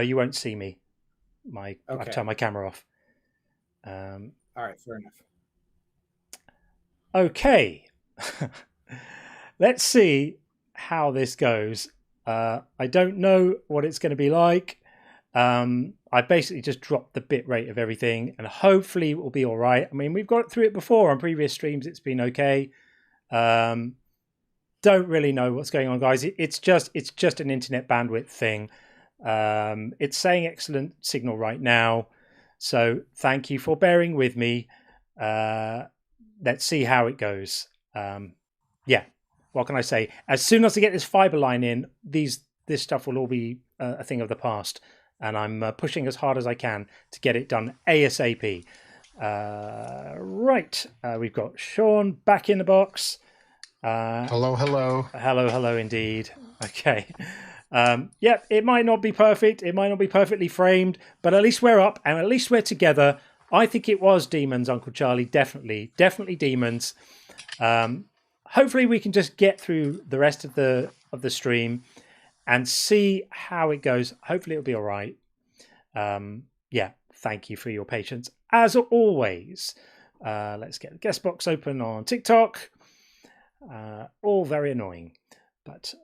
you won't see me. I've turned my camera off. All right, fair enough. Okay. Let's see how this goes. I don't know what it's going to be like. I basically just dropped the bit rate of everything, and hopefully it will be all right. I mean, we've got through it before on previous streams. It's been okay. Don't really know what's going on, guys. It's just an internet bandwidth thing. It's saying excellent signal right now, so thank you for bearing with me. Let's see how it goes. Yeah, what can I say? As soon as I get this fiber line in, this stuff will all be a thing of the past, and I'm pushing as hard as I can to get it done ASAP. Right, we've got Sean back in the box. Hello indeed. Okay. Yeah, it might not be perfect. It might not be perfectly framed, but at least we're up and at least we're together. I think it was demons, Uncle Charlie. Definitely demons. Hopefully we can just get through the rest of the stream and see how it goes. Hopefully it'll be all right. Yeah, thank you for your patience as always. Let's get the guest box open on TikTok. All very annoying, but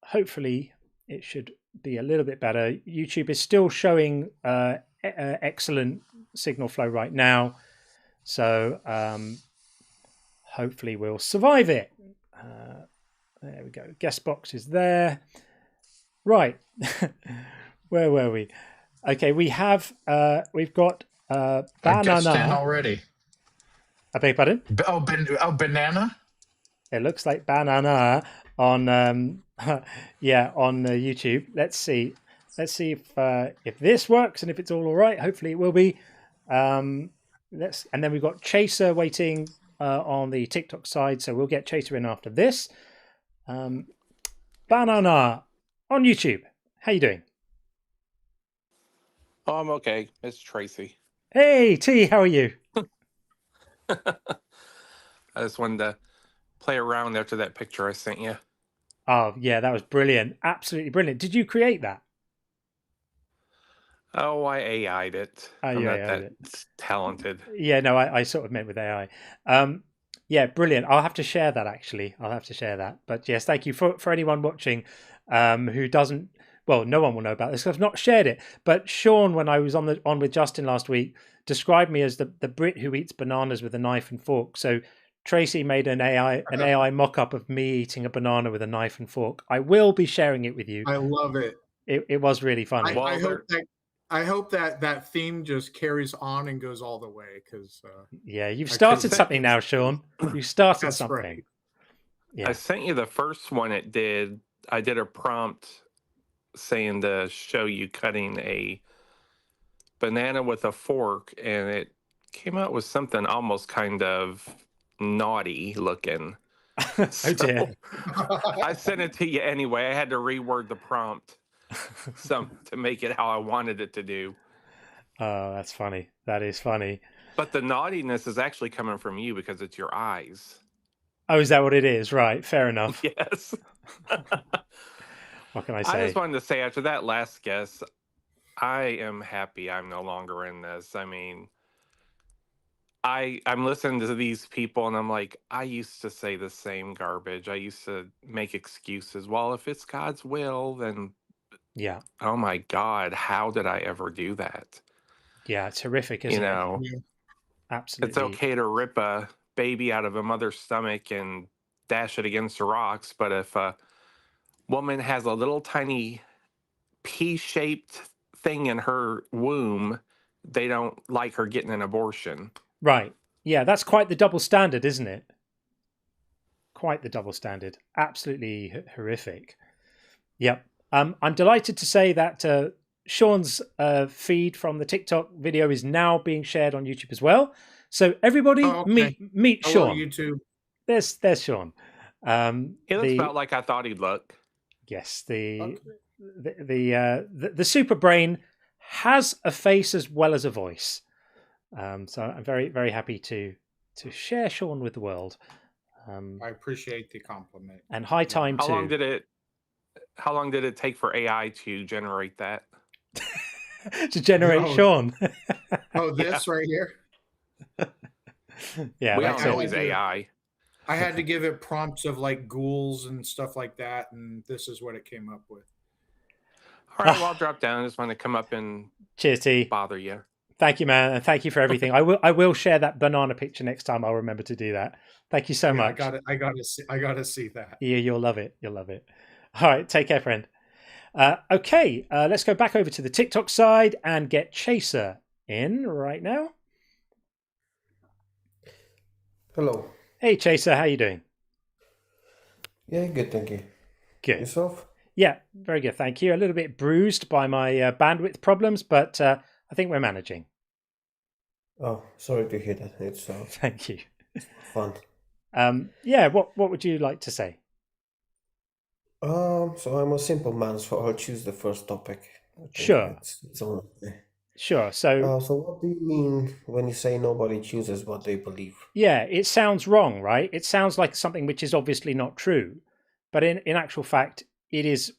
hopefully it should be a little bit better. YouTube is still showing excellent signal flow right now, so hopefully we'll survive it. There we go. Guest box is there. Right. Where were we? Okay, we've got banana already. I beg your pardon? Banana. It looks like banana on YouTube. Let's see if this works and if it's all right. Hopefully it will be. And then we've got Chaser waiting on the TikTok side, so we'll get Chaser in after this. Banana on YouTube. How you doing? Oh, I'm okay. It's Tracy. Hey T, how are you? I just wanted to play around after that picture I sent you. Oh yeah, that was brilliant. Absolutely brilliant. Did you create that? Oh, I AI'd it. I'm not that talented. Yeah, no, I sort of meant with AI. Yeah, brilliant. I'll have to share that actually. But yes, thank you for anyone watching who doesn't. Well, no one will know about this because I've not shared it. But Sean, when I was on with Justin last week, described me as the Brit who eats bananas with a knife and fork. So Tracy made an AI mock-up of me eating a banana with a knife and fork. I will be sharing it with you. I love it. It was really funny. I hope that theme just carries on and goes all the way because yeah, you've started something now, Sean. You started something. Right. Yeah. I sent you the first one. I did a prompt saying to show you cutting a banana with a fork, and it came out with something almost kind of naughty looking. Oh dear. I sent it to you anyway. I had to reword the prompt to make it how I wanted it to do. Oh, that's funny. That is funny. But the naughtiness is actually coming from you because it's your eyes. Oh, is that what it is? Right. Fair enough. Yes. What can I say? I just wanted to say after that last guess, I am happy I'm no longer in this. I mean, I'm listening to these people and I'm like, I used to say the same garbage. I used to make excuses. Well, if it's God's will, then yeah. Oh my God, how did I ever do that? Yeah, it's horrific, isn't it? Yeah. Absolutely. It's okay to rip a baby out of a mother's stomach and dash it against the rocks, but if a woman has a little tiny pea-shaped thing in her womb, they don't like her getting an abortion. Right. Yeah, that's quite the double standard, isn't it? Quite the double standard. Absolutely horrific. Yep. I'm delighted to say that Sean's feed from the TikTok video is now being shared on YouTube as well. So everybody meet Sean. YouTube. There's Sean. He looks about like I thought he'd look. Yes, the super brain has a face as well as a voice. So I'm very, very happy to share Sean with the world. I appreciate the compliment. And high time How long did it take for AI to generate that? to generate No. Sean. Oh, this right here. Yeah, We all that's know it. he's AI. I had to give it prompts of like ghouls and stuff like that, and this is what it came up with. All right, well, I'll drop down. I just want to come up and Cheers, T. bother you. Thank you, man, and thank you for everything. I will share that banana picture next time. I'll remember to do that. Thank you so much. I gotta see that. Yeah, you'll love it. You'll love it. All right, take care, friend. Okay, let's go back over to the TikTok side and get Chaser in right now. Hello. Hey, Chaser, how you doing? Yeah, good, thank you. Good. Yourself? Yeah, very good, thank you. A little bit bruised by my bandwidth problems, but I think we're managing. Oh, sorry to hear that. It's Thank you. fun. Yeah, what would you like to say? So I'm a simple man, so I'll choose the first topic. I think Sure. It's on. Sure. So, So what do you mean when you say nobody chooses what they believe? yeah, it sounds wrong, right? It sounds like something which is obviously not true, but in actual fact, it is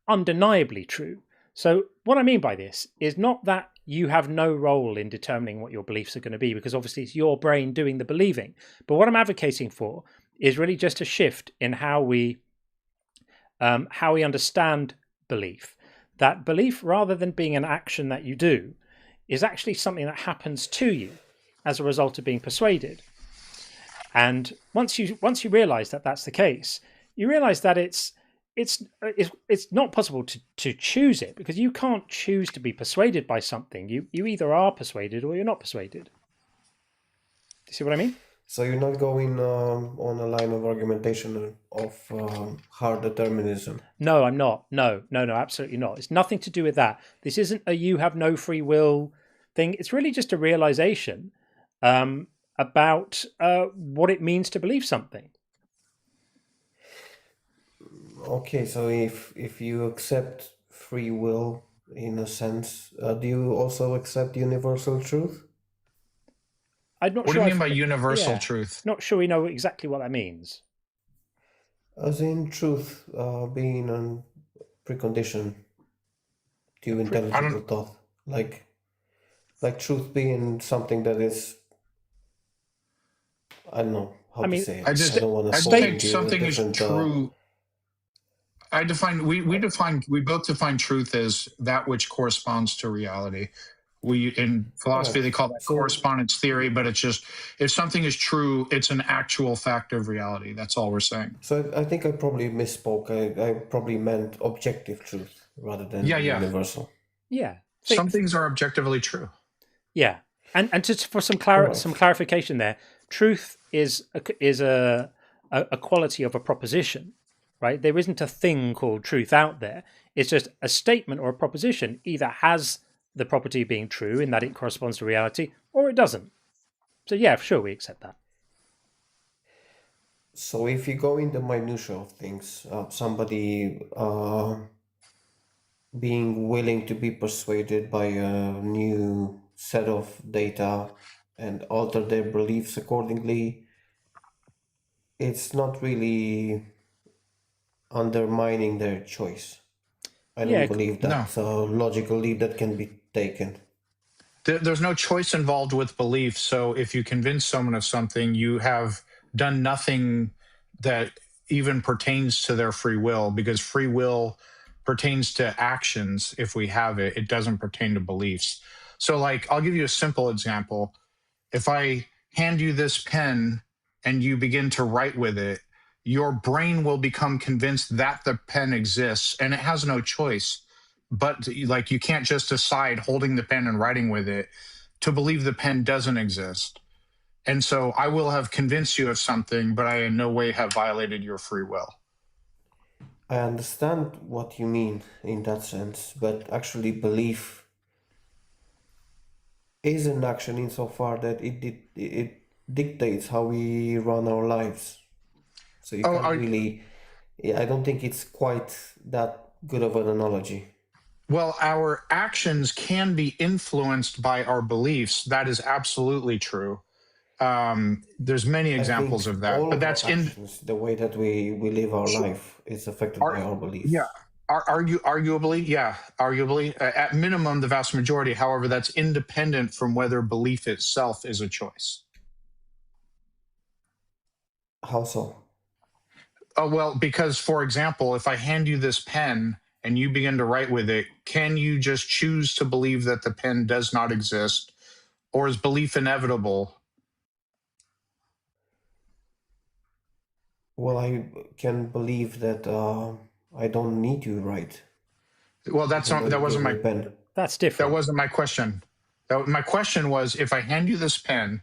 undeniably true. So, what I mean by this is not that you have no role in determining what your beliefs are going to be, because obviously it's your brain doing the believing. But what I'm advocating for is really just a shift in how we understand belief. That belief, rather than being an action that you do, is actually something that happens to you as a result of being persuaded. And once you realize that that's the case, you realize that it's not possible to choose it, because you can't choose to be persuaded by something. You either are persuaded or you're not persuaded. Do you see what I mean? So you're not going on a line of argumentation of hard determinism. No, I'm not. No, absolutely not. It's nothing to do with that. This isn't a you have no free will thing. It's really just a realization about what it means to believe something. Okay, so if you accept free will in a sense, do you also accept universal truth? I'm not What sure do you mean by universal yeah, truth? Not sure we know exactly what that means. As in truth being a precondition to intelligible thought, like truth being something that is, I don't know how to say it. I don't want to think something is true. We both define truth as that which corresponds to reality. In philosophy they call that correspondence theory, but it's just, if something is true, it's an actual fact of reality. That's all we're saying. So I think I probably misspoke. I probably meant objective truth rather than universal. Yeah. Some things are objectively true. Yeah. And for some clarification there, truth is a quality of a proposition, right? There isn't a thing called truth out there. It's just a statement or a proposition either has the property of being true in that it corresponds to reality, or it doesn't. So yeah, sure, we accept that. So if you go in the minutiae of things, somebody being willing to be persuaded by a new set of data and alter their beliefs accordingly, it's not really undermining their choice. I don't believe that's a logical leap that can be taken. There's no choice involved with belief. So if you convince someone of something, you have done nothing that even pertains to their free will, because free will pertains to actions. If we have it, it doesn't pertain to beliefs. So like, I'll give you a simple example. If I hand you this pen and you begin to write with it, your brain will become convinced that the pen exists, and it has no choice. But like, you can't just decide holding the pen and writing with it to believe the pen doesn't exist. And so I will have convinced you of something, but I in no way have violated your free will. I understand what you mean in that sense, but actually belief is an action insofar that it dictates how we run our lives. So you can't really, I don't think it's quite that good of an analogy. Well, our actions can be influenced by our beliefs. That is absolutely true. There's many examples of that, but that's the way that we live our life is affected by our beliefs. Yeah, Arguably, yeah, arguably. At minimum, the vast majority. However, that's independent from whether belief itself is a choice. How so? Oh, well, because, for example, if I hand you this pen and you begin to write with it, can you just choose to believe that the pen does not exist? Or is belief inevitable? Well, I can believe that I don't need to write. Well, that wasn't my pen. That's different. That wasn't my question. My question was, if I hand you this pen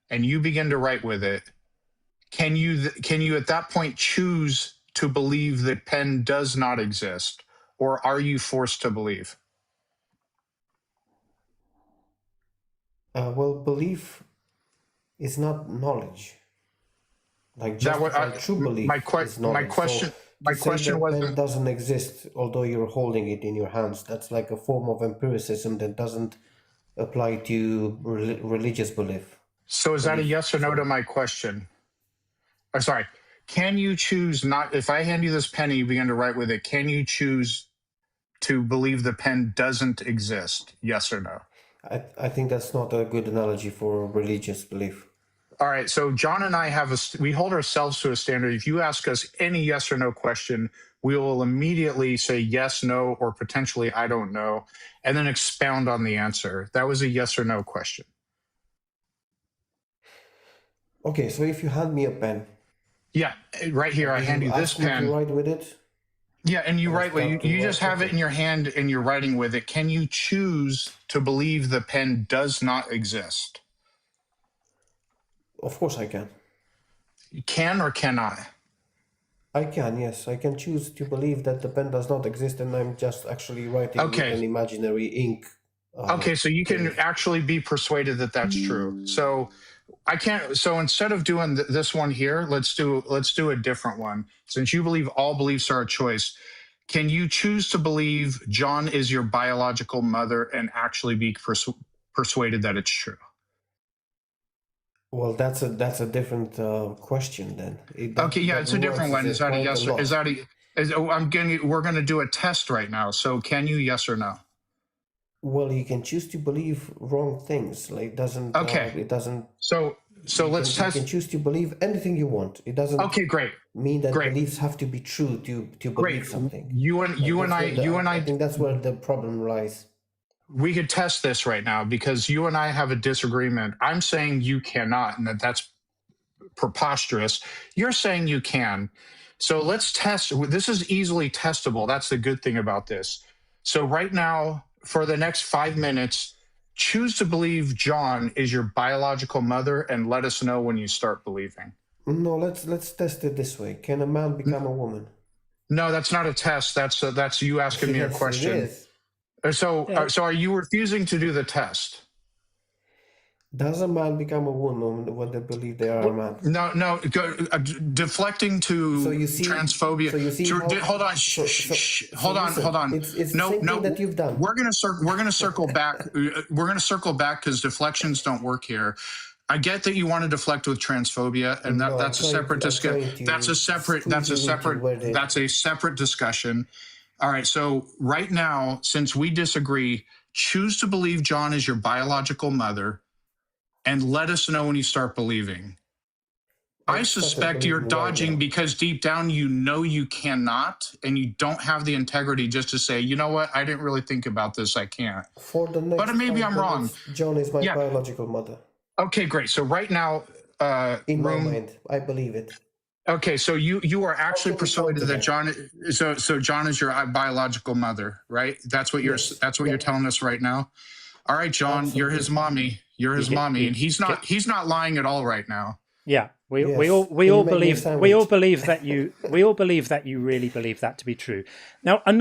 and you begin to write with it, can you at that point choose to believe that pen does not exist, or are you forced to believe? Well, belief is not knowledge. Like true belief is knowledge. My question was, pen doesn't exist, although you're holding it in your hands. That's like a form of empiricism that doesn't apply to religious belief. So is that a yes or no to my question? Or sorry, can you choose not, if I hand you this pen and you begin to write with it, can you choose to believe the pen doesn't exist? Yes or no? I think that's not a good analogy for religious belief. All right, so John and I we hold ourselves to a standard. If you ask us any yes or no question, we will immediately say yes, no, or potentially I don't know, and then expound on the answer. That was a yes or no question. Okay, so if you hand me a pen. Yeah, right here, I hand you this pen. You write with it? Yeah, and you write with you just have it in your hand and you're writing with it. Can you choose to believe the pen does not exist? Of course I can. You can or cannot? I can, yes. I can choose to believe that the pen does not exist and I'm just actually writing with an imaginary ink. Okay, so you can actually be persuaded that that's true. So I can't. So instead of doing this one here, let's do a different one. Since you believe all beliefs are a choice, can you choose to believe John is your biological mother and actually be persuaded that it's true? Well, that's a different question then. Okay, yeah, it's a different one. Is that a yes or is that a? We're going to do a test right now. So can you yes or no? Well, you can choose to believe wrong things. Like it doesn't. Okay. It doesn't. So let's test. You can choose to believe anything you want. It doesn't. Okay, great. Mean that beliefs have to be true to believe something. You and I think that's where the problem lies. We could test this right now because you and I have a disagreement. I'm saying you cannot, and that's preposterous. You're saying you can. So let's test. This is easily testable. That's the good thing about this. So right now, for the next 5 minutes, choose to believe John is your biological mother and let us know when you start believing. No, let's test it this way. Can a man become a woman? No, that's not a test. That's you asking me a question. It is. So are you refusing to do the test? Does a man become a woman when they believe they are a man? No. Deflecting to transphobia. So you see hold on. Hold on. It's the same thing that you've done. We're gonna circle back. We're gonna circle back because deflections don't work here. I get that you want to deflect with transphobia, and that's a separate discussion. That's a separate discussion. All right. So right now, since we disagree, choose to believe John is your biological mother, and let us know when you start believing. I suspect you're dodging because deep down you know you cannot, and you don't have the integrity just to say, you know what, I didn't really think about this, I can't. But maybe I'm wrong. John is my biological mother. Okay, great. So right now, in my mind, I believe it. Okay, so you are actually persuaded that John. So John is your biological mother, right? That's what you're telling us right now. All right, John, absolutely. You're his mommy. You're his mommy, and he's not lying at all right now. Yeah, we all believe that you really believe that to be true. Now, I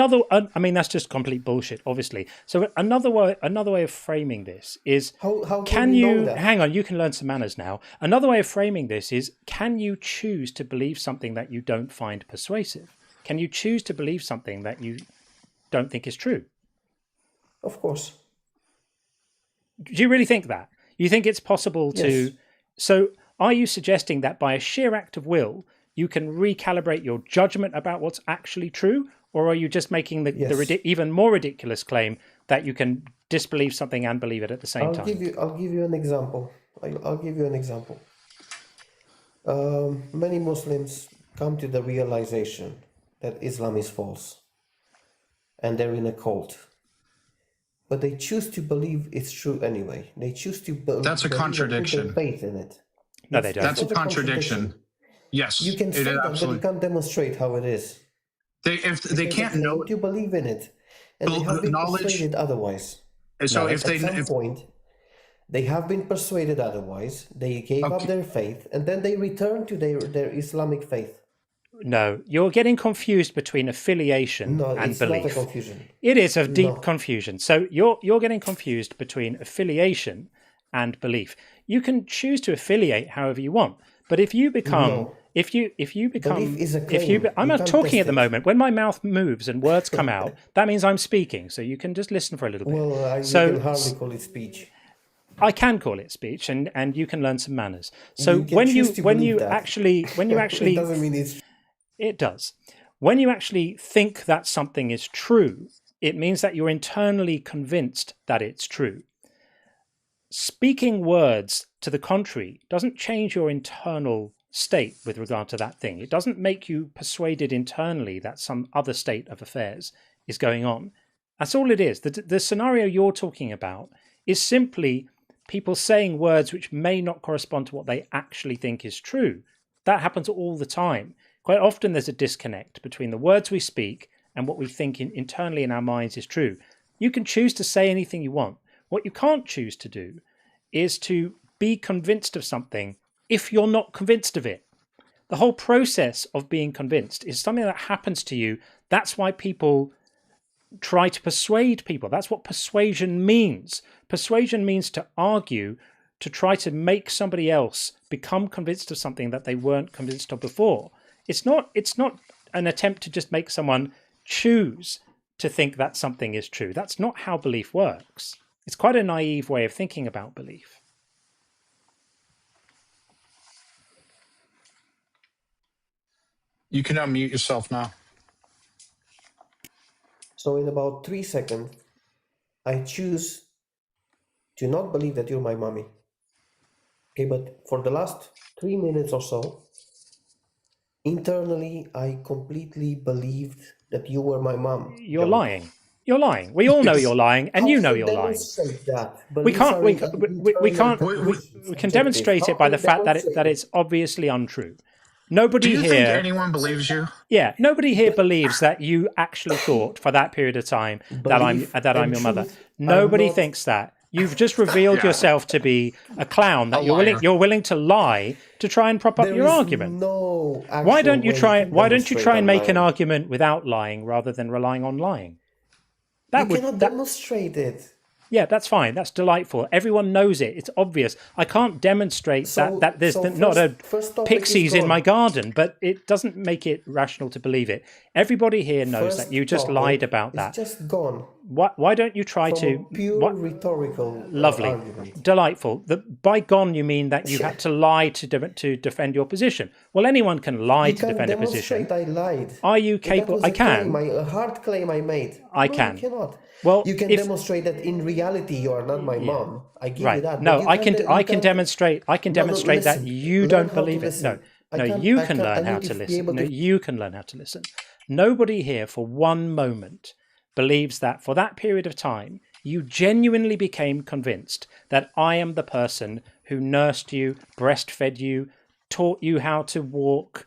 mean that's just complete bullshit, obviously. So another way of framing this is how can you hang on? You can learn some manners now. Another way of framing this is: can you choose to believe something that you don't find persuasive? Can you choose to believe something that you don't think is true? Of course. Do you really think that? You think it's possible to? Yes. So. Are you suggesting that by a sheer act of will, you can recalibrate your judgment about what's actually true? or are you just making the even more ridiculous claim that you can disbelieve something and believe it at the same time? I'll give you an example. I'll give you an example. Many Muslims come to the realization that Islam is false, and they're in a cult. But they choose to believe it's true anyway. They choose to believe. That's a contradiction. Put their faith in it. No, they don't. That's a contradiction. Yes, you can say that, absolutely. but you can't demonstrate how it is. They can't know to believe in it, and they have been persuaded otherwise. So at some point, they have been persuaded otherwise. They gave up their faith, and then they return to their Islamic faith. No, you're getting confused between affiliation and belief. No, it's not a confusion. It is a deep confusion. So you're getting confused between affiliation and belief. You can choose to affiliate however you want, but if you become if you become belief is a claim. I'm not talking at the moment. When my mouth moves and words come out, that means I'm speaking. So you can just listen for a little bit. Well, you can hardly call it speech. I can call it speech, and you can learn some manners. So when you actually it doesn't mean it's. It does. When you actually think that something is true, it means that you're internally convinced that it's true. Speaking words to the contrary doesn't change your internal state with regard to that thing. It doesn't make you persuaded internally that some other state of affairs is going on. That's all it is. The scenario you're talking about is simply people saying words which may not correspond to what they actually think is true. That happens all the time. Quite often there's a disconnect between the words we speak and what we think internally in our minds is true. You can choose to say anything you want. What you can't choose to do is to be convinced of something if you're not convinced of it. The whole process of being convinced is something that happens to you. That's why people try to persuade people. That's what persuasion means. Persuasion means to argue, to try to make somebody else become convinced of something that they weren't convinced of before. It's not an attempt to just make someone choose to think that something is true. That's not how belief works. It's quite a naive way of thinking about belief. You can unmute yourself now. So in about 3 seconds, I choose to not believe that you're my mommy. Okay, but for the last 3 minutes or so, internally, I completely believed that you were my mom. You're lying. You're lying. We all know you're lying, and you know you're lying. We can demonstrate it by the fact that it's obviously untrue. Nobody Do you here. think anyone believes you? Yeah, nobody here believes that you actually thought for that period of time that I'm your mother. Nobody thinks that. You've just revealed yourself to be a clown. That you're willing to lie to try and prop up your argument. Why don't you try and make an argument without lying rather than relying on lying? You cannot demonstrate it. Yeah, that's fine. That's delightful. Everyone knows it. It's obvious. I can't demonstrate that there's not a pixies in my garden, but it doesn't make it rational to believe it. Everybody here knows that you just lied about that. It's just gone. Why don't you try to... Pure rhetorical Lovely. argument. Delightful. By gone, you mean that you had to lie to defend your position. Well, anyone can lie to defend a position. I lied. Are you capable? I can. A hard claim I made. I can. You cannot. Well, you can demonstrate that in reality you are not my mom. I give you that. No, I can demonstrate. I can demonstrate that you don't believe it. No, you can learn how to listen. No, you can learn how to listen. Nobody here for one moment believes that for that period of time you genuinely became convinced that I am the person who nursed you, breastfed you, taught you how to walk,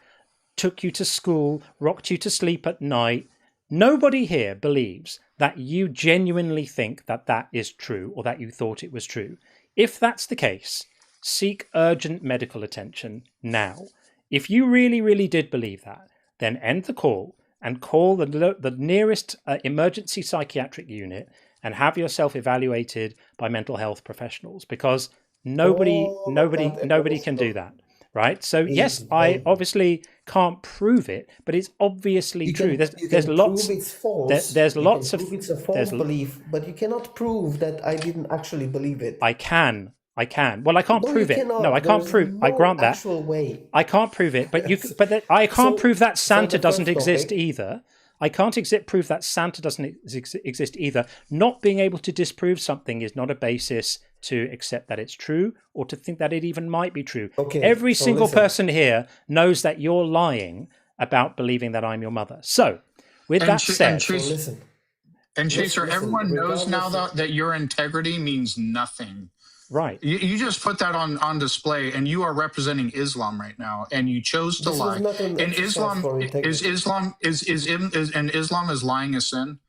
took you to school, rocked you to sleep at night. Nobody here believes that you genuinely think that is true or that you thought it was true. If that's the case, seek urgent medical attention now. If you really, really did believe that, then end the call and call the nearest emergency psychiatric unit and have yourself evaluated by mental health professionals, because nobody can do that. Right. So yes, I obviously can't prove it, but it's obviously true. There's lots. It's false. There's lots of. It's a false belief, but you cannot prove that I didn't actually believe it. I can. Well, I can't prove it. No, I can't prove. I grant that. Way. I can't prove it, but I can't prove that Santa doesn't exist either. I can't accept proof that Santa doesn't exist either. Not being able to disprove something is not a basis to accept that it's true or to think that it even might be true. Okay, Every so single listen. person here knows that you're lying about believing that I'm your mother. So, with that said... So listen. And Chaser, Listen, everyone knows now regardless that your integrity means nothing. Right. You just put that on display, and you are representing Islam right now, and you chose to This lie. was not an And exercise Islam for integrity. Islam is lying a sin?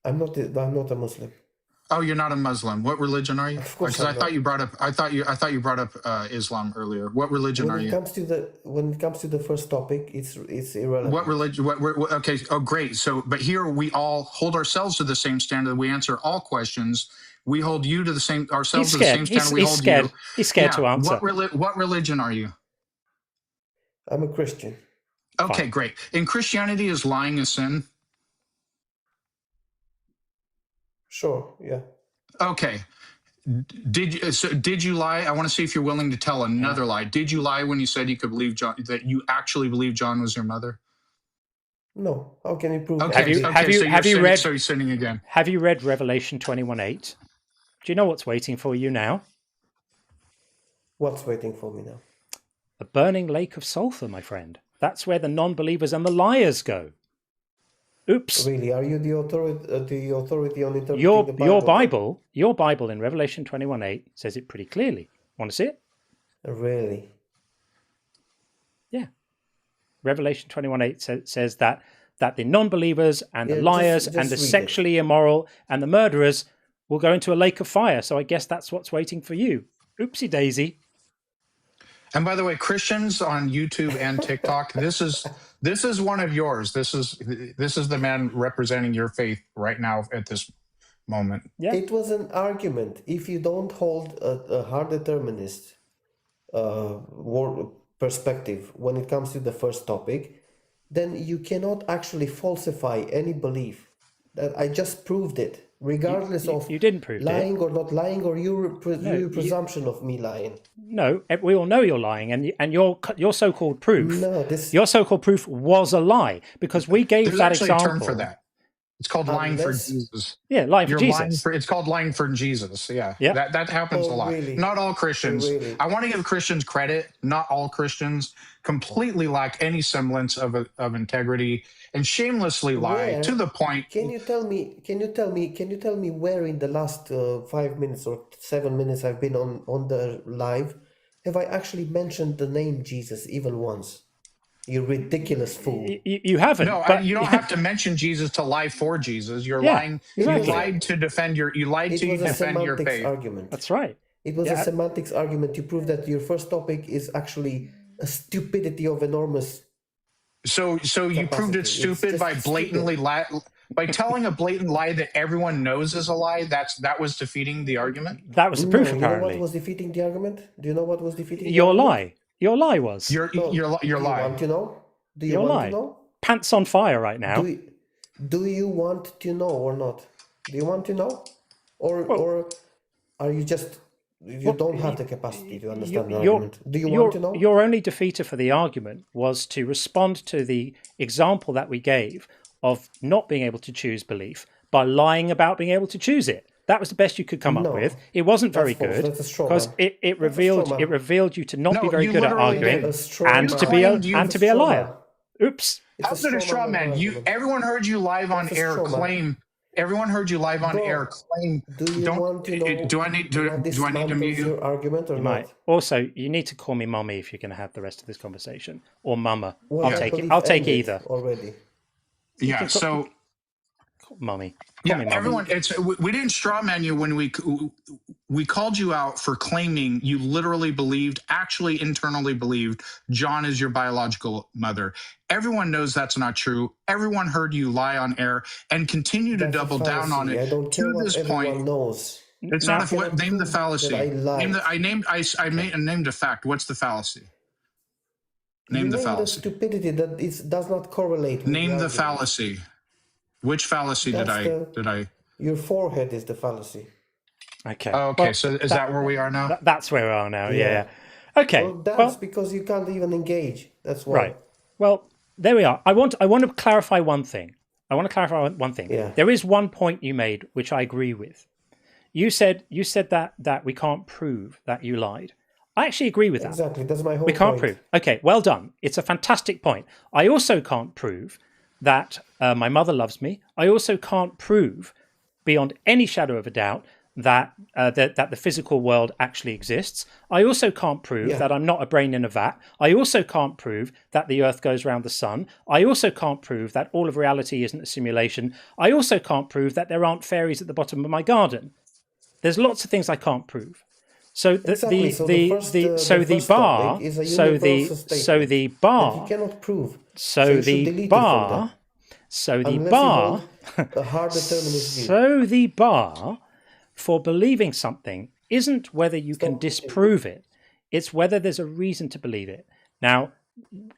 I'm not a Muslim. Oh, you're not a Muslim. What religion are you? Of course Because I'm I thought not. you brought up you brought up Islam earlier. What religion are you? When it comes to the first topic, it's irrelevant. What religion? What, okay. Oh, great. So, but here we all hold ourselves to the same standard. We answer all questions. We hold you to the same ourselves to the same standard. We hold you. He's scared to answer. What religion are you? I'm a Christian. Okay, Fine. great. In Christianity, is lying a sin? Sure, yeah. Okay. Did you lie? I want to see if you're willing to tell another lie. Did you lie when you said you could believe John, that you actually believe John was your mother? No. How can you prove Okay. that? Have you read? So you're sinning again. Have you read Revelation 21:8? Do you know what's waiting for you now? What's waiting for me now? A burning lake of sulfur, my friend. That's where the non-believers and the liars go. Oops. Really? Are you the authority on interpreting the Bible? Your Bible in Revelation 21:8 says it pretty clearly. Want to see it? Really? Yeah. Revelation 21:8 says that the non-believers and the liars and the sexually immoral and the murderers will go into a lake of fire. So I guess that's what's waiting for you. Oopsie daisy. And by the way, Christians on YouTube and TikTok, this is one of yours. This is the man representing your faith right now at this moment. Yeah. It was an argument. If you don't hold a hard determinist perspective when it comes to the first topic, then you cannot actually falsify any belief. That I just proved it, regardless of you didn't prove lying it. Or not lying, or your presumption of me lying. No, we all know you're lying, and your so-called proof. No, your so-called proof was a lie because we gave There's that actually example. a term for that. It's called lying for Jesus. Yeah, lying for Jesus. It's called lying for Jesus. Yeah. That happens a lot. Really? Not all Christians. Really? I want to give Christians credit. Not all Christians completely lack any semblance of integrity and shamelessly lie to the point. Can you tell me where in the last 5 minutes or 7 minutes I've been on the live have I actually mentioned the name Jesus even once? You ridiculous fool. You haven't. No, but... you don't have to mention Jesus to lie for Jesus. You're lying. Exactly. You lied to defend your. You lied to defend your faith. Argument. That's right. It was a semantics argument to prove that your first topic is actually a stupidity of enormous. So you proved it stupid by blatantly by telling a blatant lie that everyone knows is a lie. That was defeating the argument. That was the proof. You Apparently, know what was defeating the argument? Do you know what was defeating your the lie? Your lie was your lie. Do you want to know? Do you want to know? Pants on fire right now. Do you want to know or not? Do you want to know, or are you just don't have the capacity to understand the argument? Do you want to know? Your only defeater for the argument was to respond to the example that we gave of not being able to choose belief by lying about being able to choose it. That was the best you could come up with. It wasn't very good because it revealed you to not be very good at arguing and to be a liar. Oops. How's it a straw man? Everyone heard you live on air claim. Everyone heard you live on air claim. Do you want to know? Do I need to mute you? Your argument or not? Also, you need to call me mummy if you're going to have the rest of this conversation, or mama. Well, I'll take either. Already. Yeah. So, mummy. Everyone. We didn't straw man you when we called you out for claiming you literally actually internally believed John is your biological mother. Everyone knows that's not true. Everyone heard you lie on air and continue to double down on it. I don't care to this point. Knows. It's not name the fallacy. I named a fact. What's the fallacy? Name the fallacy. The stupidity that does not correlate. Name the fallacy. Which fallacy did I? Your forehead is the fallacy. Okay. Oh, okay. So is that where we are now? That's where we are now. Yeah. Okay. Well, that's because you can't even engage. That's why. Right. Well, there we are. I want to clarify one thing. Yeah. There is one point you made which I agree with. You said that we can't prove that you lied. I actually agree with that. Exactly. That's my whole We can't point. prove. Okay, well done. It's a fantastic point. I also can't prove that my mother loves me. I also can't prove, beyond any shadow of a doubt, that that the physical world actually exists. I also can't prove that I'm not a brain in a vat. I also can't prove that the Earth goes around the sun. I also can't prove that all of reality isn't a simulation. I also can't prove that there aren't fairies at the bottom of my garden. There's lots of things I can't prove. So the bar you cannot prove. So the bar a hard determinist view. So the bar for believing something isn't whether you can disprove it, it's whether there's a reason to believe it. Now,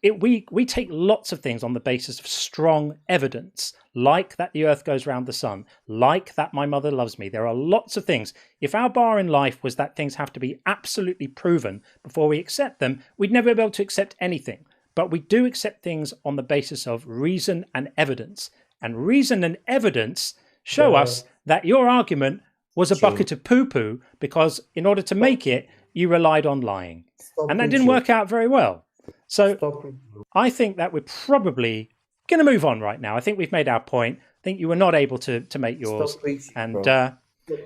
we take lots of things on the basis of strong evidence, like that the Earth goes around the sun, like that my mother loves me. There are lots of things. If our bar in life was that things have to be absolutely proven before we accept them, we'd never be able to accept anything. But we do accept things on the basis of reason and evidence. And reason and evidence show us that your argument was a bucket of poo-poo because in order to make it, you relied on lying. And that didn't work out very well. So I think that we're probably going to move on right now. I think we've made our point. I think you were not able to make yours. Preaching, and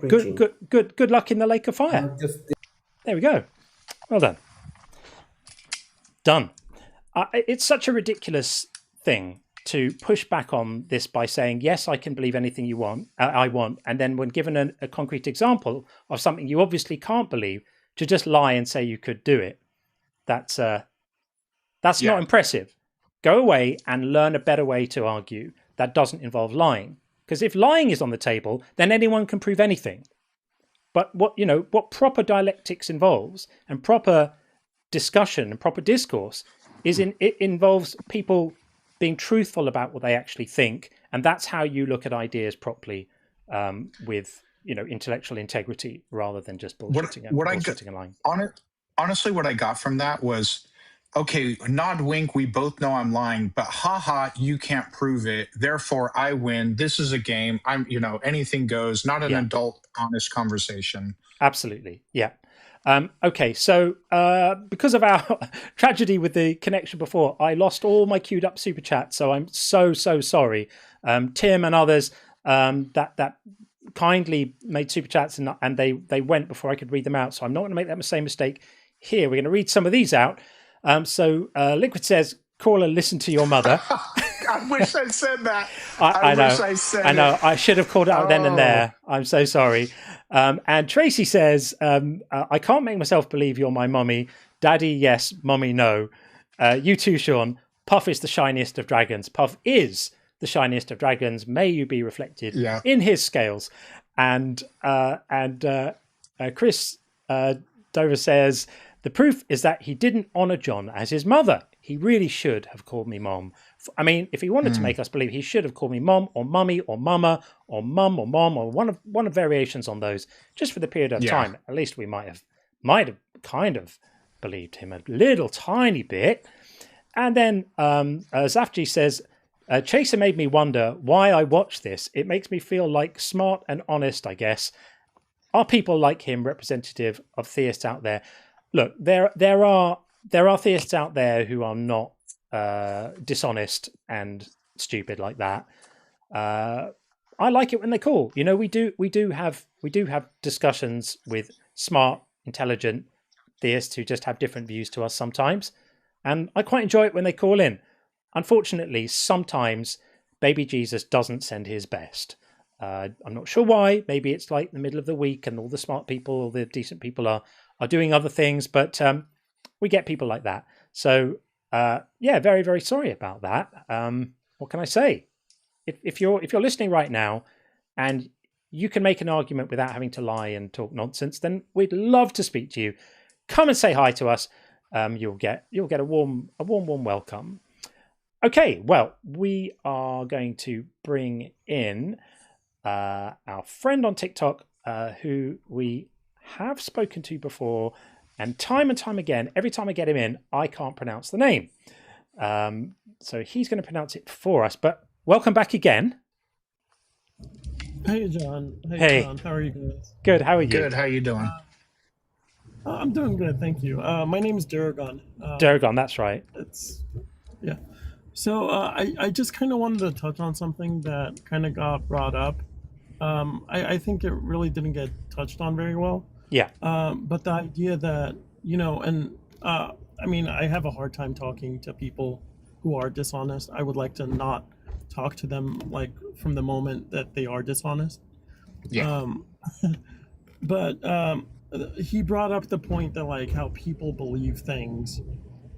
good luck in the lake of fire. There we go. Well done. Done. It's such a ridiculous thing to push back on this by saying, yes, I can believe anything you want, I want. And then when given a concrete example of something you obviously can't believe, to just lie and say you could do it. That's not impressive. Go away and learn a better way to argue that doesn't involve lying. Because if lying is on the table, then anyone can prove anything. But what proper dialectics involves and proper discussion and proper discourse it involves people being truthful about what they actually think, and that's how you look at ideas properly, with intellectual integrity rather than just bullshitting and lying. Honestly, what I got from that was, okay, nod wink, we both know I'm lying, but haha, you can't prove it, therefore I win. This is a game. I'm, anything goes, not an adult, honest conversation. Absolutely. Yeah. Okay, so because of our tragedy with the connection before, I lost all my queued up super chats, so I'm so sorry. Tim and others that kindly made super chats and they went before I could read them out, so I'm not going to make that same mistake here. We're going to read some of these out. So Liquid says, caller, listen to your mother. I wish I said that. I know. Wish I said I know. it. I should have called it out then and there. I'm so sorry. And Tracy says, I can't make myself believe you're my mummy. Daddy, yes. Mummy, no. You too, Sean. Puff is the shiniest of dragons. Puff is the shiniest of dragons. May you be reflected in his scales. And Chris Dover says, the proof is that he didn't honor Jon as his mother. He really should have called me mom. I mean, if he wanted to make us believe, he should have called me mom or mummy or mama or mum or mom or one of variations on those, just for the period of time. At least we might have kind of believed him a little tiny bit. And then Zafji says, Chaser made me wonder why I watch this. It makes me feel like smart and honest, I guess. Are people like him representative of theists out there? Look, there are theists out there who are not dishonest and stupid like that. I like it when they call. We do have discussions with smart, intelligent theists who just have different views to us sometimes, and I quite enjoy it when they call in. Unfortunately, sometimes baby Jesus doesn't send his best. I'm not sure why. Maybe it's like the middle of the week and all the smart people, all the decent people are doing other things, but we get people like that. So very, very sorry about that. What can I say? If you're listening right now and you can make an argument without having to lie and talk nonsense, then we'd love to speak to you. Come and say hi to us. You'll get a warm welcome. Okay, well, we are going to bring in our friend on TikTok, who we have spoken to before, and time again, every time I get him in, I can't pronounce the name. So he's going to pronounce it for us. But welcome back again. Hey, John. Hey. John. How are you guys? Good. How are you? Good. How you doing? I'm doing good, thank you. My name's Duragon. Duragon, that's right. Yeah. So I just kind of wanted to touch on something that kind of got brought up. I think it really didn't get touched on very well. Yeah. But the idea that, and I mean, I have a hard time talking to people who are dishonest. I would like to not talk to them like from the moment that they are dishonest. Yeah. But he brought up the point that like how people believe things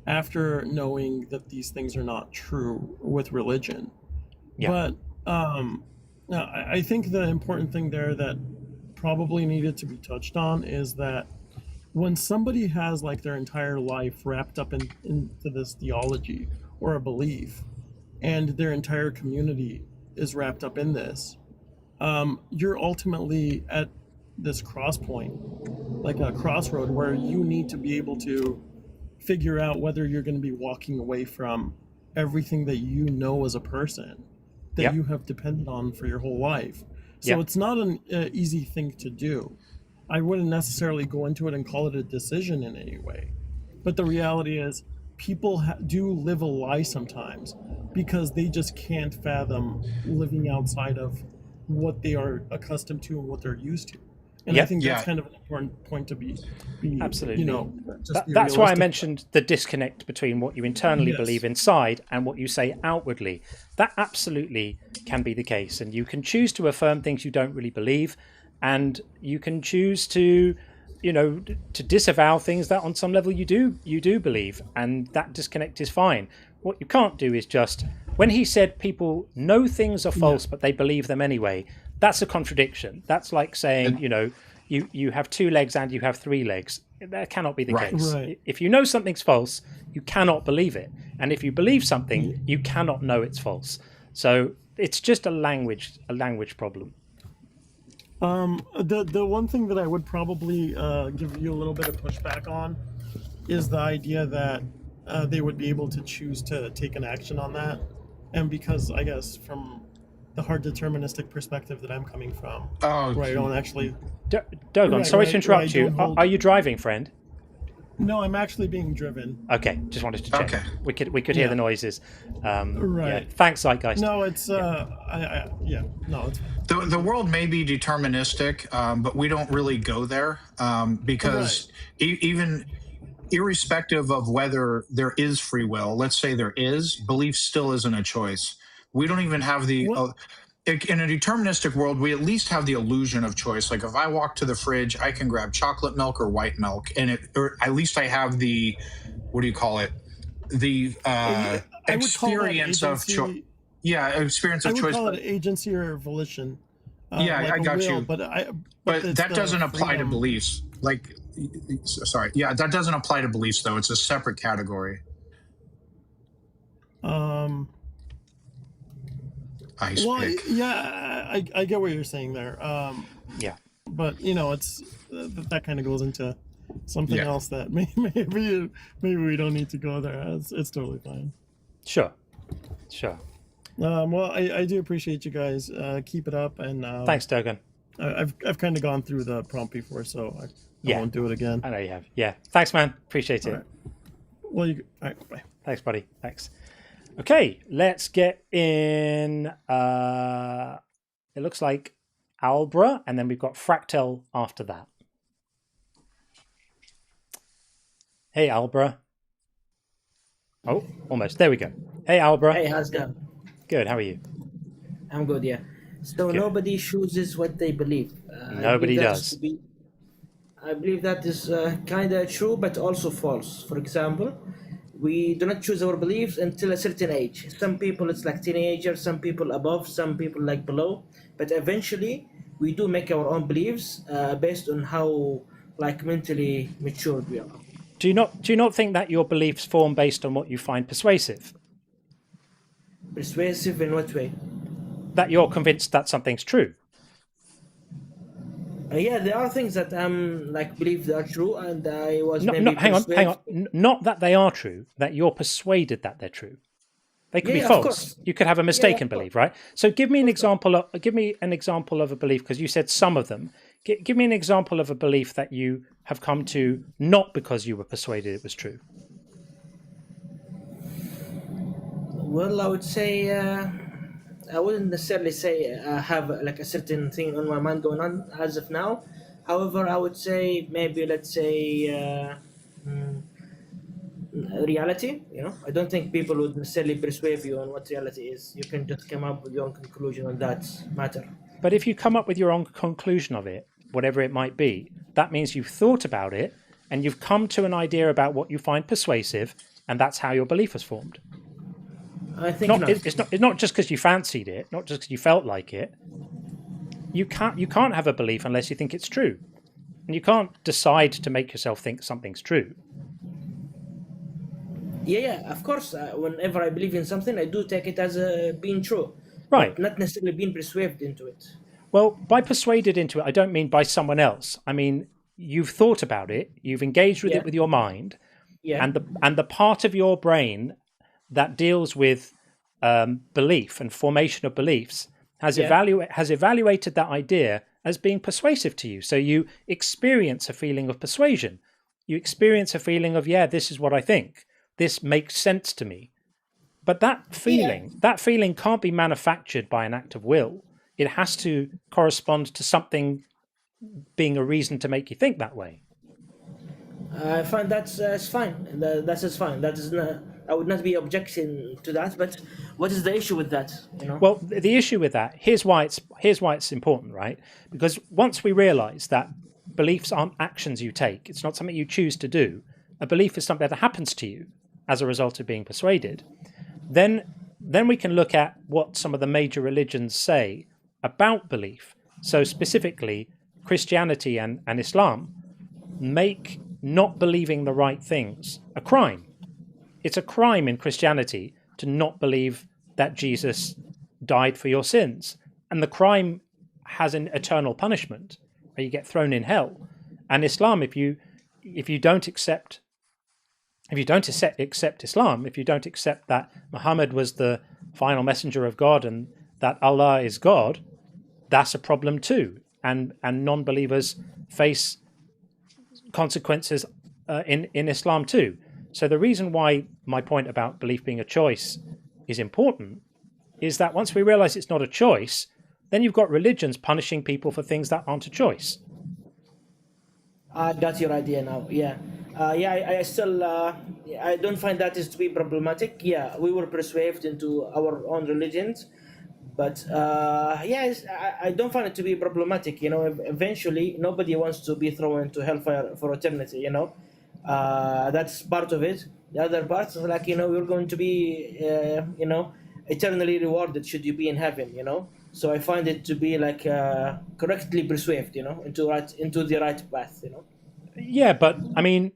after knowing that these things are not true with religion. Yeah. But I think the important thing there that probably needed to be touched on is that when somebody has like their entire life wrapped up into this theology or a belief, and their entire community is wrapped up in this, you're ultimately at this cross point, like a crossroad, where you need to be able to figure out whether you're going to be walking away from everything that you know as a person that you have depended on for your whole life. So it's not an easy thing to do. I wouldn't necessarily go into it and call it a decision in any way. But the reality is people do live a lie sometimes because they just can't fathom living outside of what they are accustomed to and what they're used to. And I think that's kind of an important point to be absolutely. That's why I mentioned the disconnect between what you internally believe inside and what you say outwardly. That absolutely can be the case. And you can choose to affirm things you don't really believe, and you can choose to, to disavow things that on some level you do believe, and that disconnect is fine. What you can't do is just, when he said people know things are false but they believe them anyway, that's a contradiction. That's like saying, you have 2 legs and you have 3 legs. That cannot be the case. Right. If you know something's false, you cannot believe it. And if you believe something, you cannot know it's false. So it's just a language problem. The one thing that I would probably give you a little bit of pushback on is the idea that they would be able to choose to take an action on that. And because I guess from the hard deterministic perspective that I'm coming from, where I don't actually... Dogon, sorry to interrupt you. Are you driving, friend? No, I'm actually being driven. Okay, just wanted to check. Okay. We could hear the noises. Right. Yeah. Thanks, Zeitgeist. No, it's no, it's fine. The world may be deterministic, but we don't really go there because even irrespective of whether there is free will, let's say there is, belief still isn't a choice. We don't even have the in a deterministic world, we at least have the illusion of choice. Like if I walk to the fridge, I can grab chocolate milk or white milk, and or at least I have the, what do you call it? The experience of choice. Yeah, experience of choice. I would call it agency or volition. I got you. But that doesn't apply to beliefs. Like, sorry. Yeah, that doesn't apply to beliefs, though. It's a separate category. I get what you're saying there. But it's that kind of goes into something else that maybe we don't need to go there. It's totally fine. Sure. Well, I do appreciate you guys. Keep it up, and thanks, Dogan. I've kind of gone through the prompt before, so I won't do it again. I know you have. Yeah, thanks, man. Appreciate it. All right. Well, all right, bye. Thanks, buddy. Thanks. Okay, let's get in. It looks like Albra, and then we've got Fractal after that. Hey, Albra. Oh, almost. There we go. Hey, Albra. Hey, how's it going? Good. How are you? I'm good, yeah. So Good. Nobody chooses what they believe. Nobody does. I believe that is kind of true, but also false. For example, we do not choose our beliefs until a certain age. Some people, it's like teenagers, some people above, some people like below. But eventually, we do make our own beliefs based on how mentally matured we are. Do you not think that your beliefs form based on what you find persuasive? Persuasive in what way? That you're convinced that something's true. Yeah, there are things that believe they are true, and I was hang on. Not that they are true, that you're persuaded that they're true. They could be Yeah, of false. course. You could have a mistaken of course. belief, right? So give me an example of a belief, because you said some of them. Give me an example of a belief that you have come to not because you were persuaded it was true. Well, I would say I wouldn't necessarily say I have like a certain thing on my mind going on as of now. However, I would say maybe let's say mm, reality. I don't think people would necessarily persuade you on what reality is. You can just come up with your own conclusion on that matter. But if you come up with your own conclusion of it, whatever it might be, that means you've thought about it and you've come to an idea about what you find persuasive, and that's how your belief was formed. I think Not, not. it's not just because you fancied it, not just because you felt like it. You can't have a belief unless you think it's true, and you can't decide to make yourself think something's true. Yeah, of course. Whenever I believe in something, I do take it as being true, Right. but not necessarily being persuaded into it. Well, by persuaded into it, I don't mean by someone else. I mean, you've thought about it, you've engaged with it with your mind, and the part of your brain that deals with belief and formation of beliefs has evaluated that idea as being persuasive to you. So you experience a feeling of persuasion. You experience a feeling of, yeah, this is what I think. This makes sense to me. But that feeling can't be manufactured by an act of will. It has to correspond to something being a reason to make you think that way. I find that's fine. That's fine. That is not. I would not be objecting to that. But what is the issue with that? Well, the issue with that, here's why it's important, right? Because once we realise that beliefs aren't actions you take, it's not something you choose to do. A belief is something that happens to you as a result of being persuaded. Then we can look at what some of the major religions say about belief. So specifically, Christianity and Islam make not believing the right things a crime. It's a crime in Christianity to not believe that Jesus died for your sins. And the crime has an eternal punishment where you get thrown in hell. And Islam, if you don't accept Islam, if you don't accept that Muhammad was the final messenger of God and that Allah is God, that's a problem too. And non-believers face consequences in Islam too. So the reason why my point about belief being a choice is important is that once we realize it's not a choice, then you've got religions punishing people for things that aren't a choice. I got your idea now. Yeah. I still I don't find that is to be problematic. Yeah, we were persuaded into our own religions, but I don't find it to be problematic. Eventually nobody wants to be thrown into hellfire for eternity. That's part of it. The other part is like you're going to be eternally rewarded should you be in heaven. So I find it to be like correctly persuaded into the right path. Yeah, but I mean,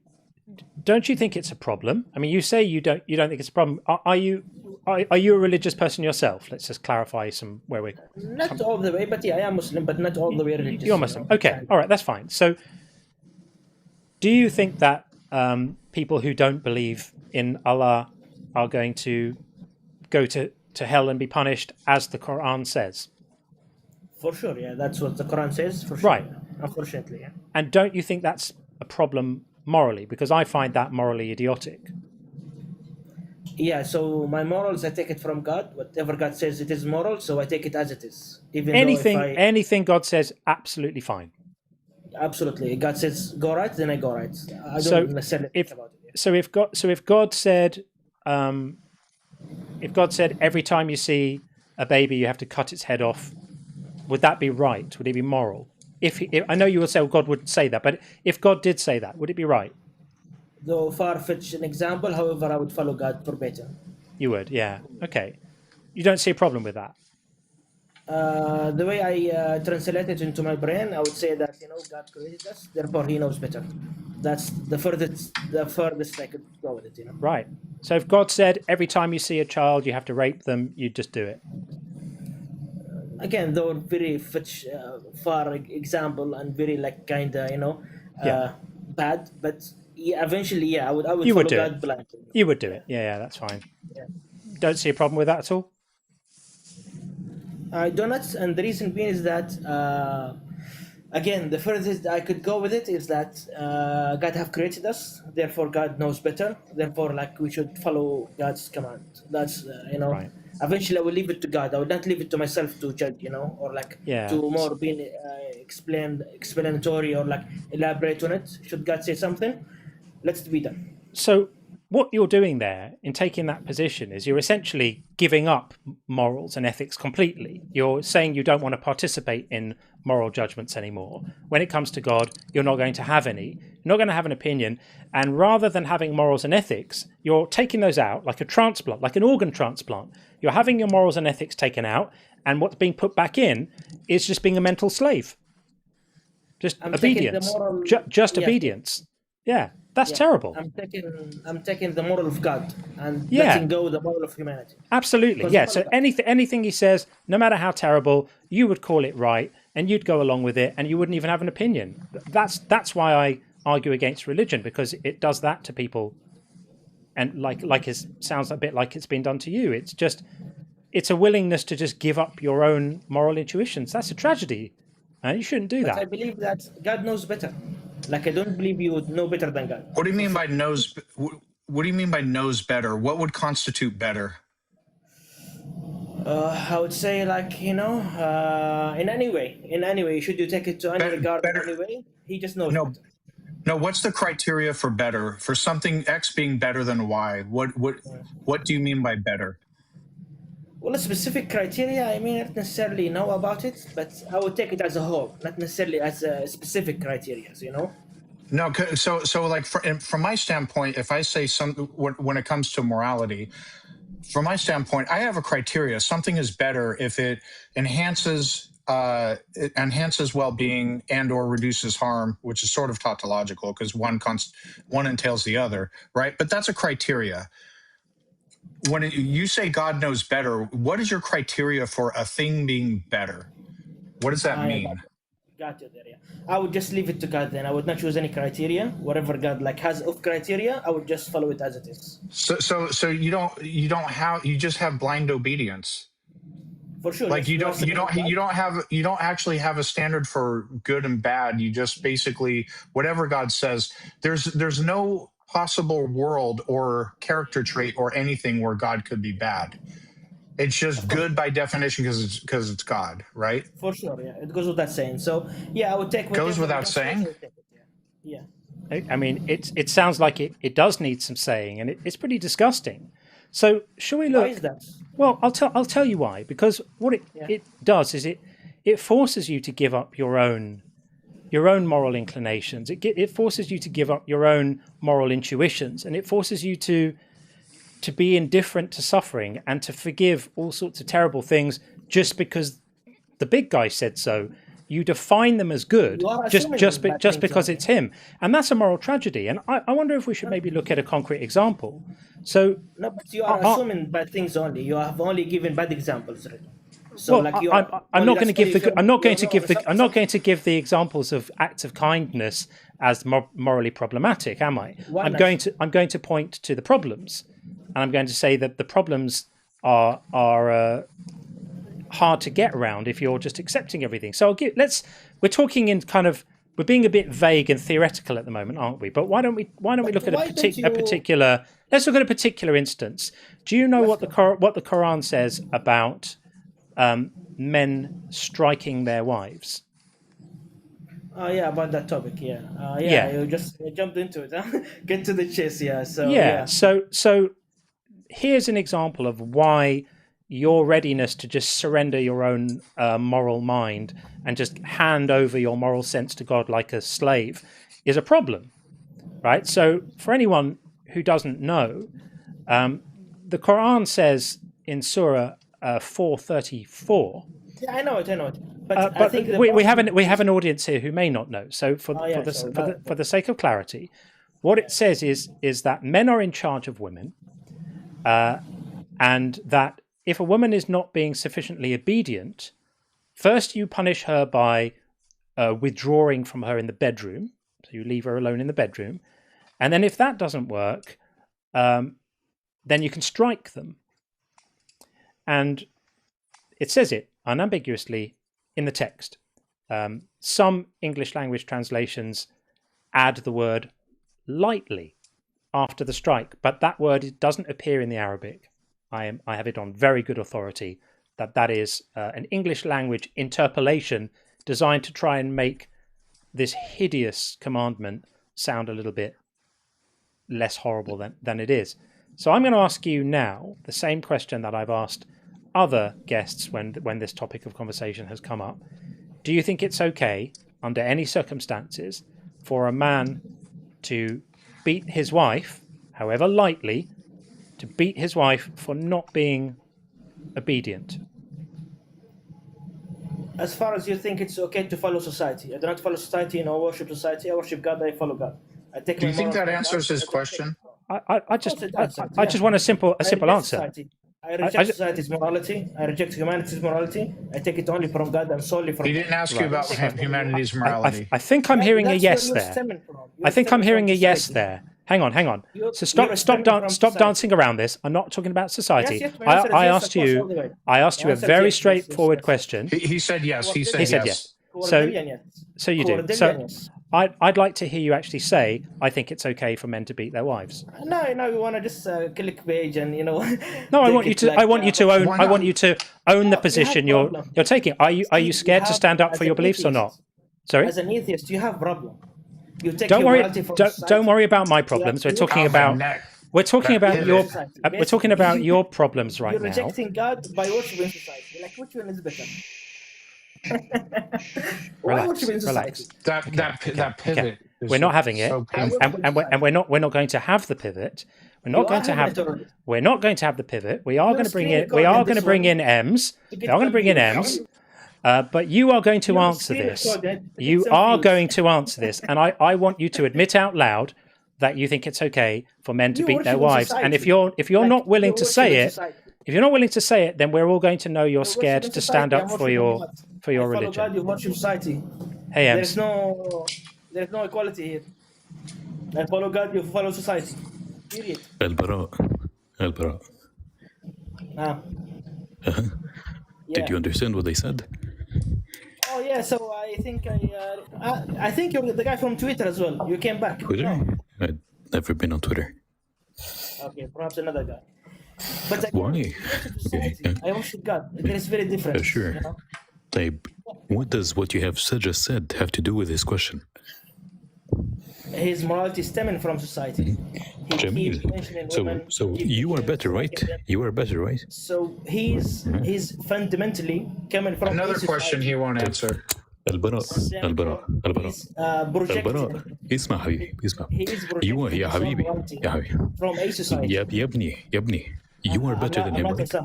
don't you think it's a problem? I mean, you say you don't think it's a problem. Are you a religious person yourself? Let's just clarify where we're not all the way, but yeah, I am Muslim, but not all the way religious. You're Muslim. Okay, all right, that's fine. So do you think that people who don't believe in Allah are going to go to hell and be punished as the Quran says? For sure, yeah, that's what the Quran says, for sure. Right. Unfortunately, yeah. And don't you think that's a problem morally? Because I find that morally idiotic. Yeah, so my morals, I take it from God. Whatever God says it is moral, so I take it as it is. Anything God says, absolutely fine. Absolutely. God says go right, then I go right. I don't necessarily think about it. So if God said every time you see a baby you have to cut its head off, would that be right? Would it be moral? If I know you would say, well, God wouldn't say that, but if God did say that, would it be right? Though far-fetched an example, however, I would follow God verbatim. You would, yeah. Okay. You don't see a problem with that? The way I translate it into my brain, I would say that God created us, therefore He knows better. That's the furthest I could go with it. Right. So if God said every time you see a child you have to rape them, you'd just do it. Again, though very far example and very bad, but eventually, I would you follow would do God it. blindly. You would do it. Yeah, that's fine. Yeah. don't see a problem with that at all? I do not, and the reason being is that again, the furthest I could go with it is that God have created us, therefore God knows better. Therefore, like we should follow God's command. That's Right. Eventually, I will leave it to God. I would not leave it to myself to judge, or like Yeah. to more being explanatory or like elaborate on it. Should God say something, let it be done. So what you're doing there in taking that position is you're essentially giving up morals and ethics completely. You're saying you don't want to participate in moral judgments anymore. When it comes to God, you're not going to have any. You're not going to have an opinion. And rather than having morals and ethics, you're taking those out like a transplant, like an organ transplant. You're having your morals and ethics taken out, and what's being put back in is just being a mental slave. Just obedience. Just obedience. Yeah. That's terrible. I'm taking the moral of God and letting go the moral of humanity. Absolutely, yeah. So anything he says, no matter how terrible, you would call it right, and you'd go along with it, and you wouldn't even have an opinion. That's why I argue against religion, because it does that to people, and like it sounds a bit like it's been done to you. It's a willingness to just give up your own moral intuitions. That's a tragedy, and you shouldn't do that. I believe that God knows better. Like, I don't believe you would know better than God. What do you mean by knows? What do you mean by knows better? What would constitute better? I would say, like, in any way, should you take it to any regard in any way, he just knows better. No, what's the criteria for better? For something X being better than Y, what do you mean by better? Well, a specific criteria, I mean, not necessarily know about it, but I would take it as a whole, not necessarily as a specific criteria, No, so like from my standpoint, if I say when it comes to morality, from my standpoint, I have a criteria. Something is better if it enhances well-being and or reduces harm, which is sort of tautological because one entails the other, right? But that's a criteria. When you say God knows better, what is your criteria for a thing being better? What does that mean? Got you there, yeah. I would just leave it to God then. I would not choose any criteria. Whatever God has of criteria, I would just follow it as it is. So you just have blind obedience. For sure. Like you don't actually have a standard for good and bad. You just basically whatever God says. There's no possible world or character trait or anything where God could be bad. It's just good by definition because it's God, right? For sure, yeah. It goes without saying. So yeah, I would take. Goes without saying. Yeah. I mean, it sounds like it does need some saying, and it's pretty disgusting. So shall we look? Why is that? Well, I'll tell you why. Because what it does is it forces you to give up your own moral inclinations. It forces you to give up your own moral intuitions, and it forces you to be indifferent to suffering and to forgive all sorts of terrible things just because the big guy said so. You define them as good just because it's him, and that's a moral tragedy. And I wonder if we should maybe look at a concrete example. So no, but you are assuming bad things only. You have only given bad examples. Right? So, I'm not going to give the examples of acts of kindness as morally problematic, am I? I'm going to point to the problems, and I'm going to say that the problems are hard to get around if you're just accepting everything. So we're talking in kind of, we're being a bit vague and theoretical at the moment, aren't we? But why don't we look at a particular? Let's look at a particular instance. Do you know what the Quran says about men striking their wives? Yeah, about that topic. You just jumped into it. Huh? Get to the chase. So here's an example of why your readiness to just surrender your own moral mind and just hand over your moral sense to God like a slave is a problem, right? So for anyone who doesn't know, the Quran says in Surah 434. Yeah, I know it. But I think we have an audience here who may not know. So for the sake of clarity, what it says is that men are in charge of women, and that if a woman is not being sufficiently obedient, first you punish her by withdrawing from her in the bedroom. So you leave her alone in the bedroom. And then if that doesn't work, then you can strike them. and it says it unambiguously in the text. Some English language translations add the word lightly after the strike, but that word doesn't appear in the Arabic. I have it on very good authority that is an English language interpolation designed to try and make this hideous commandment sound a little bit less horrible than it is. So I'm going to ask you now the same question that I've asked other guests when this topic of conversation has come up. Do you think it's okay, under any circumstances, for a man to beat his wife, however lightly, to beat his wife for not being obedient? As far as you think it's okay to follow society, I do not follow society, I worship society. I worship God, I follow God. I take. Do you think that answers his question? I just want a simple answer. Society. I reject society's morality. I reject humanity's morality. I take it only from God and solely from. He didn't ask you about humanity's morality. I think I'm hearing a yes there. I think I'm hearing a yes there. Hang on. So stop dancing around this. I'm not talking about society. I asked you a very straightforward question. He said yes. He said yes. So you do. So I'd like to hear you actually say, I think it's okay for men to beat their wives. No, you want to just click page and No, I want you to own the position you're taking. Are you scared to stand up for your beliefs or not? Sorry. As an atheist, you have a problem. You take don't worry about my problems. We're talking about your problems right now. You're rejecting God by worshiping society. Like, which one is better? Relax. That pivot. We're not having it, and we're not going to have the pivot. We're not going to have the pivot. We are going to bring in M's. We are going to bring in M's. But you are going to answer this. You are going to answer this, and I want you to admit out loud that you think it's okay for men to beat their wives. And if you're not willing to say it, then we're all going to know you're scared to stand up for your religion. God, you worship society. Hey, Ems. There's no equality here. I follow God, you follow society. Period. البراء. Did you understand what they said? Oh yeah, so I think I think you're the guy from Twitter as well. You came back. Twitter? No. I've never been on Twitter. Okay, perhaps another guy. But why? Okay. I worship God. It is very different. Sure. What does what you have just said have to do with this question? His morality is stemming from society. Jamil. So you are better, right? You are better, right? So he's fundamentally coming from another question he won't answer. البراء اسمع حبيبي اسمع يا حبيبي يا ابني you are better than him, right?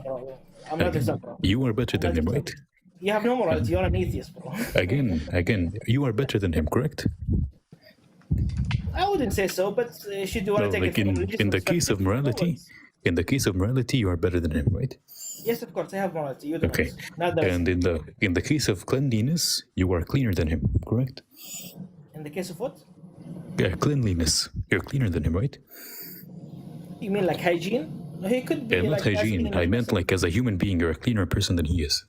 I'm not example. You are better than him, right? You have no morality. You're an atheist, bro. Again, you are better than him, correct? I wouldn't say so, but should you want to take it in the case of morality? In the case of morality, you are better than him, right? Yes, of course, I have morality. You don't. Okay. And in the case of cleanliness, you are cleaner than him, correct? In the case of what? Yeah, cleanliness. You're cleaner than him, right? You mean like hygiene? He could be. Not hygiene. I meant like as a human being, you're a cleaner person than he is.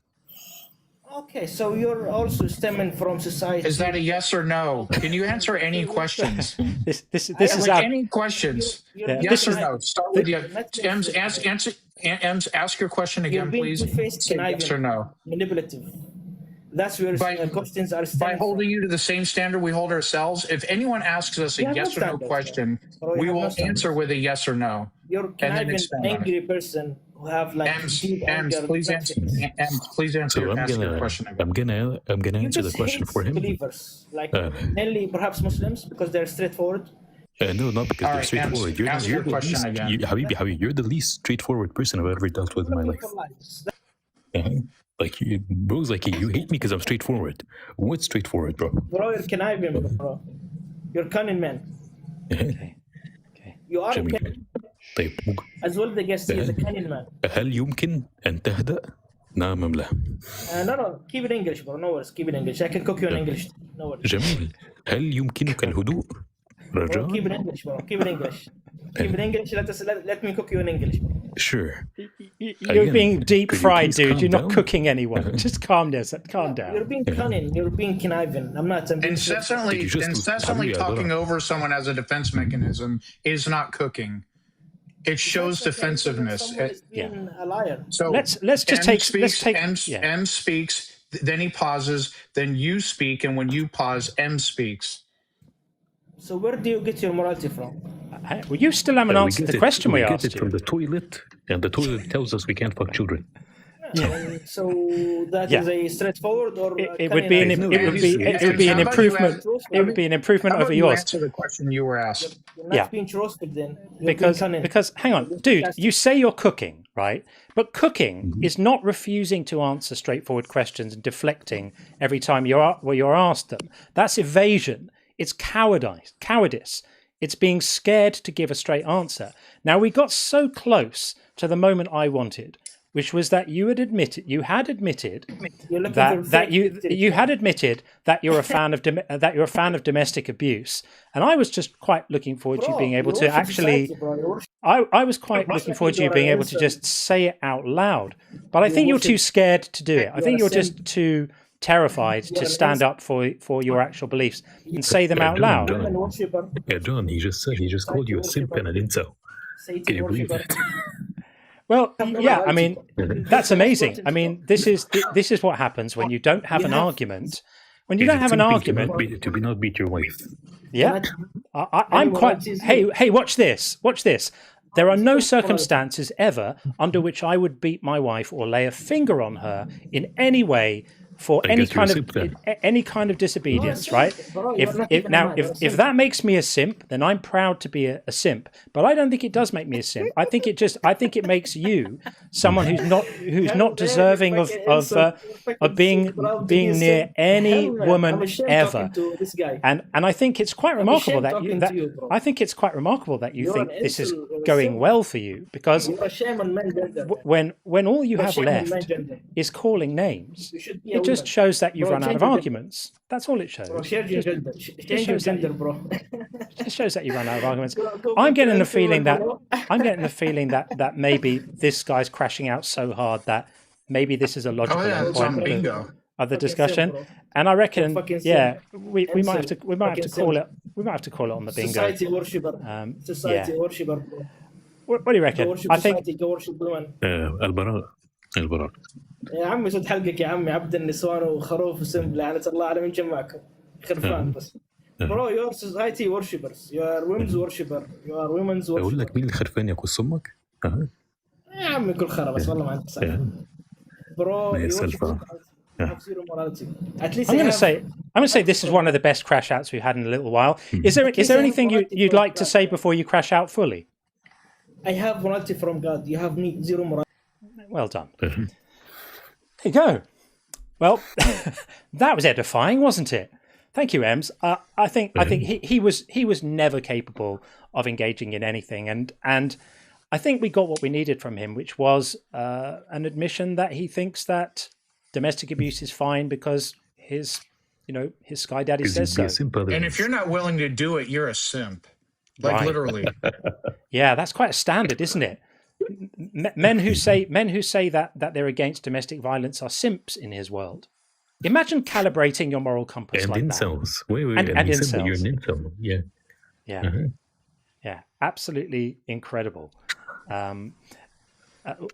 Okay, so you're also stemming from society. Is that a yes or no? Can you answer any questions? This is any questions? Yes or no? Start with you. Ems, ask your question again, please. Yes or no? Manipulative. That's where questions are stemming. By holding you to the same standard we hold ourselves, if anyone asks us a yes or no question, we will answer with a yes or no. You're kind of an angry person who have like Ems, please answer. Please answer. So your question. I'm gonna answer the question for him. Believers, like mainly perhaps Muslims, because they're straightforward. No, not because they're straightforward. Ask your question again. Habibi, you're the least straightforward person I've ever dealt with in my life. Like bro's like you hate me because I'm straightforward. What's straightforward, bro? Bro, you're conniving, bro. You're cunning man. Okay. You are طيب as well the guest is a cunning man. هل يمكن أن تهدأ؟ نعم أم لا؟ No, keep it English, bro. No worries, keep it English. I can cook you in English. No worries. جميل. هل يمكنك الهدوء؟ رجاء. Keep it English, bro. Keep it English. Keep it English. Let me cook you in English, bro. Sure. You're being deep could you fried, please dude. calm You're not down? cooking anyone. Just calm You're down. being cunning. You're being conniving. I'm not. I'm being Incessantly, Could you just- incessantly Habibi, talking Adora. over someone as a defense mechanism is not cooking. It shows defensiveness. Someone is being a liar. So Let's just M take speaks, yeah. M speaks, then he pauses, then you speak, and when you pause, M speaks. So where do you get your morality from? Well, you still haven't answered the question we get asked it you. from the toilet, and the toilet tells us we can't fuck children. So that Yeah. is a straightforward, or It would be an improvement. It would be an improvement How about over you yours. answer the question you were asked? You're not Yeah. being trusted then. You're being cunning. Because hang on, dude, you say you're cooking, right? But cooking is not refusing to answer straightforward questions and deflecting every time you're asked them. That's evasion. It's cowardice. It's being scared to give a straight answer. Now, we got so close to the moment I wanted, which was that you had admitted that you're a fan of domestic abuse, and I was just quite looking forward to you being able to actually. I was quite looking forward to you being able to just say it out loud, but I think you're too scared to do it. I think you're just too terrified to stand up for your actual beliefs and say them out loud. John, he just called you a simp and an incel. Can you believe that? Well, yeah, I mean, that's amazing. I mean, this is what happens when you don't have an argument. When you don't have an argument, to not beat your wife. Yeah, I'm quite. Hey, watch this. Watch this. There are no circumstances ever under which I would beat my wife or lay a finger on her in any way for any kind of disobedience, right? If that makes me a simp, then I'm proud to be a simp. But I don't think it does make me a simp. I think it makes you someone who's not deserving of being near any woman ever. And I think it's quite remarkable that you think this is going well for you, because when all you have left is calling names, it just shows that you've run out of arguments. That's all it shows. It shows that you run out of arguments. I'm getting the feeling that maybe this guy's crashing out so hard that maybe this is a logical endpoint of the discussion. And I reckon, yeah, we might have to call it. We might have to call it on the bingo. Society worshipper. Society worshipper. What do you reckon? I think البراء يا عمي صوت حلقك يا عمي، عبد النسوان وخروف وسم لعنة الله على من جمعكم خرفان بس. Bro, you are society worshippers. You are women's worshipper. You are women's worshipper. أقول لك مين الخرفان يا كوس أمك؟ يا عمي كل خرا بس والله ما أنت صح. Bro, you have zero morality. At least I'm going to say this is one of the best crash outs we've had in a little while. Is there anything you'd like to say before you crash out fully? I have morality from God. You have zero morality. Well done. There you go. Well, that was edifying, wasn't it? Thank you, Ems. I think he was never capable of engaging in anything, and I think we got what we needed from him, which was an admission that he thinks that domestic abuse is fine because his Sky Daddy says so. And if you're not willing to do it, you're a simp. Like Right. literally. Yeah, that's quite a standard, isn't it? Men who say that they're against domestic violence are simps in his world. Imagine calibrating your moral compass like incels. that. Wait, and incels. You're an incel. Yeah. Yeah. Yeah. Absolutely incredible.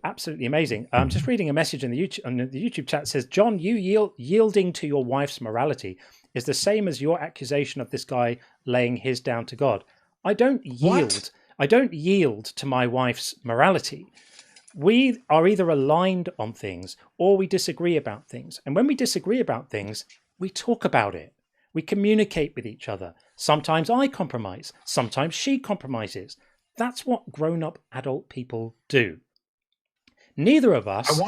Absolutely amazing. I'm just reading a message in the YouTube chat. It says, John, you yielding to your wife's morality is the same as your accusation of this guy laying his down to God. I don't yield. What? I don't yield to my wife's morality. We are either aligned on things or we disagree about things. And when we disagree about things, we talk about it. We communicate with each other. Sometimes I compromise. Sometimes she compromises. That's what grown-up adult people do. Neither of us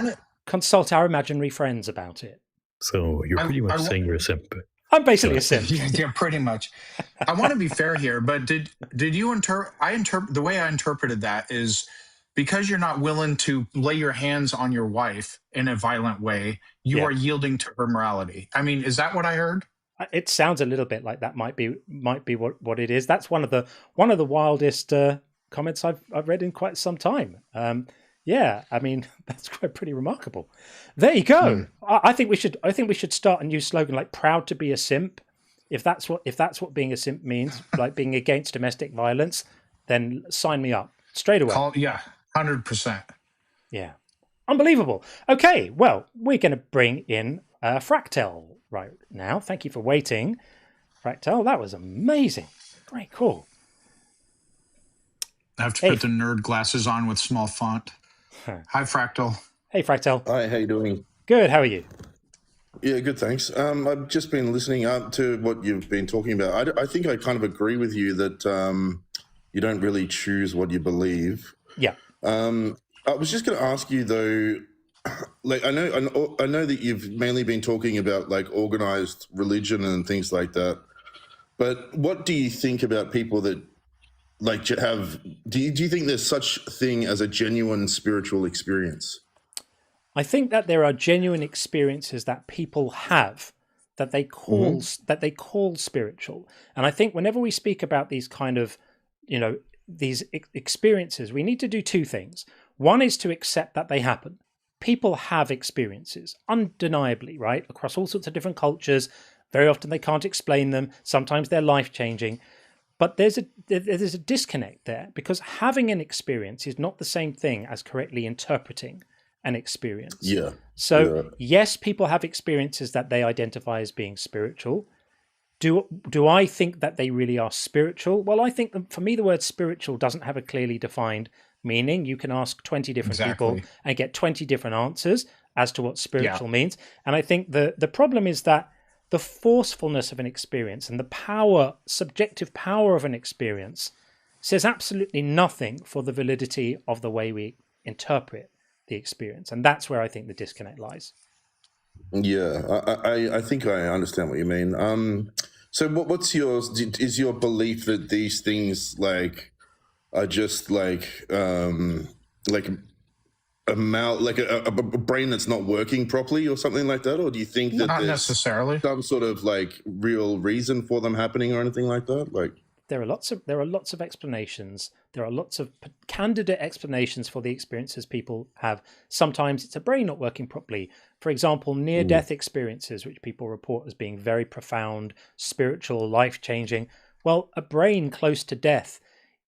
consult our imaginary friends about it. So you're pretty much saying you're a simp. I'm basically a simp. Yeah, pretty much. I want to be fair here, but did you interpret? The way I interpreted that is because you're not willing to lay your hands on your wife in a violent way, you are yielding to her morality. I mean, is that what I heard? It sounds a little bit like that might be what it is. That's one of the wildest comments I've read in quite some time. Yeah, I mean that's quite pretty remarkable. There you go. I think we should start a new slogan like "Proud to be a simp." If that's what being a simp means, like being against domestic violence, then sign me up straight away. 100%. Yeah, unbelievable. Okay, well we're going to bring in Fractal right now. Thank you for waiting, Fractal. That was amazing. Great call. I have to put the nerd glasses on with small font. Hi, Fractal. Hey, Fractal. Hi, how you doing? Good, how are you? Yeah, good, thanks. I've just been listening up to what you've been talking about. I think I kind of agree with you that you don't really choose what you believe. Yeah. I was just going to ask you though, like I know that you've mainly been talking about like organized religion and things like that, but what do you think about people that like have? Do you think there's such thing as a genuine spiritual experience? I think that there are genuine experiences that people have that they call spiritual, and I think whenever we speak about these kind of, these experiences, we need to do two things. One is to accept that they happen. People have experiences, undeniably, right? Across all sorts of different cultures. Very often they can't explain them. Sometimes they're life-changing. But there's a disconnect there, because having an experience is not the same thing as correctly interpreting an experience. Yeah. So yes, people have experiences that they identify as being spiritual. Do I think that they really are spiritual? Well, I think for me, the word spiritual doesn't have a clearly defined meaning. You can ask 20 different people and get 20 different answers as to what spiritual means. And I think the problem is that the forcefulness of an experience and the subjective power of an experience says absolutely nothing for the validity of the way we interpret the experience. And that's where I think the disconnect lies. Yeah, I think I understand what you mean. So what's yours? Is your belief that these things like are just like a brain that's not working properly or something like that? Or do you think that not necessarily some sort of like real reason for them happening or anything like that? Like there are lots of explanations. There are lots of candidate explanations for the experiences people have. Sometimes it's a brain not working properly. For example, near-death experiences, which people report as being very profound, spiritual, life-changing. Well, a brain close to death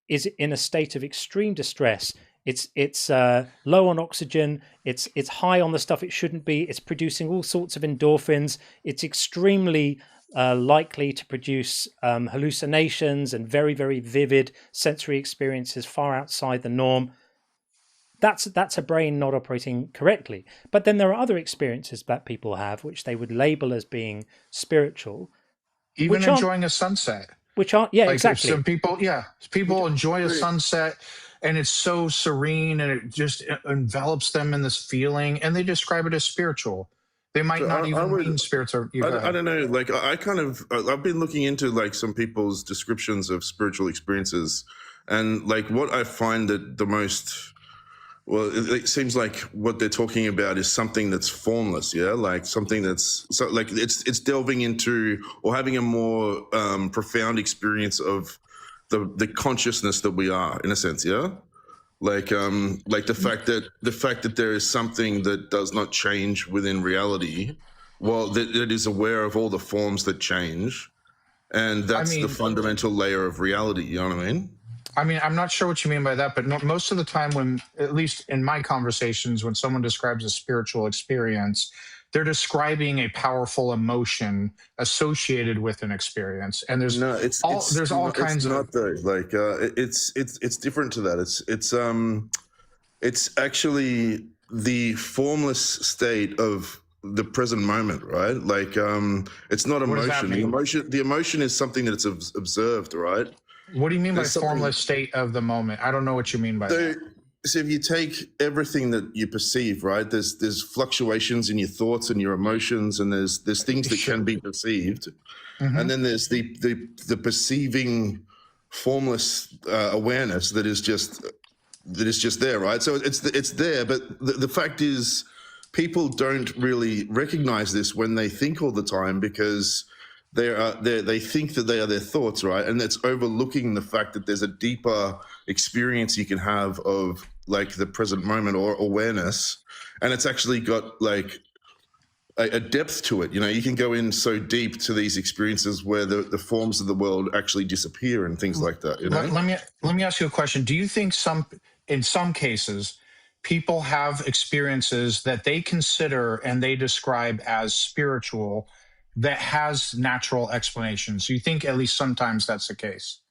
is in a state of extreme distress. It's low on oxygen. It's high on the stuff it shouldn't be. It's producing all sorts of endorphins. It's extremely likely to produce hallucinations and very, very vivid sensory experiences far outside the norm. That's a brain not operating correctly. But then there are other experiences that people have which they would label as being spiritual. Even enjoying a sunset. Which aren't, yeah, like exactly. Some people enjoy a sunset and it's so serene and it just envelops them in this feeling and they describe it as spiritual. They might not even mean spiritual. I don't know. Like I've been looking into like some people's descriptions of spiritual experiences, and like what I find that the most, well, it seems like what they're talking about is something that's formless. Yeah. Like something that's like it's delving into or having a more profound experience of the consciousness that we are, in a sense. Yeah. Like the fact that there is something that does not change within reality, well, that is aware of all the forms that change, and that's the fundamental layer of reality. You know what I mean? I mean, I'm not sure what you mean by that, but most of the time when, at least in my conversations, when someone describes a spiritual experience, they're describing a powerful emotion associated with an experience, and there's all kinds of. Like it's different to that. It's actually the formless state of the present moment, right? Like it's not emotion. The emotion is something that's observed, right? What do you mean by formless state of the moment? I don't know what you mean by that. So if you take everything that you perceive, right, there's fluctuations in your thoughts and your emotions, and there's things that can be perceived, and then there's the perceiving formless awareness that is just there, right? So it's there, but the fact is, people don't really recognize this when they think all the time, because they think that they are their thoughts, right? And that's overlooking the fact that there's a deeper experience you can have of like the present moment or awareness, and it's actually got like a depth to it. You know, you can go in so deep to these experiences where the forms of the world actually disappear and things like that. You know, let me ask you a question. Do you think in some cases people have experiences that they consider and they describe as spiritual that has natural explanations? Do you think at least sometimes that's the case?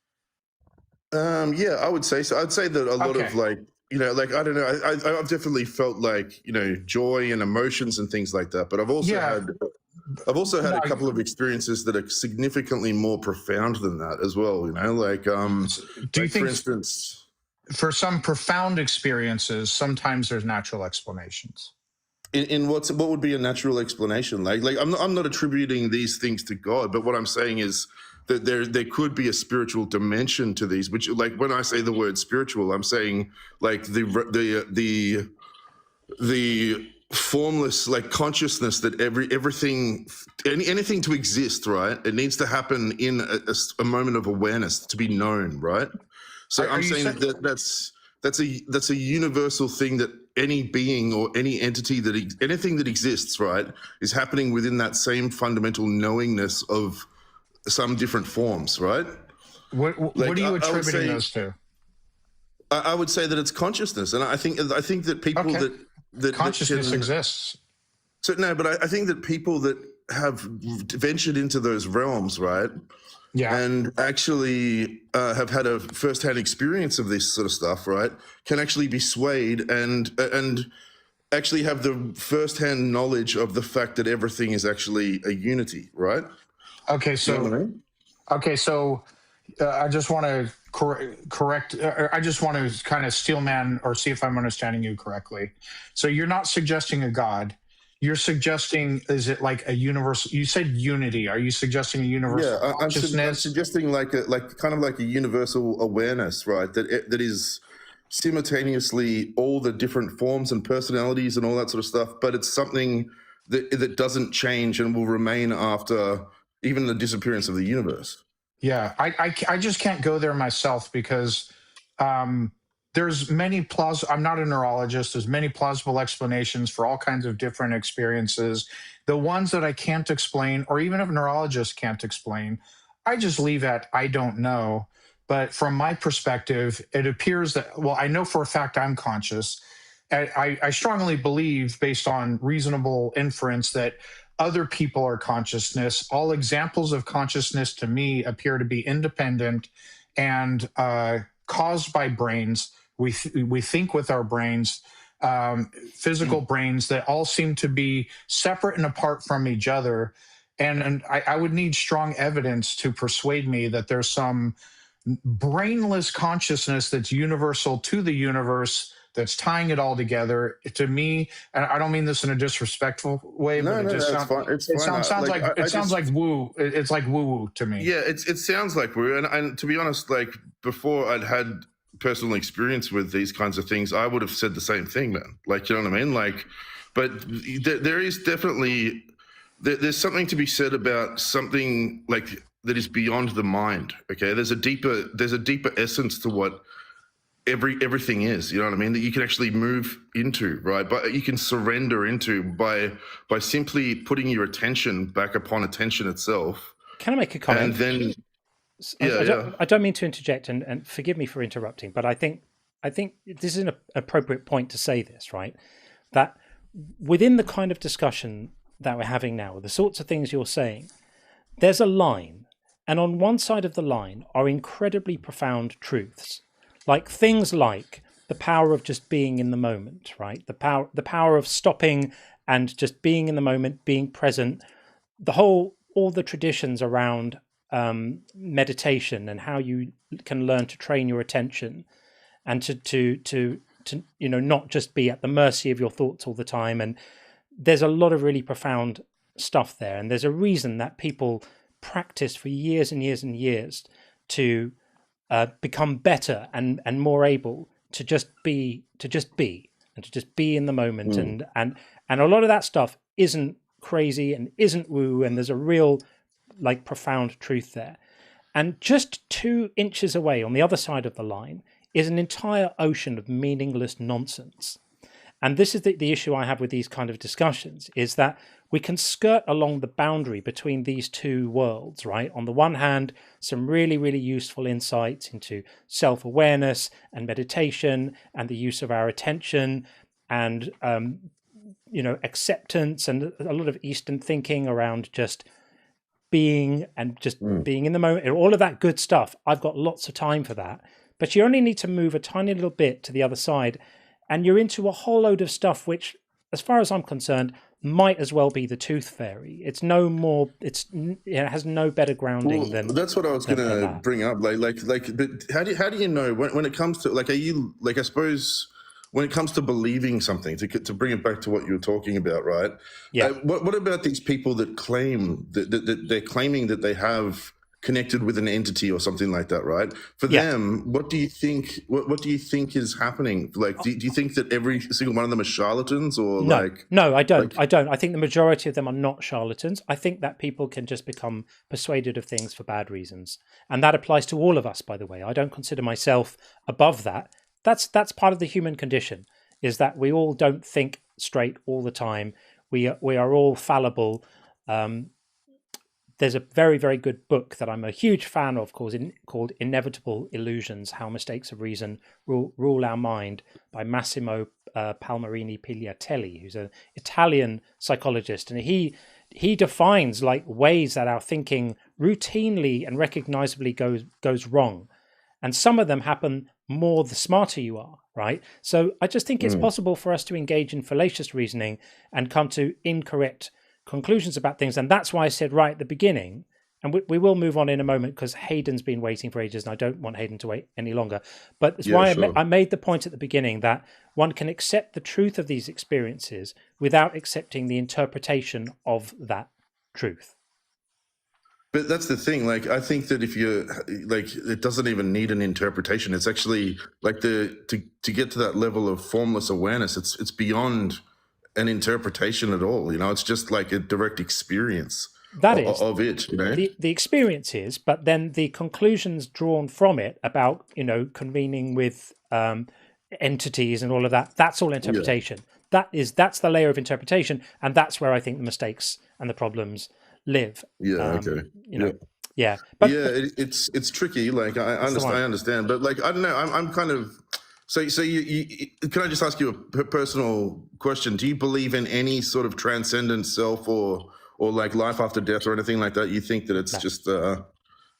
Yeah, I would say so. I'd say that a lot of like, you know, like, I don't know, I've definitely felt like, you know, joy and emotions and things like that. But I've also had a couple of experiences that are significantly more profound than that as well. You know, like, do you think, for instance, for some profound experiences, sometimes there's natural explanations? In what would be a natural explanation? Like I'm not attributing these things to God, but what I'm saying is that there could be a spiritual dimension to these, which, like, when I say the word spiritual, I'm saying like the formless, like, consciousness that anything to exist, right? It needs to happen in a moment of awareness to be known, right? So I'm saying that's a universal thing that any being or any entity anything that exists, right, is happening within that same fundamental knowingness of some different forms, right? What are you attributing those to? I would say that it's consciousness, and I think that people that consciousness exists. So no, but I think that people that have ventured into those realms, right? Yeah, and actually have had a first-hand experience of this sort of stuff, right, can actually be swayed and actually have the first-hand knowledge of the fact that everything is actually a unity, right? Okay, so you know what I mean? Okay, so I just want to correct. I just want to kind of steelman or see if I'm understanding you correctly. So you're not suggesting a God. You're suggesting, is it like a universal? You said unity. Are you suggesting a universal consciousness? I'm suggesting like kind of like a universal awareness, right? That is simultaneously all the different forms and personalities and all that sort of stuff, but it's something that doesn't change and will remain after even the disappearance of the universe. Yeah, I just can't go there myself because there's many I'm not a neurologist. There's many plausible explanations for all kinds of different experiences. The ones that I can't explain, or even if neurologists can't explain, I just leave at I don't know. But from my perspective, it appears that, well, I know for a fact I'm conscious. I strongly believe, based on reasonable inference, that other people are consciousness. All examples of consciousness to me appear to be independent and caused by brains. We think with our brains, physical brains that all seem to be separate and apart from each other. And I would need strong evidence to persuade me that there's some brainless consciousness that's universal to the universe, that's tying it all together. To me, and I don't mean this in a disrespectful way, but it sounds like woo. It's like woo to me. Yeah, it sounds like woo. And to be honest, like, before I'd had personal experience with these kinds of things, I would have said the same thing, man. Like, you know what I mean? Like, but there is definitely there's something to be said about something like that is beyond the mind. Okay, there's a deeper essence to what everything is, you know what I mean, that you can actually move into, right? But you can surrender into by simply putting your attention back upon attention itself. Can I make a comment? And then I don't mean to interject, and forgive me for interrupting, but I think this is an appropriate point to say this, right? That within the kind of discussion that we're having now, the sorts of things you're saying, there's a line, and on one side of the line are incredibly profound truths. Like things like the power of just being in the moment, right? The power of stopping and just being in the moment, being present. All the traditions around meditation and how you can learn to train your attention and to not just be at the mercy of your thoughts all the time. And there's a lot of really profound stuff there. And there's a reason that people practice for years and years and years to become better and more able to just be in the moment. And a lot of that stuff isn't crazy and isn't woo, and there's a real like profound truth there. And just 2 inches away on the other side of the line is an entire ocean of meaningless nonsense. And this is the issue I have with these kind of discussions, is that we can skirt along the boundary between these two worlds, right? On the one hand, some really, really useful insights into self-awareness and meditation and the use of our attention and, acceptance and a lot of Eastern thinking around just being and just being in the moment, all of that good stuff. I've got lots of time for that. But you only need to move a tiny little bit to the other side and you're into a whole load of stuff which, as far as I'm concerned, might as well be the tooth fairy. It's no more. It has no better grounding than. That's what I was going to bring up. Like. But how do you know when it comes to like? Are you like? I suppose when it comes to believing something, to bring it back to what you were talking about, right? Yeah. What about these people that claim that they're claiming that they have connected with an entity or something like that, right? For them, what do you think? What do you think is happening? Like, do you think that every single one of them are charlatans, or No, I don't. I don't. I think the majority of them are not charlatans. I think that people can just become persuaded of things for bad reasons, and that applies to all of us. By the way, I don't consider myself above that. That's part of the human condition. Is that we all don't think straight all the time. We are all fallible. There's a very, very good book that I'm a huge fan of called Inevitable Illusions, How Mistakes of Reason Rule Our Mind by Massimo Palmarini Pigliatelli, who's an Italian psychologist. And he defines like ways that our thinking routinely and recognizably goes wrong. And some of them happen more the smarter you are, right? So I just think it's possible for us to engage in fallacious reasoning and come to incorrect conclusions about things. And that's why I said right at the beginning, and we will move on in a moment because Hayden's been waiting for ages and I don't want Hayden to wait any longer. But that's why I made the point at the beginning that one can accept the truth of these experiences without accepting the interpretation of that truth. But that's the thing. Like, I think that if you like, it doesn't even need an interpretation. It's actually like to get to that level of formless awareness. It's beyond an interpretation at all. You know, it's just like a direct experience. That is of it. You know, the experience is, but then the conclusions drawn from it about convening with entities and all of that. That's all interpretation. Yeah. That's the layer of interpretation, and that's where I think the mistakes and the problems live. Yeah. Yeah. But it's tricky. Like I understand, but like I don't know. I'm kind of. So you can I just ask you a personal question? Do you believe in any sort of transcendent self or like life after death or anything like that? You think that it's just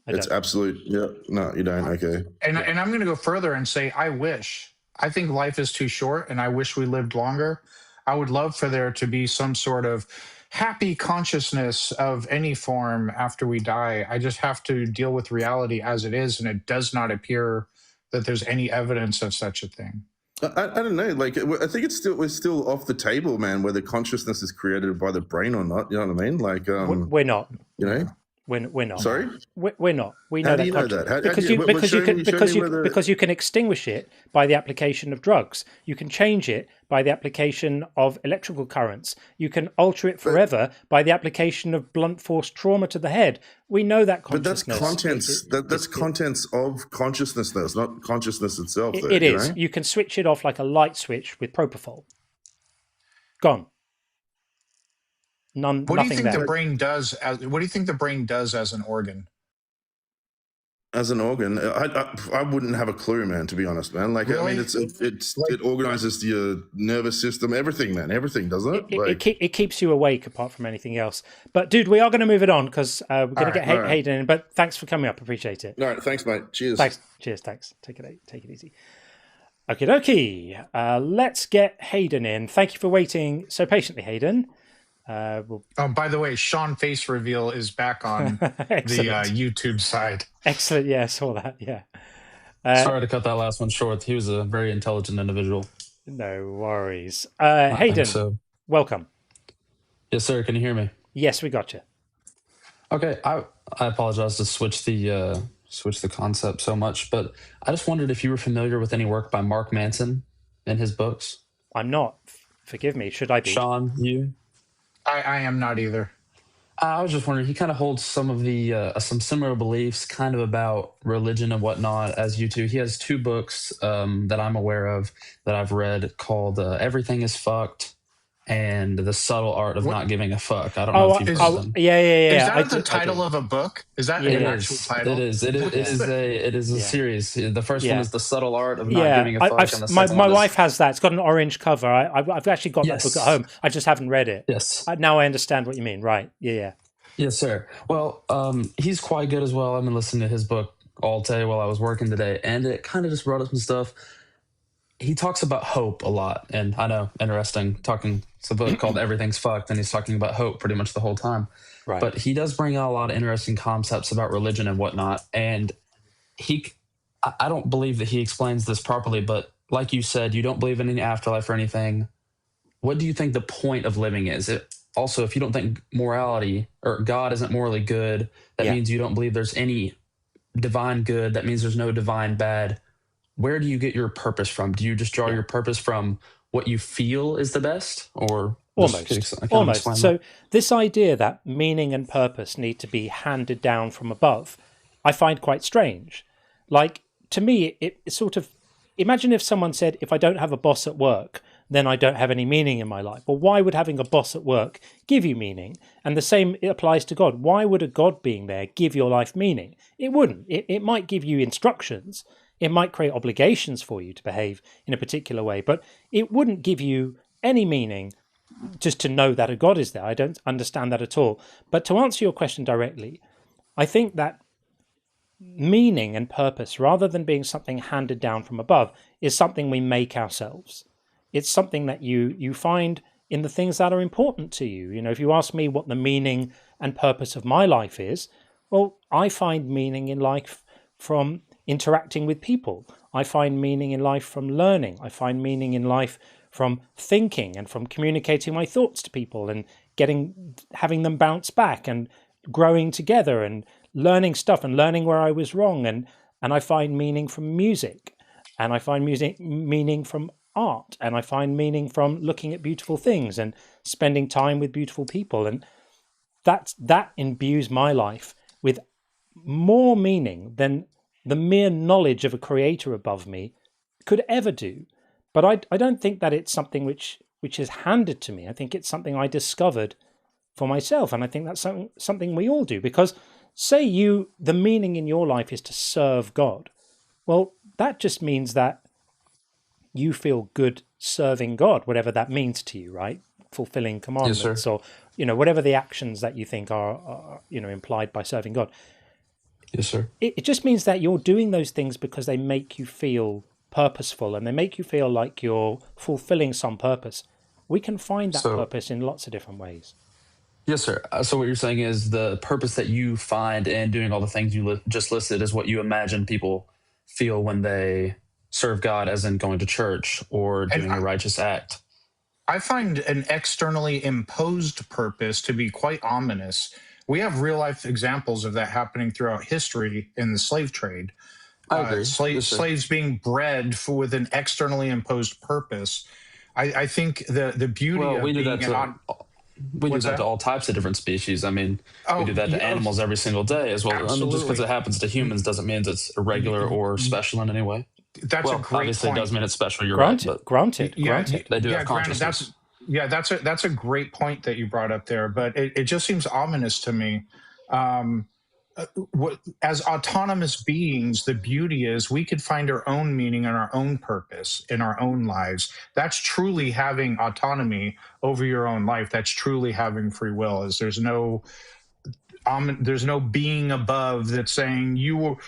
it's absolute? Yeah, no, you don't. Okay. And I'm going to go further and say I wish. I think life is too short, and I wish we lived longer. I would love for there to be some sort of happy consciousness of any form after we die. I just have to deal with reality as it is, and it does not appear that there's any evidence of such a thing. I don't know. Like, I think we're still off the table, man, whether consciousness is created by the brain or not. You know what I mean? Like, we're not. You know, we're not. Sorry, we're not. We know How that. do you know that? Because you can extinguish it by the application of drugs. You can change it by the application of electrical currents. You can alter it forever by the application of blunt force trauma to the head. We know that consciousness. But that's contents. That's contents of consciousness, though. It's not consciousness itself. It is. You can switch it off like a light switch with propofol. Gone. What do you think the brain does? What do you think the brain does as an organ? As an organ, I wouldn't have a clue, man. To be honest, man. Like, really? I mean, it organizes your nervous system, everything, man. Everything, doesn't it? It keeps you awake, apart from anything else. But dude, we are going to move it on because we're going to get Hayden in. But thanks for coming up. Appreciate it. All right, thanks, mate. Cheers. Thanks. Cheers. Thanks. Take it easy. Okie dokie. Let's get Hayden in. Thank you for waiting so patiently, Hayden. By the way, Sean face reveal is back on the YouTube side. Excellent. Yeah, I saw that. Yeah. Sorry to cut that last one short. He was a very intelligent individual. No worries. Hayden, welcome. Yes, sir. Can you hear me? Yes, we got you. Okay. I apologize to switch the concept so much, but I just wondered if you were familiar with any work by Mark Manson and his books. I'm not. Forgive me. Should I be? Sean, you? I am not either. I was just wondering, he kind of holds some of the some similar beliefs, kind of about religion and whatnot, as you two. He has two books that I'm aware of that I've read called "Everything Is Fucked" and "The Subtle Art of What Not Giving a Fuck." I don't know if you've read is them. Yeah. is I that the do. title of a book? Is that Yeah, an It actual is. title? It is. It is a Yeah. series. The first one Yeah. is "The Subtle Art of Not Yeah, Giving a Fuck," and the second my one is wife has that. It's got an orange cover. I've actually got that book at yes, home. I just haven't read it. yes, Now I understand what you mean. Right? Yeah. yes, sir. Well, he's quite good as well. I've been listening to his book all day while I was working today, and it kind of just brought up some stuff. He talks about hope a lot, and I know, interesting. It's a book called "Everything's Fucked," and he's talking about hope pretty much the whole time. Right. But he does bring out a lot of interesting concepts about religion and whatnot, and I don't believe that he explains this properly, but like you said, you don't believe in any afterlife or anything. What do you think the point of living is? Also, if you don't think morality or God isn't morally good, that means you don't believe there's any divine good. That means there's no divine bad. Where do you get your purpose from? Do you just draw your purpose from what you feel is the best, or almost? So this idea that meaning and purpose need to be handed down from above, I find quite strange. Like, to me, it sort of, imagine if someone said, if I don't have a boss at work, then I don't have any meaning in my life. Well, why would having a boss at work give you meaning? And the same applies to God. Why would a God being there give your life meaning? It wouldn't. It might give you instructions. It might create obligations for you to behave in a particular way, but it wouldn't give you any meaning just to know that a God is there. I don't understand that at all. But to answer your question directly, I think that meaning and purpose, rather than being something handed down from above, is something we make ourselves. It's something that you find in the things that are important to you. You know, if you ask me what the meaning and purpose of my life is, well, I find meaning in life from interacting with people. I find meaning in life from learning. I find meaning in life from thinking and from communicating my thoughts to people and having them bounce back and growing together and learning stuff and learning where I was wrong. And I find meaning from music, and I find meaning from art, and I find meaning from looking at beautiful things and spending time with beautiful people. And that imbues my life with more meaning than the mere knowledge of a creator above me could ever do. But I don't think that it's something which is handed to me. I think it's something I discovered for myself, and I think that's something we all do. Because say the meaning in your life is to serve God, well, that just means that you feel good serving God, whatever that means to you, right? Fulfilling commandments, or whatever the actions that you think are implied by serving God. Yes, sir. It just means that you're doing those things because they make you feel purposeful and they make you feel like you're fulfilling some purpose. We can find that purpose in lots of different ways. Yes, sir. So what you're saying is the purpose that you find in doing all the things you just listed is what you imagine people feel when they serve God, as in going to church or doing a righteous act. I find an externally imposed purpose to be quite ominous. We have real life examples of that happening throughout history in the slave trade. I agree. Slaves being bred with an externally imposed purpose. I think the beauty of being we do that to all types of different species. I mean, we do that to animals every single day as well. Absolutely. I mean, just because it happens to humans doesn't mean it's irregular or special in any way. That's a great obviously point. It does mean it's special. You're granted, right. But granted. They do have consciousness. That's a great point that you brought up there. But it just seems ominous to me. As autonomous beings, the beauty is we could find our own meaning and our own purpose in our own lives. That's truly having autonomy over your own life. That's truly having free will. Is there's no being above that's saying you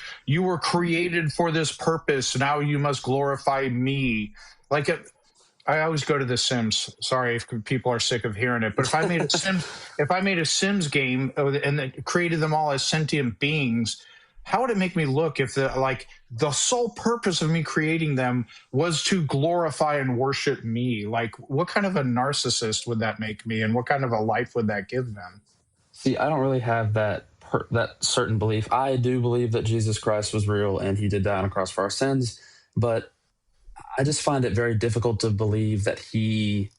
were created for this purpose. Now you must glorify me. I always go to The Sims. Sorry if people are sick of hearing it, but if I made a Sims game and created them all as sentient beings, how would it make me look if the sole purpose of me creating them was to glorify and worship me? Like, what kind of a narcissist would that make me, and what kind of a life would that give them? See, I don't really have that certain belief. I do believe that Jesus Christ was real and he did die on a cross for our sins, but I just find it very difficult to believe that he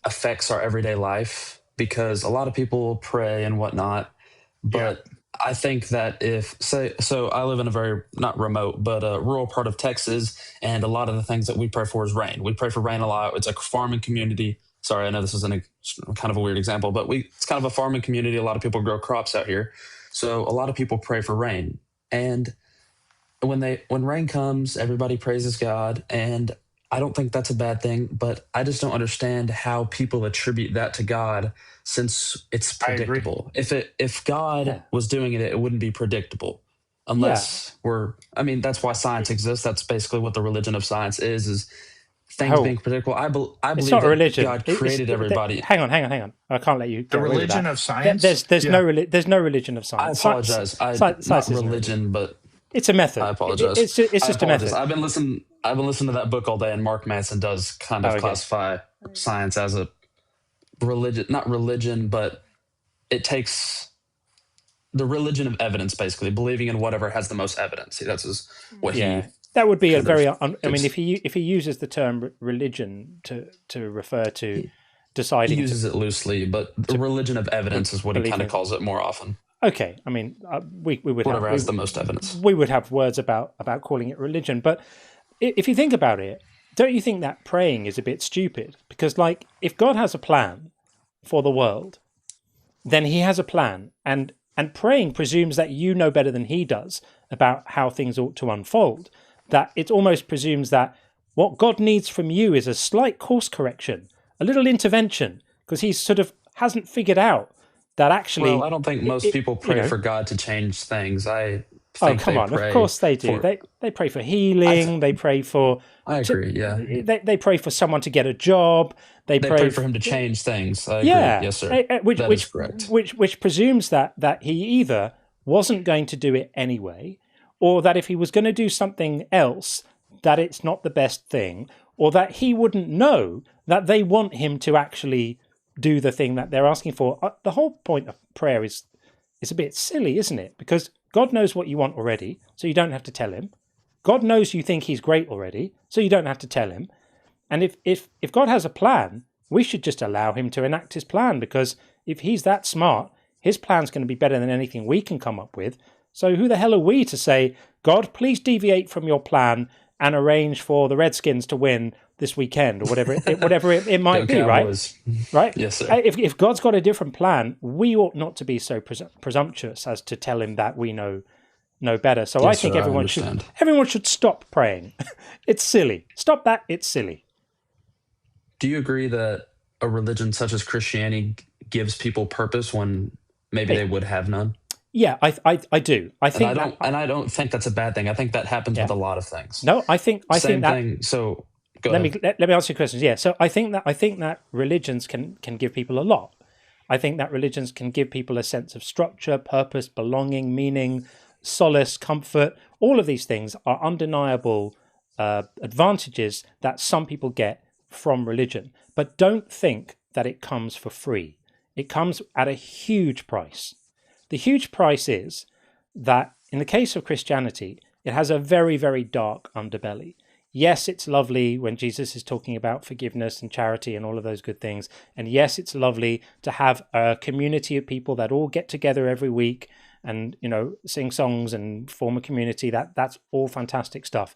affects our everyday life because a lot of people pray and whatnot, but I think that so I live in a very, not remote, but a rural part of Texas, and a lot of the things that we pray for is rain. We pray for rain a lot. It's a farming community. Sorry, I know this is kind of a weird example, but it's kind of a farming community. A lot of people grow crops out here. So a lot of people pray for rain. And when rain comes, everybody praises God. And I don't think that's a bad thing, but I just don't understand how people attribute that to God, since it's predictable. If God was doing it, it wouldn't be predictable unless that's why science exists. That's basically what the religion of science is things being predictable. I believe it's not that religion. God created everybody. Hang on. I can't let you get The away with religion that. of science? There's no religion of science. I apologize. Not religion, but it's a method. I apologize. It's just a method. I've been listening to that book all day, and Mark Manson does kind of classify science as a religion, not religion, but it takes the religion of evidence, basically believing in whatever has the most evidence. That's what he. That would be a very. I mean, if he uses the term religion to refer to deciding, he uses it loosely, but the religion of evidence is what he kind of calls it more often. Okay, I mean, we would whatever has the most evidence. We would have words about calling it religion, but if you think about it, don't you think that praying is a bit stupid? Because, like, if God has a plan for the world, then He has a plan, and praying presumes that you know better than He does about how things ought to unfold. That it almost presumes that what God needs from you is a slight course correction, a little intervention, because He sort of hasn't figured out that actually. Well, I don't think most people pray for God to change things. I think come on, of course they do. They pray for healing. They pray for. I agree. They pray for someone to get a job. They pray for Him to change things. I agree. Yes, sir. That is correct. Which presumes that He either wasn't going to do it anyway, or that if He was going to do something else, that it's not the best thing, or that He wouldn't know that they want Him to actually do the thing that they're asking for. The whole point of prayer is a bit silly, isn't it? Because God knows what you want already, so you don't have to tell Him. God knows you think He's great already, so you don't have to tell Him. And if God has a plan, we should just allow Him to enact His plan, because if He's that smart, His plan's going to be better than anything we can come up with. So who the hell are we to say, God, please deviate from your plan and arrange for the Redskins to win this weekend, or whatever it might be, right? Right? Yes, sir. If God's got a different plan, we ought not to be so presumptuous as to tell Him that we know better. So yes, I think sir, everyone should stop praying. It's silly. Stop that. It's silly. Do you agree that a religion such as Christianity gives people purpose when maybe they would have none? Yeah, I do. I don't think that's a bad thing. I think that happens with a lot of things. No, I think Same that. Thing. So let me answer your questions. Yeah, so I think that religions can give people a lot. I think that religions can give people a sense of structure, purpose, belonging, meaning, solace, comfort. All of these things are undeniable advantages that some people get from religion. But don't think that it comes for free. It comes at a huge price. The huge price is that in the case of Christianity, it has a very, very dark underbelly. Yes, it's lovely when Jesus is talking about forgiveness and charity and all of those good things. And yes, it's lovely to have a community of people that all get together every week and, sing songs and form a community. That's all fantastic stuff.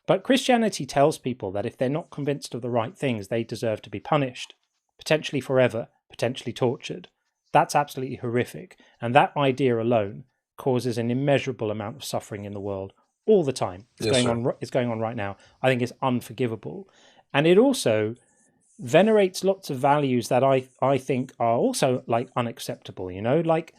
But Christianity tells people that if they're not convinced of the right things, they deserve to be punished, potentially forever, potentially tortured. That's absolutely horrific. And that idea alone causes an immeasurable amount of suffering in the world all the time. It's going on right now. I think it's unforgivable. And it also venerates lots of values that I think are also unacceptable, like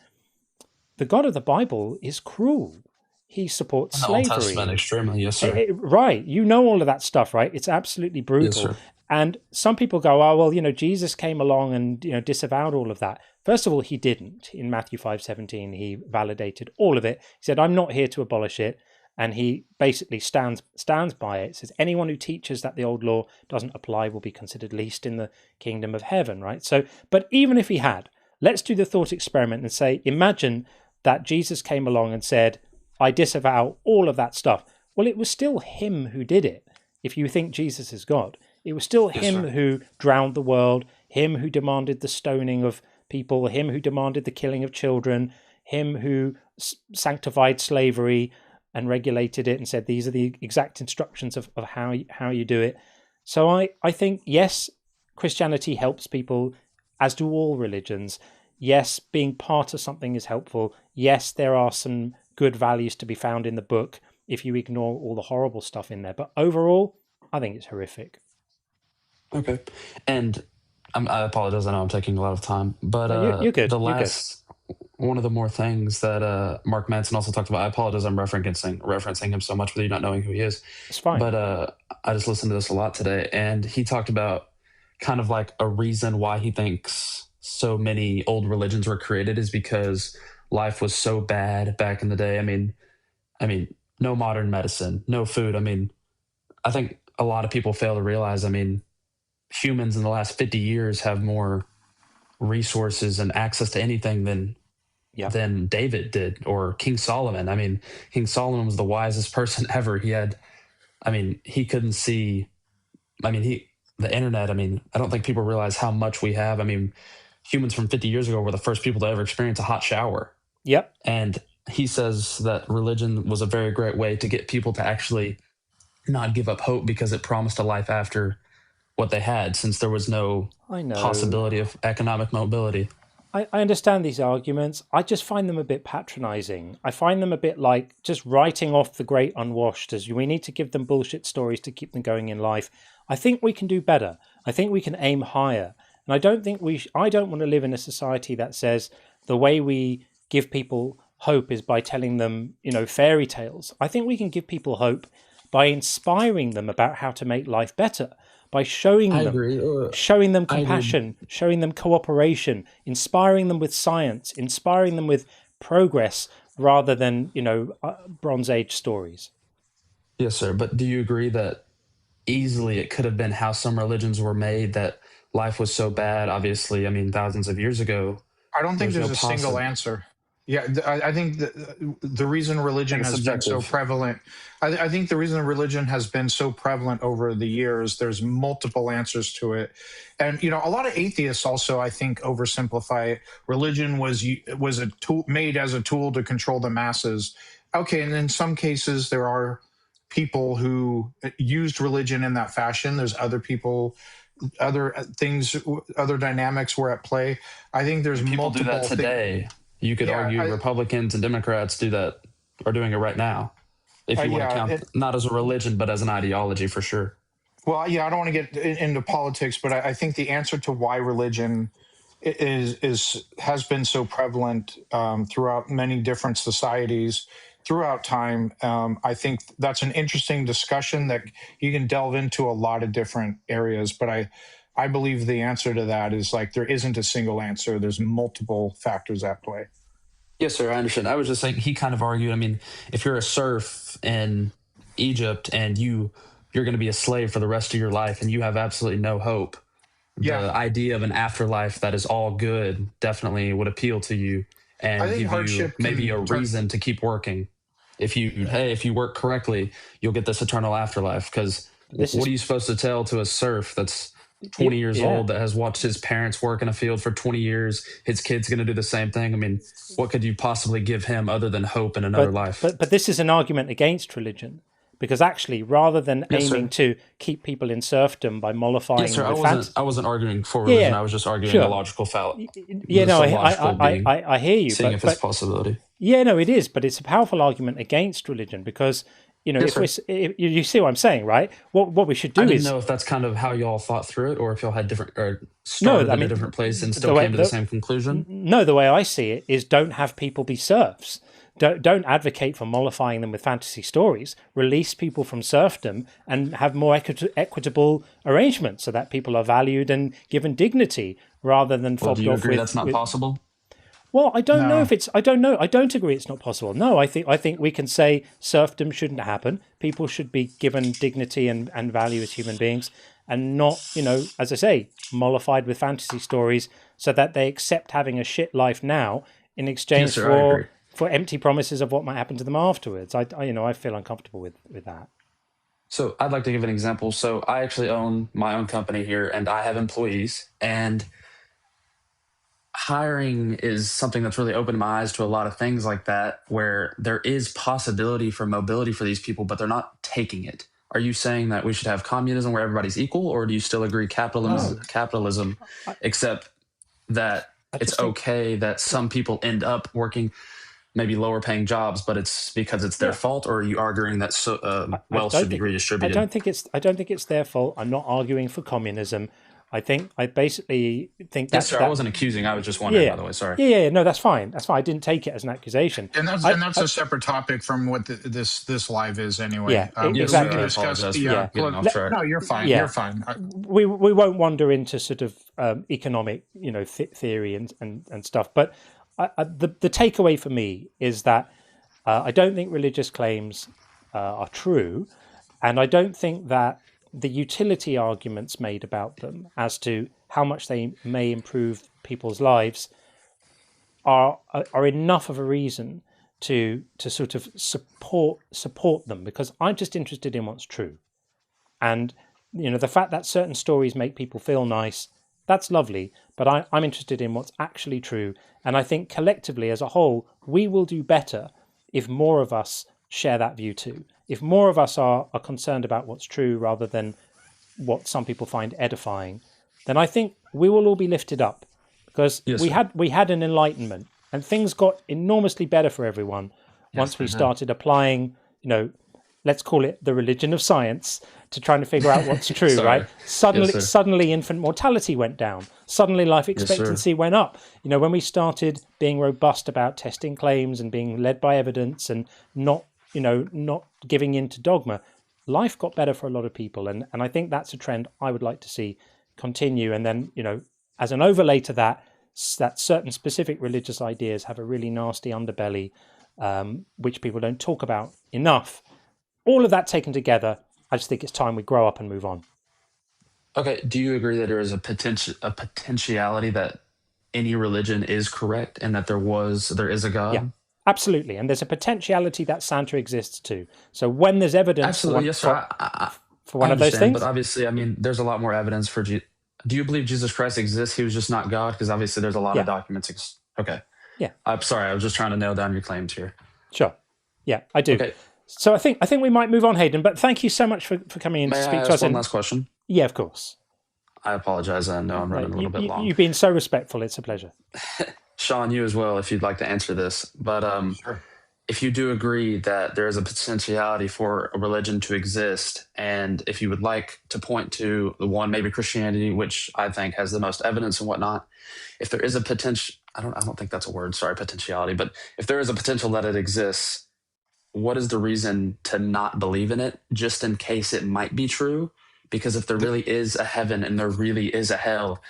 the God of the Bible is cruel. He supports slavery. Old Testament extremely, yes, sir. Right. All of that stuff, right? It's absolutely brutal. Yes, sir. And some people go, oh, well, Jesus came along and, disavowed all of that. First of all, He didn't. In Matthew 5:17, He validated all of it. He said, I'm not here to abolish it. And He basically stands by it. It says, anyone who teaches that the old law doesn't apply will be considered least in the kingdom of heaven, right? So, but even if He had, let's do the thought experiment and say, imagine that Jesus came along and said, I disavow all of that stuff. Well, it was still Him who did it. If you think Jesus is God, it was still Him who drowned the world, Him who demanded the stoning of people, him who demanded the killing of children, him who sanctified slavery and regulated it and said these are the exact instructions of how you do it. So I think, yes, Christianity helps people, as do all religions. Yes, being part of something is helpful. Yes, there are some good values to be found in the book if you ignore all the horrible stuff in there. But overall, I think it's horrific. Okay. And I apologize, I know I'm taking a lot of time, but you're good. The last one of the more things that Mark Manson also talked about, I apologize, I'm referencing him so much with you not knowing who he is. It's fine. But I just listened to this a lot today, and he talked about kind of like a reason why he thinks so many old religions were created is because life was so bad back in the day. I mean, no modern medicine, no food. I mean, I think a lot of people fail to realize, I mean, humans in the last 50 years have more resources and access to anything than David did, or King Solomon. I mean, King Solomon was the wisest person ever. He couldn't see, the internet. I mean, I don't think people realize how much we have. I mean, humans from 50 years ago were the first people to ever experience a hot shower. Yep. And he says that religion was a very great way to get people to actually not give up hope because it promised a life after what they had, since there was no possibility of economic mobility. I understand these arguments. I just find them a bit patronizing. I find them a bit like just writing off the great unwashed as we need to give them bullshit stories to keep them going in life. I think we can do better. I think we can aim higher. And I don't want to live in a society that says the way we give people hope is by telling them, fairy tales. I think we can give people hope by inspiring them about how to make life better, by showing them compassion, showing them cooperation, inspiring them with science, inspiring them with progress, rather than, Bronze Age stories. Yes, sir. But do you agree that easily it could have been how some religions were made, that life was so bad? Obviously, I mean, thousands of years ago. I don't think there's a single answer. Yeah, I think the reason religion has been so prevalent, I think the reason religion has been so prevalent over the years, there's multiple answers to it. And, a lot of atheists also, I think, oversimplify it. Religion was a tool made as a tool to control the masses. Okay, and in some cases, there are people who used religion in that fashion. There's other people, other things, other dynamics were at play. I think there's people multiple do that today. You could argue Republicans and Democrats are doing it right now. If you want to count not as a religion, but as an ideology, for sure. Well, yeah, I don't want to get into politics, but I think the answer to why religion has been so prevalent throughout many different societies throughout time. I think that's an interesting discussion that you can delve into a lot of different areas, but I believe the answer to that is there isn't a single answer. There's multiple factors at play. Yes, sir. I understand. I was just saying, he kind of argued, I mean, if you're a serf in Egypt and you're going to be a slave for the rest of your life and you have absolutely no hope, the idea of an afterlife that is all good definitely would appeal to you and give you maybe a reason to keep working. If you work correctly, you'll get this eternal afterlife. Because what are you supposed to tell to a serf that's 20 years old that has watched his parents work in a field for 20 years? His kid's going to do the same thing. I mean, what could you possibly give him other than hope in another life? But this is an argument against religion, because actually, rather than aiming to keep people in serfdom by mollifying I wasn't arguing for religion. I was just arguing a logical fallacy. I hear you. Seeing if it's a possibility. Yeah, no, it is, but it's a powerful argument against religion because, if you see what I'm saying, right? What we should do is... I didn't know if that's kind of how y'all thought through it, or if y'all had started in a different place and still came to the same conclusion. No, the way I see it is don't have people be serfs. Don't advocate for mollifying them with fantasy stories. Release people from serfdom and have more equitable arrangements so that people are valued and given dignity rather than fobbed off with... Do you agree that's not possible? Well, I don't know if it's... I don't know. I don't agree it's not possible. No, I think we can say serfdom shouldn't happen. People should be given dignity and value as human beings and not, as I say, mollified with fantasy stories so that they accept having a shit life now in exchange for empty promises of what might happen to them afterwards. I feel uncomfortable with that. So I'd like to give an example. So I actually own my own company here and I have employees, and hiring is something that's really opened my eyes to a lot of things like that, where there is possibility for mobility for these people, but they're not taking it. Are you saying that we should have communism where everybody's equal, or do you still agree capitalism, except that it's okay that some people end up working maybe lower paying jobs, but it's because it's their fault? Or are you arguing that wealth should be redistributed? I don't think it's their fault. I'm not arguing for communism. I basically think yes, sir. I wasn't accusing. I was just wondering. By the way, sorry. Yeah. No, that's fine. That's fine. I didn't take it as an accusation. And that's a separate topic from what this live is anyway. Yeah, exactly. No, you're fine. Yeah. You're fine. We won't wander into sort of economic, theory and stuff. But the takeaway for me is that I don't think religious claims are true, and I don't think that the utility arguments made about them as to how much they may improve people's lives are enough of a reason to sort of support them, because I'm just interested in what's true. And the fact that certain stories make people feel nice, that's lovely, but I'm interested in what's actually true. And I think collectively as a whole, we will do better if more of us share that view too. If more of us are concerned about what's true rather than what some people find edifying, then I think we will all be lifted up, because we had an enlightenment and things got enormously better for everyone once we started applying, let's call it the religion of science, to trying to figure out what's true, right? Suddenly infant mortality went down. Suddenly life expectancy went up. When we started being robust about testing claims and being led by evidence and not giving in to dogma, life got better for a lot of people. And I think that's a trend I would like to see continue. And then, as an overlay to that certain specific religious ideas have a really nasty underbelly, which people don't talk about enough. All of that taken together, I just think it's time we grow up and move on. Okay. Do you agree that there is a potentiality that any religion is correct and that there is a God? Yeah. Absolutely, and there's a potentiality that Santa exists too. So when there's evidence for one of those things, but obviously, there's a lot more evidence for. Do you believe Jesus Christ exists? He was just not God, because obviously there's a lot of documents. Okay. Yeah. I'm sorry. I was just trying to nail down your claims here. Sure. Yeah, I do. Okay. So I think we might move on, Hayden. But thank you so much for coming in to speak to us. One last question. Yeah, of course. I apologize. I know I'm running a little bit long. You've been so respectful. It's a pleasure. Sean, you as well, if you'd like to answer this. But sure. If you do agree that there is a potentiality for a religion to exist, and if you would like to point to the one, maybe Christianity, which I think has the most evidence and whatnot, if there is a potential, I don't think that's a word, sorry, potentiality, but if there is a potential that it exists, what is the reason to not believe in it, just in case it might be true? Because if there really is a heaven and there really is a hell,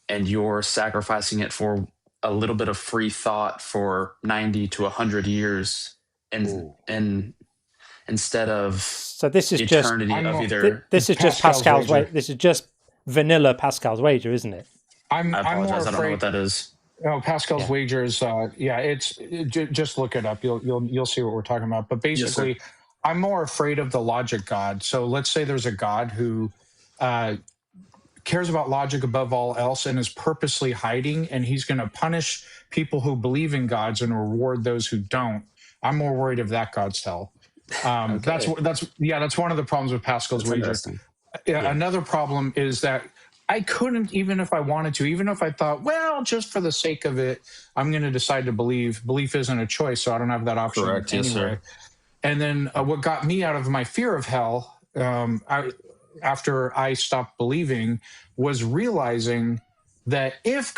and you're sacrificing it for a little bit of free thought for 90 to 100 years, and instead of this is eternity of either. This is just Pascal's wager. This is just vanilla Pascal's wager, isn't it? I apologize. I don't know what that is. No, Pascal's wager is just look it up. You'll see what we're talking about. But basically, I'm more afraid of the logic God. So let's say there's a God who cares about logic above all else and is purposely hiding, and he's going to punish people who believe in gods and reward those who don't. I'm more worried of that God's hell. That's one of the problems with Pascal's wager. Another problem is that I couldn't, even if I wanted to, even if I thought, well, just for the sake of it, I'm going to decide to believe. Belief isn't a choice, so I don't have that option anyway. Yes, sir. And then what got me out of my fear of hell, after I stopped believing, was realizing that if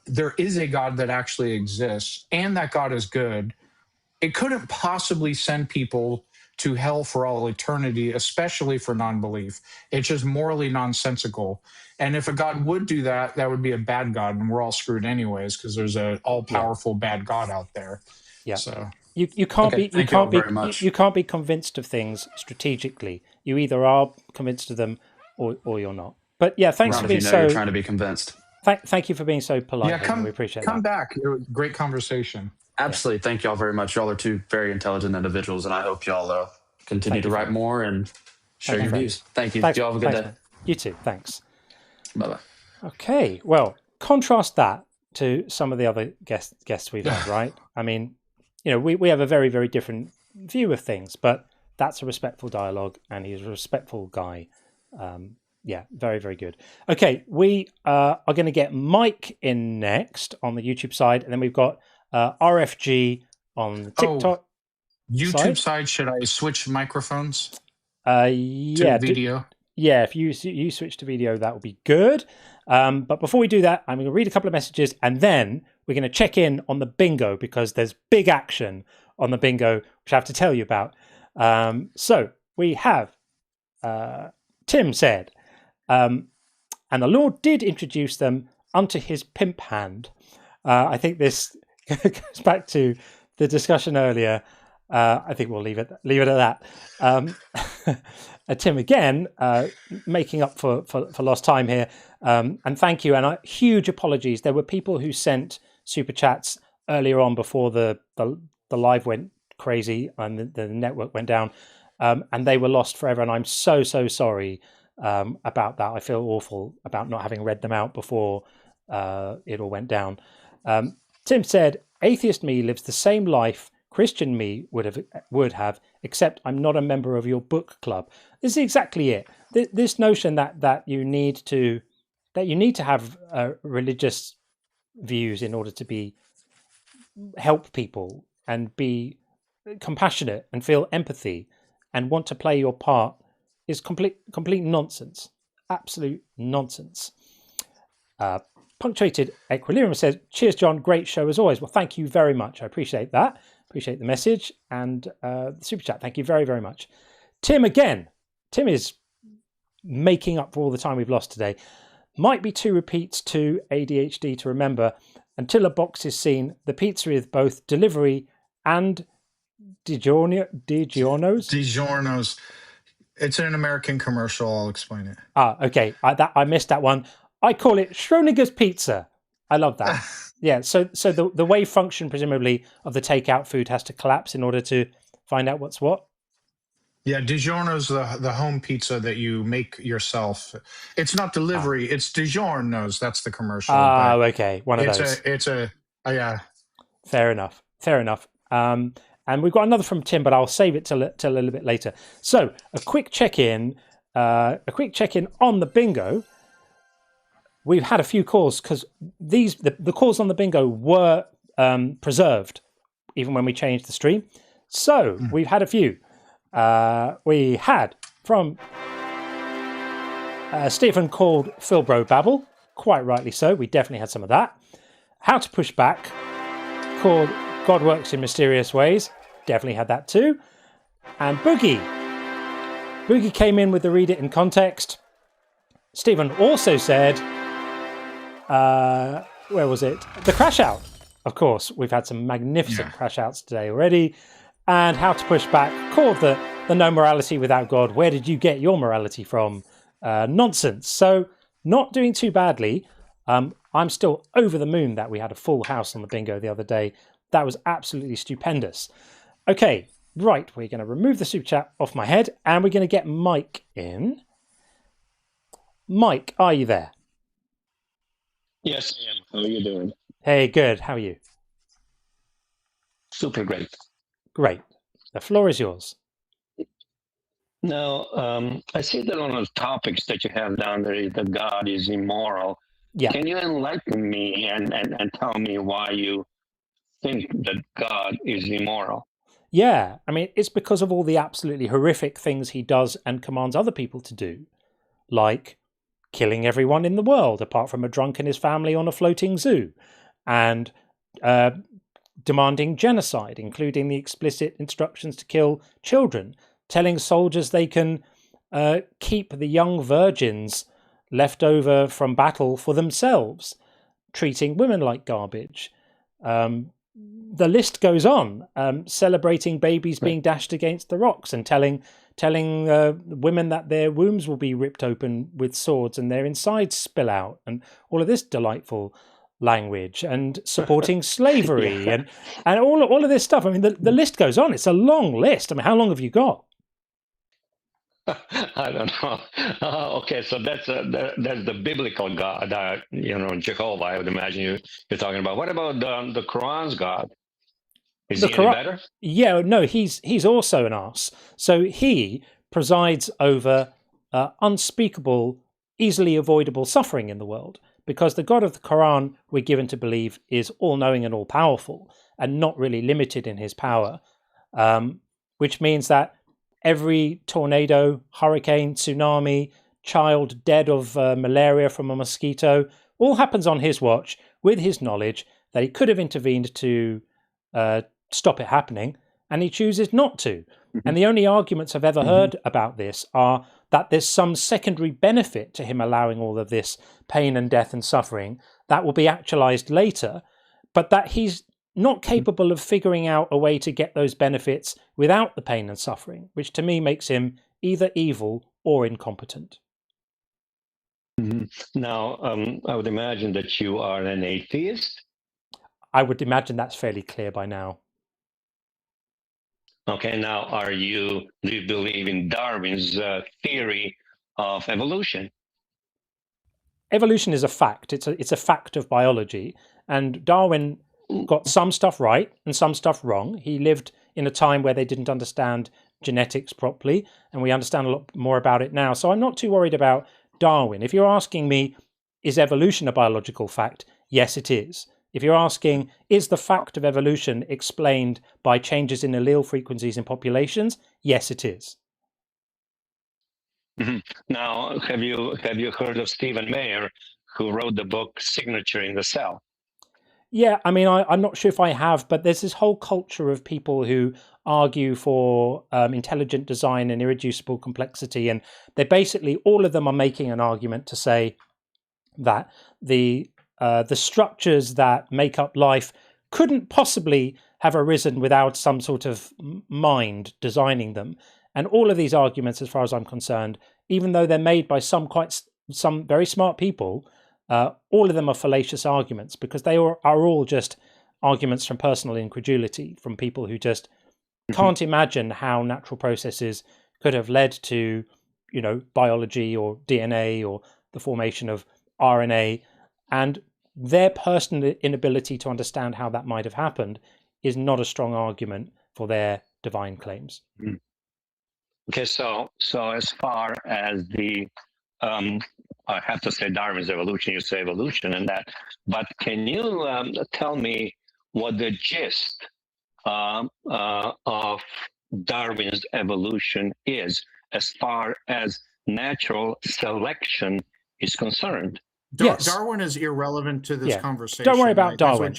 there is a God that actually exists and that God is good, it couldn't possibly send people to hell for all eternity, especially for non-belief. It's just morally nonsensical. And if a God would do that, that would be a bad God, and we're all screwed anyways, because there's an all-powerful bad God out there. Yeah. So you can't be convinced of things strategically. You either are convinced of them or you're not. But yeah, thanks for being you're trying to be convinced. Thank you for being so polite. Yeah, we appreciate come that. back. Great conversation. Absolutely. Thank y'all very much. Y'all are two very intelligent individuals, and I hope y'all continue to write more and share your views. Thank you. Y'all have a good day. You too. Thanks. Bye-bye. Okay. Well, contrast that to some of the other guests we've had, right? I mean, we have a very, very different view of things, but that's a respectful dialogue, and he's a respectful guy. Yeah, very, very good. Okay, we are going to get Mike in next on the YouTube side, and then we've got RFG on the TikTok YouTube side. Should I switch microphones? Yeah, to video. Yeah, if you switch to video, that would be good. But before we do that, I'm going to read a couple of messages, and then we're going to check in on the bingo, because there's big action on the bingo, which I have to tell you about. So we have Tim said, and the Lord did introduce them unto his pimp hand. I think this goes back to the discussion earlier. I think we'll leave it at that. Tim again, making up for lost time here, and thank you, and huge apologies. There were people who sent super chats earlier on before the live went crazy and the network went down, and they were lost forever. And I'm so sorry about that. I feel awful about not having read them out before it all went down. Tim said, "Atheist me lives the same life Christian me would have, except I'm not a member of your book club." This is exactly it. This notion that you need to have religious views in order to help people and be compassionate and feel empathy and want to play your part is complete nonsense. Absolute nonsense. Punctuated Equilibrium says, "Cheers, John. Great show as always." Well, thank you very much. I appreciate that. Appreciate the message and the super chat. Thank you very, very much. Tim again. Tim is making up for all the time we've lost today. "Might be 2 repeats to ADHD to remember. Until a box is seen, the pizza is both delivery and DiGiorno's. It's an American commercial. I'll explain it. Okay. I missed that one. I call it Schrodinger's pizza. I love that. Yeah. So the wave function, presumably, of the takeout food has to collapse in order to find out what's what. Yeah, DiGiorno's the home pizza that you make yourself. It's not delivery. It's DiGiorno's. That's the commercial. Okay. One of those. Yeah. Fair enough. And we've got another from Tim, but I'll save it till a little bit later. So a quick check-in on the bingo. We've had a few calls because the calls on the bingo were preserved even when we changed the stream. So we've had a few. We had from Stephen called Philbro Babble, quite rightly so. We definitely had some of that. How to Push Back called God Works in Mysterious Ways, definitely had that too. And Boogie came in with the Read It in Context. Stephen also said, where was it? The Crash Out. Of course, we've had some magnificent crash outs today already. And How to Push Back called the No Morality Without God. Where did you get your morality from? Nonsense. So not doing too badly. I'm still over the moon that we had a full house on the bingo the other day. That was absolutely stupendous. Okay, right. We're going to remove the super chat off my head and we're going to get Mike in. Mike, are you there? Yes, I am. How are you doing? Hey, good. How are you? Super great. Great. The floor is yours. Now, I see that one of the topics that you have down there is that God is immoral. Yeah. Can you enlighten me and tell me why you think that God is immoral? Yeah. I mean, it's because of all the absolutely horrific things he does and commands other people to do, like killing everyone in the world, apart from a drunk and his family on a floating zoo, and demanding genocide, including the explicit instructions to kill children, telling soldiers they can keep the young virgins left over from battle for themselves, treating women like garbage. The list goes on, celebrating babies being dashed against the rocks and telling women that their wombs will be ripped open with swords and their insides spill out, and all of this delightful language, and supporting slavery and all of this stuff. I mean, the list goes on. It's a long list. I mean, how long have you got? I don't know. Okay, so that's the biblical God, Jehovah. I would imagine you're talking about. What about the Quran's God? Is he any better? Yeah, no, he's also an arse. So he presides over unspeakable, easily avoidable suffering in the world, because the God of the Quran we're given to believe is all-knowing and all-powerful, and not really limited in his power, which means that every tornado, hurricane, tsunami, child dead of malaria from a mosquito, all happens on his watch with his knowledge that he could have intervened to stop it happening, and he chooses not to. And the only arguments I've ever heard about this are that there's some secondary benefit to him allowing all of this pain and death and suffering that will be actualized later, but that he's not capable of figuring out a way to get those benefits without the pain and suffering, which to me makes him either evil or incompetent. Now, I would imagine that you are an atheist. I would imagine that's fairly clear by now. Okay, now do you believe in Darwin's theory of evolution? Evolution is a fact. It's a fact of biology, and Darwin got some stuff right and some stuff wrong. He lived in a time where they didn't understand genetics properly, and we understand a lot more about it now. So I'm not too worried about Darwin. If you're asking me, is evolution a biological fact? Yes, it is. If you're asking, is the fact of evolution explained by changes in allele frequencies in populations? Yes, it is. Now, have you heard of Stephen Meyer, who wrote the book Signature in the Cell? Yeah, I mean, I'm not sure if I have, but there's this whole culture of people who argue for intelligent design and irreducible complexity, and they're basically, all of them are making an argument to say that the structures that make up life couldn't possibly have arisen without some sort of mind designing them. And all of these arguments, as far as I'm concerned, even though they're made by some very smart people, all of them are fallacious arguments, because they are all just arguments from personal incredulity, from people who just can't imagine how natural processes could have led to, biology or DNA or the formation of RNA, and their personal inability to understand how that might have happened is not a strong argument for their divine claims. Okay, so as far as the I have to say Darwin's evolution, you say evolution and that, but can you tell me what the gist of Darwin's evolution is as far as natural selection is concerned? Yes. Darwin is irrelevant to this conversation. Don't worry about Darwin.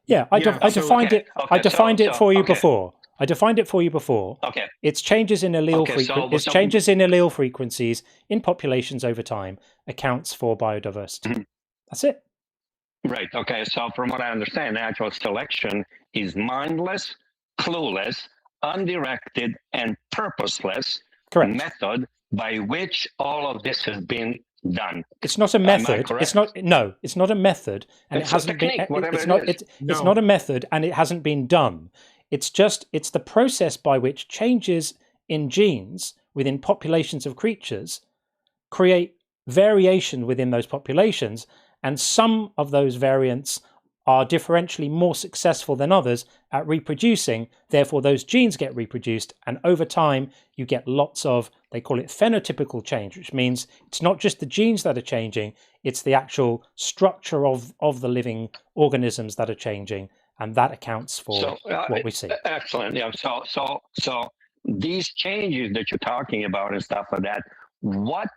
I defined it. I defined it for you before. I defined it for you before. Okay. It's changes in allele changes in allele frequencies in populations over time accounts for biodiversity. That's it. Right. Okay. So from what I understand, natural selection is mindless, clueless, undirected, and purposeless method by which all of this has been done. It's not a method. It's not a method, and it's it hasn't technique, been. It's not a method, and it hasn't been done. It's the process by which changes in genes within populations of creatures create variation within those populations, and some of those variants are differentially more successful than others at reproducing. Therefore, those genes get reproduced, and over time, you get lots of, they call it phenotypical change, which means it's not just the genes that are changing, it's the actual structure of the living organisms that are changing. And that accounts for what we see. Excellent. Yeah. So these changes that you're talking about and stuff like that, what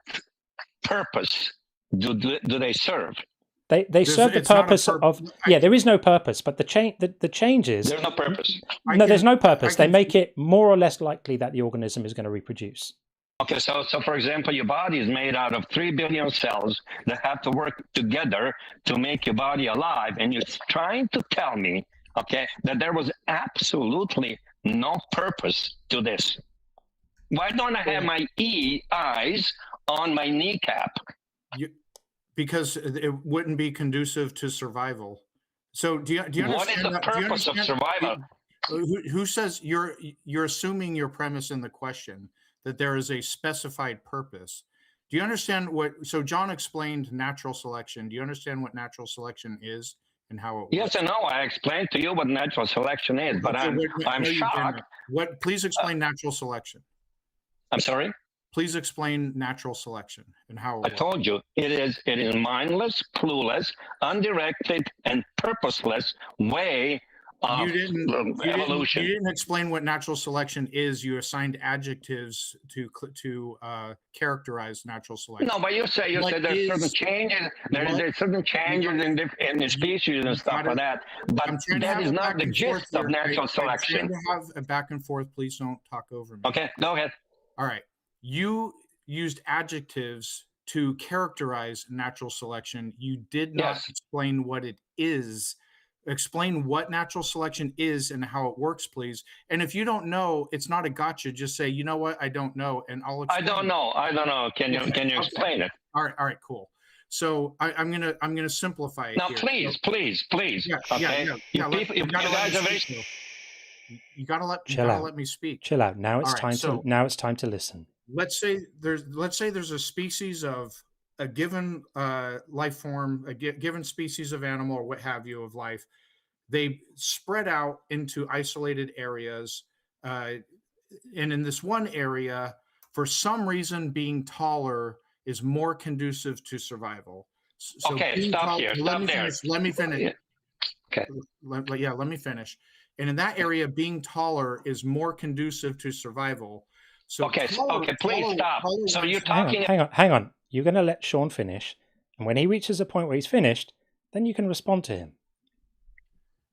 purpose do they serve? They serve the purpose of. There is no purpose, but the changes. There's no purpose. There's no purpose. They make it more or less likely that the organism is going to reproduce. Okay, so for example, your body is made out of 3 billion cells that have to work together to make your body alive, and you're trying to tell me, okay, that there was absolutely no purpose to this. Why don't I have my eyes on my kneecap? Because it wouldn't be conducive to survival. So do you understand? What is the purpose of survival? Who says you're assuming your premise in the question that there is a specified purpose? Do you understand what? So John explained natural selection. Do you understand what natural selection is and how it works? Yes and no. I explained to you what natural selection is, but I'm shocked. What? Please explain natural selection. I'm sorry. Please explain natural selection and how it works. I told you it is mindless, clueless, undirected, and purposeless way of evolution. You didn't explain what natural selection is. You assigned adjectives to characterize natural selection. No, but you said there's certain changes. There's certain changes in the species and stuff like that. But that is not the gist of natural selection. I'm trying to have a back and forth. Please don't talk over me. Okay, go ahead. All right. You used adjectives to characterize natural selection. You did not explain what it is. Explain what natural selection is and how it works, please. And if you don't know, it's not a gotcha. Just say, you know what, I don't know, and I'll explain. I don't know. Can you explain it? All right, cool. So I'm gonna simplify it. Now, here. please. Yeah, okay. You guys are very. You gotta let me speak. Chill out. Now it's time to listen. Let's say there's a species of a given life form, a given species of animal or what have you of life. They spread out into isolated areas, and in this one area, for some reason, being taller is more conducive to survival. So okay, stop here. Let me finish. Okay. Let me finish. And in that area, being taller is more conducive to survival. So please stop. So you're talking. Hang on. You're going to let Sean finish, and when he reaches a point where he's finished, then you can respond to him.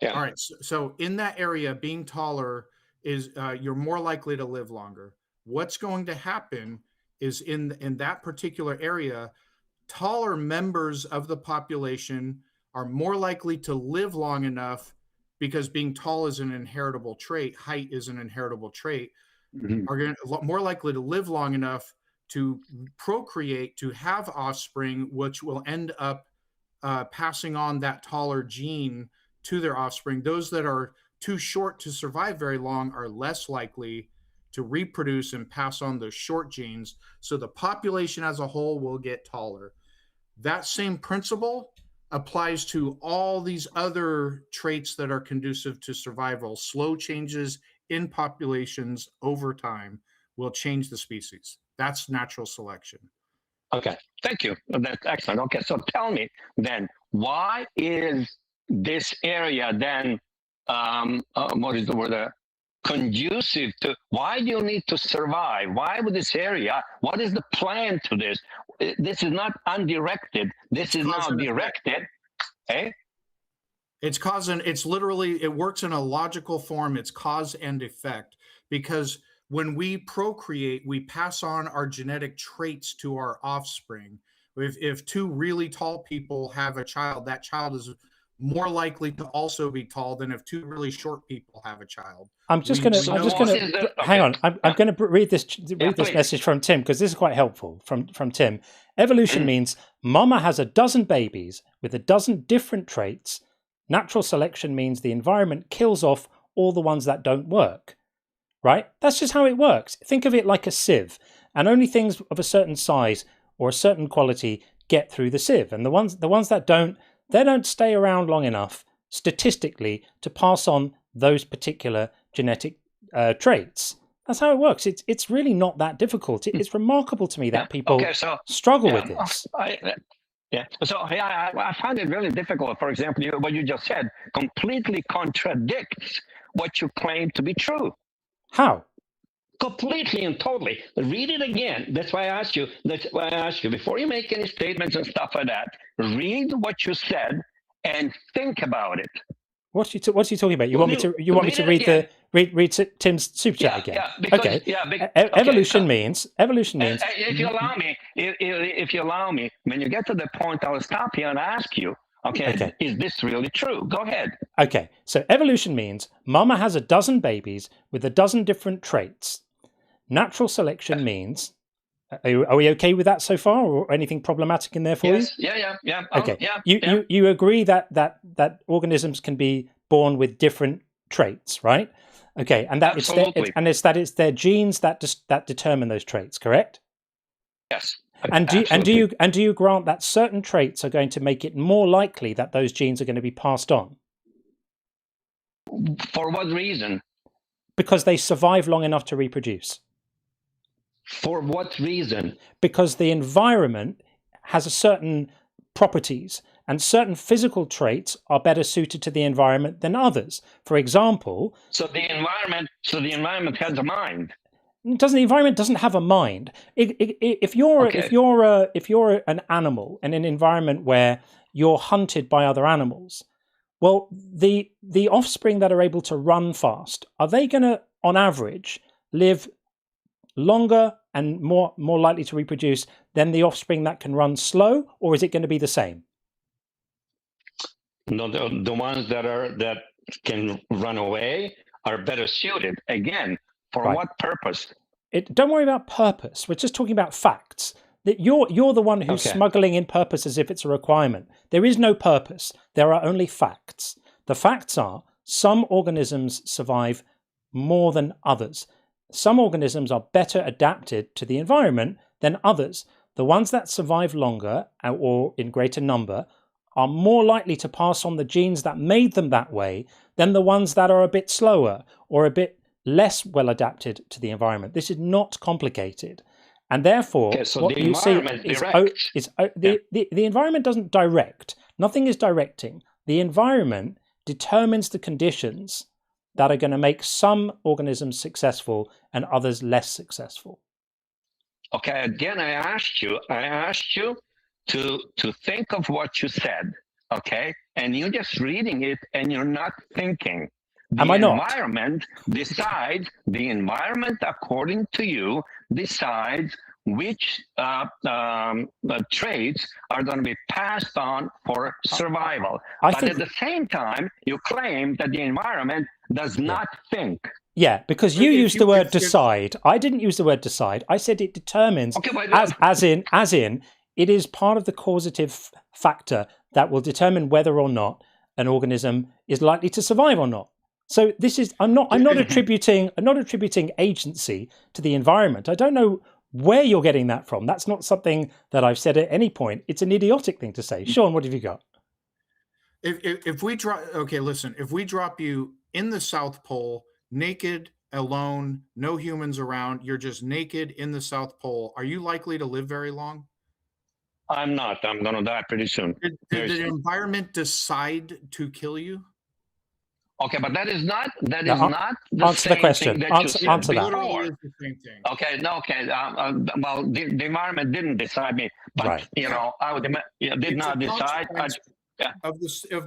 Yeah. All right. So in that area, being taller is you're more likely to live longer. What's going to happen is in that particular area, taller members of the population are more likely to live long enough because being tall is an inheritable trait. Height is an inheritable trait. Are more likely to live long enough to procreate, to have offspring, which will end up passing on that taller gene to their offspring. Those that are too short to survive very long are less likely to reproduce and pass on those short genes. So the population as a whole will get taller. That same principle applies to all these other traits that are conducive to survival. Slow changes in populations over time will change the species. That's natural selection. Okay, thank you. That's excellent. Okay, so tell me then, why is this area then, what is the word, conducive to, why do you need to survive? Why would this area, what is the plan to this? This is not undirected. This is now directed. Okay? It's literally, it works in a logical form. It's cause and effect, because when we procreate, we pass on our genetic traits to our offspring. If two really tall people have a child, that child is more likely to also be tall than if two really short people have a child. I'm just going to hang on. I'm going to read this message from Tim, because this is quite helpful from Tim. Evolution means mama has a dozen babies with a dozen different traits. Natural selection means the environment kills off all the ones that don't work. Right? That's just how it works. Think of it like a sieve, and only things of a certain size or a certain quality get through the sieve, and the ones that don't, they don't stay around long enough statistically to pass on those particular genetic traits. That's how it works. It's really not that difficult. It's remarkable to me that people struggle with this. I find it really difficult. For example, what you just said completely contradicts what you claim to be true. How? Completely and totally. Read it again. That's why I asked you. Before you make any statements and stuff like that, read what you said and think about it. What's he talking about? You want me to read Tim's super chat again? Evolution means. If you allow me, when you get to the point, I'll stop you and ask you. Okay. Is this really true? Go ahead. Okay. So evolution means mama has a dozen babies with a dozen different traits. Natural selection means. Are we okay with that so far, or anything problematic in there for you? Yeah. Okay. You agree that organisms can be born with different traits, right? Okay, and that it's their genes that determine those traits, correct? Yes. And do you grant that certain traits are going to make it more likely that those genes are going to be passed on? For what reason? Because they survive long enough to reproduce. For what reason? Because the environment has a certain properties, and certain physical traits are better suited to the environment than others. For example, so the environment has a mind. The environment doesn't have a mind. If you're an animal in an environment where you're hunted by other animals, well, the offspring that are able to run fast, are they going to, on average, live longer and more likely to reproduce than the offspring that can run slow, or is it going to be the same? No, the ones that can run away are better suited. Again, for what purpose? Don't worry about purpose. We're just talking about facts. That you're the one who's smuggling in purpose as if it's a requirement. There is no purpose. There are only facts. The facts are some organisms survive more than others. Some organisms are better adapted to the environment than others. The ones that survive longer or in greater number are more likely to pass on the genes that made them that way than the ones that are a bit slower or a bit less well adapted to the environment. This is not complicated. And therefore, what you see is the environment doesn't direct. Nothing is directing. The environment determines the conditions that are going to make some organisms successful and others less successful. Okay, again, I asked you to think of what you said, okay? And you're just reading it and you're not thinking. Am I not? The environment, according to you, decides which traits are going to be passed on for survival. But at the same time, you claim that the environment does not think. Yeah, because you used the word decide. I didn't use the word decide. I said it determines, as in, it is part of the causative factor that will determine whether or not an organism is likely to survive or not. So this is I'm not attributing agency to the environment. I don't know where you're getting that from. That's not something that I've said at any point. It's an idiotic thing to say. Sean, what have you got? If we drop you in the South Pole, naked, alone, no humans around, you're just naked in the South Pole, are you likely to live very long? I'm not. I'm going to die pretty soon. Did the environment decide to kill you? Okay, but that is not the answer same the question. thing that answer that. Okay, no, okay. Well, the environment didn't decide me, but right. I did not decide. Of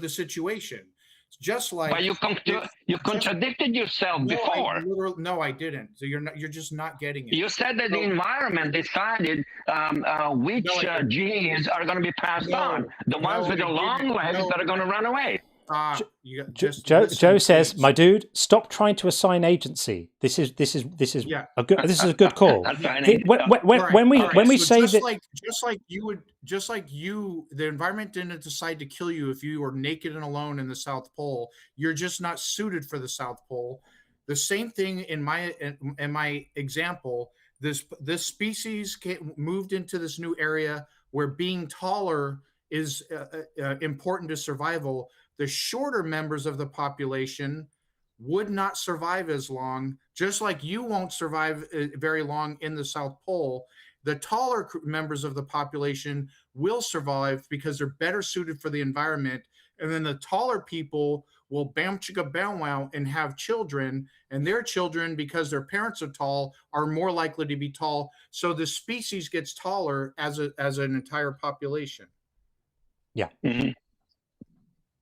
the situation. Just like, but you contradicted yourself before. No, I didn't. So you're just not getting it. You said that the environment decided which genes are going to be passed on. The ones with the long legs that are going to run away. Joe says, "My dude, stop trying to assign agency. This is a good call." When we say that, just like the environment didn't decide to kill you if you were naked and alone in the South Pole. You're just not suited for the South Pole. The same thing in my example. This species moved into this new area where being taller is important to survival. The shorter members of the population would not survive as long, just like you won't survive very long in the South Pole. The taller members of the population will survive because they're better suited for the environment. And then the taller people will bam chicka bam wow and have children, and their children, because their parents are tall, are more likely to be tall. So the species gets taller as an entire population. Yeah. Mm-hmm.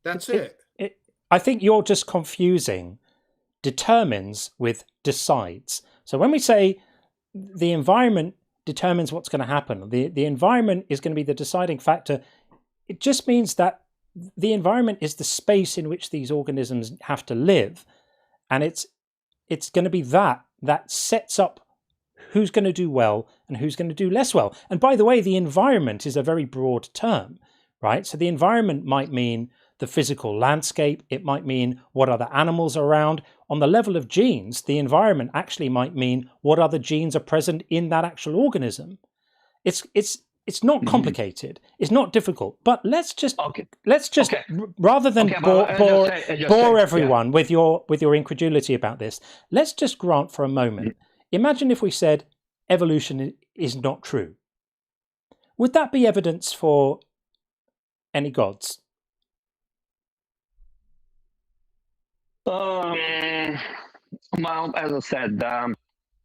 That's it. I think you're just confusing determines with decides. So when we say the environment determines what's going to happen, the environment is going to be the deciding factor, it just means that the environment is the space in which these organisms have to live. And it's going to be that sets up who's going to do well and who's going to do less well. And by the way, the environment is a very broad term, right? So the environment might mean the physical landscape. It might mean what other animals are around. On the level of genes, the environment actually might mean what other genes are present in that actual organism. It's not complicated. It's not difficult. But let's just rather than bore everyone with your incredulity about this, let's just grant for a moment. Imagine if we said evolution is not true. Would that be evidence for any gods? Well, as I said,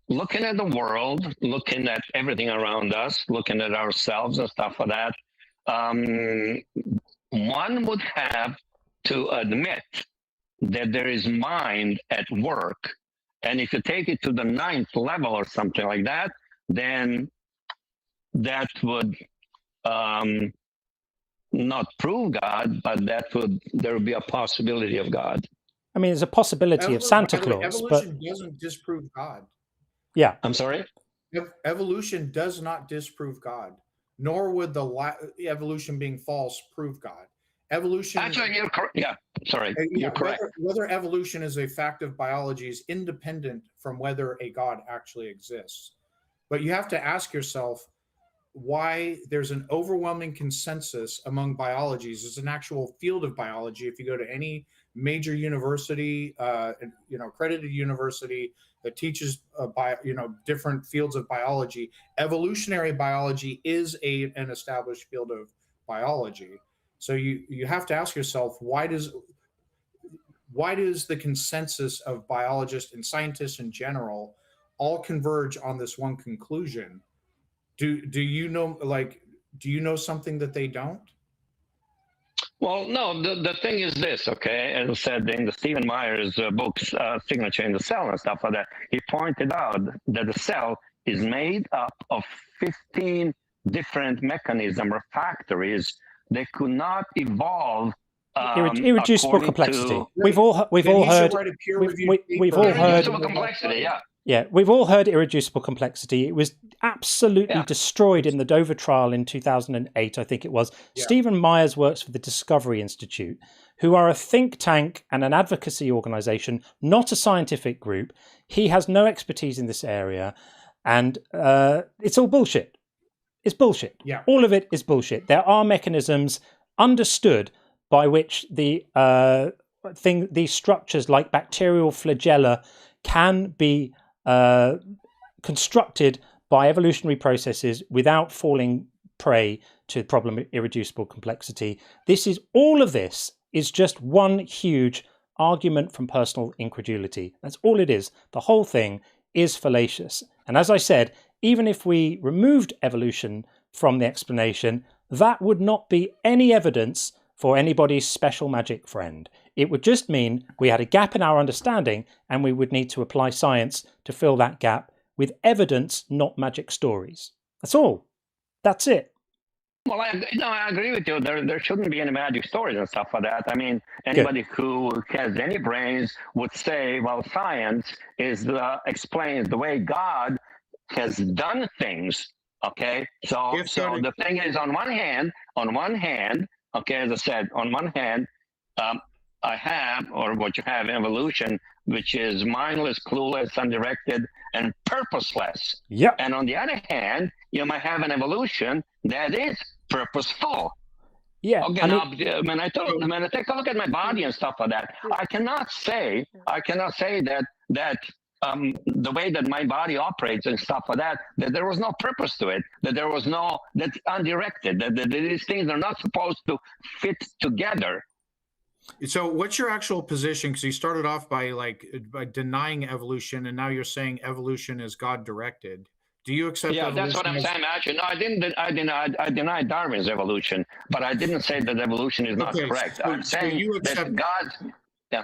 looking at the world, looking at everything around us, looking at ourselves and stuff like that, one would have to admit that there is mind at work. And if you take it to the 9th level or something like that, then that would not prove God, but there would be a possibility of God. I mean, there's a possibility of Santa Claus. Evolution doesn't disprove God. Yeah. I'm sorry? Evolution does not disprove God, nor would the evolution being false prove God. Evolution. Actually, you're correct. Yeah, sorry. You're correct. Whether evolution is a fact of biology is independent from whether a God actually exists. But you have to ask yourself why there's an overwhelming consensus among biologies. It's an actual field of biology. If you go to any major university, accredited university that teaches different fields of biology, evolutionary biology is an established field of biology. So you have to ask yourself, why does the consensus of biologists and scientists in general all converge on this one conclusion? Do you know something that they don't? Well, no, the thing is this, okay? As I said in the Stephen Meyer's books, Signature in the Cell and stuff like that, he pointed out that the cell is made up of 15 different mechanisms or factories that could not evolve. Irreducible complexity. We've all heard. Irreducible complexity. Yeah. Yeah, we've all heard irreducible complexity. It was absolutely destroyed in the Dover trial in 2008, I think it was. Yeah. Stephen Myers works for the Discovery Institute, who are a think tank and an advocacy organization, not a scientific group. He has no expertise in this area, and it's all bullshit. It's bullshit. Yeah. All of it is bullshit. There are mechanisms understood by which these structures like bacterial flagella can be constructed by evolutionary processes without falling prey to the problem of irreducible complexity. All of this is just one huge argument from personal incredulity. That's all it is. The whole thing is fallacious. And as I said, even if we removed evolution from the explanation, that would not be any evidence for anybody's special magic friend. It would just mean we had a gap in our understanding and we would need to apply science to fill that gap with evidence, not magic stories. That's all. That's it. Well, I agree with you. There shouldn't be any magic stories and stuff like that. I mean, anybody who has any brains would say, well, science explains the way God has done things. Okay, so the thing is, on one hand, okay, as I said, on one hand, I have, or what you have, evolution, which is mindless, clueless, undirected, and purposeless. Yeah. And on the other hand, you might have an evolution that is purposeful. Yeah. Okay. Now, when I take a look at my body and stuff like that, I cannot say that the way that my body operates and stuff like that there was no purpose to it, that's undirected, that these things are not supposed to fit together. So what's your actual position? Because you started off by denying evolution, and now you're saying evolution is God directed. Do you accept? Yeah, that's what I'm saying. Actually, no, I denied Darwin's evolution, but I didn't say that evolution is not correct. I'm saying you accept God's. Yeah.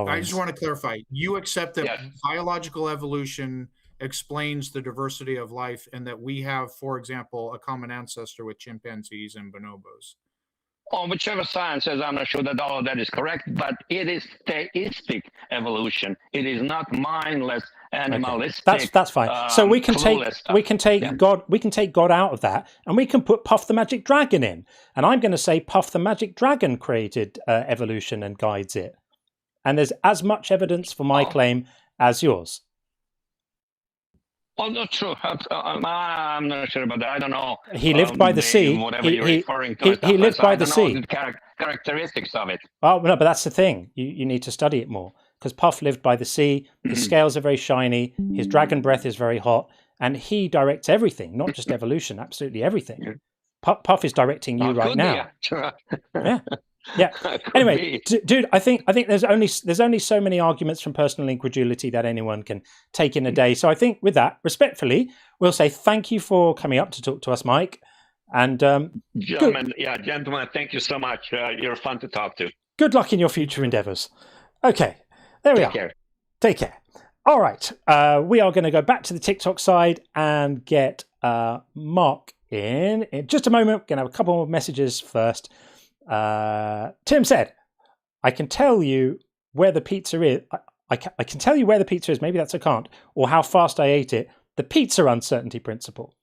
I just want to clarify. You accept that biological evolution explains the diversity of life, and that we have, for example, a common ancestor with chimpanzees and bonobos. Oh, whichever science says, I'm not sure that all of that is correct, but it is theistic evolution. It is not mindless animalistic. Okay. That's fine. So we can take God out of that, and we can put Puff the Magic Dragon in. And I'm going to say Puff the Magic Dragon created evolution and guides it. And there's as much evidence for my claim as yours. Well, not true. I'm not sure about that. I don't know. He lived by the sea. Whatever you're referring to. He lived by the sea. The characteristics of it. Oh no, but that's the thing. You need to study it more, because Puff lived by the sea. His scales are very shiny. His dragon breath is very hot, and he directs everything, not just evolution. Absolutely everything. Puff is directing you right now. Yeah. Anyway, dude, I think there's only so many arguments from personal incredulity that anyone can take in a day. So I think with that, respectfully, we'll say thank you for coming up to talk to us, Mike. And gentlemen, thank you so much. You're fun to talk to. Good luck in your future endeavors. Okay, there we are. Care. Take care. All right, we are going to go back to the TikTok side and get Mark in just a moment. We're going to have a couple more messages first. Tim said, I can tell you where the pizza is. I can tell you where the pizza is. Maybe that's a can't. Or how fast I ate it. The pizza uncertainty principle.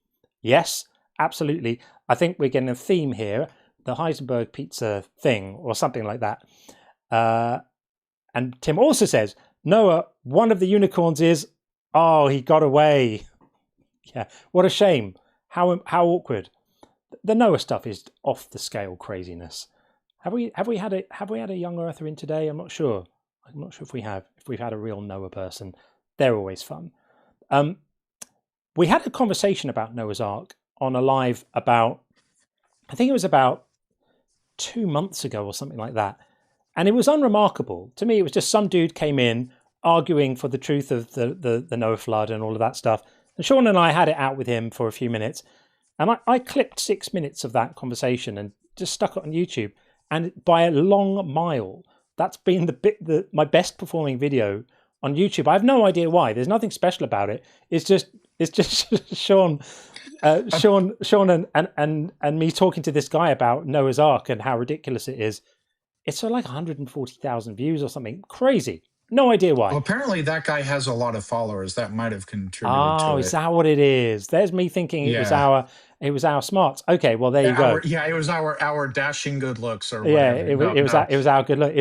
Yes, absolutely. I think we're getting a theme here. The Heisenberg pizza thing or something like that. And Tim also says, Noah, one of the unicorns is, he got away. Yeah, what a shame. How awkward. The Noah stuff is off the scale craziness. Have we had a young earther in today? I'm not sure. I'm not sure if we've had a real Noah person. They're always fun. We had a conversation about Noah's Ark on a live I think it was about 2 months ago or something like that. And it was unremarkable. To me, it was just some dude came in arguing for the truth of the Noah flood and all of that stuff. And Sean and I had it out with him for a few minutes. And I clipped 6 minutes of that conversation and just stuck it on YouTube. And by a long mile, that's been my best performing video on YouTube. I have no idea why. There's nothing special about it. It's just Sean and me talking to this guy about Noah's Ark and how ridiculous it is. It's like 140,000 views or something crazy. No idea why. Well, apparently that guy has a lot of followers. That might have contributed to it. Oh, is that what it is? There's me thinking it was our smarts. Okay, well there you go. It was our dashing good looks or whatever. Yeah, it was our good look.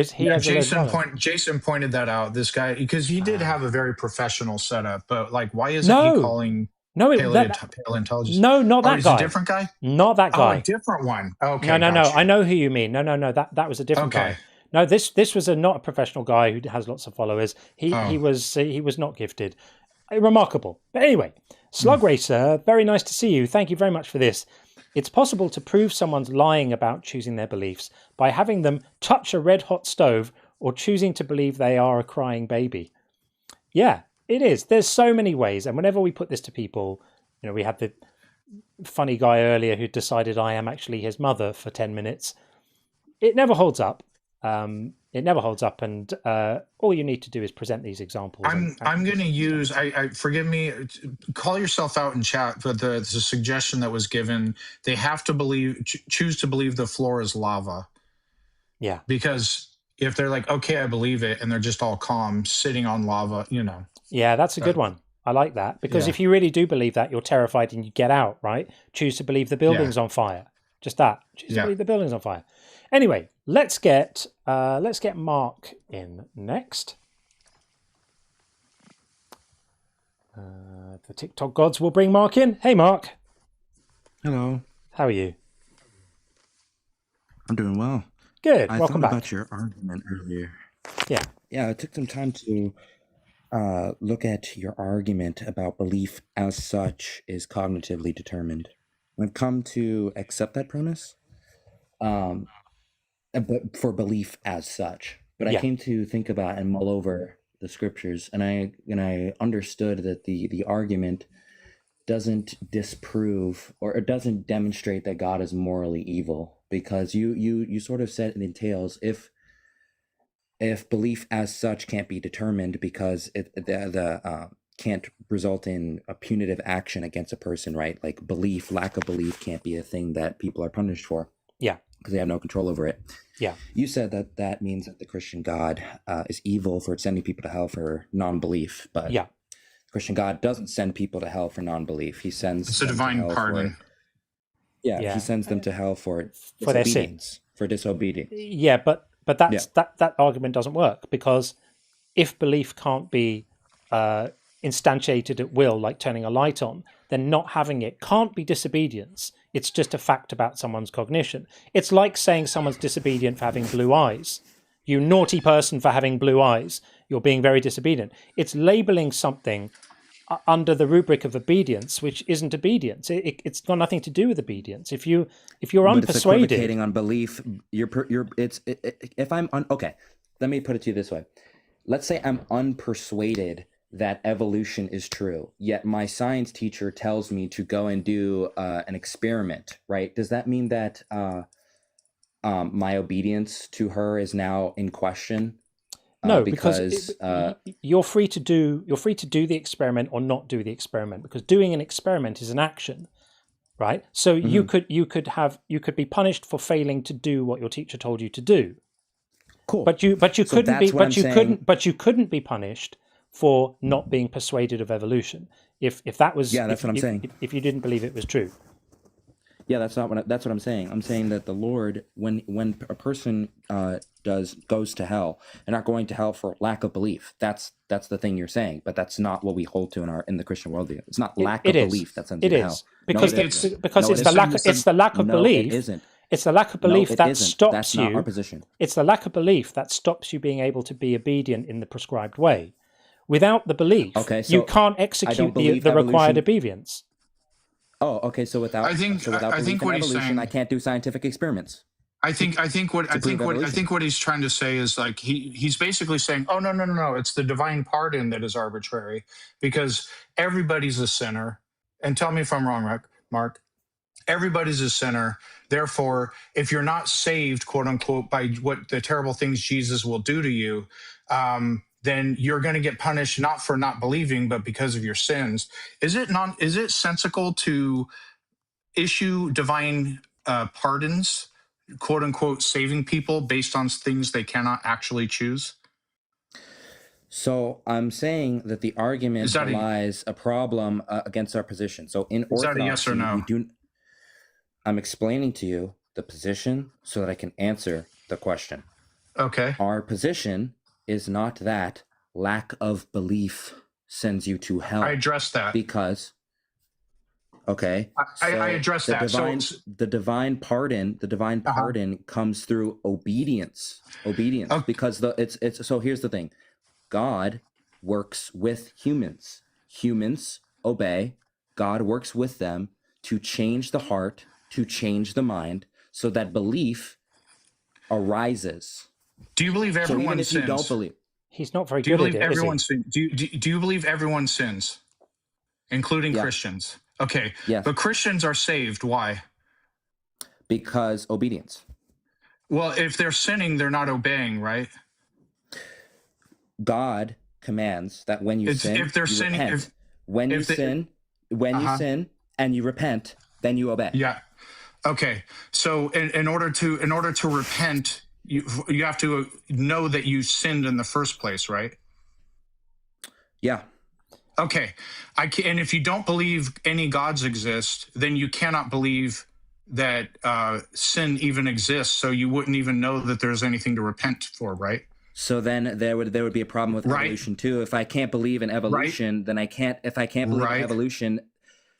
Jason pointed that out. This guy, because he did have a very professional setup, but like, why isn't he calling? Paleontologist? No, not that guy. A different guy? Not that guy. Oh, a different one. Okay. No. I know who you mean. No. That was a different guy. No, this was not a professional guy who has lots of followers. He was not gifted. Remarkable. But anyway, Slug Racer, very nice to see you. Thank you very much for this. It's possible to prove someone's lying about choosing their beliefs by having them touch a red hot stove or choosing to believe they are a crying baby. Yeah, it is. There's so many ways. And whenever we put this to people, we had the funny guy earlier who decided I am actually his mother for 10 minutes. It never holds up. And all you need to do is present these examples. I'm going to use. Forgive me. Call yourself out in chat, but the suggestion that was given, they have to choose to believe the floor is lava. Yeah. Because if they're like, okay, I believe it, and they're just all calm, sitting on lava, Yeah, that's a good one. I like that, because if you really do believe that, you're terrified and you get out, right? Choose to believe the building's on fire. Just that. Choose to believe the building's on fire. Anyway, let's get Mark in next. The TikTok gods will bring Mark in. Hey, Mark. Hello. How are you? I'm doing well. Good. I Welcome thought back. about your argument earlier. Yeah. Yeah, I took some time to look at your argument about belief as such is cognitively determined. I've come to accept that premise. But for belief as such. But I came to think about and mull over the scriptures, and I understood that the argument doesn't disprove or it doesn't demonstrate that God is morally evil, because you sort of said it entails if belief as such can't be determined because it can't result in a punitive action against a person, right? Like lack of belief can't be a thing that people are punished for. Yeah. Because they have no control over it. Yeah. You said that means that the Christian God is evil for sending people to hell for non-belief. But Christian God doesn't send people to hell for non-belief. He sends It's a them divine to hell pardon. he sends them to hell for their sins. For disobedience. Yeah, but that argument doesn't work, because if belief can't be instantiated at will, like turning a light on, then not having it can't be disobedience. It's just a fact about someone's cognition. It's like saying someone's disobedient for having blue eyes. You naughty person for having blue eyes. You're being very disobedient. It's labeling something under the rubric of obedience, which isn't obedience. It's got nothing to do with obedience. If you're unpersuaded, it's equivocating on belief. Okay, let me put it to you this way. Let's say I'm unpersuaded that evolution is true, yet my science teacher tells me to go and do an experiment, right? Does that mean that my obedience to her is now in question? No, because you're free to do the experiment or not do the experiment, because doing an experiment is an action, right? So you could be punished for failing to do what your teacher told you to do. Cool. But you couldn't be punished for not being persuaded of evolution. If that was that's what I'm saying. If you didn't believe it was true. Yeah, that's what I'm saying. I'm saying that the Lord, when a person goes to hell, they're not going to hell for lack of belief. That's the thing you're saying, but that's not what we hold to in the Christian worldview. It's not lack of belief that sends you to hell. Because it's the lack of belief. It isn't. It's the lack of belief that stops That's you. Not our position. It's the lack of belief that stops you being able to be obedient in the prescribed way. Without the belief, you can't execute the required obedience. Oh, okay. So without belief in evolution, I can't do scientific experiments. I think what he's trying to say is, like, he's basically saying, oh, no, it's the divine pardon that is arbitrary, because everybody's a sinner. And tell me if I'm wrong, Mark. Everybody's a sinner. Therefore, if you're not saved, quote unquote, by what the terrible things Jesus will do to you, then you're going to get punished not for not believing, but because of your sins. Is it sensical to issue divine pardons, quote unquote, saving people based on things they cannot actually choose? So I'm saying that the argument lies a problem against our position. So in orthodoxy, is that a yes or no? I'm explaining to you the position so that I can answer the question. Okay. Our position is not that lack of belief sends you to hell. I addressed that. Because, okay. I addressed that. The divine pardon comes through obedience. Obedience. Okay. Because so here's the thing. God works with humans. Humans obey. God works with them to change the heart, to change the mind, so that belief arises. Do you believe everyone sins? So even if you don't believe, he's not very good at it. Do you believe everyone sins, including Christians? Okay. Yes. But Christians are saved. Why? Because obedience. Well, if they're sinning, they're not obeying, right? God commands that when you sin, if they're you sinning, repent. When you sin and you repent, then you obey. Yeah. Okay. So in order to repent, you have to know that you sinned in the first place, right? Yeah. Okay. And if you don't believe any gods exist, then you cannot believe that sin even exists. So you wouldn't even know that there's anything to repent for, right? So then there would be a problem with evolution too. If I can't believe in evolution, then I can't. If I can't believe in evolution,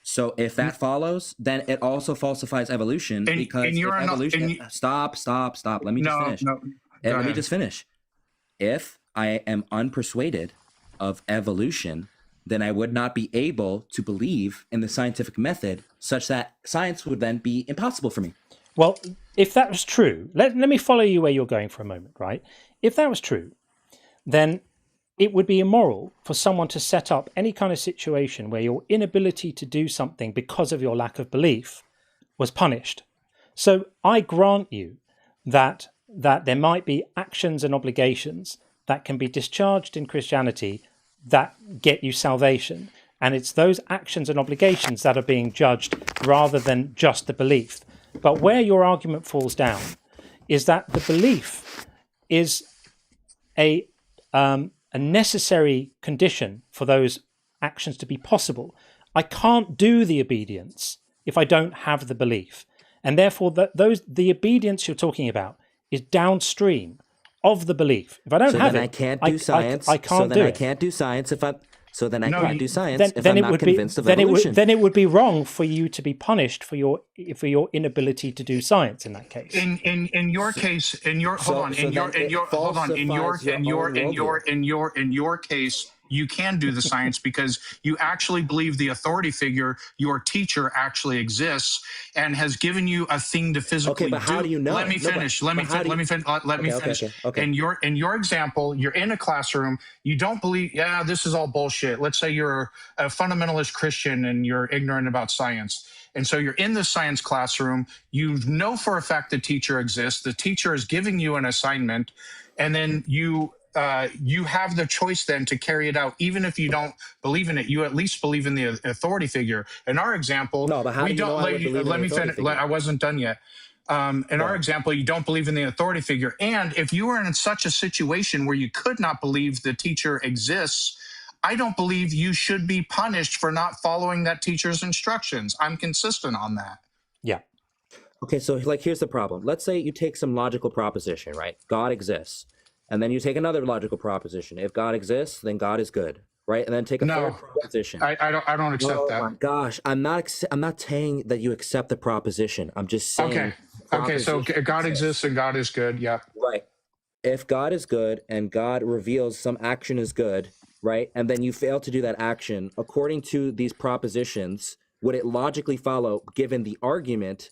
so if that follows, then it also falsifies evolution because evolution. Stop. Let me just finish. Let me just finish. If I am unpersuaded of evolution, then I would not be able to believe in the scientific method, such that science would then be impossible for me. Well, if that was true, let me follow you where you're going for a moment, right? If that was true, then it would be immoral for someone to set up any kind of situation where your inability to do something because of your lack of belief was punished. So I grant you that there might be actions and obligations that can be discharged in Christianity that get you salvation. And it's those actions and obligations that are being judged rather than just the belief. But where your argument falls down is that the belief is a necessary condition for those actions to be possible. I can't do the obedience if I don't have the belief. And therefore, the obedience you're talking about is downstream of the belief. If I don't have I can't do science. I can't do it. I can't do science if I. So then I can't do science if I'm not convinced of evolution. Then it would be wrong for you to be punished for your inability to do science in that case. In your case, in your case, you can do the science because you actually believe the authority figure, your teacher, actually exists and has given you a thing to physically do. Okay, but how do you know? Let me finish. Let me finish. Okay. In your example, you're in a classroom. You don't believe. Yeah, this is all bullshit. Let's say you're a fundamentalist Christian and you're ignorant about science. And so you're in the science classroom. You know for a fact the teacher exists. The teacher is giving you an assignment, and then you have the choice then to carry it out. Even if you don't believe in it, you at least believe in the authority figure. In our example, no, but how do you know I would believe in let me finish. I wasn't done yet. Our example, you don't believe in the authority figure. And if you are in such a situation where you could not believe the teacher exists, I don't believe you should be punished for not following that teacher's instructions. I'm consistent on that. Yeah. Okay, so here's the problem. Let's say you take some logical proposition, right? God exists. And then you take another logical proposition. If God exists, then God is good, right? And then take a third proposition. I don't accept that. Oh my gosh, I'm not saying that you accept the proposition. I'm just saying. Okay. So God exists and God is good. Yeah. Right. If God is good and God reveals some action is good, right? And then you fail to do that action according to these propositions, would it logically follow, given the argument,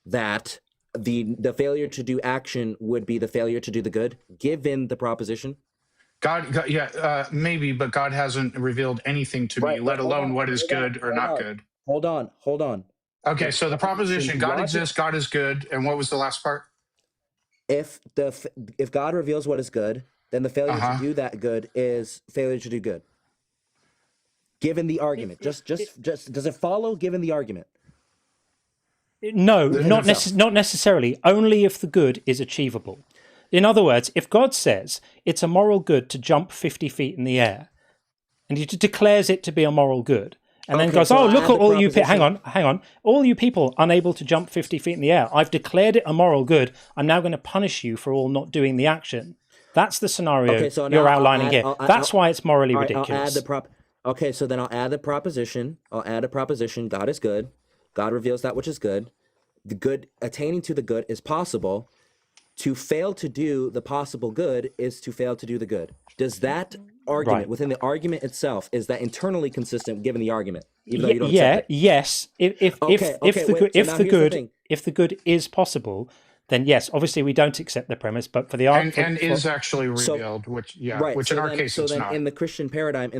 that the failure to do action would be the failure to do the good, given the proposition? God, maybe, but God hasn't revealed anything to me, let alone what is good or not good. Hold on. Okay, so the proposition, God exists, God is good, and what was the last part? If God reveals what is good, then the failure to do that good is failure to do good. Given the argument, just does it follow? Given the argument. No, not necessarily. Only if the good is achievable. In other words, if God says it's a moral good to jump 50 feet in the air, and he declares it to be a moral good, and then goes, "Oh, look at all you people! Hang on! All you people unable to jump 50 feet in the air. I've declared it a moral good. I'm now going to punish you for all not doing the action." That's the scenario you're outlining here. That's why it's morally ridiculous. Okay, so then I'll add the proposition. God is good. God reveals that which is good. The good, attaining to the good is possible. To fail to do the possible good is to fail to do the good. Does that argument, within the argument itself, is that internally consistent given the argument? Even though you don't accept it? Yes. If the good is possible, then yes, obviously we don't accept the premise, but for the argument is actually revealed, which in our case it's not. In the Christian paradigm,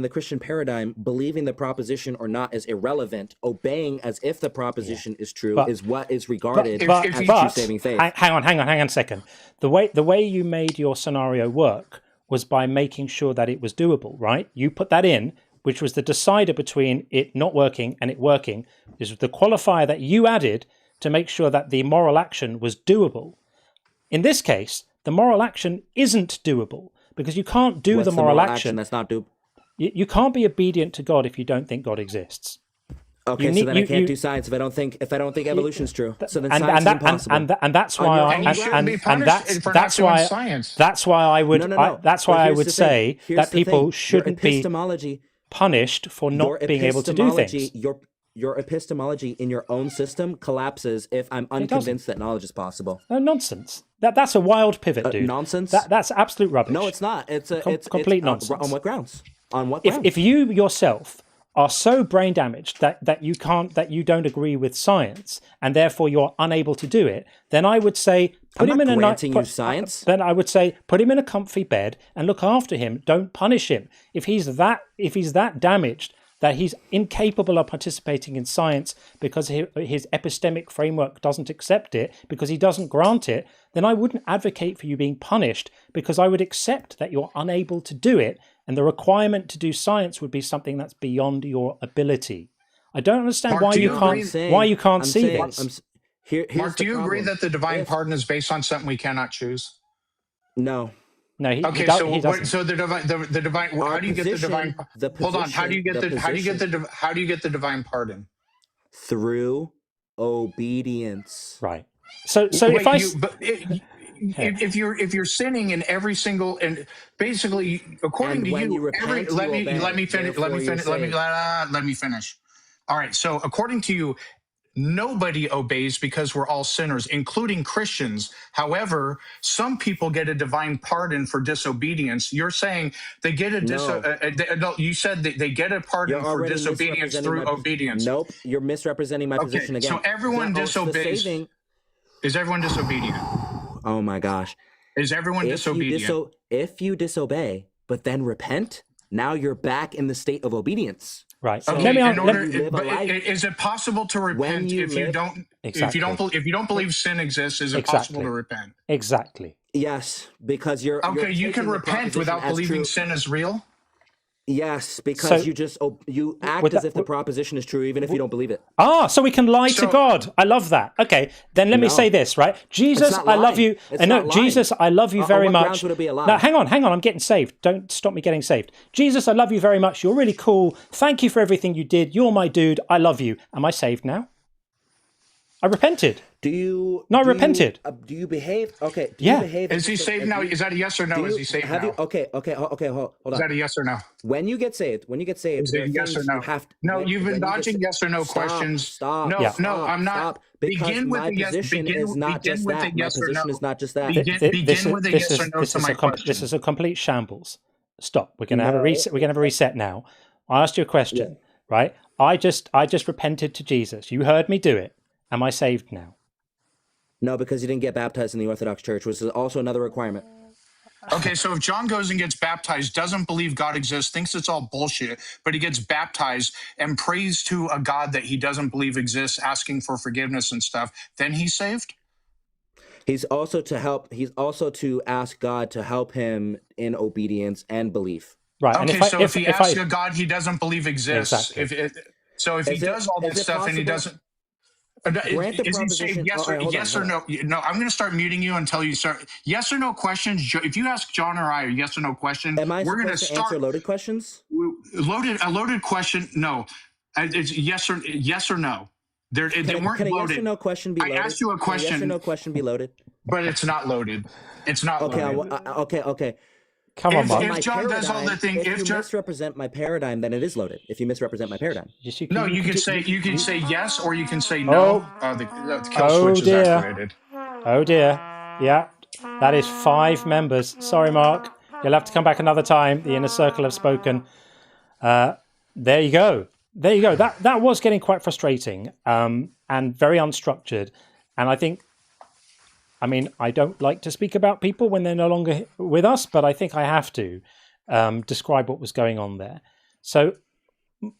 believing the proposition or not is irrelevant. Obeying as if the proposition is true is what is regarded as true saving faith. Hang on a second. The way you made your scenario work was by making sure that it was doable, right? You put that in, which was the decider between it not working and it working. This was the qualifier that you added to make sure that the moral action was doable. In this case, the moral action isn't doable because you can't do the moral action. That's not doable. You can't be obedient to God if you don't think God exists. Okay, so then I can't do science if I don't think evolution's true. So then science is impossible. And that's why I would say that people shouldn't be punished for not being able to do things. Your epistemology in your own system collapses if I'm unconvinced that knowledge is possible. No, nonsense. That's a wild pivot, dude. Nonsense? That's absolute rubbish. No, it's not. It's complete nonsense. On what grounds? If you yourself are so brain damaged that you don't agree with science and therefore you're unable to do it, then I would say put him in a comfy bed and look after him. Don't punish him. If he's that damaged that he's incapable of participating in science because his epistemic framework doesn't accept it, because he doesn't grant it, then I wouldn't advocate for you being punished, because I would accept that you're unable to do it, and the requirement to do science would be something that's beyond your ability. I don't understand why you can't see this. Mark, do you agree that the divine pardon is based on something we cannot choose? No. No, he Okay, doesn't. so the divine. How do you get the divine? Hold on. How do you get the divine pardon? Through obedience. Right. So Wait, if you're sinning in every single, and basically according to you, let me finish. All right. So according to you, nobody obeys because we're all sinners, including Christians. However, some people get a divine pardon for disobedience. You're saying they get no, you said they get a pardon for disobedience through obedience. Nope, you're misrepresenting my position again. So everyone disobeys. Is everyone disobedient? Oh my gosh. Is everyone disobedient? If you disobey, but then repent, now you're back in the state of obedience. Right. So is it possible to repent if you don't? Exactly. If you don't believe sin exists, is it possible to repent? Exactly. Yes, because you're you can repent without believing sin is real. Yes, because you act as if the proposition is true, even if you don't believe it. So we can lie to God. I love that. Okay, then let me say this, right? Jesus, I love you. Jesus, I love you very much. No, hang on. I'm getting saved. Don't stop me getting saved. Jesus, I love you very much. You're really cool. Thank you for everything you did. You're my dude. I love you. Am I saved now? I repented. Do you repented? Do you behave? Okay. Do you behave? Is he saved now? Is that a yes or no? Is he saved now? Okay. Hold on. Is that a yes or no? When you get saved, is it yes or no? You've been dodging yes or no questions. Stop. No, I'm not. Begin with a yes. Begin with a yes or no. My position is not just that. Begin with a yes or no to my question. This is a complete shambles. Stop. We're going to have a reset. We're going to have a reset now. I asked you a question, right? I just repented to Jesus. You heard me do it. Am I saved now? No, because you didn't get baptized in the Orthodox Church, which is also another requirement. Okay, so if John goes and gets baptized, doesn't believe God exists, thinks it's all bullshit, but he gets baptized and prays to a God that he doesn't believe exists, asking for forgiveness and stuff, then he's saved? He's also to ask God to help him in obedience and belief. Right. Okay, and if he asks a God he doesn't believe exists, exactly. if he does all this stuff and he doesn't... Is he saying yes or no? No, I'm going to start muting you until you start. Yes or no questions. If you ask John or I a yes or no question, we're going to start answer loaded questions. A loaded question. No, it's yes or no. They weren't can a loaded. Yes or no question be loaded? I asked you a question. Can a yes or no question be loaded? But it's not loaded. It's not loaded. Okay. Come on, Mark. If John does all the things, if you misrepresent my paradigm, then it is loaded. If you misrepresent my paradigm, you can say yes or you can say no. The kill switch is activated. Oh dear. Yeah, that is 5 members. Sorry, Mark. You'll have to come back another time. The inner circle have spoken. There you go. That was getting quite frustrating and very unstructured. And I don't like to speak about people when they're no longer with us, but I think I have to describe what was going on there. So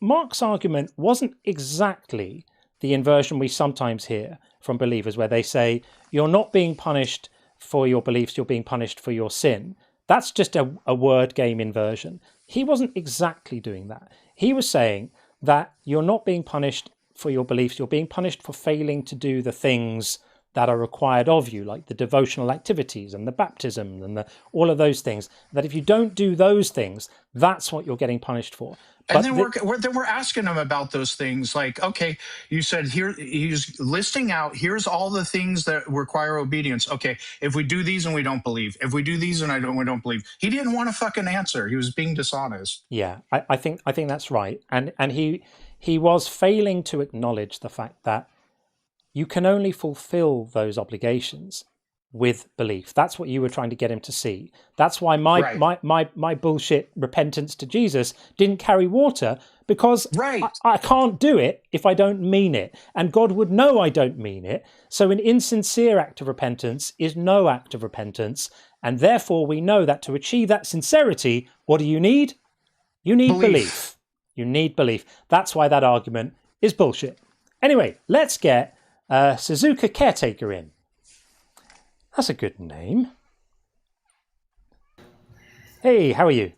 Mark's argument wasn't exactly the inversion we sometimes hear from believers where they say, you're not being punished for your beliefs, you're being punished for your sin. That's just a word game inversion. He wasn't exactly doing that. He was saying that you're not being punished for your beliefs, you're being punished for failing to do the things that are required of you, like the devotional activities and the baptism and all of those things, that if you don't do those things, that's what you're getting punished for. And then we're asking him about those things. Like, okay, you said here, he's listing out, here's all the things that require obedience. Okay, if we do these and we don't believe, if we do these and we don't believe. He didn't want to fucking answer. He was being dishonest. Yeah, I think that's right. And he was failing to acknowledge the fact that you can only fulfill those obligations with belief. That's what you were trying to get him to see. That's why my bullshit repentance to Jesus didn't carry water, because I can't do it if I don't mean it. And God would know I don't mean it. So an insincere act of repentance is no act of repentance. And therefore we know that to achieve that sincerity, what do you need? You need belief. You need belief. That's why that argument is bullshit. Anyway, let's get Suzuka Caretaker in. That's a good name. Hey, how are you?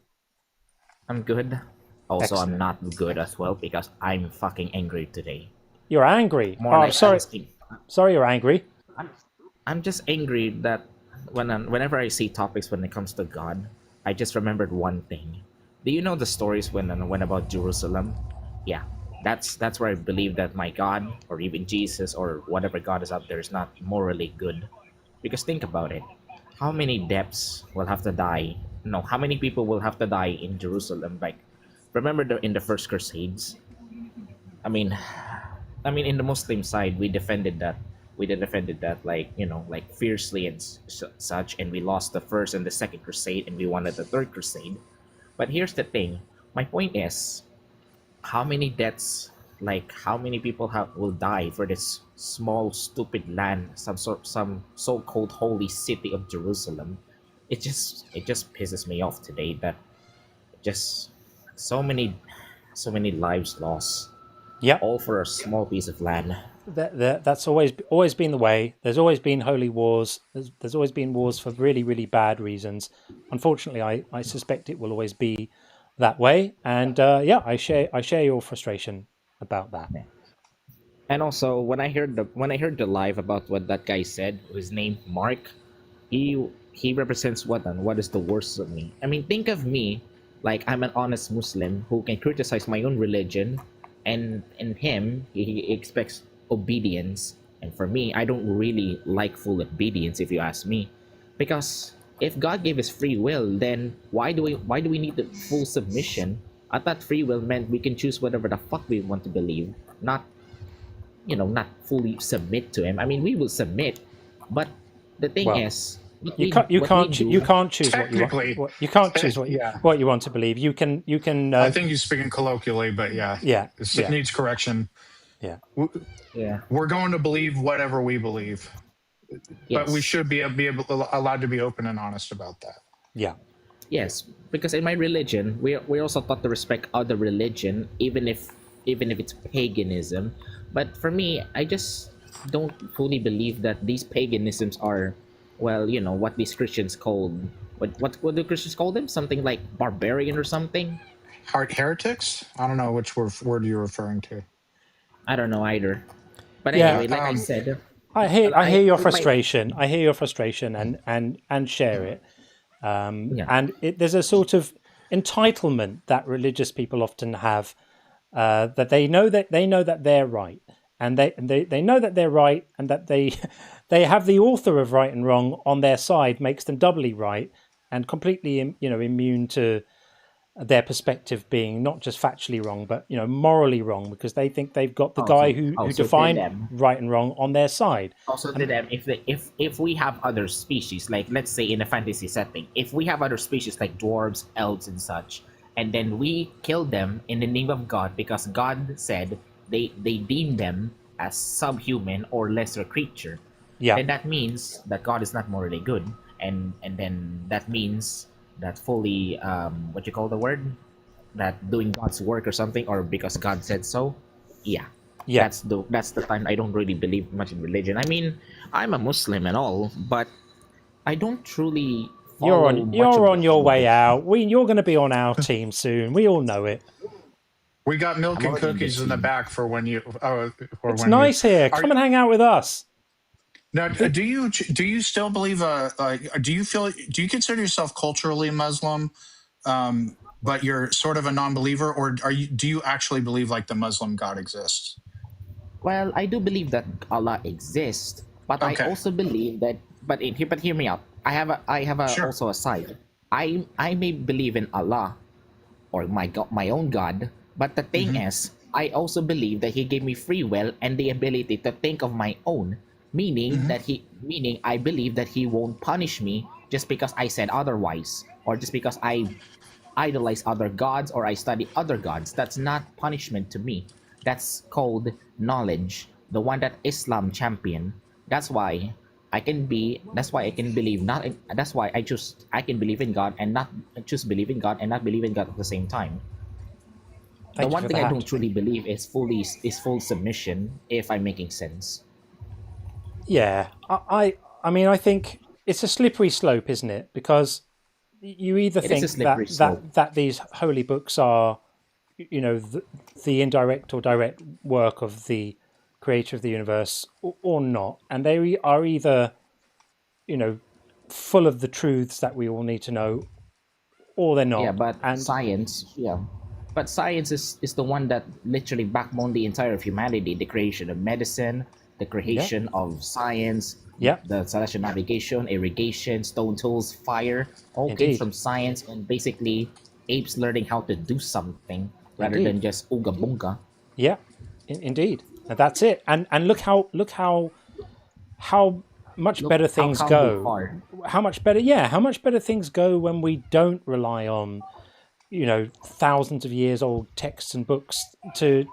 I'm good. Also, Excellent. I'm not good as well because I'm fucking angry today. You're angry? More like sorry. asking. Sorry you're angry. I'm just angry that whenever I see topics when it comes to God, I just remembered one thing. Do you know the stories when about Jerusalem? Yeah, that's where I believe that my God or even Jesus or whatever God is out there is not morally good. Because think about it, how many deaths will have to die? No, how many people will have to die in Jerusalem? Like, remember in the first Crusades? I mean, in the Muslim side, we defended that. We did defended that, like, like fiercely and such, and we lost the first and the second crusade, and we won the third crusade. But here's the thing. My point is, how many deaths, like how many people will die for this small stupid land, some so-called holy city of Jerusalem? It just pisses me off today that just so many lives lost. Yeah, all for a small piece of land. That's always been the way. There's always been holy wars. There's always been wars for really, really bad reasons. Unfortunately, I suspect it will always be that way. And I share your frustration about that. And also, when I heard the live about what that guy said, his name Mark, he represents what is the worst of me. I mean, think of me like I'm an honest Muslim who can criticize my own religion, and him, he expects obedience. And for me, I don't really like full obedience, if you ask me, because if God gave us free will, then why do we need the full submission? I thought free will meant we can choose whatever the fuck we want to believe, not fully submit to him. I mean, we will submit, but the thing is, you can't choose what you want. You can't choose what you want to believe. You can. I think you're speaking colloquially, but it needs correction. Yeah. We're going to believe whatever we believe, but we should be allowed to be open and honest about that. Yeah. Yes, because in my religion, we're also taught to respect other religion, even if it's paganism. But for me, I just don't fully believe that these paganisms are, well, what these Christians call, what do Christians call them? Something like barbarian or something? Heretics? I don't know which word you're referring to. I don't know either. But anyway, like I said, I hear your frustration. I hear your frustration and share it. And there's a sort of entitlement that religious people often have, that they know that they're right, and they know that they're right, and that they have the author of right and wrong on their side, makes them doubly right and completely immune to their perspective being not just factually wrong, but morally wrong, because they think they've got the guy who defined right and wrong on their side. Also, to them, if we have other species, like let's say in a fantasy setting, if we have other species like dwarves, elves, and such, and then we kill them in the name of God because God said they deem them as subhuman or lesser creature, then that means that God is not morally good, and then that means that fully what you call the word, that doing God's work or something, or because God said so. That's the time I don't really believe much in religion. I mean, I'm a Muslim and all, but I don't truly follow. You're on your way out. You're going to be on our team soon. We all know it. We got milk and cookies in the back for when you. It's nice here. Come and hang out with us. Now, do you still believe? Do you consider yourself culturally Muslim, but you're sort of a non-believer, or do you actually believe like the Muslim God exists? Well, I do believe that Allah exists, but I also believe that. But hear me out. I have also a side. I may believe in Allah, or my own God, but the thing is, I also believe that He gave me free will and the ability to think of my own. Meaning I believe that He won't punish me just because I said otherwise, or just because I idolize other gods or I study other gods. That's not punishment to me. That's called knowledge, the one that Islam champion. That's why I can believe I can believe in God and not choose believe in God and not believe in God at the same time. The one thing I don't truly believe is full submission, if I'm making sense. Yeah, I mean, I think it's a slippery slope, isn't it? Because you either think that these holy books are, the indirect or direct work of the creator of the universe, or not, and they are either, full of the truths that we all need to know, or they're not. Yeah, but science is the one that literally backbone the entire of humanity. The creation of medicine, the creation of science, the celestial navigation, irrigation, stone tools, fire, all came from science, and basically apes learning how to do something rather than just ooga boonga. Yeah, indeed. And that's it. And look how much better things go. How much better things go when we don't rely on, thousands of years old texts and books to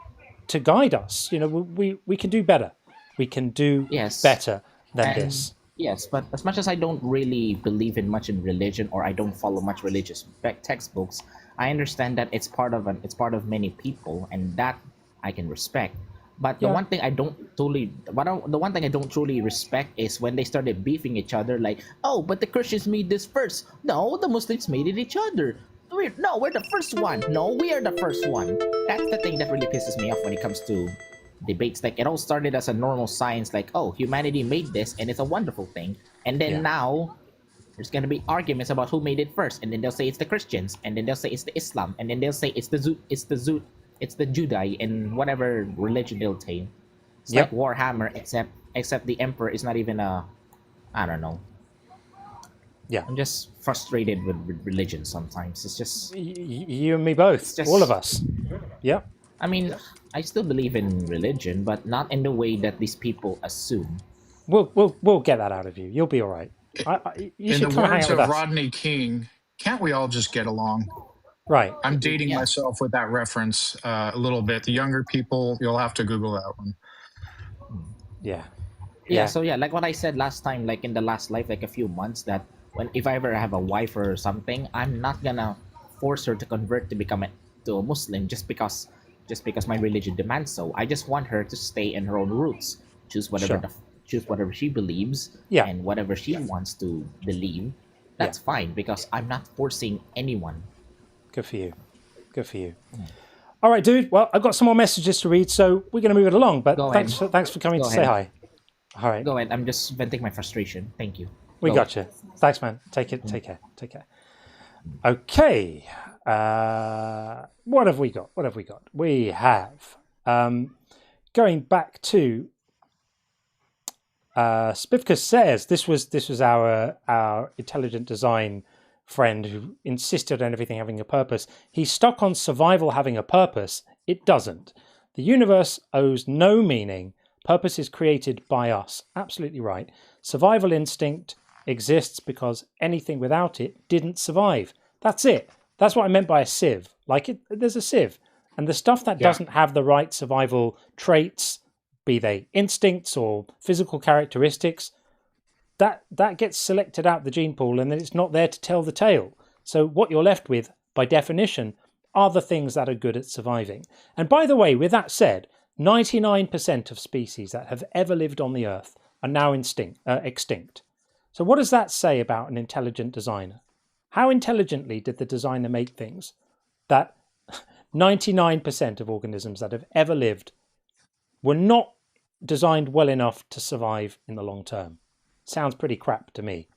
guide us. We can do better. We can do better than this. Yes, but as much as I don't really believe in much in religion, or I don't follow much religious textbooks, I understand that it's part of many people, and that I can respect. But the one thing I don't truly respect is when they started beefing each other, like, oh, but the Christians made this first. No, the Muslims made it each other. We're the first one. No, we are the first one. That's the thing that really pisses me off when it comes to debates. Like, it all started as a normal science, like, oh, humanity made this and it's a wonderful thing. And then now there's gonna be arguments about who made it first, and then they'll say it's the Christians, and then they'll say it's the Islam, and then they'll say it's the Judai, and whatever religion they'll take. It's like Warhammer, except the Emperor is not even I don't know. Yeah, I'm just frustrated with religion sometimes. It's just you and me both, all of us. Yeah. I mean, I still believe in religion, but not in the way that these people assume. We'll get that out of you. You'll be all right. You in the words of Rodney King, can't we all just get along? Right. I'm dating myself with that reference a little bit. The younger people, you'll have to Google that one. Yeah. So like what I said last time, like in the last life, like a few months, that if I ever have a wife or something, I'm not gonna force her to convert to a Muslim just because my religion demands so. I just want her to stay in her own roots, choose whatever she believes, and whatever she wants to believe. That's fine, because I'm not forcing anyone. Good for you. All right, dude. Well, I've got some more messages to read, so we're going to move it along. But thanks for coming to say hi. All right. Go ahead. I'm just venting my frustration. Thank you. We got you. Thanks, man. Take care. Okay. What have we got? We have going back to Spivka says this was our intelligent design friend who insisted on everything having a purpose. He's stuck on survival having a purpose. It doesn't. The universe owes no meaning. Purpose is created by us. Absolutely right. Survival instinct exists because anything without it didn't survive. That's it. That's what I meant by a sieve. There's a sieve. And the stuff that doesn't have the right survival traits, be they instincts or physical characteristics, that gets selected out the gene pool, and then it's not there to tell the tale. So what you're left with, by definition, are the things that are good at surviving. And by the way, with that said, 99% of species that have ever lived on the Earth are now extinct. So what does that say about an intelligent designer? How intelligently did the designer make things that 99% of organisms that have ever lived were not designed well enough to survive in the long term? Sounds pretty crap to me.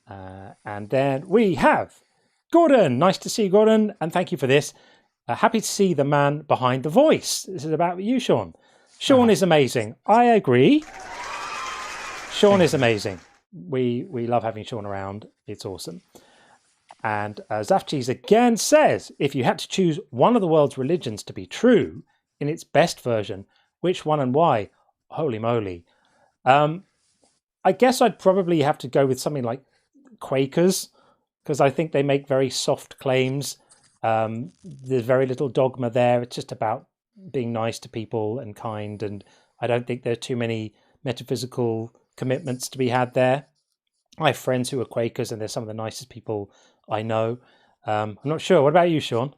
And then we have Gordon. Nice to see you, Gordon, and thank you for this. Happy to see the man behind the voice. This is about you, Sean. Sean is amazing. I agree. Sean is amazing. We love having Sean around. It's awesome. And Zafchis again says, if you had to choose one of the world's religions to be true in its best version, which one and why? Holy moly. I guess I'd probably have to go with something like Quakers, because I think they make very soft claims. There's very little dogma there. It's just about being nice to people and kind, and I don't think there are too many metaphysical commitments to be had there. I have friends who are Quakers, and they're some of the nicest people I know. I'm not sure. What about you, Sean?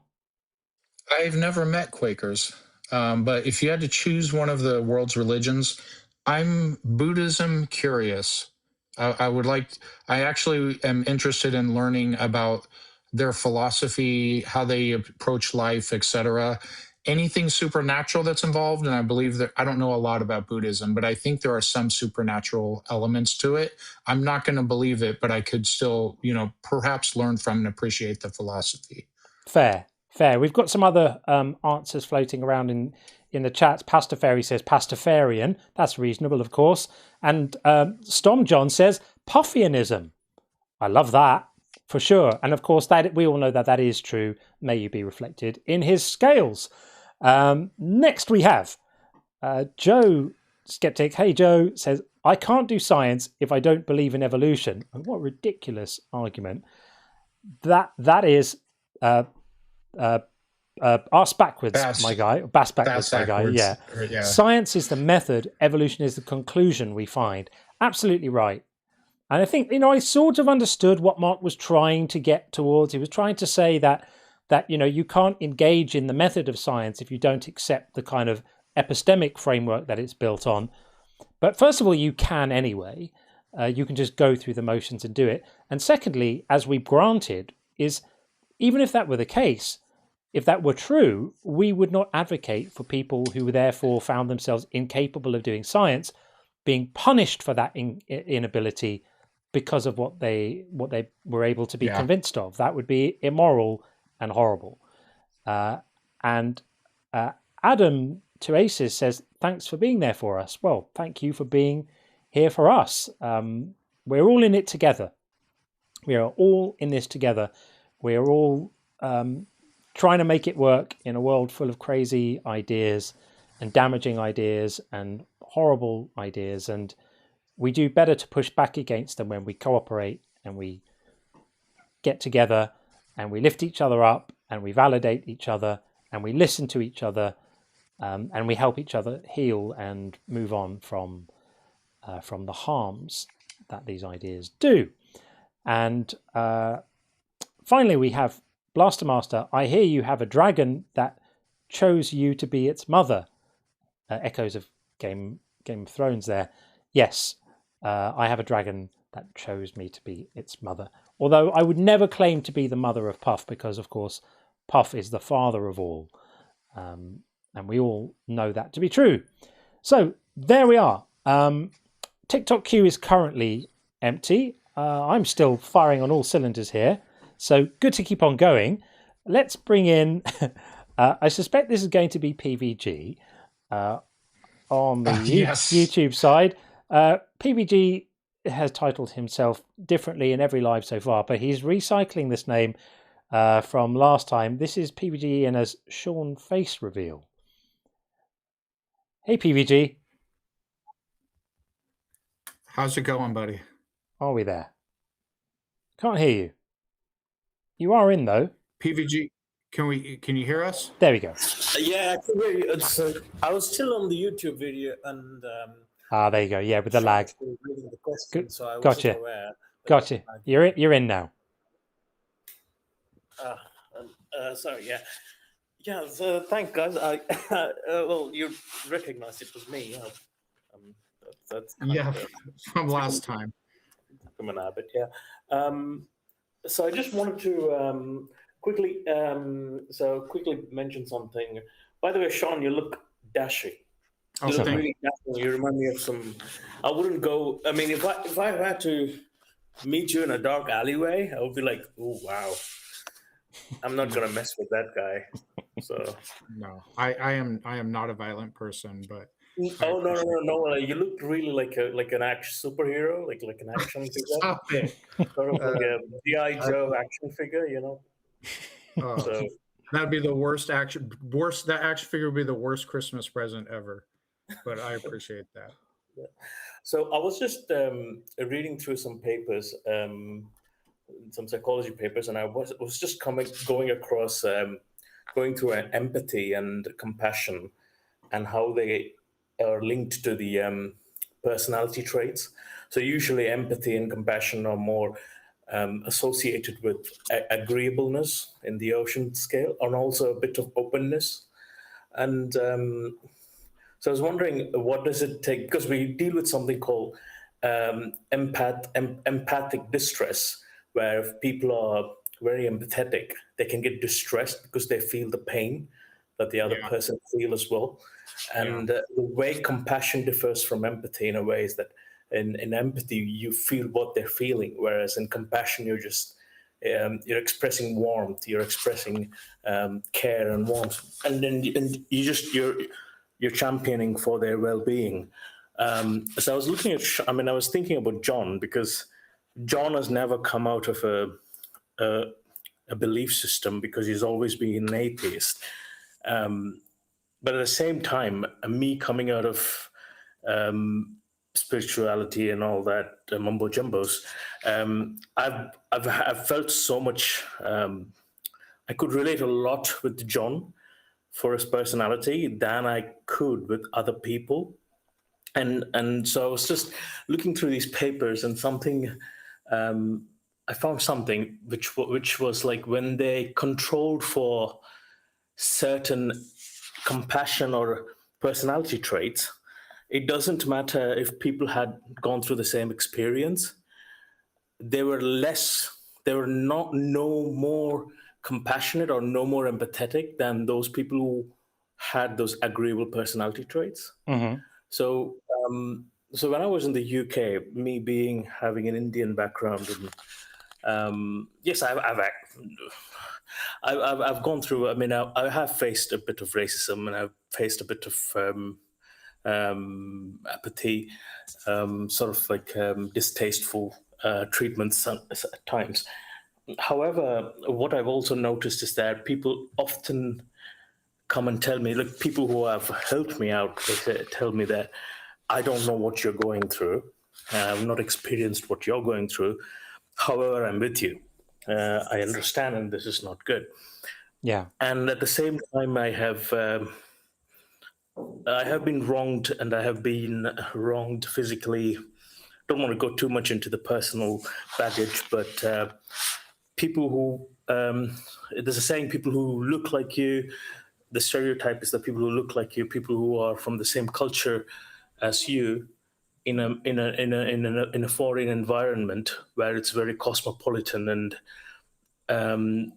I've never met Quakers, but if you had to choose one of the world's religions, I'm Buddhism curious. I actually am interested in learning about their philosophy, how they approach life, etc. anything supernatural that's involved, and I believe that I don't know a lot about Buddhism, but I think there are some supernatural elements to it. I'm not going to believe it, but I could still, perhaps learn from and appreciate the philosophy. Fair. We've got some other answers floating around in the chats. Pastor Fairy says Pastafarian. That's reasonable, of course. And Stom John says Puffianism. I love that for sure. And of course, that we all know that is true. May you be reflected in his scales. Next we have Joe Skeptic. Hey Joe says, I can't do science if I don't believe in evolution. And what a ridiculous argument. That is arse backwards, my guy. Bass backwards, my guy. Yeah. Yeah. Science is the method. Evolution is the conclusion we find. Absolutely right. And I think, I sort of understood what Mark was trying to get towards. He was trying to say that you can't engage in the method of science if you don't accept the kind of epistemic framework that it's built on. But first of all, you can anyway. You can just go through the motions and do it. And secondly, as we've granted, is even if that were the case, if that were true, we would not advocate for people who therefore found themselves incapable of doing science being punished for that inability because of what they were able to be convinced of. That would be immoral and horrible. And Adam Tuasis says, thanks for being there for us. Well, thank you for being here for us. We're all in it together. We are all in this together. We are all trying to make it work in a world full of crazy ideas and damaging ideas and horrible ideas. And we do better to push back against them when we cooperate and we get together and we lift each other up and we validate each other and we listen to each other and we help each other heal and move on from the harms that these ideas do. And finally, we have Blaster Master. I hear you have a dragon that chose you to be its mother. Echoes of Game of Thrones there. Yes, I have a dragon that chose me to be its mother. Although I would never claim to be the mother of Puff because, of course, Puff is the father of all. And we all know that to be true. So there we are. TikTok queue is currently empty. I'm still firing on all cylinders here. So good to keep on going. Let's bring in, I suspect this is going to be PVG on the YouTube side. PVG has titled himself differently in every live so far, but he's recycling this name from last time. This is PVG in as Sean Face Reveal. Hey, PVG. How's it going, buddy? Are we there? Can't hear you. You are in, though. PVG, can you hear us? There we go. Yeah, I can hear you. I was still on the YouTube video and... there you go. Yeah, with the lag. Reading the question, so I gotcha. Aware gotcha. You're in now. Sorry, yeah. Yeah, so thank guys. Well, you recognized it was me. That's from last time. From an habit, yeah. So I just wanted to quickly mention something. By the way, Sean, you look dashing. Oh, you look really dashing. You remind me of some. I wouldn't go. I mean, if I had to meet you in a dark alleyway, I would be like, oh wow. I'm not gonna mess with that guy. So no, I am not a violent person, but oh no! You look really like an action superhero, like an action figure. Stop it. Sort of like a G.I. Joe action figure, So that'd be the worst action. That action figure would be the worst Christmas present ever. But I appreciate that. Yeah. So I was just reading through some papers. Some psychology papers, and I was just going across going through an empathy and compassion and how they are linked to the personality traits. So usually empathy and compassion are more associated with agreeableness in the ocean scale and also a bit of openness. And so I was wondering, what does it take? Because we deal with something called empathic distress, where if people are very empathetic, they can get distressed because they feel the pain that the other person feel as well. And the way compassion differs from empathy in a way is that in empathy, you feel what they're feeling, whereas in compassion, you're just you're expressing warmth, you're expressing care and warmth, and then you're championing for their well-being. So I was looking at, I was thinking about John, because John has never come out of a belief system because he's always been an atheist. But at the same time, me coming out of spirituality and all that mumbo jumbos, I've felt so much. I could relate a lot with John for his personality than I could with other people, and so I was just looking through these papers, and something I found something which was like, when they controlled for certain compassion or personality traits, it doesn't matter if people had gone through the same experience. They were no more compassionate or no more empathetic than those people who had those agreeable personality traits. Mm-hmm. So when I was in the UK, me having an Indian background, and yes, I've gone through. I have faced a bit of racism, and I've faced a bit of apathy, sort of like distasteful treatments at times. However, what I've also noticed is that people often come and tell me, look, people who have helped me out, they tell me that I don't know what you're going through. I've not experienced what you're going through. However, I'm with you. I understand, and this is not good. Yeah. And at the same time, I have been wronged, and I have been wronged physically. Don't want to go too much into the personal baggage, but people who, there's a saying, people who look like you, the stereotype is that people who look like you, people who are from the same culture as you, in a foreign environment where it's very cosmopolitan, and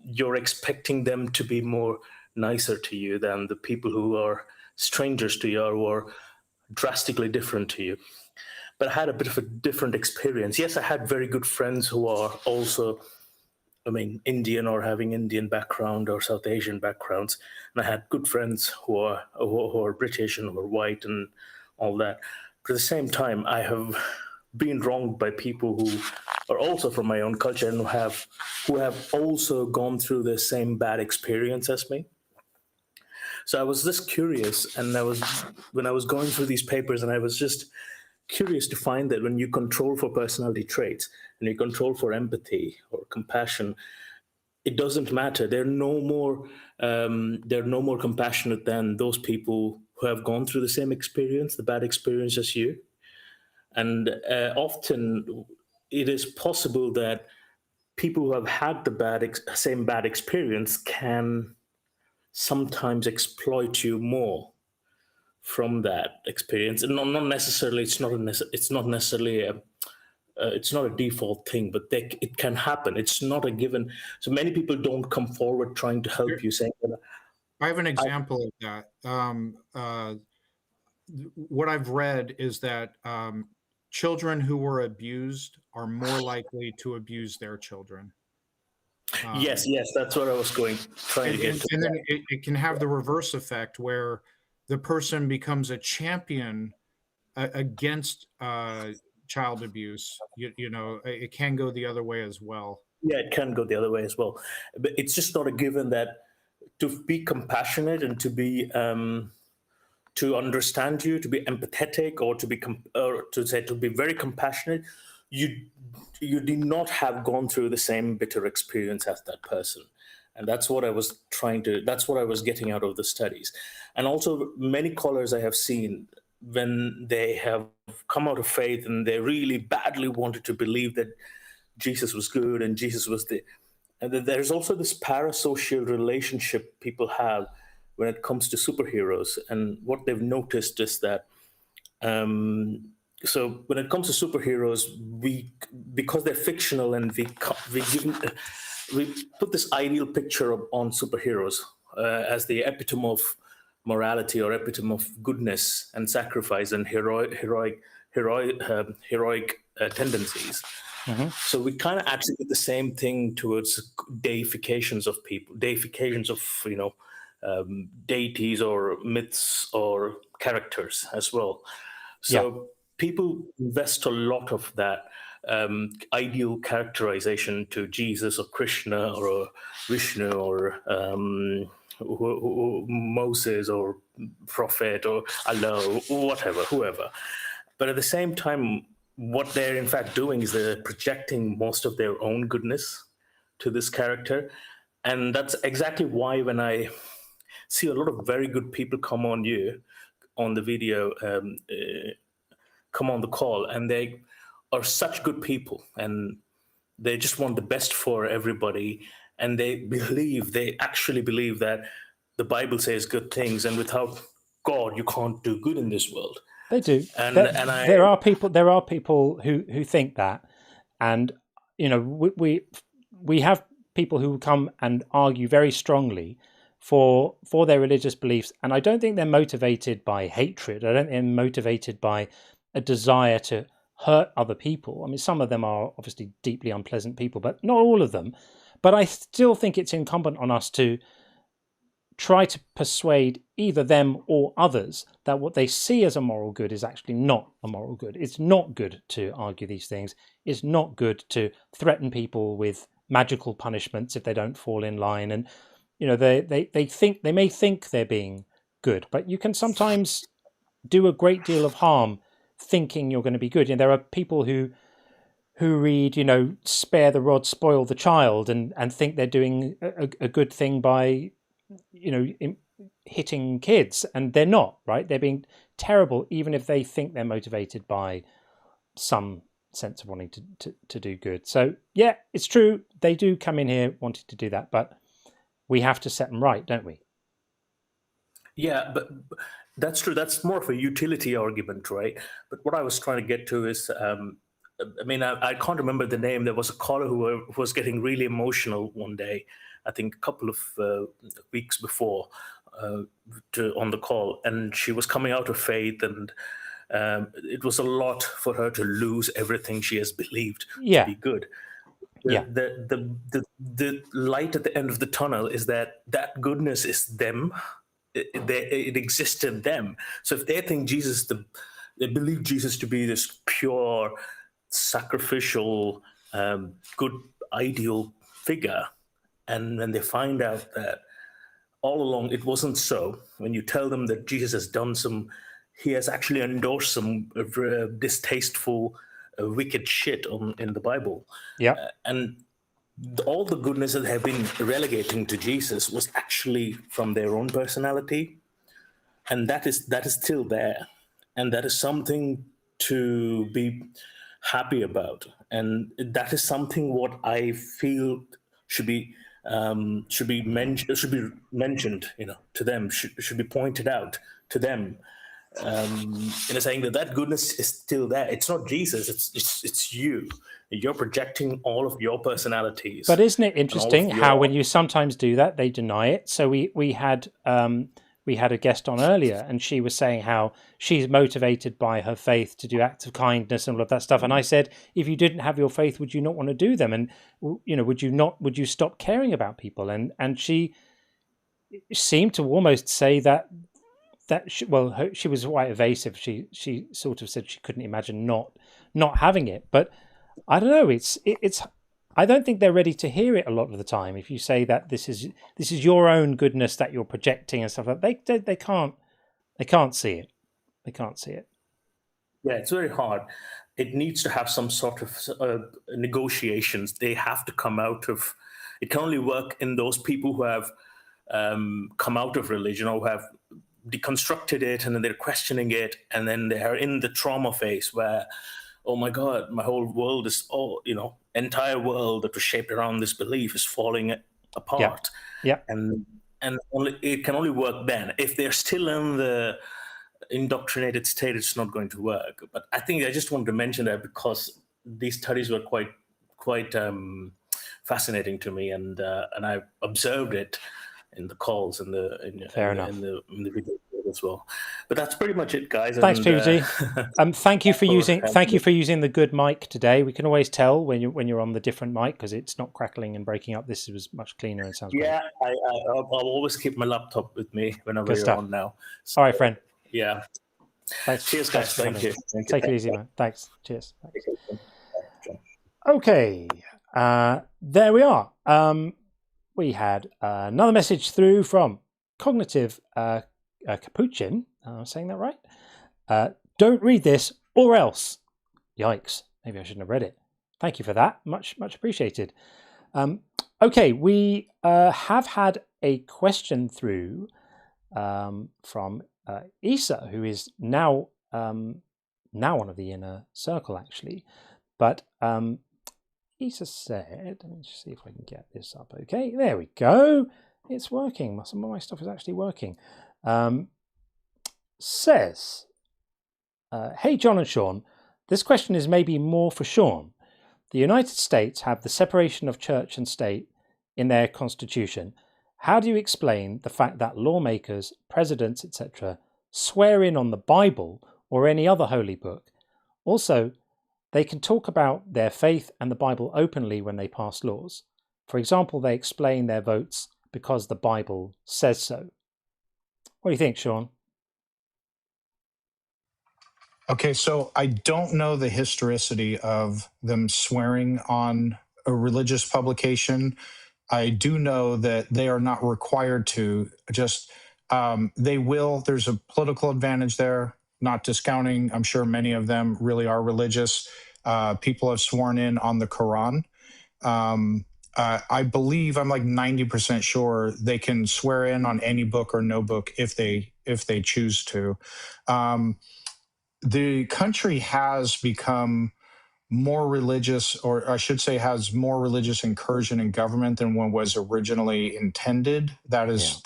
you're expecting them to be more nicer to you than the people who are strangers to you or who are drastically different to you. But I had a bit of a different experience. Yes, I had very good friends who are also, Indian or having Indian background or South Asian backgrounds, and I had good friends who are British and who are white and all that. But at the same time, I have been wronged by people who are also from my own culture and who have also gone through the same bad experience as me. So I was just curious, and when I was going through these papers, and I was just curious to find that when you control for personality traits and you control for empathy or compassion, it doesn't matter. They're no more compassionate than those people who have gone through the same experience, the bad experience as you. And often it is possible that people who have had the same bad experience can sometimes exploit you more from that experience. And not necessarily, it's not a default thing, but it can happen. It's not a given. So many people don't come forward trying to help you, saying, I have an example of that. What I've read is that children who were abused are more likely to abuse their children. Yes, that's what I was trying to get to. And then it can have the reverse effect where the person becomes a champion against child abuse. It can go the other way as well. Yeah, it can go the other way as well. But it's just not a given that to be compassionate and to be to understand you, to be empathetic, or to be very compassionate, you did not have gone through the same bitter experience as that person. And that's what I was getting out of the studies. And also many callers I have seen, when they have come out of faith and they really badly wanted to believe that Jesus was good and Jesus was and there's also this parasocial relationship people have when it comes to superheroes. And what they've noticed is that so when it comes to superheroes, because they're fictional, and we put this ideal picture on superheroes, as the epitome of morality or epitome of goodness and sacrifice and heroic tendencies. Mm-hmm. So we kind of actually did the same thing towards deifications of people, deifications of deities or myths or characters as well. So people invest a lot of that ideal characterization to Jesus or Krishna or Vishnu or Moses or prophet or Allah, whatever, whoever. But at the same time, what they're in fact doing is they're projecting most of their own goodness to this character. And that's exactly why when I see a lot of very good people come on the video, come on the call, and they are such good people and they just want the best for everybody. And they actually believe that the Bible says good things, and without God, you can't do good in this world. They do. And there are people who think that, and we have people who come and argue very strongly for their religious beliefs, and I don't think they're motivated by hatred. I don't think they're motivated by a desire to hurt other people. I mean, some of them are obviously deeply unpleasant people, but not all of them. But I still think it's incumbent on us to try to persuade either them or others that what they see as a moral good is actually not a moral good. It's not good to argue these things. It's not good to threaten people with magical punishments if they don't fall in line. And they may think they're being good, but you can sometimes do a great deal of harm thinking you're going to be good. And there are people who read, spare the rod, spoil the child, and think they're doing a good thing by hitting kids, and they're not, right? They're being terrible, even if they think they're motivated by some sense of wanting to do good. So yeah, it's true, they do come in here wanting to do that, but we have to set them right, don't we? Yeah, but that's true. That's more of a utility argument, right? But what I was trying to get to is, I can't remember the name. There was a caller who was getting really emotional one day, I think a couple of weeks before, on the call, and she was coming out of faith, and it was a lot for her to lose everything she has believed to be good. The light at the end of the tunnel is that goodness is them. It exists in them. So if they think they believe Jesus to be this pure, sacrificial, good, ideal figure, and when they find out that all along it wasn't so, when you tell them that Jesus he has actually endorsed some distasteful, wicked shit in the Bible. And all the goodness that they have been relegating to Jesus was actually from their own personality. And that is still there. And that is something to be happy about. And that is something what I feel should be mentioned, to them, should be pointed out to them, saying that goodness is still there. It's not Jesus, it's you. You're projecting all of your personalities. But isn't it interesting how when you sometimes do that, they deny it? So we had a guest on earlier, and she was saying how she's motivated by her faith to do acts of kindness and all of that stuff. And I said, if you didn't have your faith, would you not want to do them? And would you stop caring about people? And she seemed to almost say that she was quite evasive. She sort of said she couldn't imagine not having it. But I don't know. It's. I don't think they're ready to hear it a lot of the time. If you say that this is your own goodness that you're projecting and stuff like that, they can't see it. They can't see it. Yeah, it's very hard. It needs to have some sort of negotiations. They have to come out of. It can only work in those people who have come out of religion or who have deconstructed it, and then they're questioning it, and then they are in the trauma phase where, oh my God, my whole world is entire world that was shaped around this belief is falling apart. Yeah. And it can only work then. If they're still in the indoctrinated state, it's not going to work. But I think I just wanted to mention that because these studies were quite fascinating to me, and I observed it the calls and Fair enough. in the video as well. But that's pretty much it, guys. Thanks, and, PVG. Thank you for using the good mic today. We can always tell when you're on the different mic because it's not crackling and breaking up. This was much cleaner and sounds yeah, great. I'll always keep my laptop with me whenever you're on now. So, all right, friend. Yeah. Thanks. Cheers, guys. Thank you. Take it easy, man. Thanks. Cheers. Thanks. Okay. There we are. We had another message through from Cognitive Capuchin. Am I saying that right? Don't read this or else. Yikes. Maybe I shouldn't have read it. Thank you for that. Much appreciated. Okay, we have had a question through from Isa, who is now one of the inner circle, actually. But Isa said, let me just see if I can get this up. Okay, there we go. It's working. Some of my stuff is actually working. Says, hey, Jon and Sean, this question is maybe more for Sean. The United States have the separation of church and state in their constitution. How do you explain the fact that lawmakers, presidents, etc., swear in on the Bible or any other holy book? Also, they can talk about their faith and the Bible openly when they pass laws. For example, they explain their votes because the Bible says so. What do you think, Sean? Okay, so I don't know the historicity of them swearing on a religious publication. I do know that they are not required to. Just they will. There's a political advantage there. Not discounting. I'm sure many of them really are religious. People have sworn in on the Quran. I believe, I'm like 90% sure they can swear in on any book or no book if they choose to. The country has become more religious, or I should say has more religious incursion in government than what was originally intended. That is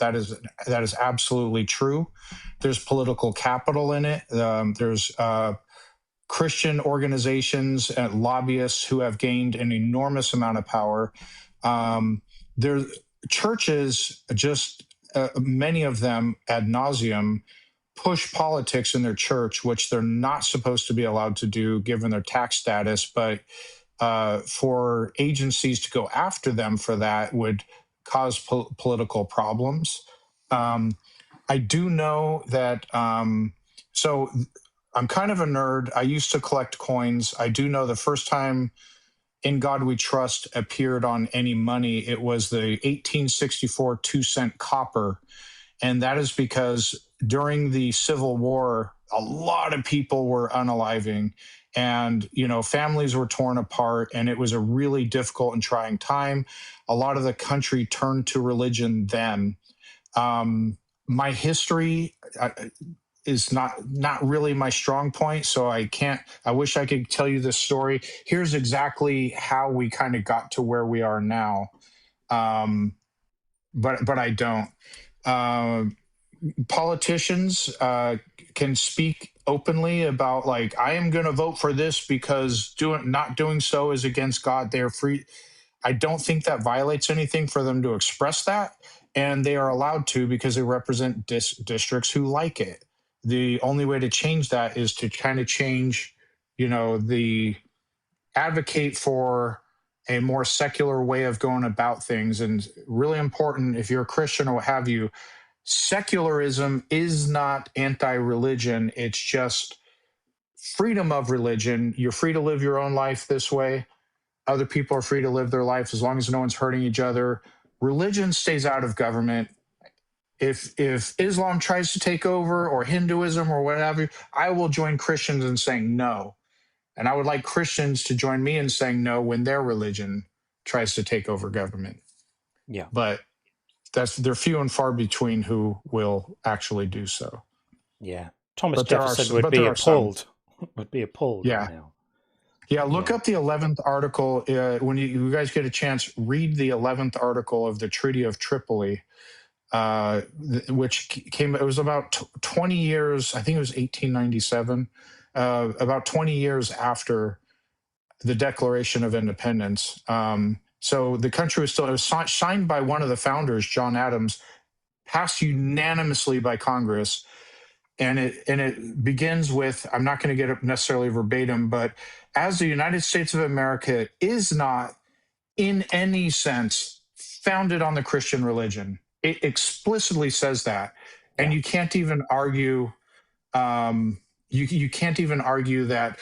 absolutely true. There's political capital in it. There's Christian organizations and lobbyists who have gained an enormous amount of power. There, churches, just many of them ad nauseum, push politics in their church, which they're not supposed to be allowed to do given their tax status. But for agencies to go after them for that would cause political problems. I do know that, so I'm kind of a nerd. I used to collect coins. I do know the first time In God We Trust appeared on any money, it was the 1864 2-cent copper. And that is because during the Civil War, a lot of people were unaliving and, families were torn apart, and it was a really difficult and trying time. A lot of the country turned to religion then. My history is not really my strong point, so I wish I could tell you this story. Here's exactly how we kind of got to where we are now. But I don't. Politicians can speak openly about, like, I am going to vote for this because not doing so is against God. They're free. I don't think that violates anything for them to express that, and they are allowed to because they represent districts who like it. The only way to change that is to kind of change, the advocate for a more secular way of going about things. And really important, if you're a Christian or what have you, secularism is not anti-religion. It's just freedom of religion. You're free to live your own life this way. Other people are free to live their life as long as no one's hurting each other. Religion stays out of government. If Islam tries to take over, or Hinduism or whatever, I will join Christians in saying no. And I would like Christians to join me in saying no when their religion tries to take over government. Yeah. But they're few and far between who will actually do so. Yeah. Thomas Jefferson would be appalled. Would be appalled Yeah. right now. Yeah, look up the 11th article. When you guys get a chance, read the 11th article of the Treaty of Tripoli, which came, it was about 20 years, I think it was 1897, about 20 years after the Declaration of Independence. So the country was still, it was signed by one of the founders, John Adams, passed unanimously by Congress. And it begins with, I'm not going to get it necessarily verbatim, but as the United States of America is not in any sense founded on the Christian religion. It explicitly says that. And you can't even argue, you can't even argue that,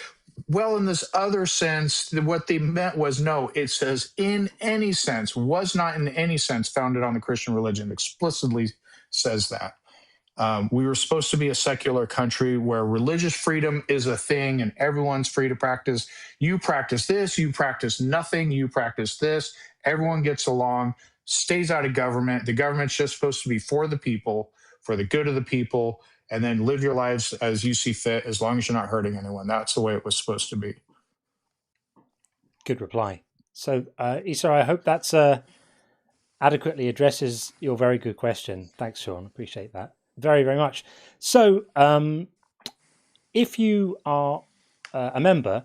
well, in this other sense, what they meant was, no, it says in any sense, was not in any sense founded on the Christian religion, explicitly says that. We were supposed to be a secular country where religious freedom is a thing and everyone's free to practice. You practice this, you practice nothing, you practice this. Everyone gets along, stays out of government. The government's just supposed to be for the people, for the good of the people, and then live your lives as you see fit, as long as you're not hurting anyone. That's the way it was supposed to be. Good reply. So, Issa, I hope that's adequately addresses your very good question. Thanks, Sean. Appreciate that very, very much. So, if you are a member,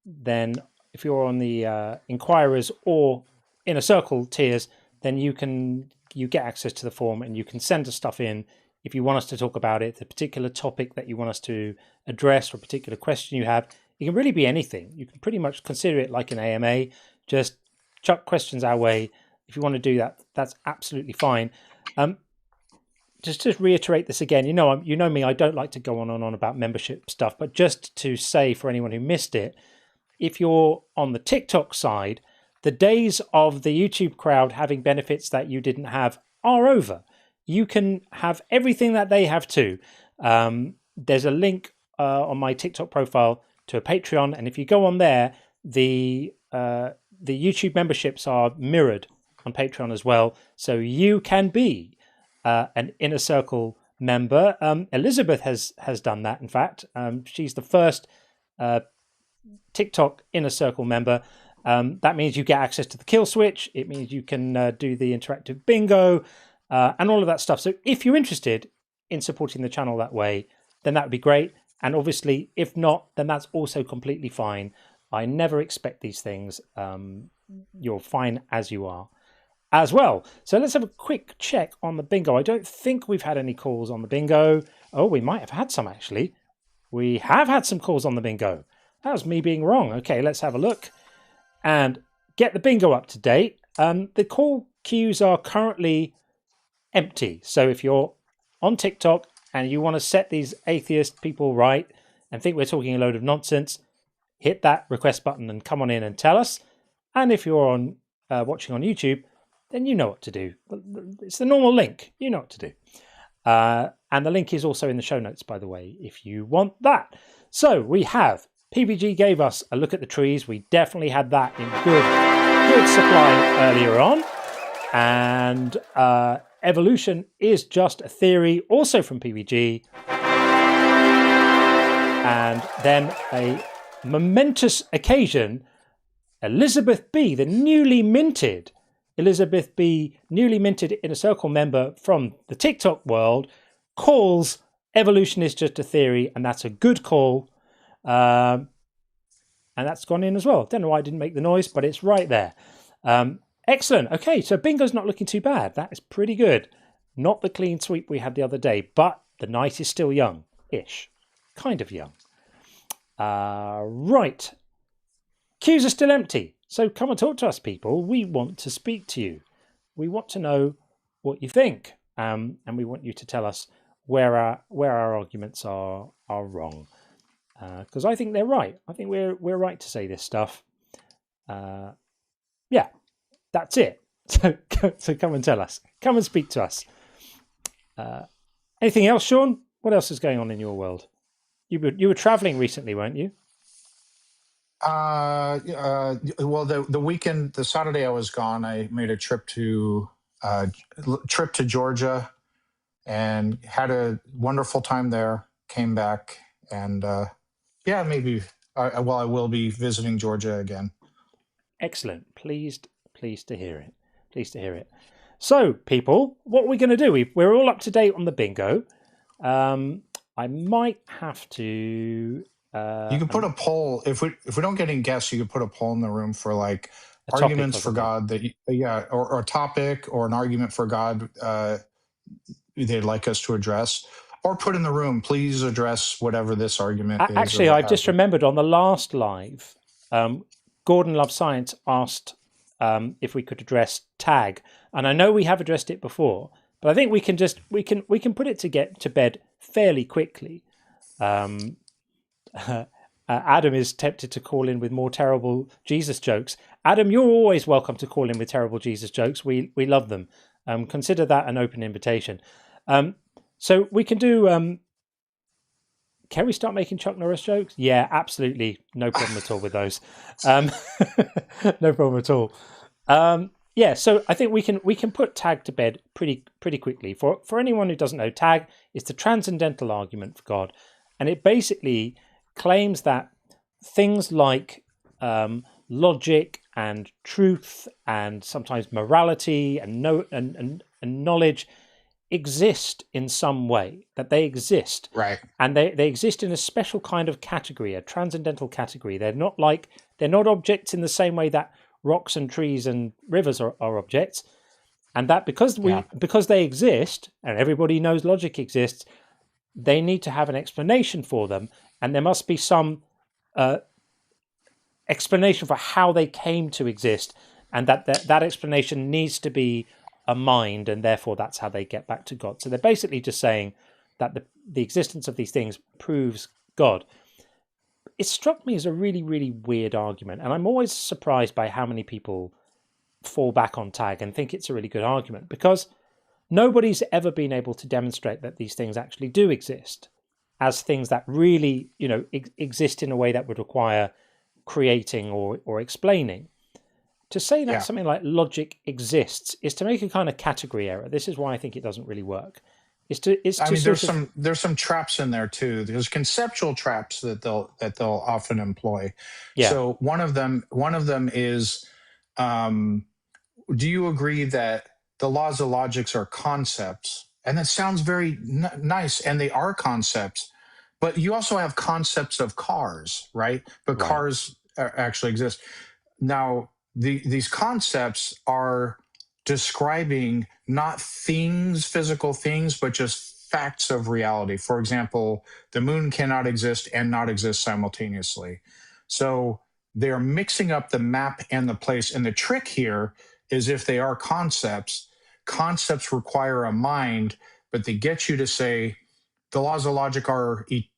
then if you're on the Inquirers or Inner Circle tiers, then you get access to the forum and you can send us stuff in if you want us to talk about it, the particular topic that you want us to address or a particular question you have. It can really be anything. You can pretty much consider it like an AMA. Just chuck questions our way. If you want to do that, that's absolutely fine. Just to reiterate this again, you know me, I don't like to go on and on about membership stuff, but just to say for anyone who missed it, if you're on the TikTok side, the days of the YouTube crowd having benefits that you didn't have are over. You can have everything that they have too. There's a link on my TikTok profile to a Patreon, and if you go on there, the YouTube memberships are mirrored on Patreon as well, so you can be an Inner Circle member. Elizabeth has done that. In fact, she's the first TikTok Inner Circle member. That means you get access to the kill switch. It means you can do the interactive bingo and all of that stuff. So if you're interested in supporting the channel that way, then that would be great. And obviously, if not, then that's also completely fine. I never expect these things. You're fine as you are as well. So let's have a quick check on the bingo. I don't think we've had any calls on the bingo. Oh, we might have had some, actually. We have had some calls on the bingo. That was me being wrong. Okay, let's have a look and get the bingo up to date. The call queues are currently empty. So if you're on TikTok and you want to set these atheist people right and think we're talking a load of nonsense, hit that request button and come on in and tell us. And if you're on watching on YouTube, then you know what to do. It's the normal link. You know what to do. And the link is also in the show notes, by the way, if you want that. So we have PBG gave us a look at the trees. We definitely had that in good supply earlier on. And evolution is just a theory, also from PBG. And then a momentous occasion, Elizabeth B, the newly minted Inner Circle member from the TikTok world, calls evolution is just a theory, and that's a good call. And that's gone in as well. Don't know why I didn't make the noise, but it's right there. Excellent. Okay, so bingo's not looking too bad. That is pretty good. Not the clean sweep we had the other day, but the night is still young-ish. Kind of young. Right. Queues are still empty. So come and talk to us, people. We want to speak to you. We want to know what you think. And we want you to tell us where our arguments are wrong. Because I think they're right. I think we're right to say this stuff. Yeah, that's it. So come and tell us. Come and speak to us. Anything else, Sean? What else is going on in your world? You were traveling recently, weren't you? Well, the weekend, the Saturday I was gone, I made a trip to Georgia and had a wonderful time there. Came back and yeah, maybe. I will be visiting Georgia again. Excellent. Pleased to hear it. Pleased to hear it. So, people, what are we going to do? We're all up to date on the bingo. I might have to. You can put a poll if we don't get any guests. You could put a poll in the room for like arguments for God. That or a topic or an argument for God. they'd like us to address, or put in the room. Please address whatever this argument is. Actually, I've just remembered on the last live, Gordon Love Science asked if we could address tag, and I know we have addressed it before, but I think we can put it to get to bed fairly quickly. Adam is tempted to call in with more terrible Jesus jokes. Adam, you're always welcome to call in with terrible Jesus jokes. We love them. Consider that an open invitation. So we can do. Can we start making Chuck Norris jokes? Yeah, absolutely, no problem at all with those. No problem at all. Yeah, so I think we can put tag to bed pretty quickly. For anyone who doesn't know, tag is the transcendental argument for God, and it basically claims that things like logic and truth and sometimes morality and knowledge exist in some way, that they exist, right? And they exist in a special kind of category, a transcendental category. They're not objects in the same way that rocks and trees and rivers are objects, and that because they exist, and everybody knows logic exists, they need to have an explanation for them, and there must be some explanation for how they came to exist, and that explanation needs to be a mind, and therefore that's how they get back to God. So they're basically just saying that the existence of these things proves God. It struck me as a really, really weird argument, and I'm always surprised by how many people fall back on tag and think it's a really good argument, because nobody's ever been able to demonstrate that these things actually do exist as things that really, exist in a way that would require creating or explaining. To say that something like logic exists is to make a kind of category error. This is why I think it doesn't really work. There's some traps in there too. There's conceptual traps that they'll often employ. Yeah. So one of them is, do you agree that the laws of logic are concepts? And that sounds very nice, and they are concepts. But you also have concepts of cars, right? But cars actually exist. Now, these concepts are describing not things, physical things, but just facts of reality. For example, the moon cannot exist and not exist simultaneously. So they're mixing up the map and the place. And the trick here is, if they are concepts require a mind, but they get you to say, the laws of logic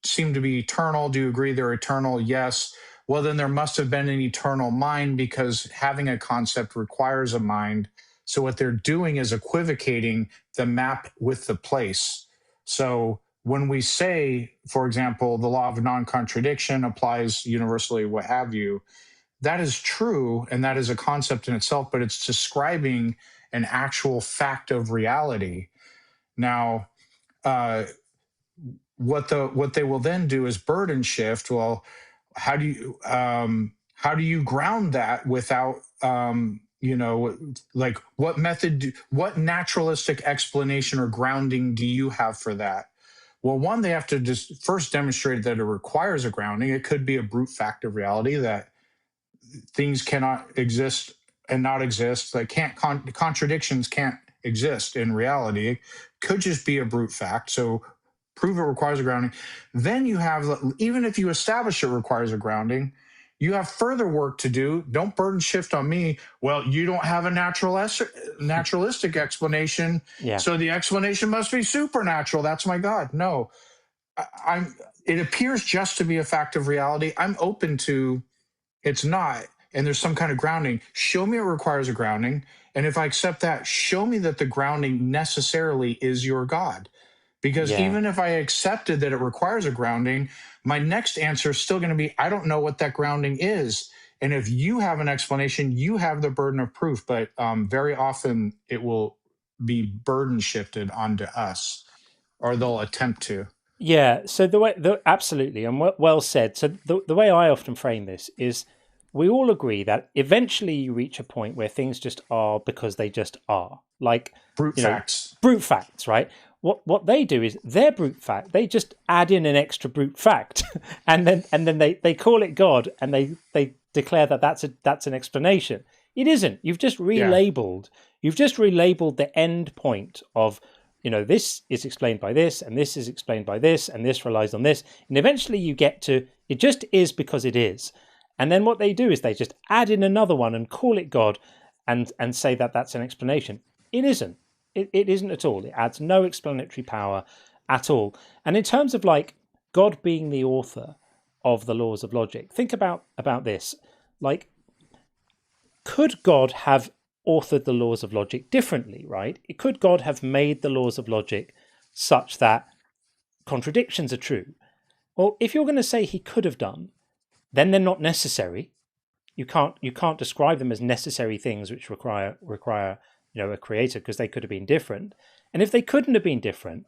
seem to be eternal. Do you agree they're eternal? Yes. Well, then there must have been an eternal mind, because having a concept requires a mind. So what they're doing is equivocating the map with the place. So when we say, for example, the law of non-contradiction applies universally, what have you, that is true, and that is a concept in itself, but it's describing an actual fact of reality. Now, what they will then do is burden shift. Well, how do you ground that without like what naturalistic explanation or grounding do you have for that? Well, one, they have to just first demonstrate that it requires a grounding. It could be a brute fact of reality that things cannot exist and not exist. Like contradictions can't exist in reality. It could just be a brute fact. So prove it requires a grounding. Then you have, even if you establish it requires a grounding, you have further work to do. Don't burden shift on me. Well, you don't have a naturalistic explanation, so the explanation must be supernatural. That's my God. No, it appears just to be a fact of reality. I'm open to it's not, and there's some kind of grounding. Show me it requires a grounding, and if I accept that, show me that the grounding necessarily is your God. Because even if I accepted that it requires a grounding, my next answer is still going to be, I don't know what that grounding is. And if you have an explanation, you have the burden of proof. But very often it will be burden shifted onto us, or they'll attempt to. Yeah, so absolutely, and well said. So the way I often frame this is, we all agree that eventually you reach a point where things just are because they just are. Like brute facts. Brute facts, right? What they do is their brute fact, they just add in an extra brute fact, and then they call it God, and they declare that that's an explanation. It isn't. You've just relabeled the end point of this is explained by this, and this is explained by this, and this relies on this. And eventually you get to, it just is because it is. And then what they do is they just add in another one and call it God and say that that's an explanation. It isn't. It isn't at all. It adds no explanatory power at all. And in terms of like God being the author of the laws of logic, think about this. Like, could God have authored the laws of logic differently, right? Could God have made the laws of logic such that contradictions are true? Well, if you're going to say he could have done, then they're not necessary. You can't describe them as necessary things which require a creator, because they could have been different. And if they couldn't have been different,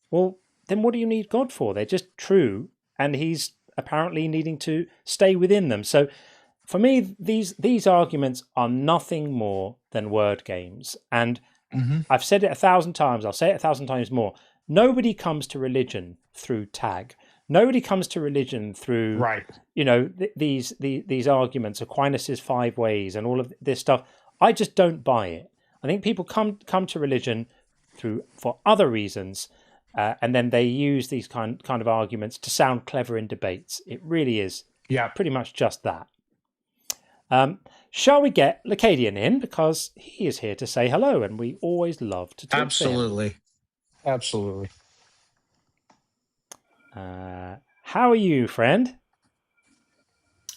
well, then what do you need God for? They're just true, and he's apparently needing to stay within them. So for me, these arguments are nothing more than word games. And I've said it 1,000 times. I'll say it 1,000 times more. Nobody comes to religion through tag. Nobody comes to religion through, these arguments, Aquinas' 5 ways and all of this stuff. I just don't buy it. I think people come to religion for other reasons, and then they use these kind of arguments to sound clever in debates. It really is pretty much just that. Shall we get Lacadian in, because he is here to say hello, and we always love to talk to him. Absolutely. How are you, friend?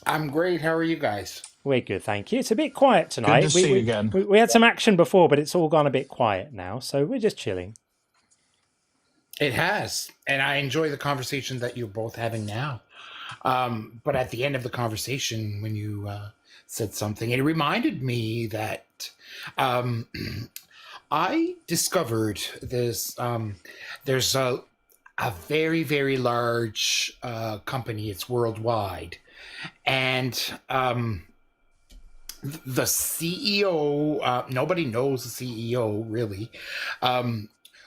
I'm great. How are you guys? We're good, thank you. It's a bit quiet tonight. Good to see you again. We had some action before, but it's all gone a bit quiet now, so we're just chilling. It has, and I enjoy the conversation that you're both having now. But at the end of the conversation, when you said something, it reminded me that I discovered this. There's a very, very large company. It's worldwide, and the CEO. Nobody knows the CEO really.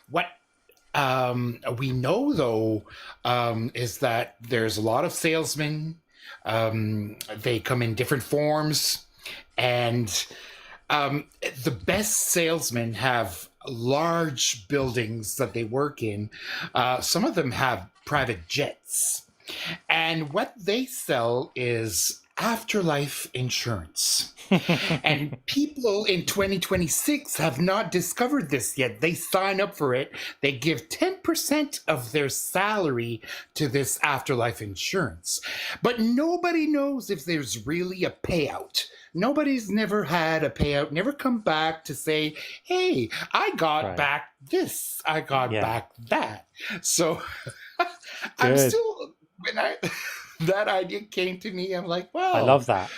What we know, though, is that there's a lot of salesmen. They come in different forms, and the best salesmen have large buildings that they work in. Some of them have private jets, and what they sell is afterlife insurance. And people in 2026 have not discovered this yet. They sign up for it. They give 10% of their salary to this afterlife insurance. But nobody knows if there's really a payout. Nobody's never had a payout, never come back to say, hey, I got back this, I got back that. So I'm still, when that idea came to me, I'm like, well, I love that.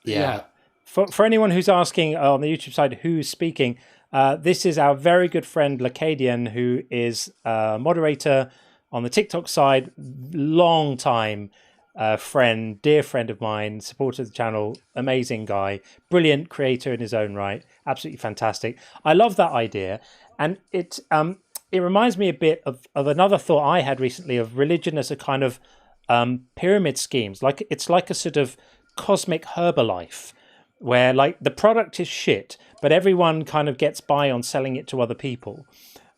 Yeah. For anyone who's asking on the YouTube side who's speaking, this is our very good friend Lacadian, who is a moderator on the TikTok side, long time friend, dear friend of mine, supporter of the channel, amazing guy, brilliant creator in his own right, absolutely fantastic. I love that idea, and it reminds me a bit of another thought I had recently of religion as a kind of pyramid schemes. Like it's like a sort of cosmic Herbalife, where like the product is shit, but everyone kind of gets by on selling it to other people,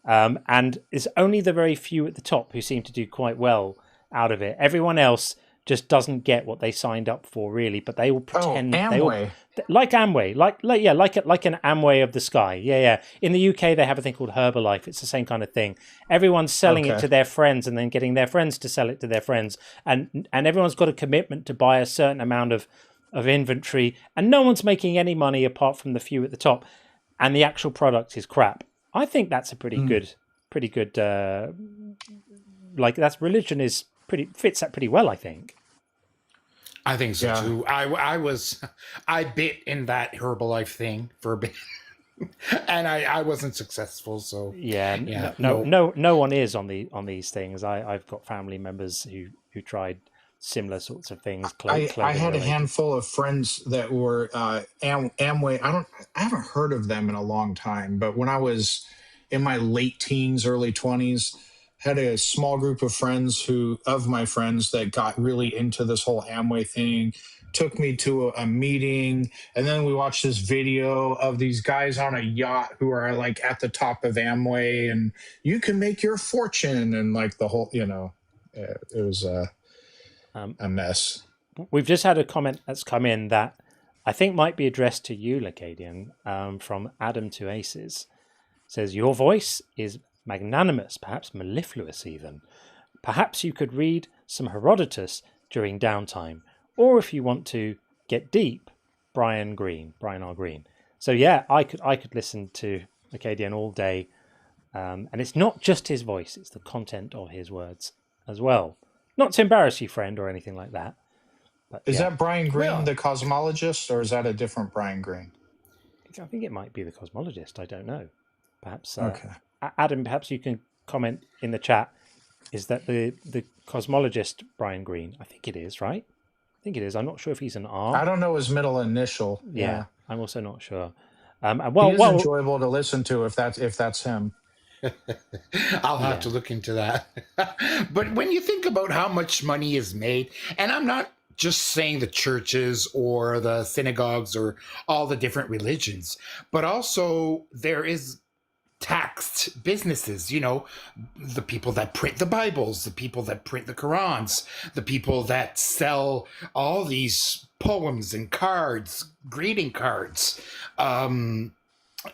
and it's only the very few at the top who seem to do quite well out of it. Everyone else just doesn't get what they signed up for, really, but they all pretend. Amway. Like Amway, like an Amway of the sky. Yeah. In the UK, they have a thing called Herbalife. It's the same kind of thing. Everyone's selling it to their friends and then getting their friends to sell it to their friends, and everyone's got a commitment to buy a certain amount of inventory, and no one's making any money apart from the few at the top, and the actual product is crap. I think that's a pretty good. Like that's religion is fits that pretty well, I think. I think so too. I bit in that Herbalife thing for a bit, and I wasn't successful. So no one is on these things. I've got family members who tried similar sorts of things. I had a handful of friends that were Amway. I haven't heard of them in a long time, but when I was in my late teens, early 20s, had a small group of my friends that got really into this whole Amway thing, took me to a meeting, and then we watched this video of these guys on a yacht who are like at the top of Amway, and you can make your fortune, and like the whole, it was a mess. We've just had a comment that's come in that I think might be addressed to you, Lacadian, from Adam to Aces. Says, your voice is magnanimous, perhaps mellifluous even. Perhaps you could read some Herodotus during downtime, or if you want to get deep, Brian R. Green. So yeah, I could listen to Lacadian all day, and it's not just his voice; it's the content of his words as well. Not to embarrass you, friend, or anything like that. But, is that Brian Green, the cosmologist, or is that a different Brian Green? I think it might be the cosmologist. I don't know. Perhaps okay. Adam, perhaps you can comment in the chat. Is that the cosmologist Brian Green? I think it is, right? I think it is. I'm not sure if he's an R. I don't know his middle initial. Yeah, I'm also not sure. He is enjoyable to listen to if that's him. I'll have to look into that. But when you think about how much money is made, and I'm not just saying the churches or the synagogues or all the different religions, but also there is taxed businesses, the people that print the Bibles, the people that print the Qurans, the people that sell all these poems and cards, greeting cards.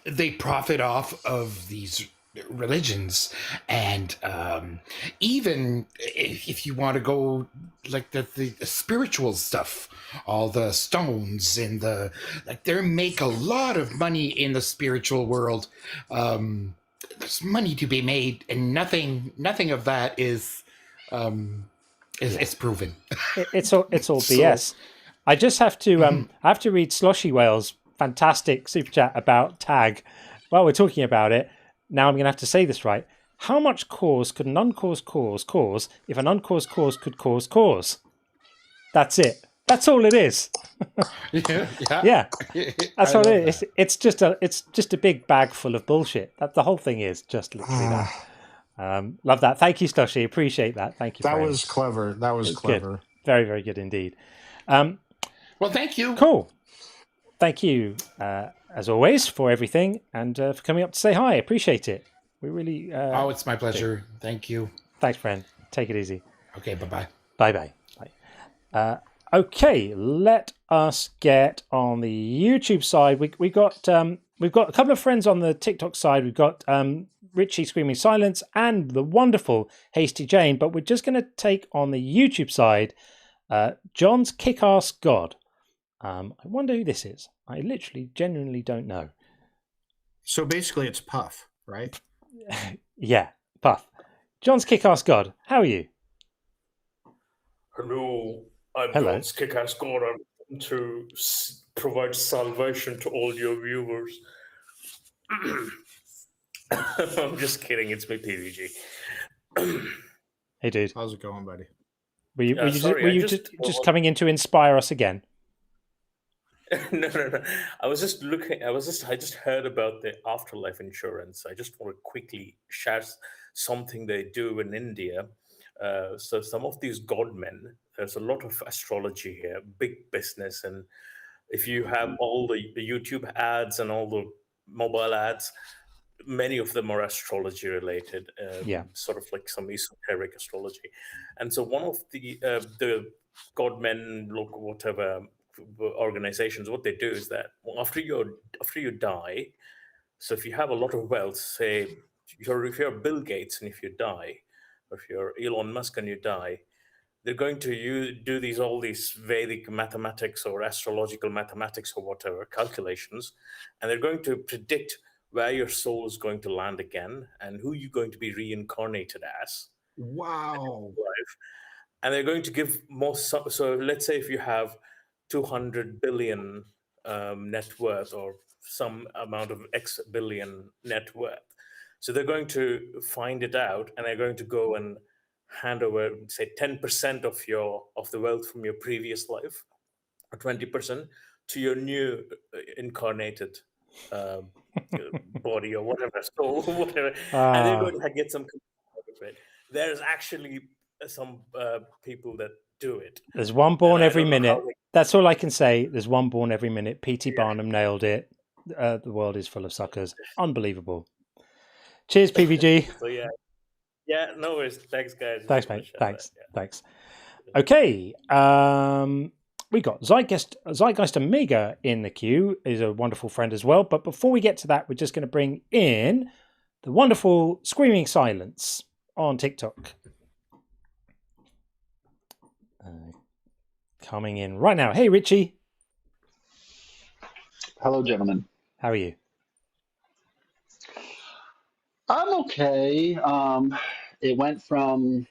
They profit off of these religions, and even if you want to go like the spiritual stuff, all the stones and they make a lot of money in the spiritual world. There's money to be made, and nothing of that is proven. It's all BS. I just have to I have to read Sloshy Whale's fantastic super chat about tag. While we're talking about it, now I'm going to have to say this right. How much cause could an uncaused cause if an uncaused cause could cause? That's it. That's all it is. Yeah. That's all it is. It's just a big bag full of bullshit. That the whole thing is just literally that. Love that. Thank you, Slushy. Appreciate that. Thank you. That was clever. That was clever. Good. Very, very good indeed. Well, thank you. Cool. Thank you, as always, for everything and for coming up to say hi. Appreciate it. We really. It's my pleasure. Thank you. Thanks, friend. Take it easy. Okay. Bye-bye. Bye-bye. Bye. Okay, let us get on the YouTube side. We've got a couple of friends on the TikTok side. We've got Richie Screaming Silence and the wonderful Hasty Jane. But we're just going to take on the YouTube side John's Kick-Ass God. I wonder who this is. I literally, genuinely don't know. So basically, it's Puff, right? Yeah, Puff. John's Kick-Ass God. How are you? Hello. I'm Hello. John's Kick-Ass God. I'm to provide salvation to all your viewers. I'm just kidding. It's me, PVG. Hey, dude. How's it going, buddy? Were you just coming in to inspire us again? No. I just heard about the afterlife insurance. I just want to quickly share something they do in India. So some of these godmen, there's a lot of astrology here, big business. And if you have all the YouTube ads and all the mobile ads, many of them are astrology related, sort of like some esoteric astrology. And so one of the godmen, whatever organizations, what they do is that after you die, so if you have a lot of wealth, say if you're Bill Gates and if you die, or if you're Elon Musk and you die, they're going to do all these Vedic mathematics or astrological mathematics or whatever calculations, and they're going to predict where your soul is going to land again and who you're going to be reincarnated as. Wow. And they're going to give more. So let's say if you have 200 billion net worth or some amount of X billion net worth. So they're going to find it out and they're going to go and hand over, say, 10% of the wealth from your previous life, or 20% to your new incarnated body or whatever, soul, whatever. And they're going to get some out of it. there's actually some people that do it. There's one born every don't know how minute. That's all I can say. There's one born every minute. P.T. Barnum nailed it. The world is full of suckers. Unbelievable. Cheers, PVG. So yeah, no worries. Thanks, guys. Thanks, mate. Thanks. Okay. We got Zeitgeist Amiga in the queue. He's a wonderful friend as well. But before we get to that, we're just going to bring in the wonderful Screaming Silence on TikTok. Coming in right now. Hey, Richie. Hello, gentlemen. How are you? I'm okay. It went from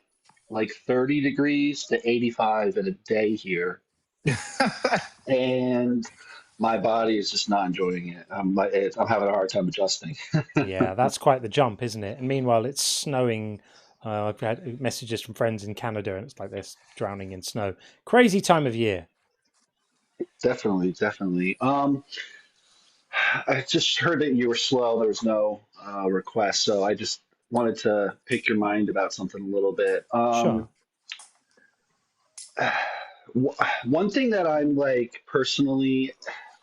like 30 degrees to 85 in a day here. And my body is just not enjoying it. I'm having a hard time adjusting. Yeah, that's quite the jump, isn't it? And meanwhile, it's snowing. I've had messages from friends in Canada, and it's like they're drowning in snow. Crazy time of year. Definitely. I just heard that you were slow. There was no request, so I just wanted to pick your mind about something a little bit. Sure. One thing that I'm like personally,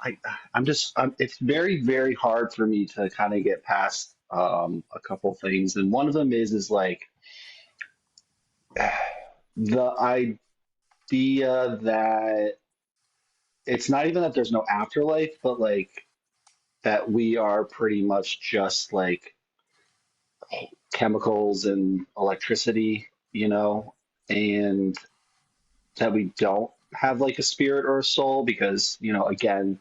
it's very, very hard for me to kind of get past a couple things, and one of them is like the idea that it's not even that there's no afterlife, but like that we are pretty much just like chemicals and electricity, and that we don't have like a spirit or a soul because, again,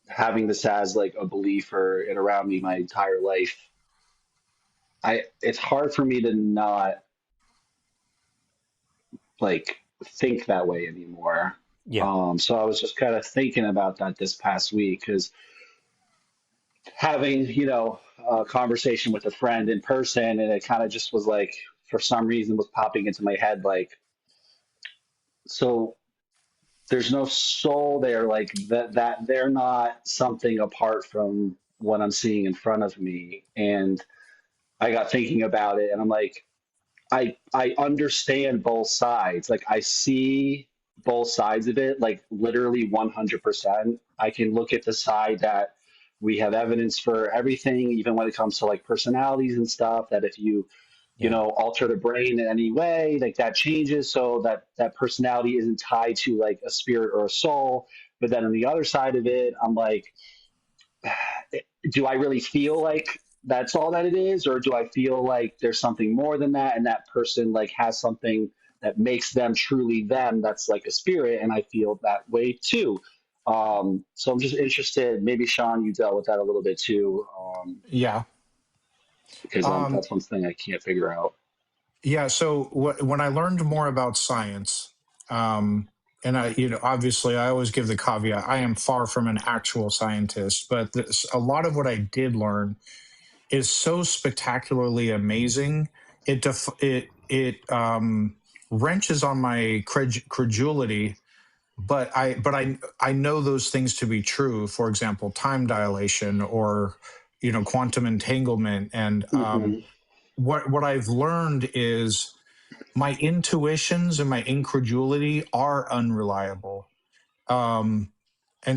having this as like a belief and around me my entire life, it's hard for me to not like think that way anymore. Yeah. So I was just kind of thinking about that this past week because having, a conversation with a friend in person, and it kind of just was like, for some reason was popping into my head, like, so there's no soul there, like that they're not something apart from what I'm seeing in front of me. And I got thinking about it, and I'm like, I understand both sides. Like I see both sides of it, like literally 100%. I can look at the side that we have evidence for everything, even when it comes to like personalities and stuff, that if you alter the brain in any way, like that changes, so that personality isn't tied to like a spirit or a soul. But then on the other side of it, I'm like, do I really feel like that's all that it is, or do I feel like there's something more than that, and that person like has something that makes them truly them, that's like a spirit, and I feel that way too. So I'm just interested, maybe Sean, you dealt with that a little bit too. Yeah. Because that's one thing I can't figure out. Yeah. So when I learned more about science, and I, obviously I always give the caveat, I am far from an actual scientist, but a lot of what I did learn is so spectacularly amazing. It wrenches on my credulity, but I know those things to be true. For example, time dilation or quantum entanglement, and what I've learned is my intuitions and my incredulity are unreliable. And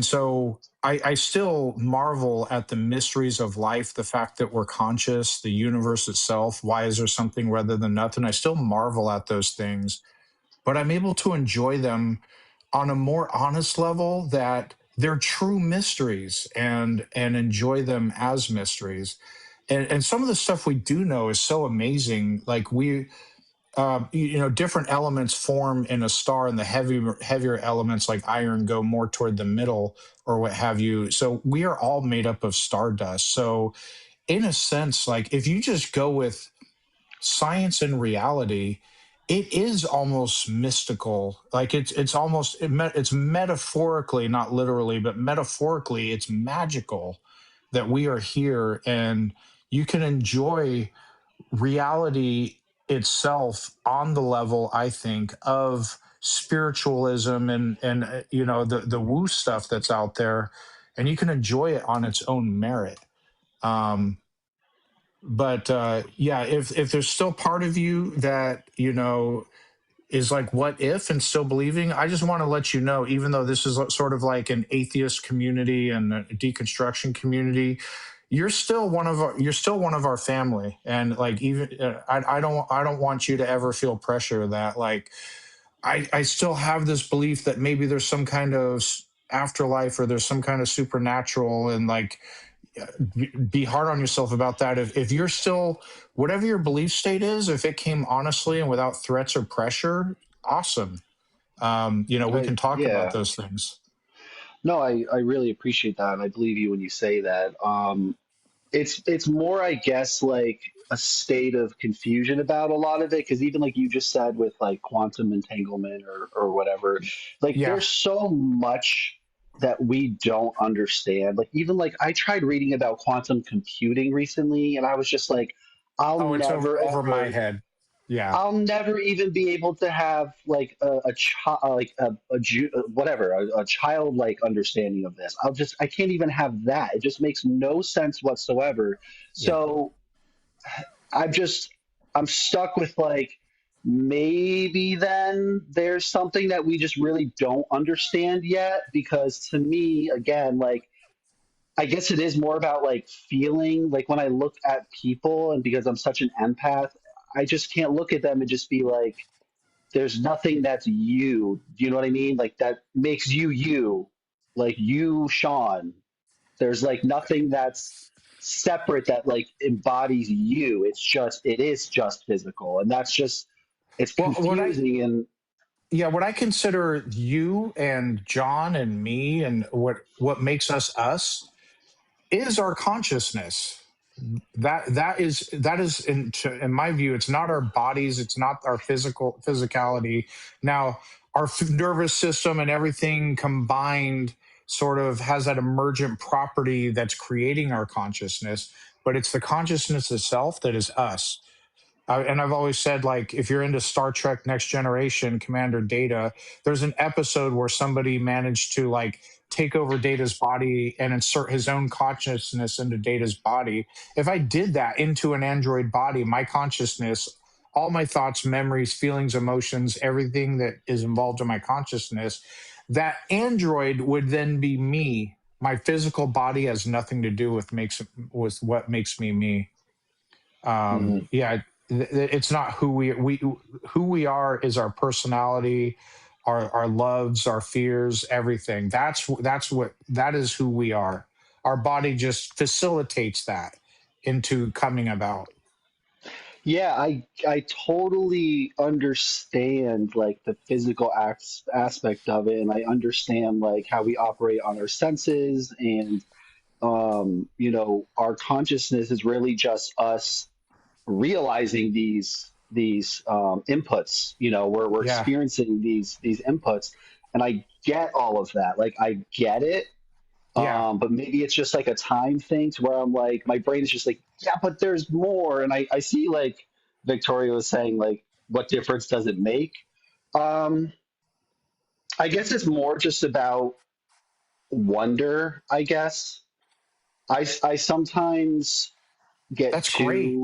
so I still marvel at the mysteries of life, the fact that we're conscious, the universe itself. Why is there something rather than nothing? I still marvel at those things, but I'm able to enjoy them on a more honest level, that they're true mysteries, and enjoy them as mysteries. And some of the stuff we do know is so amazing. Like different elements form in a star, and the heavier elements like iron go more toward the middle or what have you. So we are all made up of stardust. So in a sense, like if you just go with science and reality, it is almost mystical. Like it's metaphorically, not literally, but metaphorically, it's magical that we are here, and you can enjoy reality itself on the level, I think, of spiritualism and the woo stuff that's out there, and you can enjoy it on its own merit. But yeah, if there's still part of you that, you know, is like, what if, and still believing, I just want to let you know, even though this is sort of like an atheist community and a deconstruction community, you're still one of our family. And like, even I don't want you to ever feel pressure that like, I still have this belief that maybe there's some kind of afterlife or there's some kind of supernatural, and like, be hard on yourself about that. If you're still, whatever your belief state is, if it came honestly and without threats or pressure, awesome. You know, we can talk about those things. No, I really appreciate that, and I believe you when you say that. It's more, I guess, like a state of confusion about a lot of it, because even like you just said with like quantum entanglement or whatever, like Yeah. there's so much that we don't understand. Like even like I tried reading about quantum computing recently, and I was just like, It's over my head. Yeah. I'll never even be able to have like a child, like whatever, a childlike understanding of this. I can't even have that. It just makes no sense whatsoever. So I'm stuck with like, maybe then there's something that we just really don't understand yet. Because to me, again, like, I guess it is more about like feeling, like when I look at people, and because I'm such an empath, I just can't look at them and just be like, there's nothing that's you. Do you know what I mean? Like that makes you you, like you, Sean. There's like nothing that's separate that like embodies you. It is just physical, and that's just, it's confusing. And yeah, what I consider you and John and me and what makes us us is our consciousness. That is in my view, it's not our bodies, it's not our physicality. Now our nervous system and everything combined sort of has that emergent property that's creating our consciousness, but it's the consciousness itself that is us. And I've always said, like, if you're into Star Trek Next Generation, Commander Data, there's an episode where somebody managed to like take over Data's body and insert his own consciousness into Data's body. If I did that into an android body, my consciousness, all my thoughts, memories, feelings, emotions, everything that is involved in my consciousness, that android would then be me. My physical body has nothing to do with what makes me me. Yeah, it's not who we are is our personality, our loves, our fears, everything. That is who we are. Our body just facilitates that into coming about. yeah, I totally understand like the physical aspect of it, and I understand like how we operate on our senses, and you know, our consciousness is really just us realizing these inputs. You know, we're Yeah. experiencing these inputs, and I get all of that. Like I get it. Yeah. But maybe it's just like a time thing to where I'm like, my brain is just like, yeah, but there's more. And I see like Victoria was saying, like, what difference does it make? Um, I guess it's more just about wonder, I guess. I sometimes get That's great.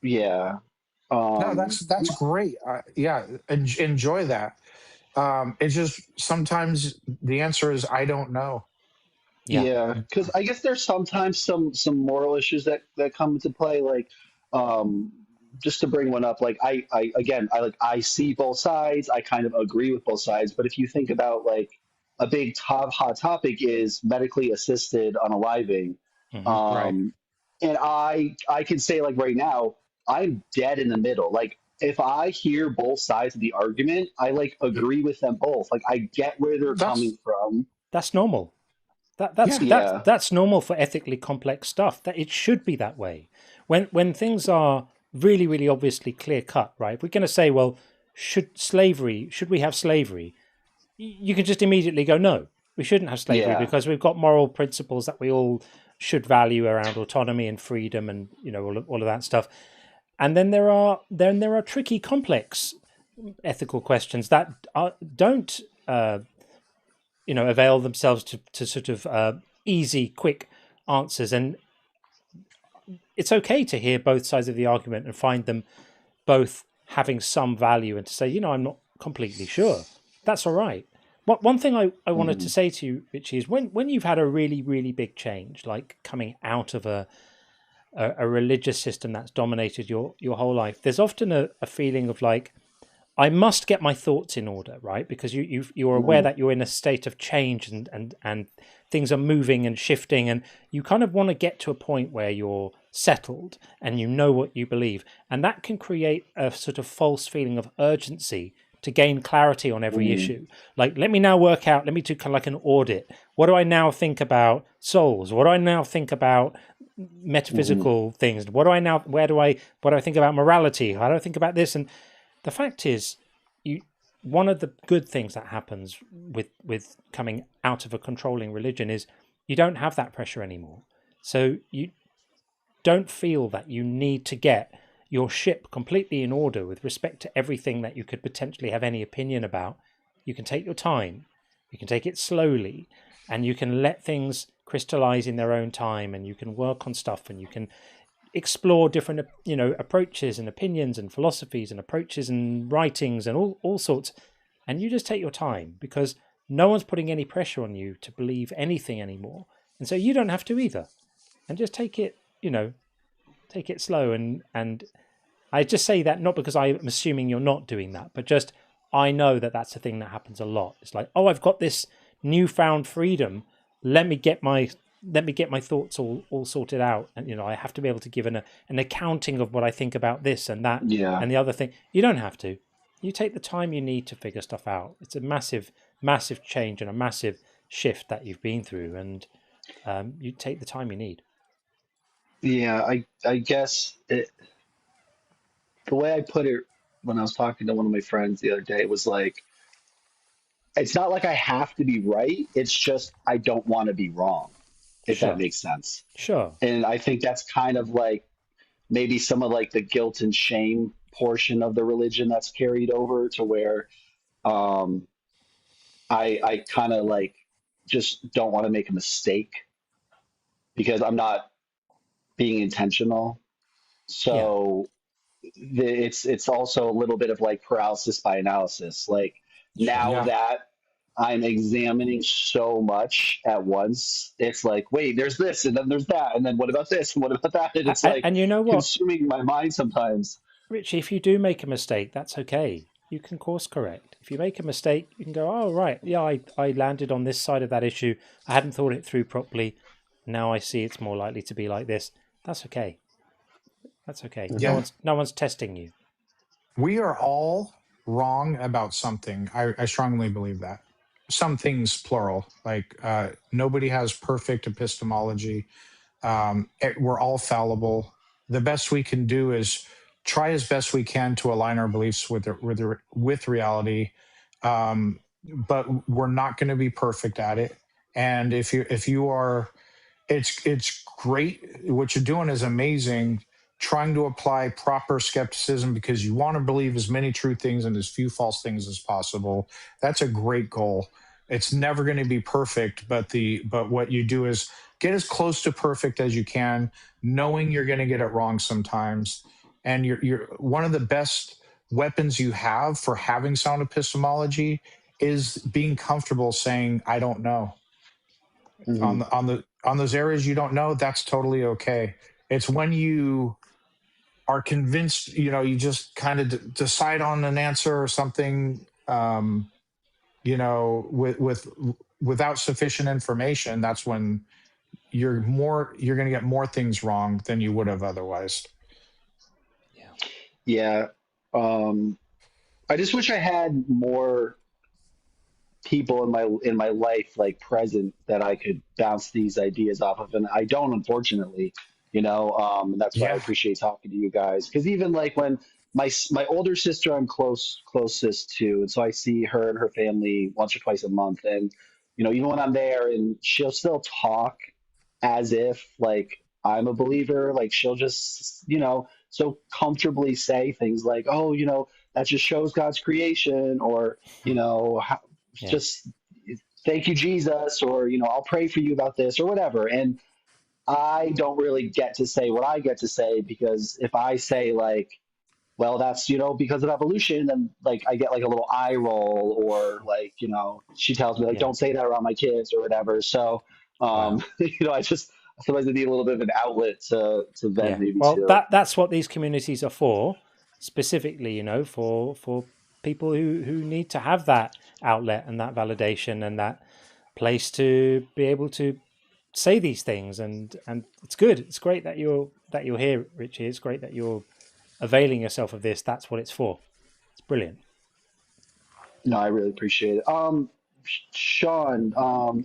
yeah. No, that's great. Yeah, enjoy that. It's just sometimes the answer is I don't know. Yeah, because I guess there's sometimes some moral issues that come into play. Like, um, just to bring one up, like I again I see both sides. I kind of agree with both sides. But if you think about like a big hot topic is medically assisted unaliving, Right. and I can say like right now I'm dead in the middle. Like if I hear both sides of the argument, I like agree with them both. Like I get where they're coming from. That's normal. That's normal for ethically complex stuff. That it should be that way. When things are really, really obviously clear cut, right? If we're going to say, well, should we have slavery? You can just immediately go, no, we shouldn't have slavery because we've got moral principles that we all should value around autonomy and freedom, and you know all of that stuff. And then there are tricky, complex ethical questions that don't avail themselves to sort of easy, quick answers. And it's okay to hear both sides of the argument and find them both having some value, and to say, I'm not completely sure. That's all right. One thing I wanted to say to you, Richie, is when you've had a really, really big change, like coming out of a religious system that's dominated your whole life, there's often a feeling of like, I must get my thoughts in order, right? Because you're aware that you're in a state of change and things are moving and shifting, and you kind of want to get to a point where you're settled and you know what you believe. And that can create a sort of false feeling of urgency to gain clarity on every issue. Like, let me now work out, let me do kind of like an audit. What do I now think about souls? What do I now think about metaphysical things? What do I think about morality? How do I think about this? And the fact is, one of the good things that happens with coming out of a controlling religion is you don't have that pressure anymore. So you don't feel that you need to get your ship completely in order with respect to everything that you could potentially have any opinion about. You can take your time, you can take it slowly, and you can let things crystallize in their own time, and you can work on stuff, and you can explore different approaches and opinions and philosophies and approaches and writings and all sorts, and you just take your time, because no one's putting any pressure on you to believe anything anymore, and so you don't have to either. And just take it slow. And I just say that not because I'm assuming you're not doing that, but just I know that that's a thing that happens a lot. It's like, oh, I've got this newfound freedom, let me get my thoughts all sorted out, and I have to be able to give an accounting of what I think about this and that and the other thing. You don't have to. You take the time you need to figure stuff out. It's a massive change and a massive shift that you've been through, and you take the time you need. Yeah, I guess the way I put it when I was talking to one of my friends the other day was like, it's not like I have to be right. It's just I don't want to be wrong, if that makes sense. Sure. And I think that's kind of like maybe some of like the guilt and shame portion of the religion that's carried over to where I kind of like just don't want to make a mistake because I'm not being intentional. So it's also a little bit of like paralysis by analysis. Like now that I'm examining so much at once, it's like, wait, there's this, and then there's that, and then what about this, and what about that? And it's like, and you know what? Consuming my mind sometimes. Richie, if you do make a mistake, that's okay. You can course correct. If you make a mistake, you can go, oh, right, yeah, I landed on this side of that issue. I hadn't thought it through properly. Now I see it's more likely to be like this. That's okay. That's okay. Yeah. No one's testing you. We are all wrong about something. I strongly believe that. Some things, plural. Like nobody has perfect epistemology. We're all fallible. The best we can do is try as best we can to align our beliefs with reality. But we're not going to be perfect at it. And if you are, it's great. What you're doing is amazing. Trying to apply proper skepticism because you want to believe as many true things and as few false things as possible. That's a great goal. It's never going to be perfect, but what you do is get as close to perfect as you can, knowing you're going to get it wrong sometimes. And you're one of the best weapons you have for having sound epistemology is being comfortable saying, I don't know. On those areas you don't know, that's totally okay. It's when you are convinced, you just kind of decide on an answer or something, without sufficient information. That's when you're going to get more things wrong than you would have otherwise. Yeah. I just wish I had more people in my life like present that I could bounce these ideas off of, and I don't, unfortunately. And that's why I appreciate talking to you guys, because even like when my older sister I'm closest to, and so I see her and her family once or twice a month, and even when I'm there, and she'll still talk as if like I'm a believer, like she'll just so comfortably say things like, oh, that just shows God's creation, or just thank you, Jesus, or I'll pray for you about this or whatever. And I don't really get to say what I get to say, because if I say like, well, that's, because of evolution, and like I get like a little eye roll, or like, she tells me like, Yeah. don't say that around my kids or whatever. So, Wow. I sometimes I need a little bit of an outlet to vent, Yeah. maybe Well, too. that's what these communities are for, specifically, for people who need to have that outlet and that validation and that place to be able to say these things. And it's good. It's great that you're here, Richie. It's great that you're availing yourself of this. That's what it's for. It's brilliant. No, I really appreciate it. Sean,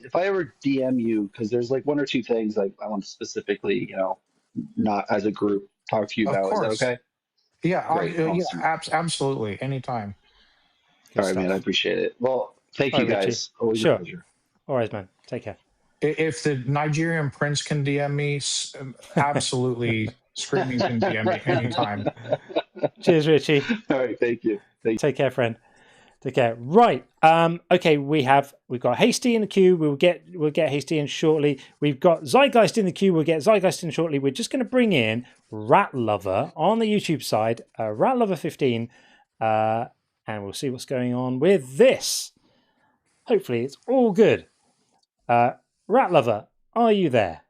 if I ever DM you, because there's like one or two things like I want to specifically, not as a group, talk to you Of about. Is that course. okay? Yeah, Great, awesome. absolutely. Anytime. Good All right, stuff. man, I appreciate it. Well, thank All you right, Richie. guys. Always a Sure. pleasure. All right, man. Take care. If the Nigerian prince can DM me, absolutely screaming can DM me anytime. Cheers, Richie. All right, thank you. Take care, friend. Take care. Right. Okay, we've got Hasty in the queue. We'll get Hasty in shortly. We've got Zeitgeist in the queue. We'll get Zeitgeist in shortly. We're just going to bring in Rat Lover on the YouTube side, Rat Lover 15, and we'll see what's going on with this. Hopefully, it's all good. Rat Lover, are you there?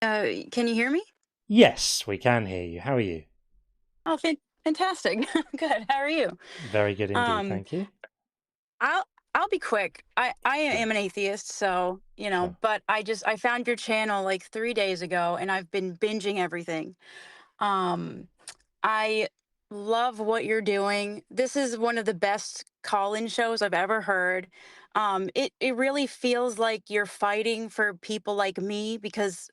Can you hear me? Yes, we can hear you. How are you? Oh, fantastic. Good. How are you? Very good indeed. Thank you. I'll be quick. I am an atheist, so, but I found your channel like 3 days ago, and I've been binging everything. I love what you're doing. This is one of the best call-in shows I've ever heard. It really feels like you're fighting for people like me, because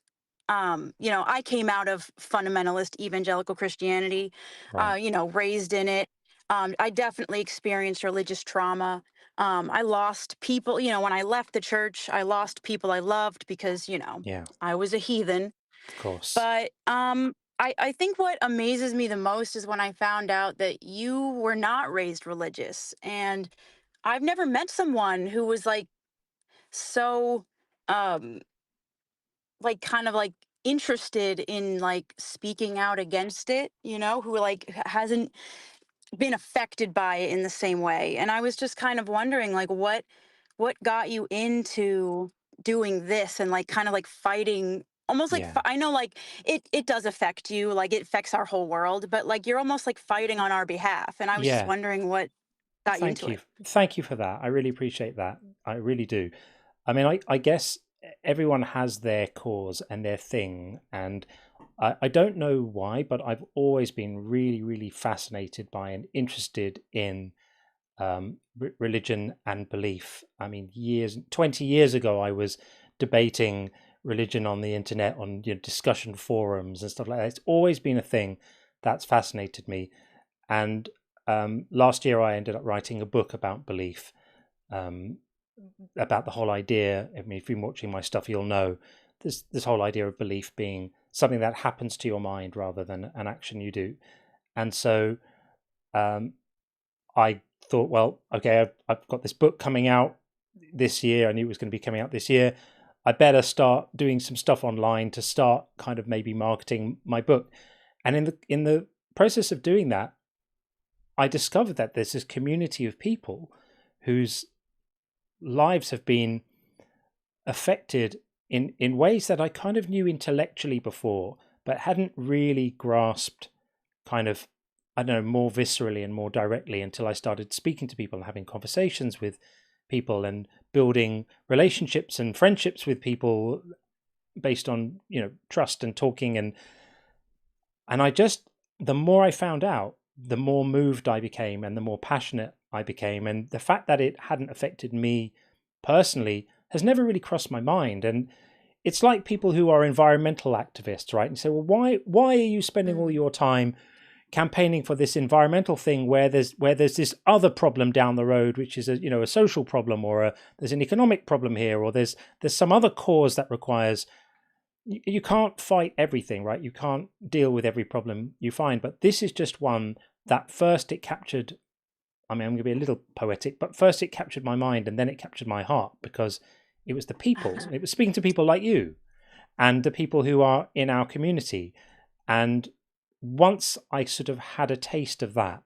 I came out of fundamentalist evangelical Christianity, Right. raised in it. I definitely experienced religious trauma. I lost people, when I left the church, I lost people I loved because, Yeah, I was a heathen. of course. But I think what amazes me the most is when I found out that you were not raised religious. And I've never met someone who was like so um like kind of like interested in like speaking out against it, who like hasn't been affected by it in the same way. And I was just kind of wondering like what got you into doing this and like kind of like fighting almost like Yeah. I know like it does affect you, like it affects our whole world, but like you're almost like fighting on our behalf. And I was just Yeah. wondering what got you into it. Thank you for that. I really appreciate that. I really do. I mean, I guess everyone has their cause and their thing, and I don't know why, but I've always been really, really fascinated by and interested in religion and belief. I mean, 20 years ago, I was debating religion on the internet, on discussion forums and stuff like that. It's always been a thing that's fascinated me. And last year, I ended up writing a book about belief, about the whole idea. I mean, if you've been watching my stuff, you'll know this whole idea of belief being something that happens to your mind rather than an action you do. And so I thought, well, okay, I've got this book coming out this year. I knew it was going to be coming out this year. I better start doing some stuff online to start kind of maybe marketing my book. And in the process of doing that, I discovered that there's this community of people whose lives have been affected in ways that I kind of knew intellectually before, but hadn't really grasped kind of, I don't know, more viscerally and more directly until I started speaking to people and having conversations with people and building relationships and friendships with people based on, trust and talking. And I just, the more I found out, the more moved I became and the more passionate I became. And the fact that it hadn't affected me personally has never really crossed my mind. And it's like people who are environmental activists, right? And say, well, why are you spending all your time campaigning for this environmental thing where there's this other problem down the road, which is a social problem, or there's an economic problem here, or there's some other cause that requires. You can't fight everything, right? You can't deal with every problem you find, but this is just one that first it captured. I mean, I'm going to be a little poetic, but first it captured my mind and then it captured my heart because it was the people. It was speaking to people like you. and the people who are in our community. And once I sort of had a taste of that,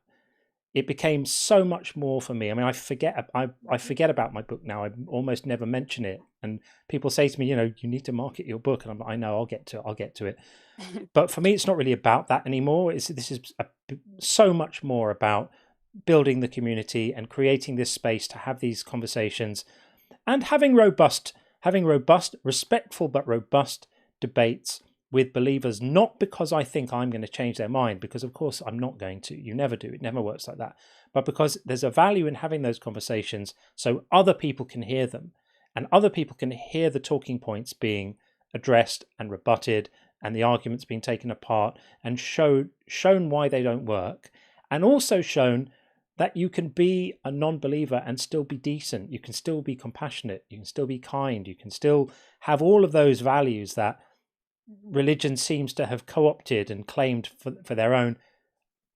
it became so much more for me. I mean, I forget about my book now. I almost never mention it. And people say to me, you need to market your book. And I'm like, I know, I'll get to it. But for me, it's not really about that anymore. This is so much more about building the community and creating this space to have these conversations and having robust, respectful but robust debates with believers, not because I think I'm going to change their mind, because of course I'm not going to. You never do. It never works like that. But because there's a value in having those conversations so other people can hear them and other people can hear the talking points being addressed and rebutted and the arguments being taken apart and shown why they don't work, and also shown that you can be a non-believer and still be decent. You can still be compassionate. You can still be kind. You can still have all of those values that religion seems to have co-opted and claimed for their own.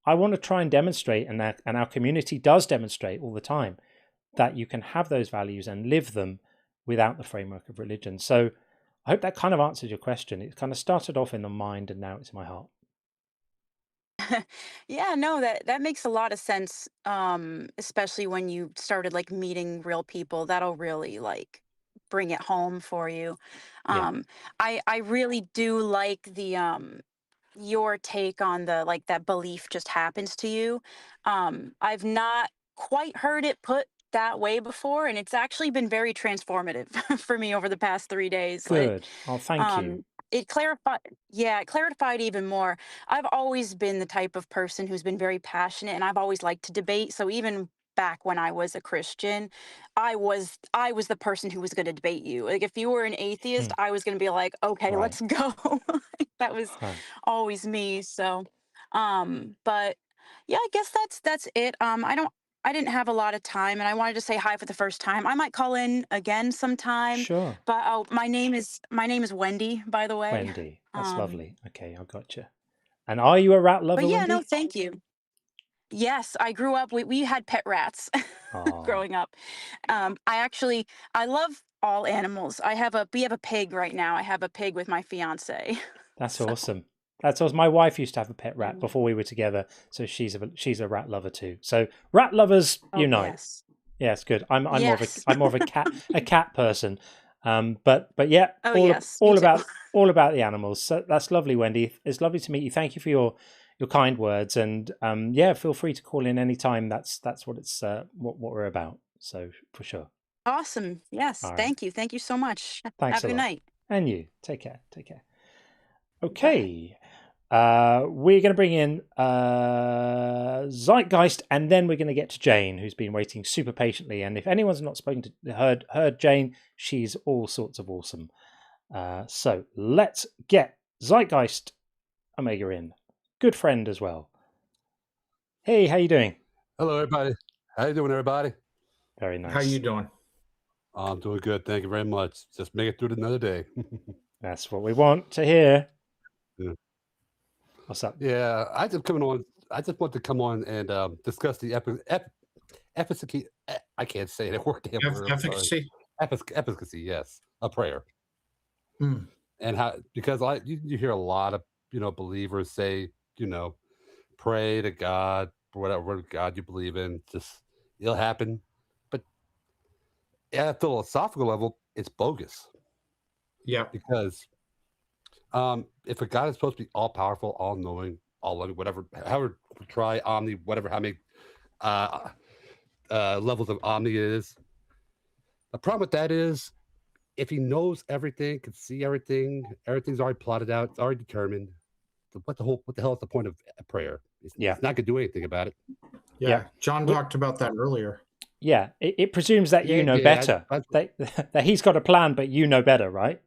I want to try and demonstrate, and our community does demonstrate all the time, that you can have those values and live them without the framework of religion. So I hope that kind of answers your question. It kind of started off in the mind and now it's in my heart. Yeah, no, that makes a lot of sense. Especially when you started like meeting real people, that'll really like bring it home for you. Yeah. I really do like the your take on the like that belief just happens to you. I've not quite heard it put that way before, and it's actually been very transformative for me over the past 3 days. Like, Good. Oh, thank you. it clarified, yeah, it clarified even more. I've always been the type of person who's been very passionate, and I've always liked to debate. So even back when I was a Christian, I was the person who was going to debate you. Like if you were an atheist, I was going to be like, okay, Right. let's go. That was always me. So, but yeah, I guess that's it. I didn't have a lot of time, and I wanted to say hi for the first time. I might call in again sometime. Sure. But my name is Wendy, by the way. Wendy, that's lovely. Okay, I got you. And are you a rat lover, But yeah, Wendy? no, thank you. Yes, I grew up. We had pet rats growing up. I love all animals. We have a pig right now. I have a pig with my fiance. That's awesome. That's awesome. My wife used to have a pet rat before we were together, so she's a rat lover too. So rat lovers unite. Yes. Yes, good. I'm Yes. more of a cat person. But yeah, Oh, yes, me all too. about the animals. So that's lovely, Wendy. It's lovely to meet you. Thank you for your kind words, and yeah, feel free to call in anytime. That's what it's what we're about. So for sure. Awesome. Yes. All right. Thank you. Thank you so much. Thanks Have a good night. And you. Take care. Okay. We're going to bring in Zeitgeist, and then we're going to get to Jane, who's been waiting super patiently. And if anyone's not heard Jane, she's all sorts of awesome. So let's get Zeitgeist Omega in. Good friend as well. Hey, how you doing? Hello, everybody. How you doing, everybody? Very nice. How you doing? I'm doing good. Thank you very much. Just make it through another day. That's what we want to hear. Yeah. What's up? Yeah, I just want to come on and discuss the efficacy. I can't say it. Efficacy. Efficacy, yes, a prayer. Hmm. And how, because you hear a lot of believers say pray to God, whatever God you believe in, just it'll happen. But at a philosophical level, it's bogus. Yeah. Because if a God is supposed to be all powerful, all knowing, all loving, whatever, however try omni, whatever, how many levels of omni it is. The problem with that is if he knows everything, can see everything, everything's already plotted out, it's already determined. What the hell is the point of a prayer? It's not going to do anything about it. Yeah. John talked about that earlier. Yeah, it presumes that you know better. That he's got a plan, but you know better, right?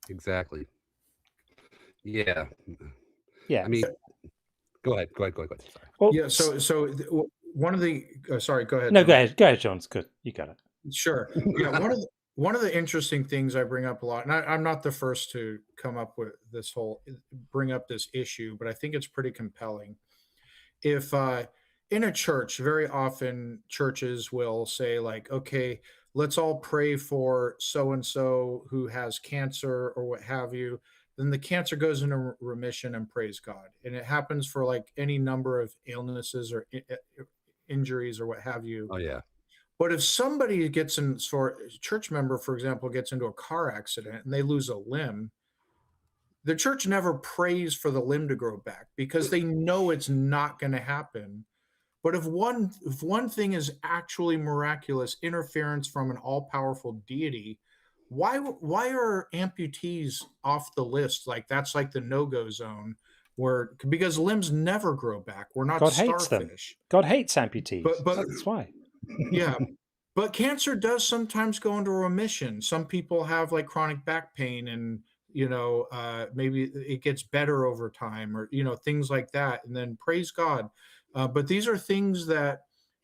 Exactly. Yeah. Yeah. I mean, go ahead. Sorry. Well, yeah. So one of the sorry. Go ahead. No, John. go ahead, John. It's good. You got it. Sure. Yeah. One of the interesting things I bring up a lot, and I'm not the first to come up with bring up this issue, but I think it's pretty compelling. If in a church, very often churches will say, like, okay, let's all pray for so and so who has cancer or what have you. Then the cancer goes into remission and praise God. And it happens for like any number of illnesses or injuries or what have you. Oh yeah. But if somebody gets in, for a church member, for example, gets into a car accident and they lose a limb, the church never prays for the limb to grow back because they know it's not going to happen. But if one thing is actually miraculous interference from an all-powerful deity, why are amputees off the list? Like that's like the no-go zone, where because limbs never grow back. We're not God starfish. hates them. God hates amputees. But that's why. Yeah. But cancer does sometimes go into remission. Some people have like chronic back pain and, maybe it gets better over time or, things like that. And then praise God. But these are things that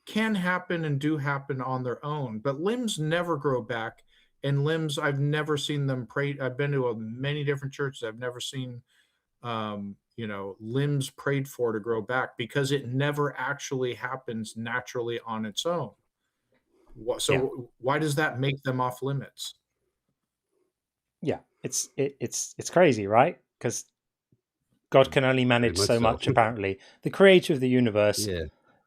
can happen and do happen on their own. But limbs never grow back. And limbs, I've never seen them pray. I've been to many different churches. I've never seen, limbs prayed for to grow back because it never actually happens naturally on its own. So why does that make them off limits? Yeah, it's crazy, right? Because God can only manage so much. Apparently, the creator of the universe,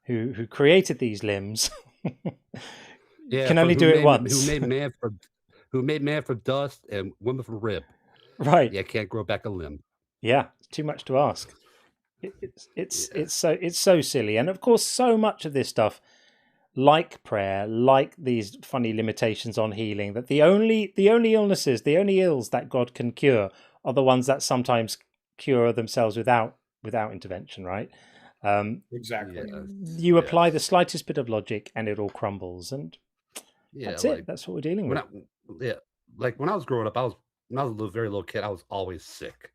who created these limbs, can only do it once. Who made man from dust and woman from rib? Right. Yeah, can't grow back a limb. Yeah, too much to ask. It's so silly, and of course, so much of this stuff, like prayer, like these funny limitations on healing, that the only illnesses, the only ills that God can cure are the ones that sometimes cure themselves without intervention, right? Exactly. You apply the slightest bit of logic and it all crumbles, and that's it. That's what we're dealing with. Like when I was growing up, when I was a very little kid, I was always sick.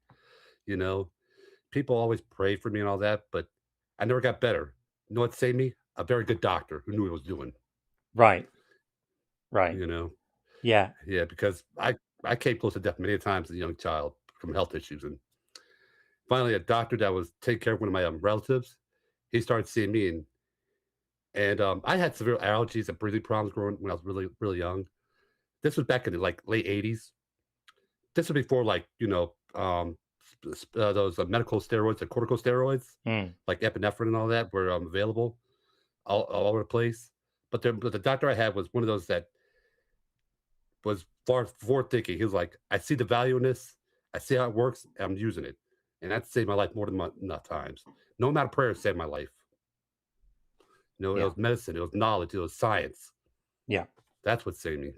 People always prayed for me and all that, but I never got better. You know what saved me? A very good doctor who knew what he was doing. Right. Yeah. Yeah, because I came close to death many times as a young child from health issues, and finally a doctor that was taking care of one of my relatives, he started seeing me, and I had severe allergies and breathing problems growing when I was really, really young. This was back in the late 80s. This was before those medical steroids, the corticosteroids, like epinephrine and all that were available all over the place. But the doctor I had was one of those that was far forward thinking. He was like, I see the value in this. I see how it works. And I'm using it. And that saved my life more than enough times. No amount of prayer saved my life. It was medicine. It was knowledge. It was science. Yeah. That's what saved me.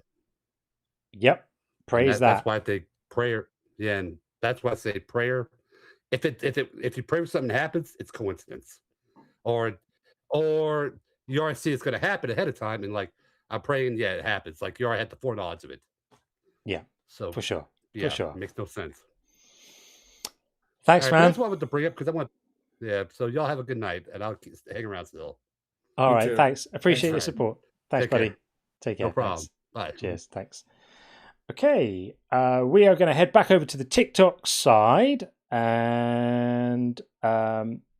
Yep. Praise that. That's why I think prayer. Yeah. And that's why I say prayer. If you pray for something that happens, it's coincidence. Or you already see it's going to happen ahead of time. And like, I'm praying, it happens. Like you already had the foreknowledge of it. Yeah. So for sure. Yeah, for sure. It makes no sense. Thanks, man. That's what I wanted to bring up because I want. Yeah. So y'all have a good night, and I'll hang around still. All right. Thanks. Appreciate your support. Thanks, buddy. Take care. No problem. Thanks. Bye. Cheers. Thanks. Okay. We are going to head back over to the TikTok side, and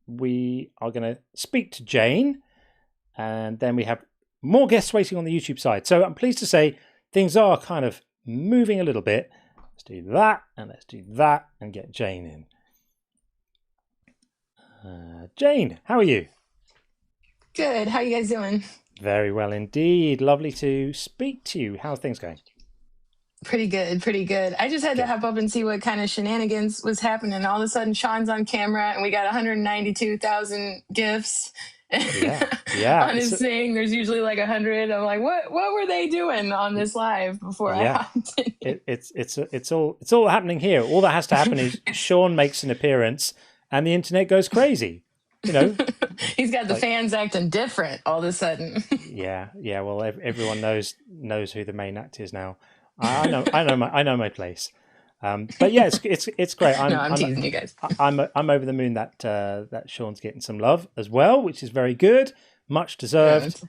we are going to speak to Jane, and then we have more guests waiting on the YouTube side. So I'm pleased to say things are kind of moving a little bit. Let's do that, and let's do that, and get Jane in. Jane, how are you? Good. How you guys doing? Very well indeed. Lovely to speak to you. How are things going? Pretty good. Pretty good. I just had to hop up and see what kind of shenanigans was happening. All of a sudden, Sean's on camera, and we got 192,000 gifts. Yeah. On his thing, there's usually like 100. I'm like, what were they doing on this live before I hopped in? It's all happening here. All that has to happen is Sean makes an appearance, and the internet goes crazy. He's got the fans acting different all of a sudden. Yeah. Well, everyone knows who the main act is now. I know my place. But yeah, it's great. I'm teasing you guys. I'm over the moon that Sean's getting some love as well, which is very good, much deserved.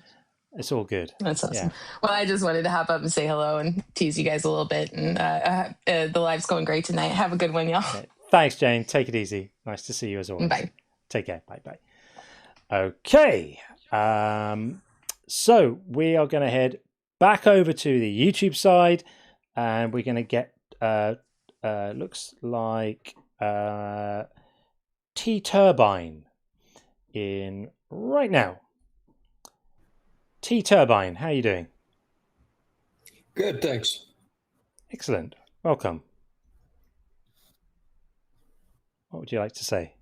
It's all good. That's awesome. Yeah. Well, I just wanted to hop up and say hello and tease you guys a little bit. And the live's going great tonight. Have a good one, y'all. Okay. Thanks, Jane. Take it easy. Nice to see you as always. Bye. Take care. Bye. Okay. So we are going to head back over to the YouTube side, and we're going to get looks like T-Turbine in right now. T-Turbine, how are you doing? Good, thanks. Excellent. Welcome. What would you like to say?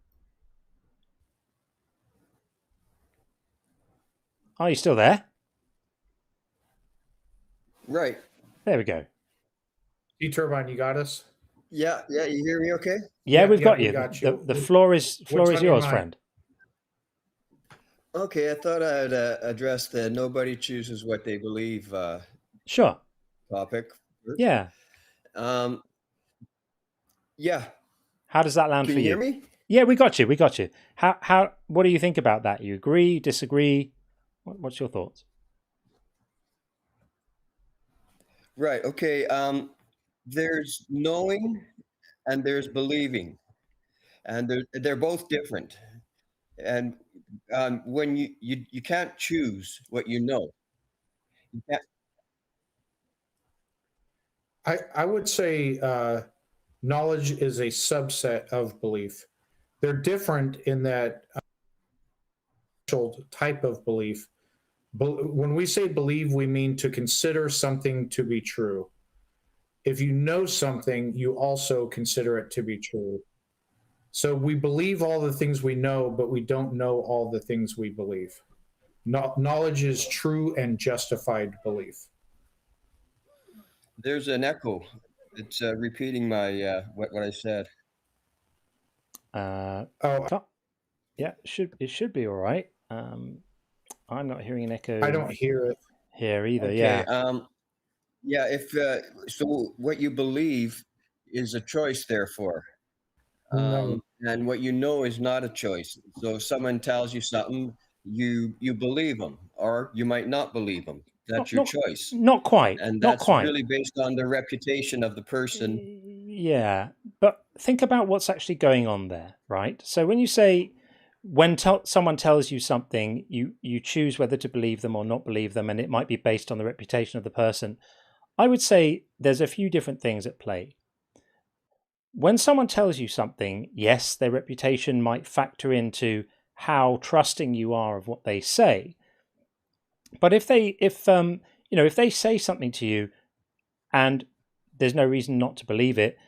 Are you still there? Right. There we go. T-Turbine, you got us? Yeah, you hear me okay? Yeah, we've got we you. got you. The floor is What's on your yours, mind? friend. Okay, I thought I'd address the nobody chooses what they believe Sure. topic first. Yeah. Yeah. How does that land Can for you you? hear me? Yeah, we got you. We got you. How? What do you think about that? You agree? Disagree? What's your thoughts? Right. Okay. There's knowing and there's believing, and they're both different. And when you can't choose what you know. You can't. I would say knowledge is a subset of belief. They're different in that type of belief. When we say believe, we mean to consider something to be true. If you know something, you also consider it to be true. So we believe all the things we know, but we don't know all the things we believe. Knowledge is true and justified belief. There's an echo. It's repeating my what I said. Yeah, it should be all right. I'm not hearing an echo. I don't hear it here either. Okay, Yeah. Yeah. If so, what you believe is a choice, therefore, and what you know is not a choice. So if someone tells you something, you believe them, or you might not believe them. That's your choice. Not quite. And Not that's quite. really based on the reputation of the person. Yeah, but think about what's actually going on there, right? So when you say, when someone tells you something, you choose whether to believe them or not believe them, and it might be based on the reputation of the person. I would say there's a few different things at play. When someone tells you something, yes, their reputation might factor into how trusting you are of what they say. But if they say something to you and there's no reason not to believe it,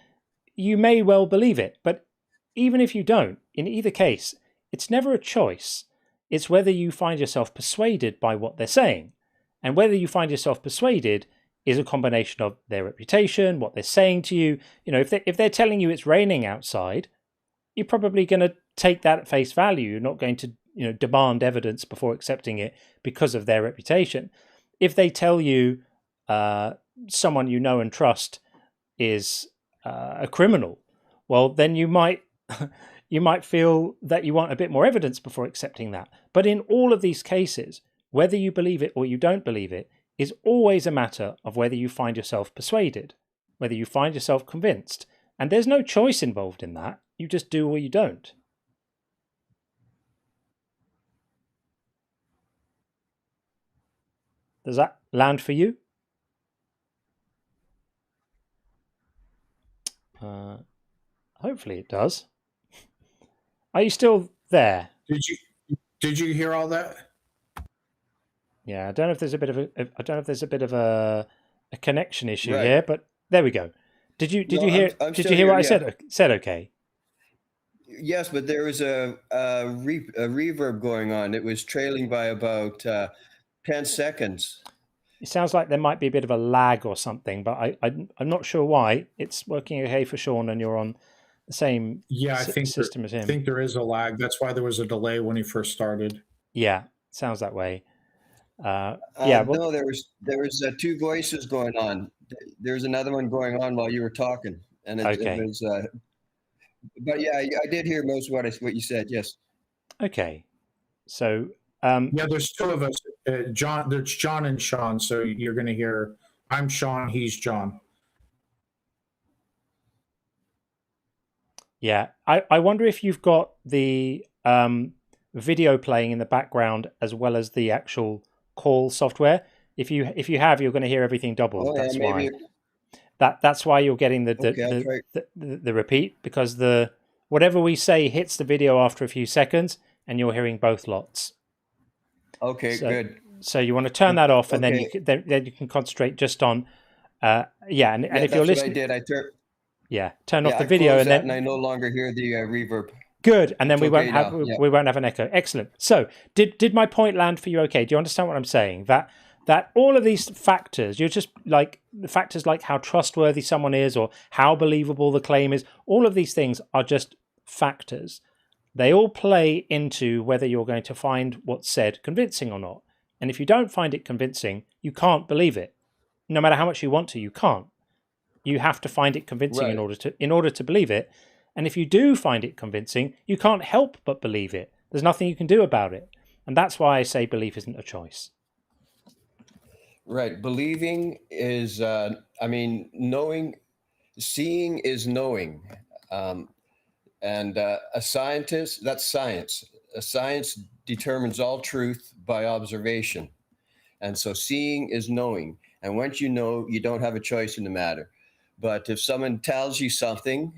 you may well believe it. But even if you don't, in either case, it's never a choice. It's whether you find yourself persuaded by what they're saying. And whether you find yourself persuaded is a combination of their reputation, what they're saying to you. If they're telling you it's raining outside, you're probably going to take that at face value. You're not going to demand evidence before accepting it because of their reputation. If they tell you someone you know and trust is a criminal, well, then you might feel that you want a bit more evidence before accepting that. But in all of these cases, whether you believe it or you don't believe it is always a matter of whether you find yourself persuaded, whether you find yourself convinced. And there's no choice involved in that. You just do or you don't. Does that land for you? Hopefully it does. Are you still there? Did you hear all that? Yeah, I don't know if there's a bit of a connection issue Right. here, but there we go. Did you hear? I'm Did still you hear what here, I yeah. said? Okay. Yes, but there was a reverb going on. It was trailing by about 10 seconds. It sounds like there might be a bit of a lag or something, but I'm not sure why. It's working okay for Sean, and you're on the same system as him. I think there is a lag. That's why there was a delay when he first started. Yeah, sounds that way. No, there was two voices going on. There's another one going on while you were talking, and it was. But yeah, I did hear most of what you said. Yes. Okay, so yeah, there's two of us. John, there's Jon and Sean. So you're going to hear, I'm Sean, he's John. Yeah, I wonder if you've got the video playing in the background as well as the actual call software. If you have, you're going to hear everything double. Oh, That's yeah, why. maybe. That's why you're getting Okay, the repeat, because whatever we say hits the video after a few seconds, and you're hearing both lots. Okay, good. So you want to turn that off, and Okay. then you can concentrate just on and if that's you're listening, what I did. turn off the I video, closed and that then I no longer hear the reverb. good, and then we won't okay have now, yeah. we won't have an echo. Excellent. So did my point land for you? Okay. Do you understand what I'm saying? That all of these factors, you're just like the factors like how trustworthy someone is or how believable the claim is. All of these things are just factors. They all play into whether you're going to find what's said convincing or not. And if you don't find it convincing, you can't believe it. No matter how much you want to, you can't. You have to find it convincing Right. in order to believe it. And if you do find it convincing, you can't help but believe it. There's nothing you can do about it. And that's why I say belief isn't a choice. Right. Believing is, knowing, seeing is knowing. And a scientist, that's science. A science determines all truth by observation. And so seeing is knowing. And once you know, you don't have a choice in the matter. But if someone tells you something,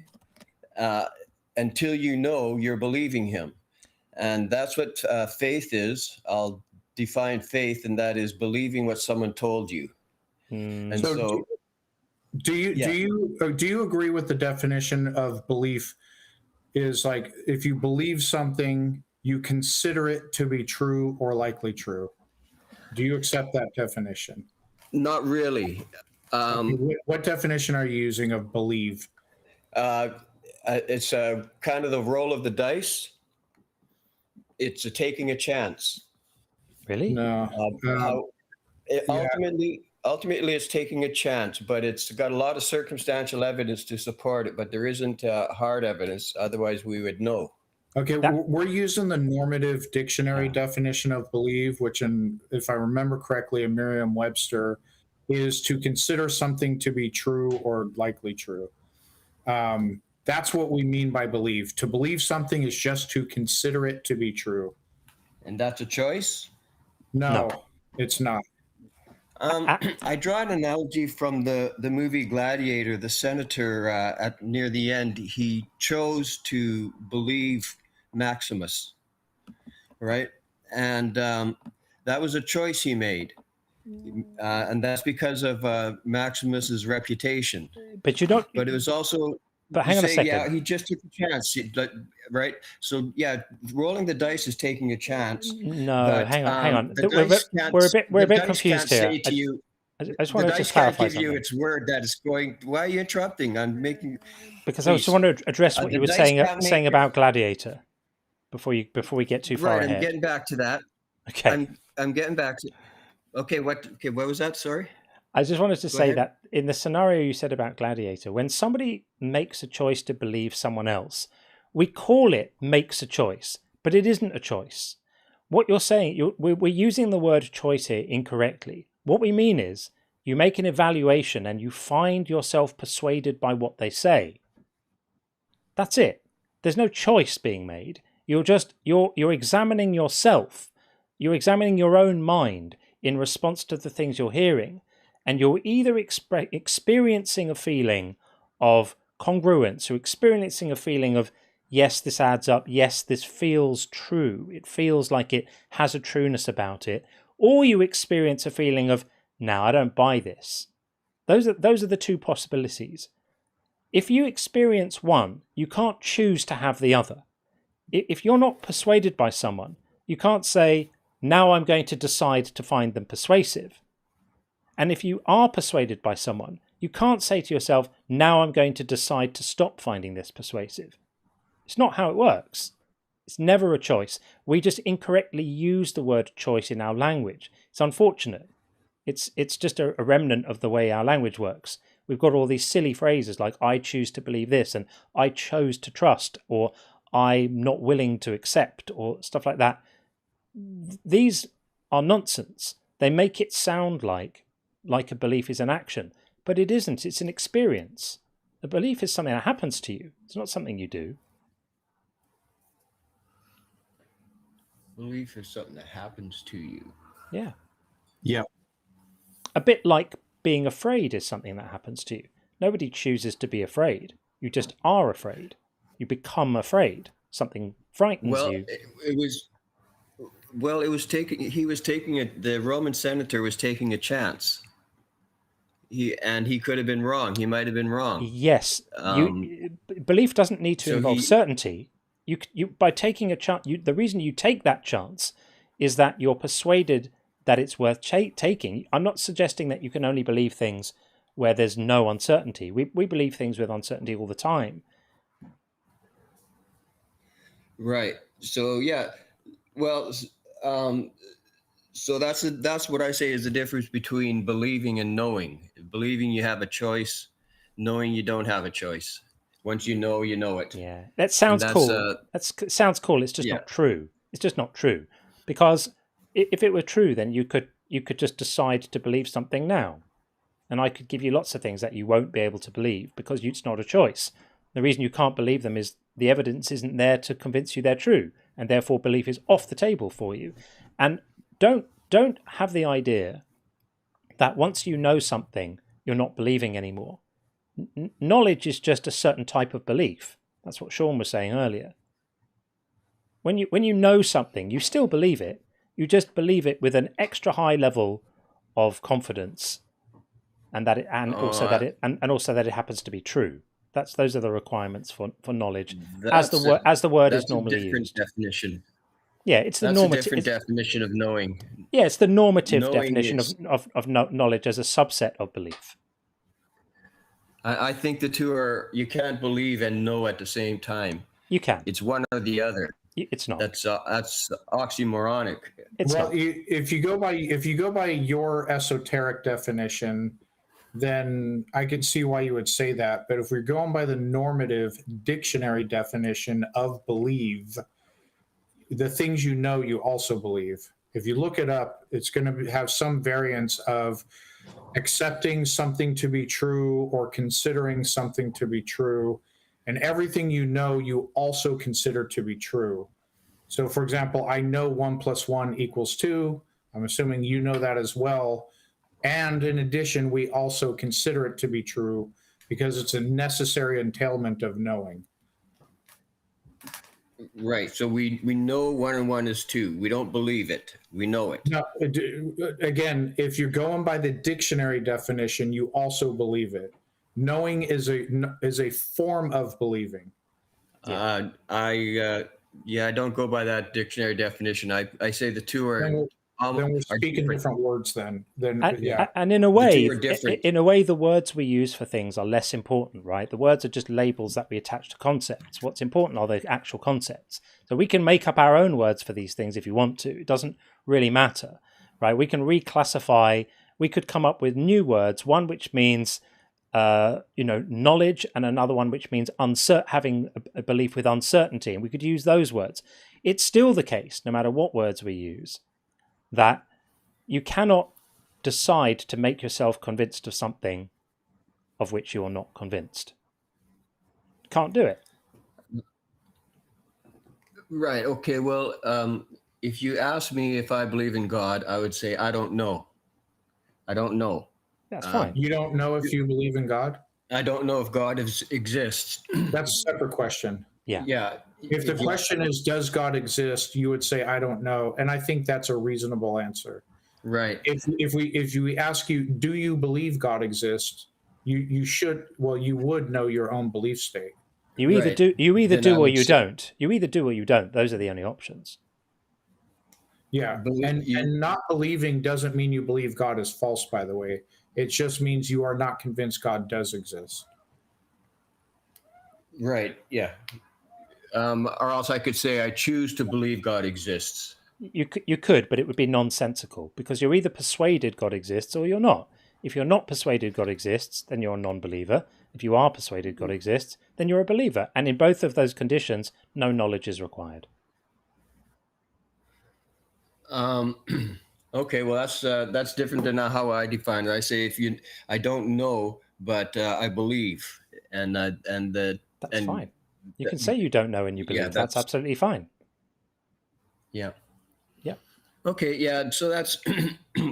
until you know, you're believing him. And that's what faith is. I'll define faith, and that is believing what someone told you. And so do you agree with the definition of belief is like if you believe something, you consider it to be true or likely true? Do you accept that definition? Not really. What definition are you using of believe? It's kind of the roll of the dice. It's taking a chance. Really? No. Ultimately, it's taking a chance, but it's got a lot of circumstantial evidence to support it. But there isn't hard evidence. Otherwise, we would know. Okay, we're using the normative dictionary definition of believe, which, if I remember correctly, in Merriam-Webster, is to consider something to be true or likely true. That's what we mean by believe. To believe something is just to consider it to be true. And that's a choice? No, it's not. I draw an analogy from the movie Gladiator. The senator near the end, he chose to believe Maximus, right? And that was a choice he made. And that's because of Maximus's reputation. But you don't. But it was also. But hang on a second. Yeah, he just took a chance, right? So yeah, rolling the dice is taking a chance. No, but, hang on. We're a bit confused here. I just want to just clarify something. Give you its word that it's going. Why are you interrupting? I'm making. Because I just want to address what you were saying about Gladiator before we get too far ahead. I'm getting back to that. Okay. I'm getting back to. Okay, what was that? Sorry. I just wanted to say that in the scenario you said about Gladiator, when somebody makes a choice to believe someone else, we call it makes a choice, but it isn't a choice. What you're saying, we're using the word choice here incorrectly. What we mean is you make an evaluation and you find yourself persuaded by what they say. That's it. There's no choice being made. You're examining yourself. You're examining your own mind in response to the things you're hearing. And you're either experiencing a feeling of congruence or experiencing a feeling of, yes, this adds up. Yes, this feels true. It feels like it has a trueness about it. Or you experience a feeling of, no, I don't buy this. Those are the two possibilities. If you experience one, you can't choose to have the other. If you're not persuaded by someone, you can't say, now I'm going to decide to find them persuasive. And if you are persuaded by someone, you can't say to yourself, now I'm going to decide to stop finding this persuasive. It's not how it works. It's never a choice. We just incorrectly use the word choice in our language. It's unfortunate. It's just a remnant of the way our language works. We've got all these silly phrases like, I choose to believe this, and I chose to trust, or I'm not willing to accept, or stuff like that. These are nonsense. They make it sound like a belief is an action, but it isn't. It's an experience. A belief is something that happens to you. It's not something you do. Belief is something that happens to you. Yeah. Yeah. A bit like being afraid is something that happens to you. Nobody chooses to be afraid. You just are afraid. You become afraid. Something frightens you. It was taking the Roman senator was taking a chance. He could have been wrong. He might have been wrong. Yes. Belief doesn't need to involve certainty. You by taking a chance, the reason you take that chance is that you're persuaded that it's worth taking. I'm not suggesting that you can only believe things where there's no uncertainty. We believe things with uncertainty all the time. Right. So yeah. Well, so that's what I say is the difference between believing and knowing. Believing you have a choice, knowing you don't have a choice. Once you know it. Yeah, that sounds cool. That sounds cool. It's just not true. It's just not true, because if it were true, then you could just decide to believe something now, and I could give you lots of things that you won't be able to believe because it's not a choice. The reason you can't believe them is the evidence isn't there to convince you they're true, and therefore belief is off the table for you. And don't have the idea that once you know something, you're not believing anymore. Knowledge is just a certain type of belief. That's what Sean was saying earlier. When you know something, you still believe it. You just believe it with an extra high level of confidence, and also that it happens to be true. Those are the requirements for knowledge, as the word is normally used. Definition. Yeah, it's the normative. That's a different definition of knowing. Yeah, it's the normative definition of knowledge as a subset of belief. I think the two are, you can't believe and know at the same time. You can. It's one or the other. It's not. That's oxymoronic. If you go by your esoteric definition, then I could see why you would say that. But if we're going by the normative dictionary definition of believe, the things you know, you also believe. If you look it up, it's going to have some variance of accepting something to be true or considering something to be true. And everything you know, you also consider to be true. So, for example, I know 1 + 1 = 2. I'm assuming you know that as well. And in addition, we also consider it to be true because it's a necessary entailment of knowing. Right. So we know 1 and 1 is 2. We don't believe it. We know it. No, again, if you're going by the dictionary definition, you also believe it. Knowing is a form of believing. I don't go by that dictionary definition. I say the two are. Then we're speaking different words. Then and in a way, the words we use for things are less important, right? The words are just labels that we attach to concepts. What's important are the actual concepts. So we can make up our own words for these things if you want to. It doesn't really matter, right? We can reclassify. We could come up with new words. One which means knowledge, and another one which means having a belief with uncertainty, and we could use those words. It's still the case, no matter what words we use, that you cannot decide to make yourself convinced of something of which you're not convinced. Can't do it. Right. Okay. Well, if you ask me if I believe in God, I would say I don't know. I don't know. That's fine. You don't know if you believe in God? I don't know if God exists. That's a separate question. Yeah. Yeah. If the question is, does God exist? You would say, I don't know. And I think that's a reasonable answer. Right. If we ask you, do you believe God exists? You would know your own belief state. You either do or you don't. You either do or you don't. Those are the only options. Yeah. And not believing doesn't mean you believe God is false, by the way. It just means you are not convinced God does exist. Right. Yeah. Or else I could say I choose to believe God exists. You could, but it would be nonsensical, because you're either persuaded God exists or you're not. If you're not persuaded God exists, then you're a non-believer. If you are persuaded God exists, then you're a believer. And in both of those conditions, no knowledge is required. Okay, well that's different than how I define it. I say I don't know, but I believe, that's fine. You can say you don't know and you believe. That's absolutely fine. Yeah. Okay, yeah. So that's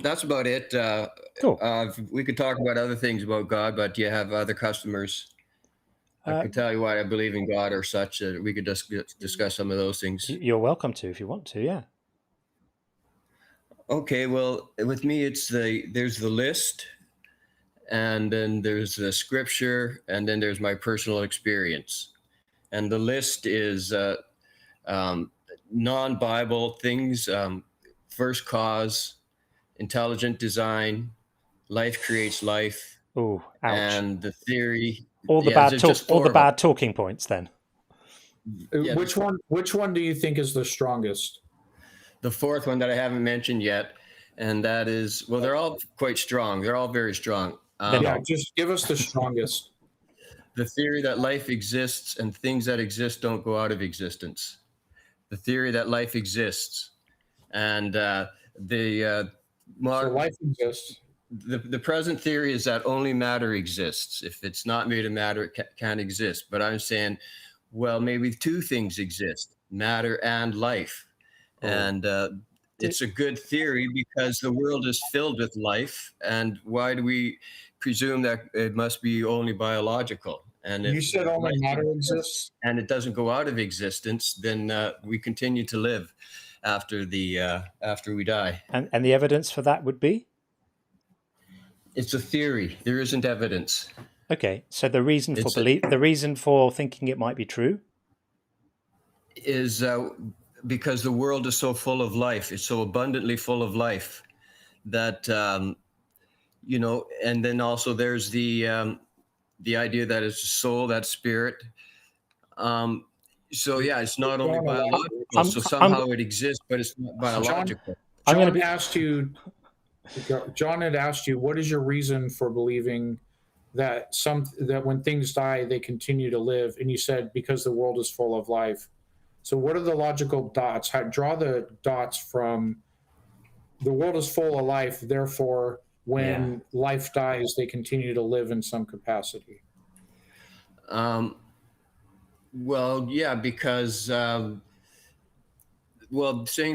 that's about it. Cool. We could talk about other things about God, but do you have other customers? I could tell you why I believe in God or such. We could discuss some of those things. You're welcome to if you want to. Yeah. Okay. Well, with me, there's the list, and then there's the scripture, and then there's my personal experience. And the list is non-Bible things. First cause, intelligent design, life creates life. Oh, ouch. And the theory. All the bad talking points then. Yeah, which one do you think is the strongest? The fourth one that I haven't mentioned yet, and that is, well, they're all quite strong. They're all very strong. Just give us the strongest. The theory that life exists and things that exist don't go out of existence. The theory that life exists. And so life exists. The present theory is that only matter exists. If it's not made of matter, it can't exist. But I'm saying, well, maybe two things exist, matter and life. Oh. And it's a good theory because the world is filled with life. And why do we presume that it must be only biological? And you said only matter exists? And it doesn't go out of existence, then we continue to live after we die. And the evidence for that would be? It's a theory. There isn't evidence. Okay, so the reason for the reason for thinking it might be true is because the world is so full of life. It's so abundantly full of life that and then also there's the idea that it's a soul, that spirit. So yeah, it's not only biological. So somehow it exists, but it's not biological. John had asked you, what is your reason for believing that when things die, they continue to live? And you said, because the world is full of life. So what are the logical dots? Draw the dots from the world is full of life. Therefore, when life dies, they continue to live in some capacity. Well, yeah, because saying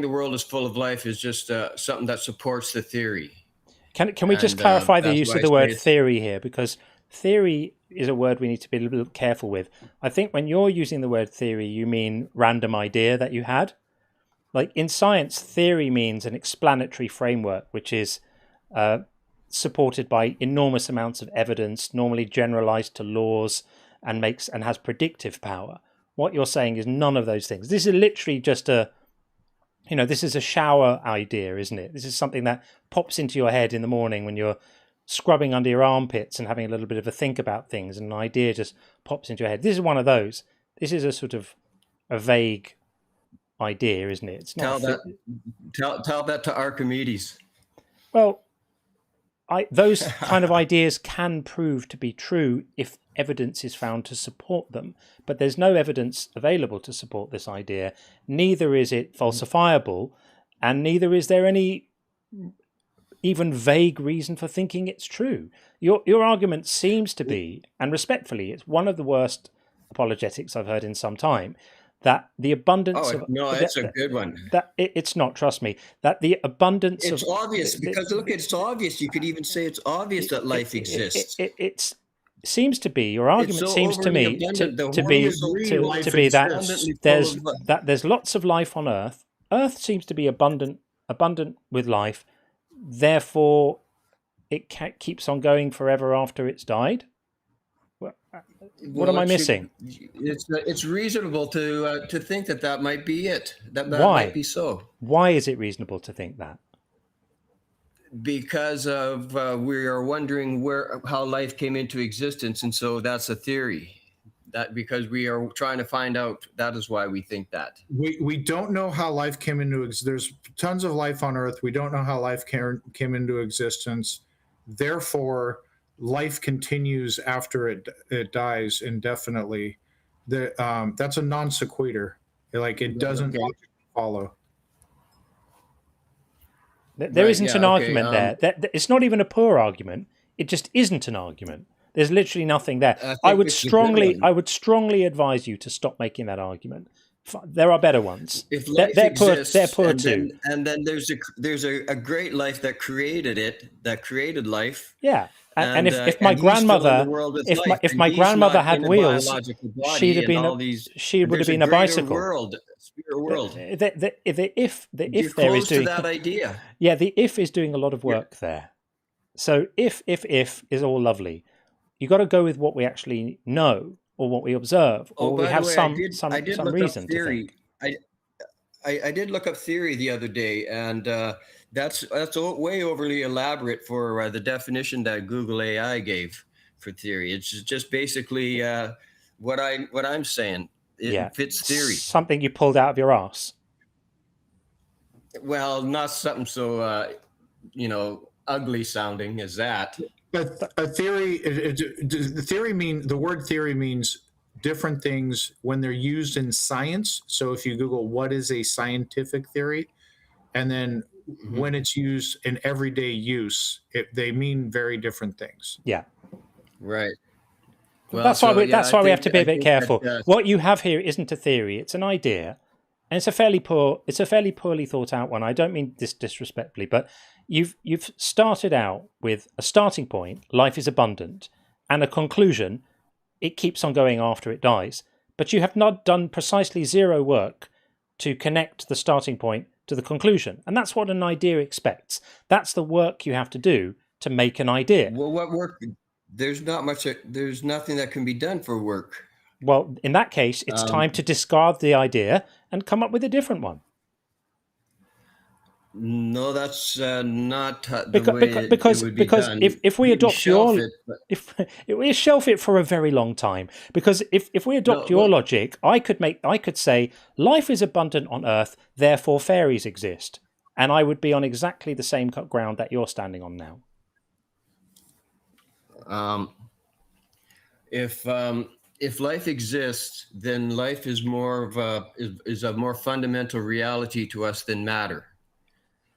the world is full of life is just something that supports the theory. Can we just clarify the use of the word theory here? Because theory is a word we need to be a little bit careful with. I think when you're using the word theory, you mean random idea that you had. Like in science, theory means an explanatory framework, which is supported by enormous amounts of evidence, normally generalized to laws, and has predictive power. What you're saying is none of those things. This is literally just this is a shower idea, isn't it? This is something that pops into your head in the morning when you're scrubbing under your armpits and having a little bit of a think about things, and an idea just pops into your head. This is one of those. This is a sort of a vague idea, isn't it? It's not tell that to Archimedes. Well, those kind of ideas can prove to be true if evidence is found to support them, but there's no evidence available to support this idea. Neither is it falsifiable, and neither is there any even vague reason for thinking it's true. Your argument seems to be, and respectfully, it's one of the worst apologetics I've heard in some time, that the abundance of... No, that's a good one. It's not, trust me, that the abundance It's obvious, because look, it's obvious. You could even say it's obvious that life exists. It seems to be, your argument seems to me to be that there's lots of life on Earth. Earth seems to be abundant with life. Therefore, it keeps on going forever after it's died. What am I missing? It's reasonable to think that might be it. That might be so. Why is it reasonable to think that? Because of we are wondering how life came into existence, and so that's a theory. That because we are trying to find out, that is why we think that. We don't know how life came into existence. There's tons of life on Earth. We don't know how life came into existence. Therefore, life continues after it dies indefinitely. That's a non sequitur. Like it doesn't follow. There isn't an argument there. It's not even a poor argument. It just isn't an argument. There's literally nothing there. I would strongly advise you to stop making that argument There are better ones. If life they're exists, poor. They're poor too. And then there's a great life that created it, that created life. Yeah. And if my grandmother, if my grandmother had wheels, she would have been a bicycle. Spirit world. The if You're there close is doing to that idea. Yeah, the if is doing a lot of work there. So if is all lovely. You got to go with what we actually know or what we observe, or we have some reason to think. I did look up theory the other day, and that's way overly elaborate for the definition that Google AI gave for theory. It's just basically what I'm saying. It fits theory. Something you pulled out of your ass. Well, not something so ugly sounding as that. But a theory, the word theory means different things when they're used in science. So if you Google what is a scientific theory, and then when it's used in everyday use, they mean very different things. Yeah. Right. Well, that's why we have to be a bit careful. What you have here isn't a theory; it's an idea, and it's a fairly poorly thought out one. I don't mean this disrespectfully, but you've started out with a starting point: life is abundant, and a conclusion: it keeps on going after it dies. But you have not done precisely zero work to connect the starting point to the conclusion, and that's what an idea expects. That's the work you have to do to make an idea. Well, what work? There's nothing that can be done for work. Well, in that case, it's time to discard the idea and come up with a different one. No, that's not the way it would be done. if we adopt if we shelf it for a very long time, because if we adopt your logic, I could say life is abundant on Earth, therefore fairies exist, and I would be on exactly the same ground that you're standing on now. If life exists, then life is more of a more fundamental reality to us than matter.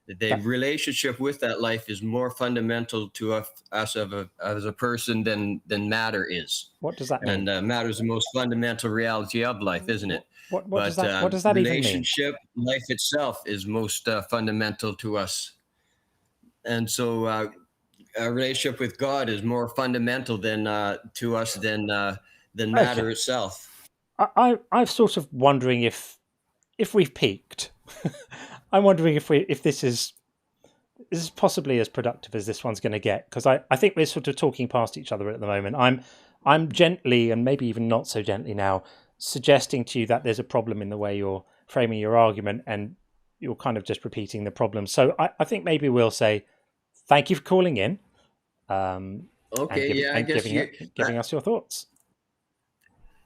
The relationship with that life is more fundamental to us as a person than matter is. What does that mean? And matter is the most fundamental reality of life, isn't it? What does that even mean? Relationship, life itself is most fundamental to us, and so a relationship with God is more fundamental to us than matter itself. I'm sort of wondering if we've peaked. I'm wondering if this is possibly as productive as this one's going to get, because I think we're sort of talking past each other at the moment. I'm gently, and maybe even not so gently now, suggesting to you that there's a problem in the way you're framing your argument, and you're kind of just repeating the problem. So I think maybe we'll say thank you for calling in. Giving us your thoughts.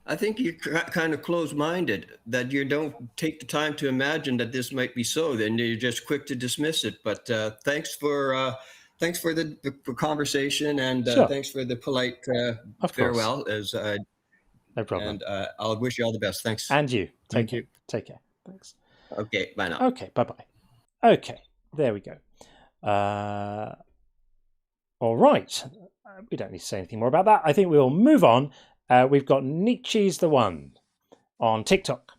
I think you're kind of closed-minded, that you don't take the time to imagine that this might be so. Then you're just quick to dismiss it. But thanks for the conversation, and thanks for the polite farewell. No problem. And I'll wish you all the best. Thanks. And you. Take care. Thanks. Okay. Bye now. Okay. Bye-bye. Okay. There we go. All right. We don't need to say anything more about that. I think we'll move on. We've got Nietzsche's the One on TikTok.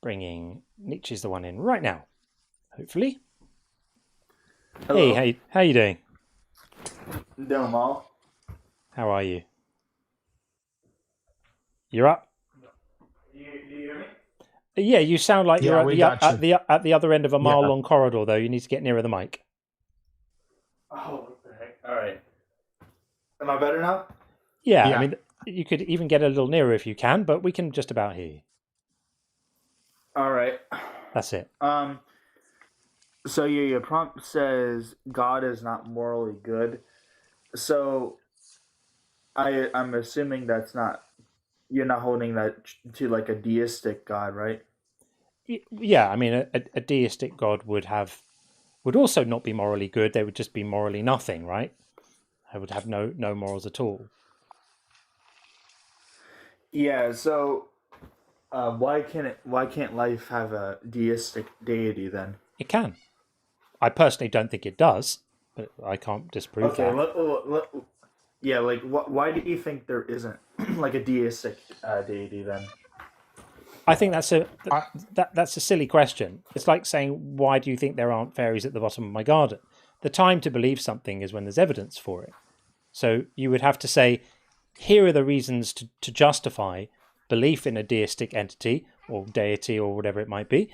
Bringing Nietzsche's the One in right now, hopefully. Hello. Hey, how you doing? Doing well. How are you? You're up? You hear me? Yeah, you sound like you're at the other end of a mile-long corridor, though. You need to get nearer the mic. Oh, what the heck? All right. Am I better now? Yeah, I mean, you could even get a little nearer if you can, but we can just about hear you. All right. That's it. So your prompt says God is not morally good. So I'm assuming you're not holding that to like a deistic God, right? Yeah, I mean, a deistic God would also not be morally good. They would just be morally nothing, right? They would have no morals at all. Yeah. So why can't life have a deistic deity then? It can. I personally don't think it does, but I can't disprove that. Why do you think there isn't like a deistic deity then? I think that's a silly question. It's like saying, why do you think there aren't fairies at the bottom of my garden? The time to believe something is when there's evidence for it. So you would have to say, here are the reasons to justify belief in a deistic entity or deity or whatever it might be,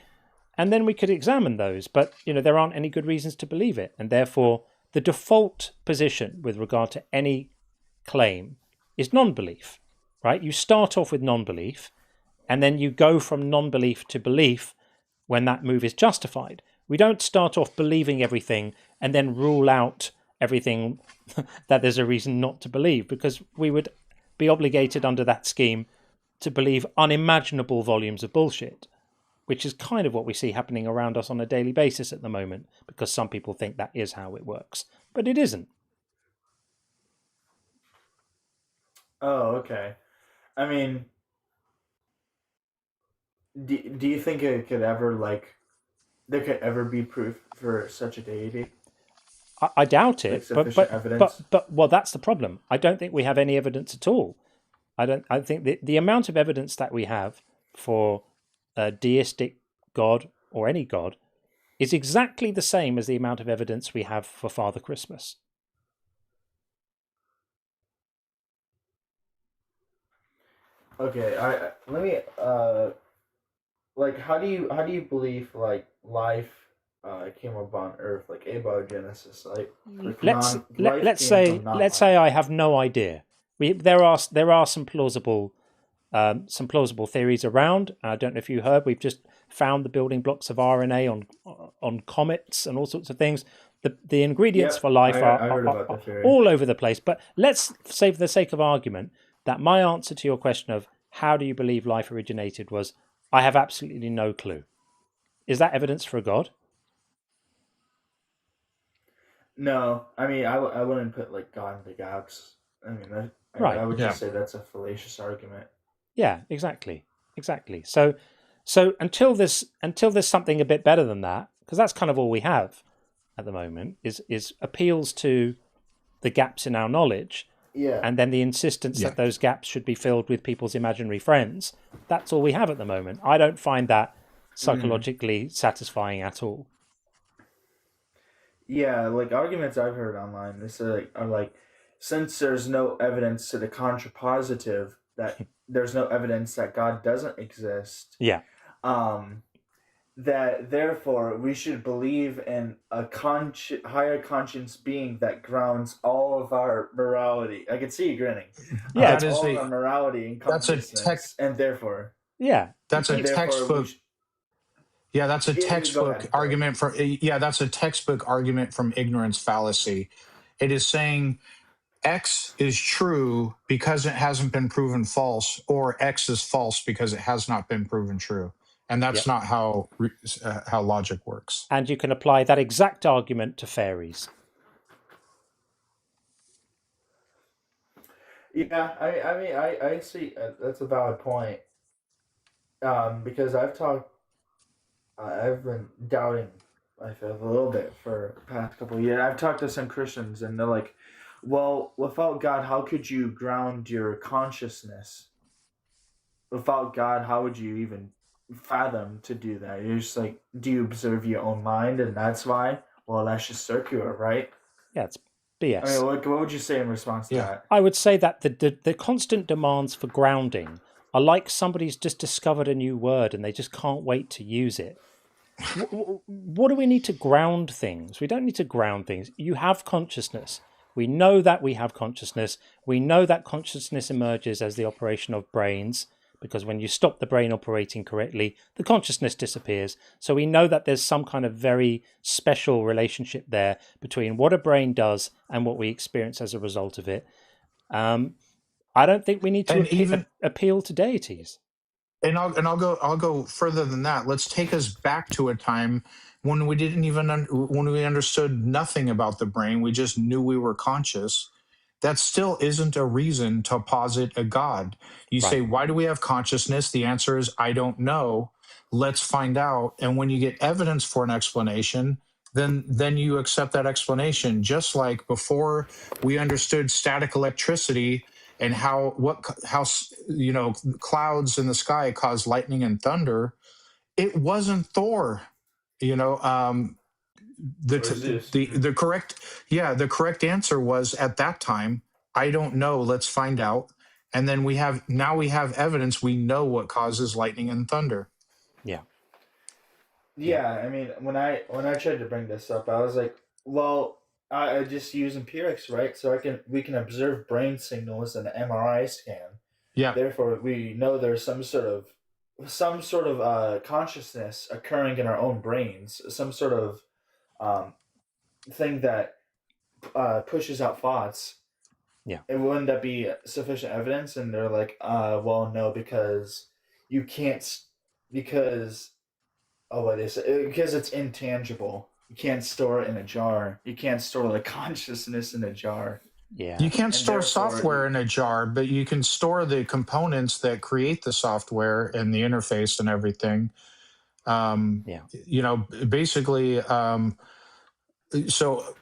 and then we could examine those. But there aren't any good reasons to believe it, and therefore the default position with regard to any claim is non-belief, right? You start off with non-belief, and then you go from non-belief to belief when that move is justified. We don't start off believing everything and then rule out everything that there's a reason not to believe, because we would be obligated under that scheme to believe unimaginable volumes of bullshit, which is kind of what we see happening around us on a daily basis at the moment, because some people think that is how it works, but it isn't. Oh, okay. I mean, do you think it could ever, there could ever be proof for such a deity? I doubt it, but well, that's the problem. I don't think we have any evidence at all. I think the amount of evidence that we have for a deistic God or any God is exactly the same as the amount of evidence we have for Father Christmas. Okay, let me how do you believe life came upon Earth, abiogenesis? Let's say I have no idea. There are some plausible theories around. I don't know if you heard. We've just found the building blocks of RNA on comets and all sorts of things. The ingredients for life are all over the place. But let's say, for the sake of argument, that my answer to your question of how do you believe life originated was, I have absolutely no clue. Is that evidence for a God? No, I mean, I wouldn't put God in the gaps. I mean, I would just say that's a fallacious argument. Yeah, exactly. So until there's something a bit better than that, because that's kind of all we have at the moment, is appeals to the gaps in our knowledge. Yeah. And then the insistence that those gaps should be filled with people's imaginary friends. That's all we have at the moment. I don't find that psychologically satisfying at all. Yeah, arguments I've heard online, are since there's no evidence to the contrapositive, that there's no evidence that God doesn't exist. Yeah. That therefore we should believe in a higher conscience being that grounds all of our morality. I can see you grinning. Yeah, all of our morality and consciousness, and therefore. Yeah, that's a textbook. Yeah, that's a textbook argument for. Yeah, that's a textbook argument from ignorance fallacy. It is saying X is true because it hasn't been proven false, or X is false because it has not been proven true. And that's not how logic works. And you can apply that exact argument to fairies. Yeah, I mean, I see that's a valid point. Because I've been doubting my faith a little bit for the past couple of years. I've talked to some Christians, and they're like, well, without God, how could you ground your consciousness? Without God, how would you even fathom to do that? You're just do you observe your own mind, and that's why? Well, that's just circular, right? Yeah, it's BS. I mean, what would you say in response to that? I would say that the constant demands for grounding are like somebody's just discovered a new word and they just can't wait to use it. What do we need to ground things? We don't need to ground things. You have consciousness. We know that we have consciousness. We know that consciousness emerges as the operation of brains, because when you stop the brain operating correctly, the consciousness disappears. So we know that there's some kind of very special relationship there between what a brain does and what we experience as a result of it. I don't think we need to appeal to deities. And I'll go further than that. Let's take us back to a time when we didn't even when we understood nothing about the brain. We just knew we were conscious. That still isn't a reason to posit a God. You say, why do we have consciousness? The answer is, I don't know. Let's find out. And when you get evidence for an explanation, then you accept that explanation. Just like before we understood static electricity, and how clouds in the sky cause lightning and thunder. It wasn't Thor, the correct answer was at that time, I don't know, let's find out. And then we have evidence. We know what causes lightning and thunder. Yeah, I mean, when I tried to bring this up, I was like, well, I just use empirics, right? So we can observe brain signals in an MRI scan. Yeah. Therefore, we know there's some sort of consciousness occurring in our own brains, some sort of thing that pushes out thoughts. Yeah. And wouldn't that be sufficient evidence? And they're like, well, no, because you can't, because because it's intangible. You can't store it in a jar. You can't store the consciousness in a jar. Yeah. You can't store software in a jar, but you can store the components that create the software and the interface and everything. Basically, so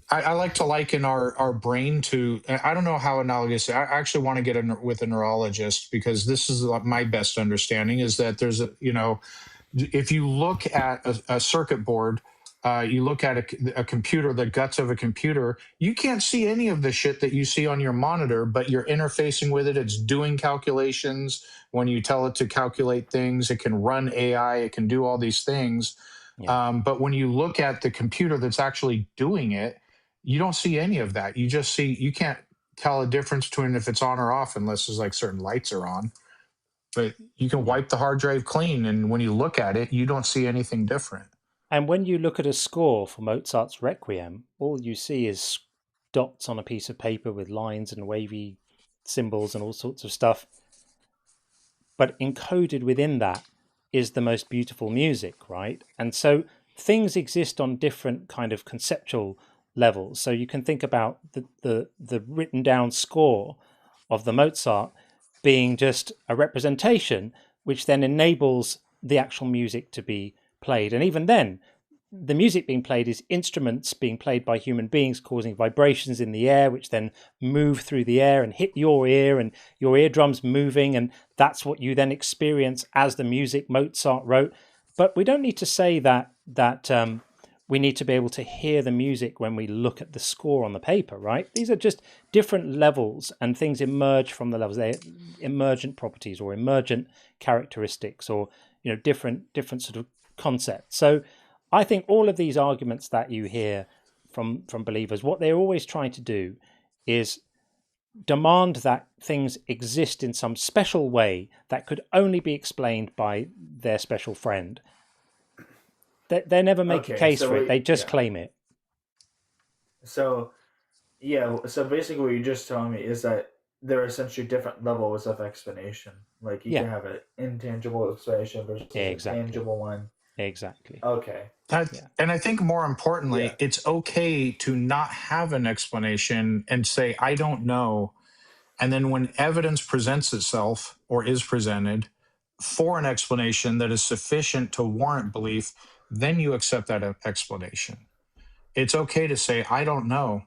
I like to liken our brain to, I don't know how analogous, I actually want to get with a neurologist, because this is my best understanding is that there's if you look at a circuit board, you look at a computer, the guts of a computer, you can't see any of the shit that you see on your monitor, but you're interfacing with it. It's doing calculations. When you tell it to calculate things, it can run AI, it can do all these things. Yeah. But when you look at the computer that's actually doing it, you don't see any of that. You can't tell a difference between if it's on or off unless there's like certain lights are on. But you can wipe the hard drive clean, and when you look at it, you don't see anything different. And when you look at a score for Mozart's Requiem, all you see is dots on a piece of paper with lines and wavy symbols and all sorts of stuff. But encoded within that is the most beautiful music, right? And so things exist on different kind of conceptual levels. So you can think about the written down score of the Mozart being just a representation, which then enables the actual music to be played. And even then, the music being played is instruments being played by human beings, causing vibrations in the air, which then move through the air and hit your ear, and your eardrums moving, and that's what you then experience as the music Mozart wrote. But we don't need to say that we need to be able to hear the music when we look at the score on the paper, right? These are just different levels, and things emerge from the levels. They're emergent properties or emergent characteristics, or different sort of concepts. So I think all of these arguments that you hear from believers, what they're always trying to do is demand that things exist in some special way that could only be explained by their special friend. They never make a case for it. They just claim it. So basically what you're just telling me is that there are essentially different levels of explanation. Like you can have an intangible explanation versus a tangible one. Exactly. Okay. And I think more importantly, it's okay to not have an explanation and say, I don't know. And then when evidence presents itself or is presented for an explanation that is sufficient to warrant belief, then you accept that explanation. It's okay to say, I don't know.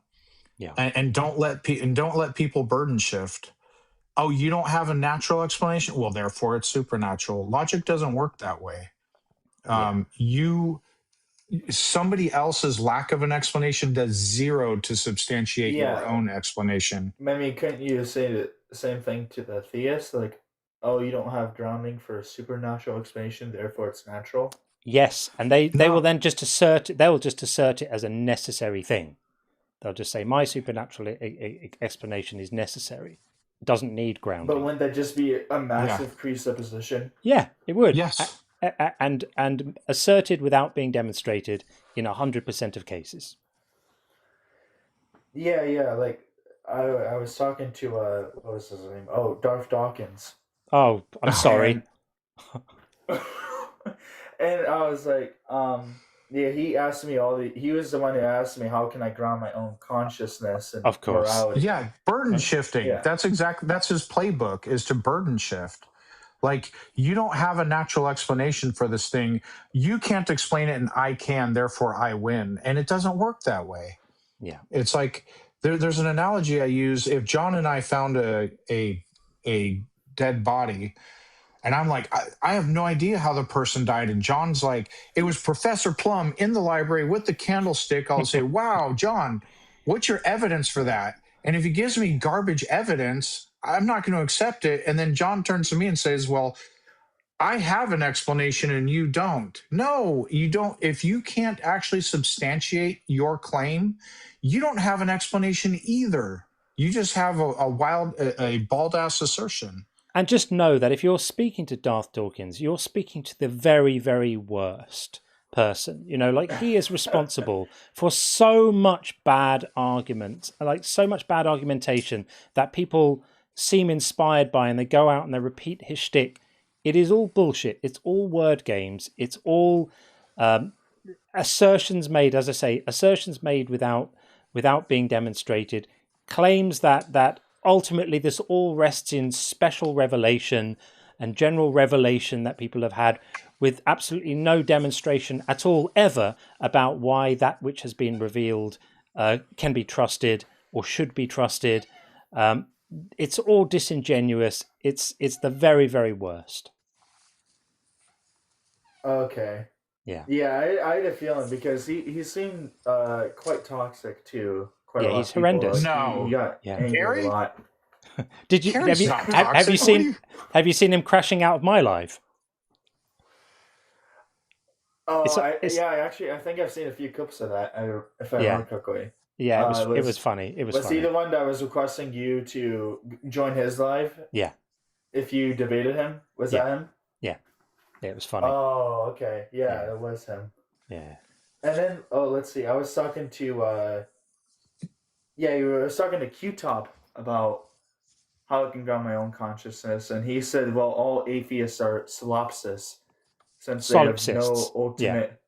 Yeah. And don't let people burden shift. Oh, you don't have a natural explanation? Well, therefore it's supernatural. Logic doesn't work that way. Somebody else's lack of an explanation does zero to substantiate your own explanation. I mean, couldn't you say the same thing to the theist? Like, oh, you don't have grounding for a supernatural explanation, therefore it's natural? Yes, and they will then just assert it. They will just assert it as a necessary thing. They'll just say my supernatural explanation is necessary. It doesn't need grounding. But wouldn't that just be a massive presupposition? Yeah, it would. Yes. And asserted without being demonstrated in 100% of cases. Yeah. Like I was talking to what was his name? Oh, Darth Dawkins. Oh, I'm sorry. And I was like, he asked me he was the one who asked me, how can I ground my own consciousness and of course. morality? Yeah, burden shifting. Yeah. That's his playbook, is to burden shift. Like, you don't have a natural explanation for this thing. You can't explain it and I can, therefore I win. And it doesn't work that way. Yeah. It's like There's an analogy I use. If John and I found a dead body, and I'm like, I have no idea how the person died, and John's like, it was Professor Plum in the library with the candlestick, I'll say, wow, John, what's your evidence for that? And if he gives me garbage evidence, I'm not going to accept it. And then John turns to me and says, well, I have an explanation and you don't. No, you don't. If you can't actually substantiate your claim, you don't have an explanation either. You just have a bald ass assertion. And just know that if you're speaking to Darth Dawkins, you're speaking to the very, very worst person. You know, like, he is responsible for so much bad argument, like so much bad argumentation that people seem inspired by, and they go out and they repeat his shtick. It is all bullshit. It's all word games. It's all assertions made, as I say, assertions made without being demonstrated. Claims that ultimately this all rests in special revelation and general revelation that people have had, with absolutely no demonstration at all ever about why that which has been revealed can be trusted or should be trusted. It's all disingenuous. It's the very, very worst. Okay. Yeah. Yeah, I had a feeling because he seemed quite toxic too. Quite a lot He's of people. horrendous. He got angry a lot. Did you have you seen him crashing out of my live? Oh, I think I've seen a few clips of that. If I remember correctly. Yeah, it was funny. It was funny. he the one that was requesting you to join his live? Yeah. If you debated him, was that him? Yeah. It was funny. Oh, okay. Yeah, it was him. Yeah. And then, let's see. I was talking to, you were talking to Q-Top about how I can ground my own consciousness, and he said, well, all atheists are solipsists, since they have no ultimate,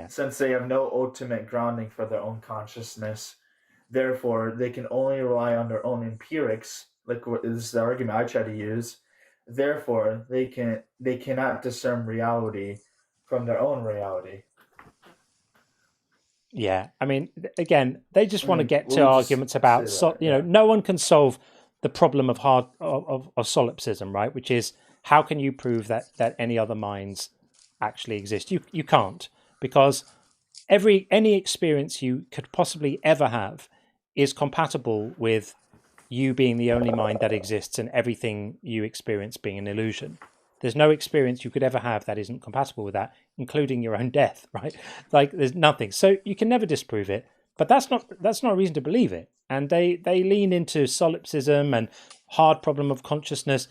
since they have no ultimate grounding for their own consciousness. Therefore, they can only rely on their own empirics, like what is the argument I try to use. Therefore, they cannot discern reality from their own reality. Yeah, I mean, again, they just want to get to arguments about, no one can solve the problem of solipsism, right? Which is, how can you prove that any other minds actually exist? You can't, because any experience you could possibly ever have is compatible with you being the only mind that exists and everything you experience being an illusion. There's no experience you could ever have that isn't compatible with that, including your own death, right? Like, there's nothing. So you can never disprove it, but that's not a reason to believe it. And they lean into solipsism and hard problem of consciousness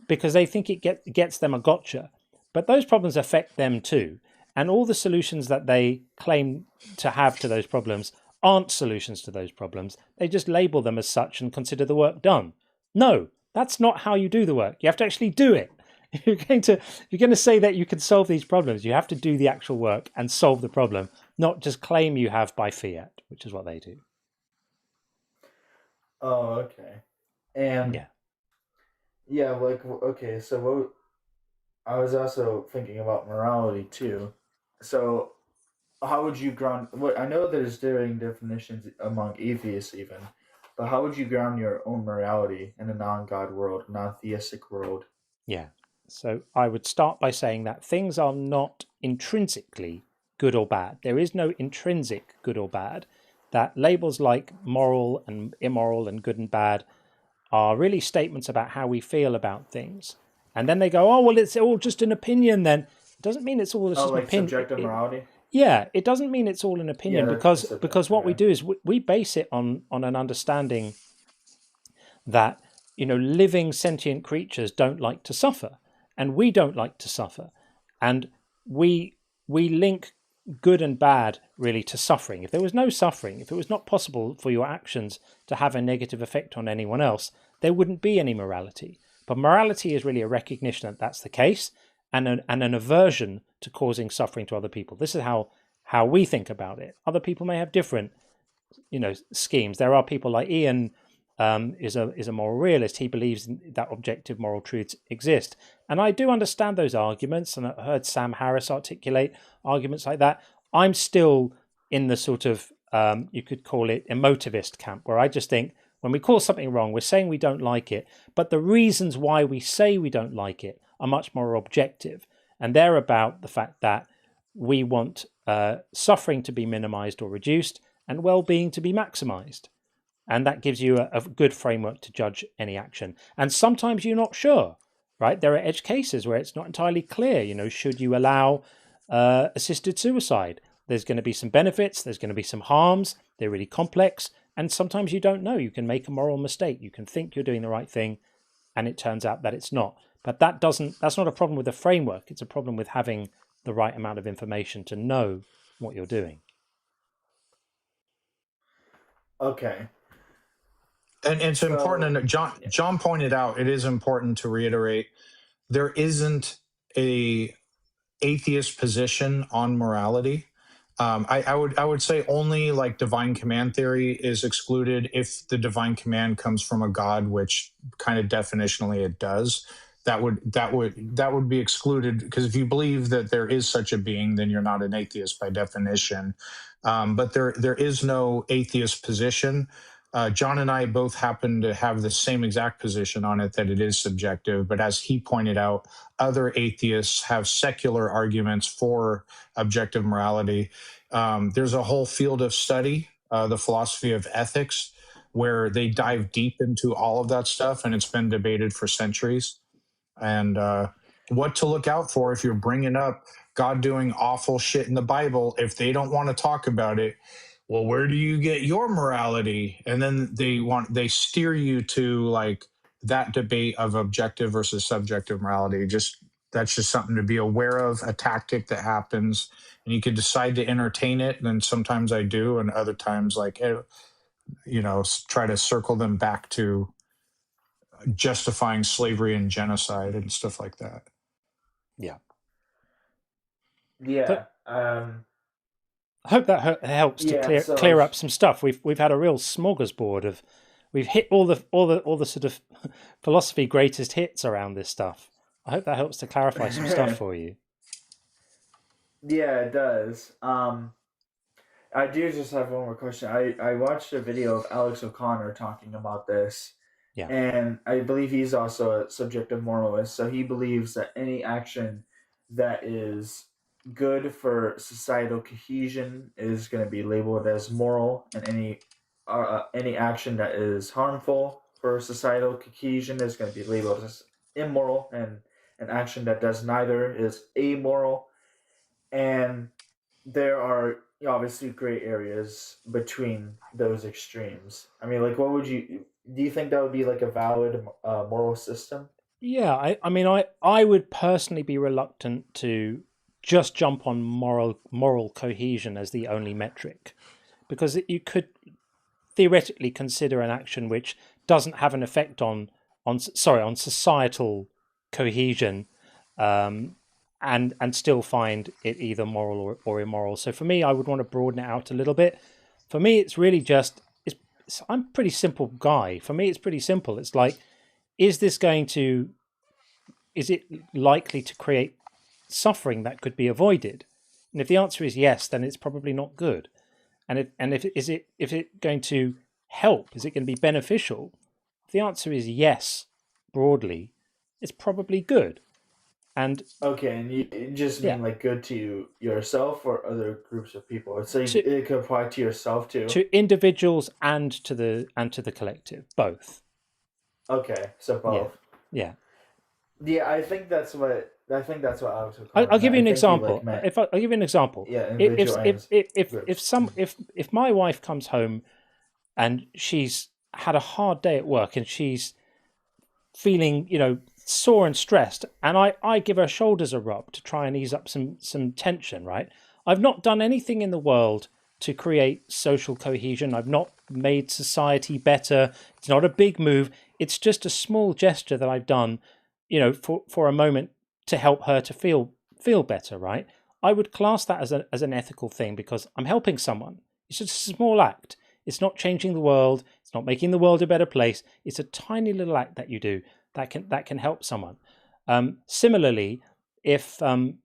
because they think it gets them a gotcha. But those problems affect them too. And all the solutions that they claim to have to those problems aren't solutions to those problems. They just label them as such and consider the work done. No, that's not how you do the work. You have to actually do it. If you're going to say that you can solve these problems, you have to do the actual work and solve the problem, not just claim you have by fiat, which is what they do. Oh, okay. And so I was also thinking about morality too. So how would you ground? I know there's varying definitions among atheists even, but how would you ground your own morality in a non-God world, non-theistic world? Yeah. So I would start by saying that things are not intrinsically good or bad. There is no intrinsic good or bad. That labels like moral and immoral and good and bad are really statements about how we feel about things. And then they go, oh, well, it's all just an opinion then. It doesn't mean it's all just an opinion. Subjective morality? Yeah, it doesn't mean it's all an opinion because what we do is we base it on an understanding that, living sentient creatures don't like to suffer. And we don't like to suffer. And we link good and bad really to suffering. If there was no suffering, if it was not possible for your actions to have a negative effect on anyone else, there wouldn't be any morality. But morality is really a recognition that that's the case and an aversion to causing suffering to other people. This is how we think about it. Other people may have different, schemes. There are people like Ian is a moral realist. He believes that objective moral truths exist. And I do understand those arguments, and I heard Sam Harris articulate arguments like that. I'm still in the sort of you could call it emotivist camp, where I just think when we call something wrong, we're saying we don't like it, but the reasons why we say we don't like it are much more objective. And they're about the fact that we want suffering to be minimized or reduced and well-being to be maximized. And that gives you a good framework to judge any action. And sometimes you're not sure, right? There are edge cases where it's not entirely clear, should you allow assisted suicide? There's going to be some benefits, there's going to be some harms, they're really complex, and sometimes you don't know. You can make a moral mistake. You can think you're doing the right thing, and it turns out that it's not. But that's not a problem with the framework. It's a problem with having the right amount of information to know what you're doing. Okay. And it's important, and John pointed out, it is important to reiterate, there isn't a atheist position on morality. I would say only like divine command theory is excluded if the divine command comes from a God, which kind of definitionally it does. That would be excluded, because if you believe that there is such a being, then you're not an atheist by definition. But there is no atheist position. John and I both happen to have the same exact position on it, that it is subjective. But as he pointed out, other atheists have secular arguments for objective morality. There's a whole field of study, the philosophy of ethics, where they dive deep into all of that stuff, and it's been debated for centuries. And what to look out for if you're bringing up God doing awful shit in the Bible, if they don't want to talk about it. Well, where do you get your morality? And then they steer you to like that debate of objective versus subjective morality. That's just something to be aware of, a tactic that happens, and you could decide to entertain it. And then sometimes I do, and other times try to circle them back to justifying slavery and genocide and stuff like that. Yeah. Yeah. I hope that helps to clear up some stuff. We've had a real smorgasbord of, we've hit all the sort of philosophy greatest hits around this stuff. I hope that helps to clarify some stuff for you. Yeah, it does. I do just have one more question. I watched a video of Alex O'Connor talking about this. Yeah. And I believe he's also a subjective moralist. So he believes that any action that is good for societal cohesion is going to be labeled as moral, and any action that is harmful for societal cohesion is going to be labeled as immoral, and an action that does neither is amoral. And there are obviously gray areas between those extremes. I mean, like, do you think that would be like a valid moral system? Yeah, I would personally be reluctant to just jump on moral cohesion as the only metric, because you could theoretically consider an action which doesn't have an effect on societal cohesion, and still find it either moral or immoral. So for me, I would want to broaden it out a little bit. For me, it's really just I'm a pretty simple guy. For me, it's pretty simple. It's like, is it likely to create suffering that could be avoided? And if the answer is yes, then it's probably not good. And if it going to help? Is it going to be beneficial? If the answer is yes, broadly, it's probably good. And okay, and you just mean like good to yourself or other groups of people? It's like it could apply to yourself too. To individuals and to the collective, both. Okay, so both. Yeah. Yeah, I think that's what Alex would I'll give you an example. I'll give you an example. Yeah, if my wife comes home and she's had a hard day at work and she's feeling, sore and stressed, and I give her shoulders a rub to try and ease up some tension, right? I've not done anything in the world to create social cohesion. I've not made society better. It's not a big move. It's just a small gesture that I've done, for a moment to help her to feel better, right? I would class that as an ethical thing because I'm helping someone. It's just a small act. It's not changing the world. It's not making the world a better place. It's a tiny little act that you do that can help someone. Similarly, if I'm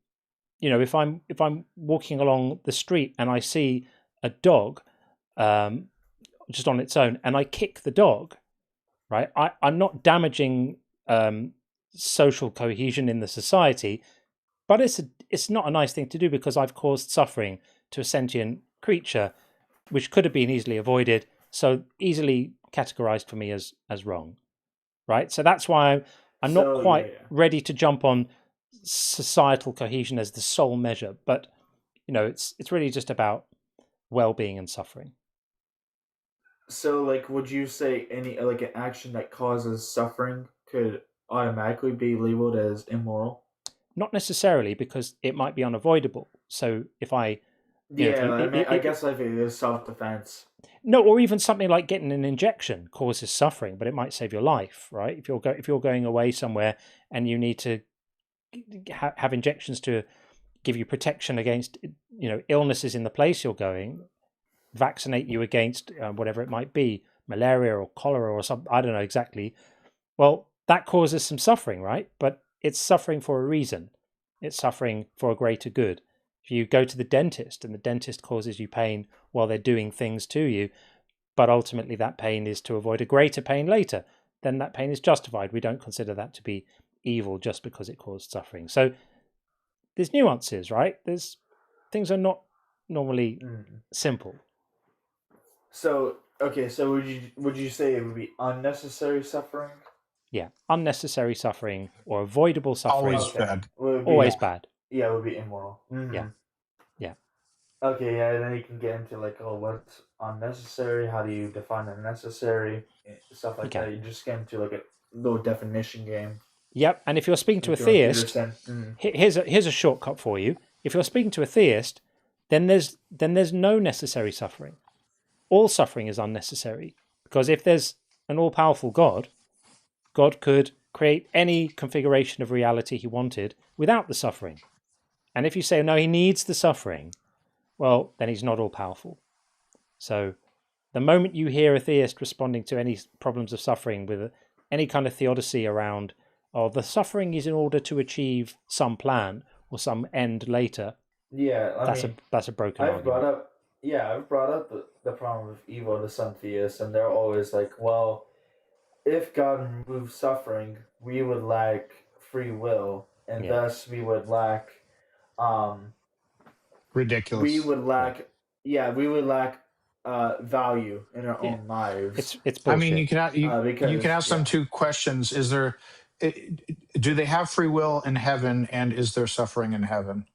walking along the street and I see a dog just on its own, and I kick the dog, right? I'm not damaging social cohesion in the society, but it's not a nice thing to do because I've caused suffering to a sentient creature, which could have been easily avoided, so easily categorized for me as wrong, right? So that's why I'm not quite ready to jump on societal cohesion as the sole measure, but it's really just about well-being and suffering. So, like, would you say any like an action that causes suffering could automatically be labeled as immoral? Not necessarily, because it might be unavoidable. So if I, I guess like it is self-defense. No, or even something like getting an injection causes suffering, but it might save your life, right? If you're going away somewhere and you need to have injections to give you protection against illnesses in the place you're going, vaccinate you against whatever it might be, malaria or cholera or something, I don't know exactly. Well, that causes some suffering, right? But it's suffering for a reason. It's suffering for a greater good. If you go to the dentist and the dentist causes you pain while they're doing things to you, but ultimately that pain is to avoid a greater pain later, then that pain is justified. We don't consider that to be evil just because it caused suffering. So there's nuances, right? Things are not normally simple. So would you say it would be unnecessary suffering? Yeah, unnecessary suffering or avoidable suffering. Always bad. Always bad. Yeah, it would be immoral. Mm-hmm. Yeah. Okay, yeah, and then you can get into like, what's unnecessary? How do you define unnecessary? Stuff like that. You just get into like a little definition game. Yep, and if you're speaking to a theist, here's a shortcut for you. If you're speaking to a theist, then there's no necessary suffering. All suffering is unnecessary, because if there's an all-powerful God could create any configuration of reality he wanted without the suffering. And if you say, no, he needs the suffering, well, then he's not all-powerful. So the moment you hear a theist responding to any problems of suffering with any kind of theodicy around, the suffering is in order to achieve some plan or some end later, that's a broken argument. I've brought up the problem of evil to some theists, and they're always like, well, if God removed suffering, we would lack free will, and thus we would lack ridiculous. We would lack value in our own lives. It's bullshit. I mean, you can ask them two questions. Do they have free will in heaven, and is there suffering in heaven?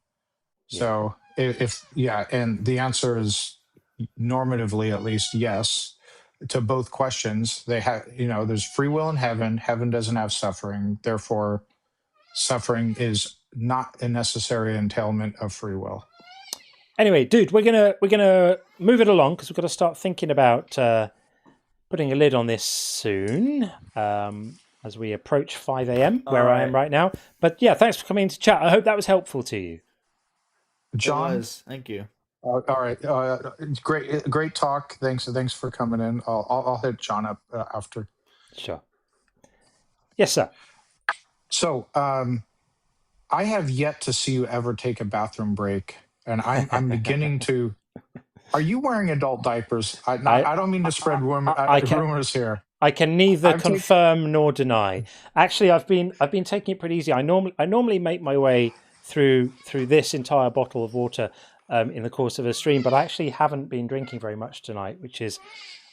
So and the answer is normatively, at least, yes to both questions. They have, there's free will in heaven. Heaven doesn't have suffering. Therefore, suffering is not a necessary entailment of free will. Anyway, dude, we're gonna move it along because we've got to start thinking about putting a lid on this soon as we approach 5 a.m. where I am right now. But yeah, thanks for coming into chat. I hope that was helpful to you. John, thank you. All right, great talk. Thanks for coming in. I'll hit John up after. Sure. Yes, sir. So, I have yet to see you ever take a bathroom break, and I'm beginning to. Are you wearing adult diapers? I don't mean to spread rumors here. I can neither confirm nor deny. Actually, I've been taking it pretty easy. I normally make my way through this entire bottle of water in the course of a stream, but I actually haven't been drinking very much tonight, which is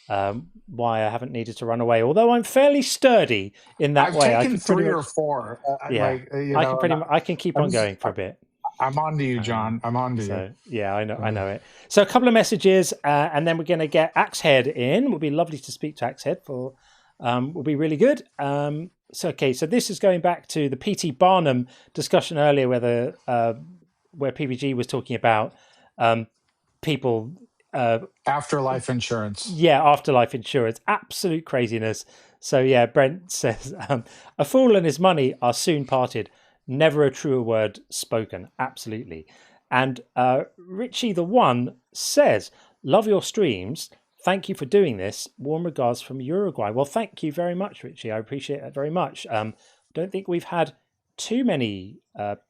why I haven't needed to run away. Although I'm fairly sturdy in that way. I've taken 3 or 4. I can keep on going for a bit. I'm on to you, John. I'm on to you. Yeah, I know it. So a couple of messages, and then we're going to get Axehead in. It would be lovely to speak to Axehead for. Will be really good. So this is going back to the P.T. Barnum discussion earlier, where PBG was talking about people. Afterlife insurance. Yeah, afterlife insurance. Absolute craziness. So yeah, Brent says, a fool and his money are soon parted. Never a truer word spoken. Absolutely. And Richie the One says, love your streams. Thank you for doing this. Warm regards from Uruguay. Well, thank you very much, Richie. I appreciate that very much. Don't think we've had too many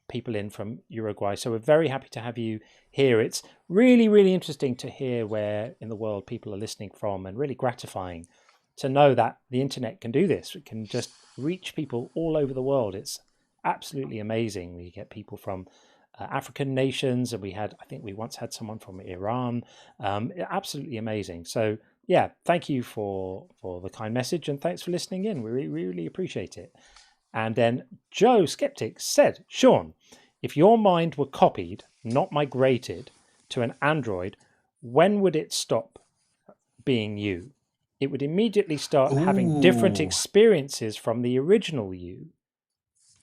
people in from Uruguay, so we're very happy to have you here. It's really, really interesting to hear where in the world people are listening from, and really gratifying to know that the internet can do this. It can just reach people all over the world. It's absolutely amazing. We get people from African nations, and I think we once had someone from Iran. Absolutely amazing. So yeah, thank you for the kind message, and thanks for listening in. We really appreciate it. And then Joe Skeptic said, Sean, if your mind were copied, not migrated, to an android, when would it stop being you? It would immediately start having different experiences from the original you.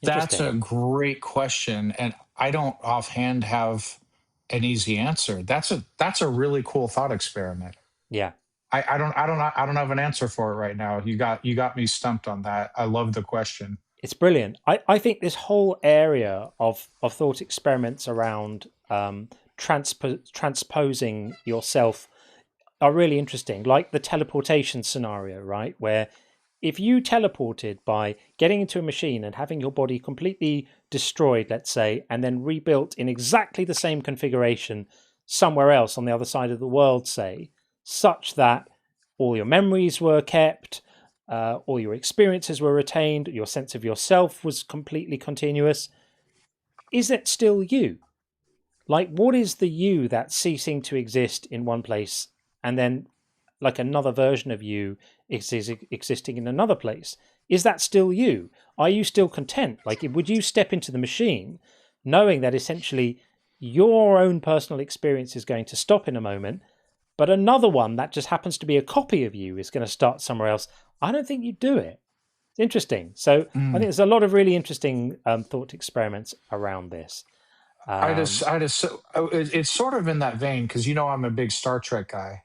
That's a great question, and I don't offhand have an easy answer. That's a really cool thought experiment. Yeah. I don't have an answer for it right now. You got me stumped on that. I love the question. It's brilliant. I think this whole area of thought experiments around transposing yourself are really interesting, like the teleportation scenario, right? Where if you teleported by getting into a machine and having your body completely destroyed, let's say, and then rebuilt in exactly the same configuration somewhere else on the other side of the world, say, such that all your memories were kept, all your experiences were retained, your sense of yourself was completely continuous, is it still you? Like, what is the you that's ceasing to exist in one place and then like another version of you is existing in another place? Is that still you? Are you still content? Like, would you step into the machine knowing that essentially your own personal experience is going to stop in a moment, but another one that just happens to be a copy of you is going to start somewhere else? I don't think you'd do it. It's interesting. So I think there's a lot of really interesting thought experiments around this. It's sort of in that vein, because I'm a big Star Trek guy.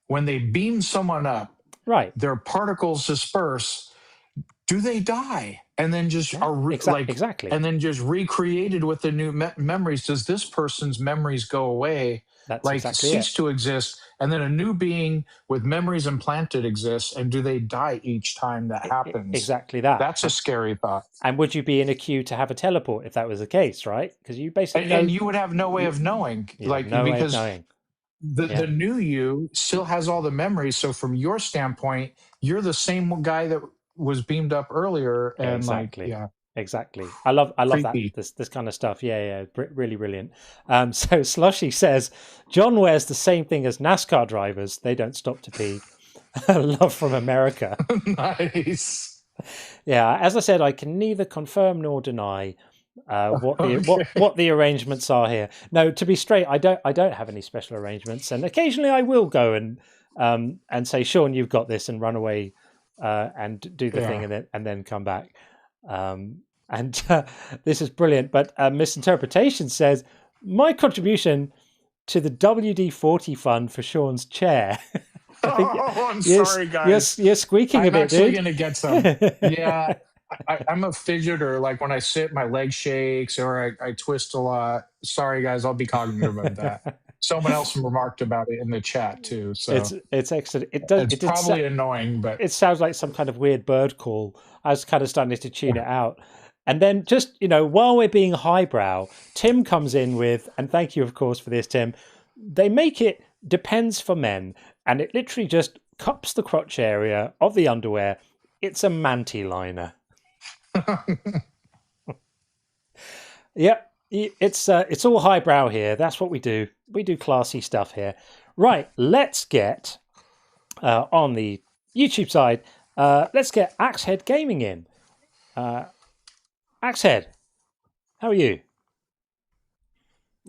When they beam someone up, right, their particles disperse. Do they die and then just exactly, and then just recreated with the new memories? Does this person's memories go away? That's exactly cease to exist, and then a new being with memories implanted exists, and do they die each time that happens? Exactly that. That's a scary thought. And would you be in a queue to have a teleport if that was the case, right? Because you basically and you would have no way of knowing, because the new you still has all the memories. So from your standpoint, you're the same guy that was beamed up earlier, and exactly. I love that this kind of stuff. Really brilliant. So Slushy says John wears the same thing as NASCAR drivers. They don't stop to pee. Love from America. Nice. Yeah, as I said, I can neither confirm nor deny what the arrangements are here. No, to be straight, I don't have any special arrangements, and occasionally I will go and say, Sean, you've got this, and run away and do the thing, and then come back. This is brilliant. But Misinterpretation says my contribution to the WD-40 fund for Sean's chair. I'm sorry, guys. You're squeaking a bit, dude. I'm actually going to get some. Yeah, I'm a fidgeter. Like when I sit, my leg shakes, or I twist a lot. Sorry, guys. I'll be cognitive of that. Someone else remarked about it in the chat too. So it's excellent. It's probably annoying, but it sounds like some kind of weird bird call. I was kind of starting to tune it out. And then just, while we're being highbrow, Tim comes in with, and thank you, of course, for this, Tim. They make it depends for men, and it literally just cups the crotch area of the underwear. It's a manty liner. Yep. It's all highbrow here. That's what we do. We do classy stuff here. Right, let's get on the YouTube side. Let's get Axehead Gaming in. Axehead, how are you?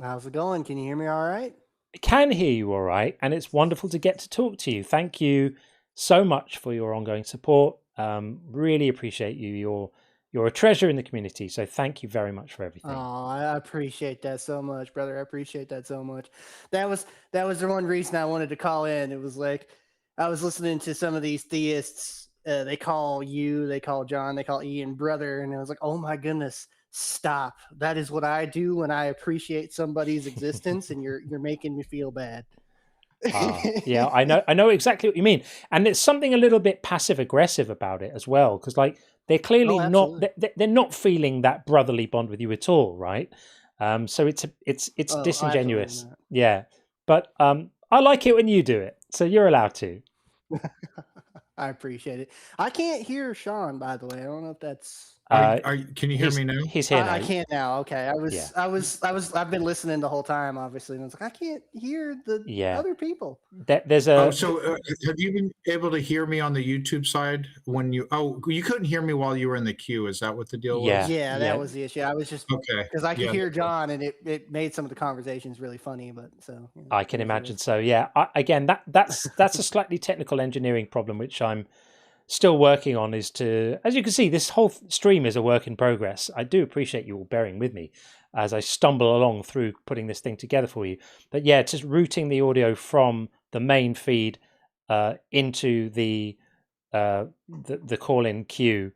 How's it going? Can you hear me all right? I can hear you all right, and it's wonderful to get to talk to you. Thank you so much for your ongoing support. Really appreciate you. You're a treasure in the community, so thank you very much for everything. Oh, I appreciate that so much, brother. I appreciate that so much. That was the one reason I wanted to call in. It was like I was listening to some of these theists. They call John, they call Ian brother, and I was like, oh my goodness, stop. That is what I do when I appreciate somebody's existence, and you're making me feel bad. Yeah, I know exactly what you mean, and there's something a little bit passive aggressive about it as well, because like they're clearly not they're not feeling that brotherly bond with you at all, right? So it's disingenuous. Yeah, but I like it when you do it, so you're allowed to. I appreciate it. I can't hear Sean, by the way. I don't know if that's. Can you hear me now? He's here now. I can't now. Okay, I've been listening the whole time, obviously, and I was like, I can't hear the other people. There's a. So have you been able to hear me on the YouTube side when you? Oh, you couldn't hear me while you were in the queue. Is that what the deal was? Yeah, that was the issue. I was just okay because I could hear John, and it made some of the conversations really funny. But so I can imagine. So yeah, again, that's a slightly technical engineering problem, which I'm still working on. Is to, as you can see, this whole stream is a work in progress. I do appreciate you all bearing with me as I stumble along through putting this thing together for you. But yeah, just routing the audio from the main feed into the call-in queue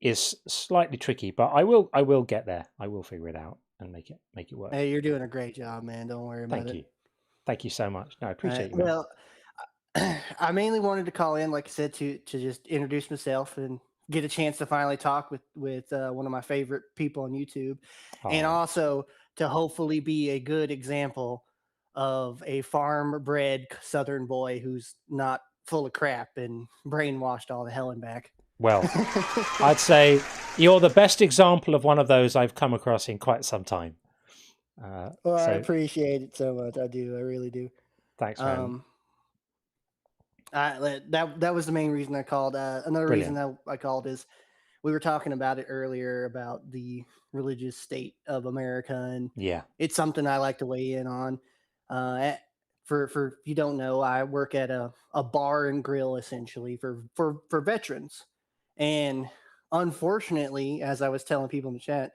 is slightly tricky, but I will get there. I will figure it out and make it work. Hey, you're doing a great job, man. Don't worry about it. Thank you so much. No, I appreciate you. Well, I mainly wanted to call in, like I said, to just introduce myself and get a chance to finally talk with one of my favorite people on YouTube, and also to hopefully be a good example of a farm-bred Southern boy who's not full of crap and brainwashed all the hell and back. Well, I'd say you're the best example of one of those I've come across in quite some time. Well, I appreciate it so much. I do. I really do. Thanks, man. That was the main reason I called. Another reason that I called is we were talking about it earlier about the religious state of America, and it's something I like to weigh in on. For if you don't know, I work at a bar and grill essentially for veterans, and unfortunately, as I was telling people in the chat,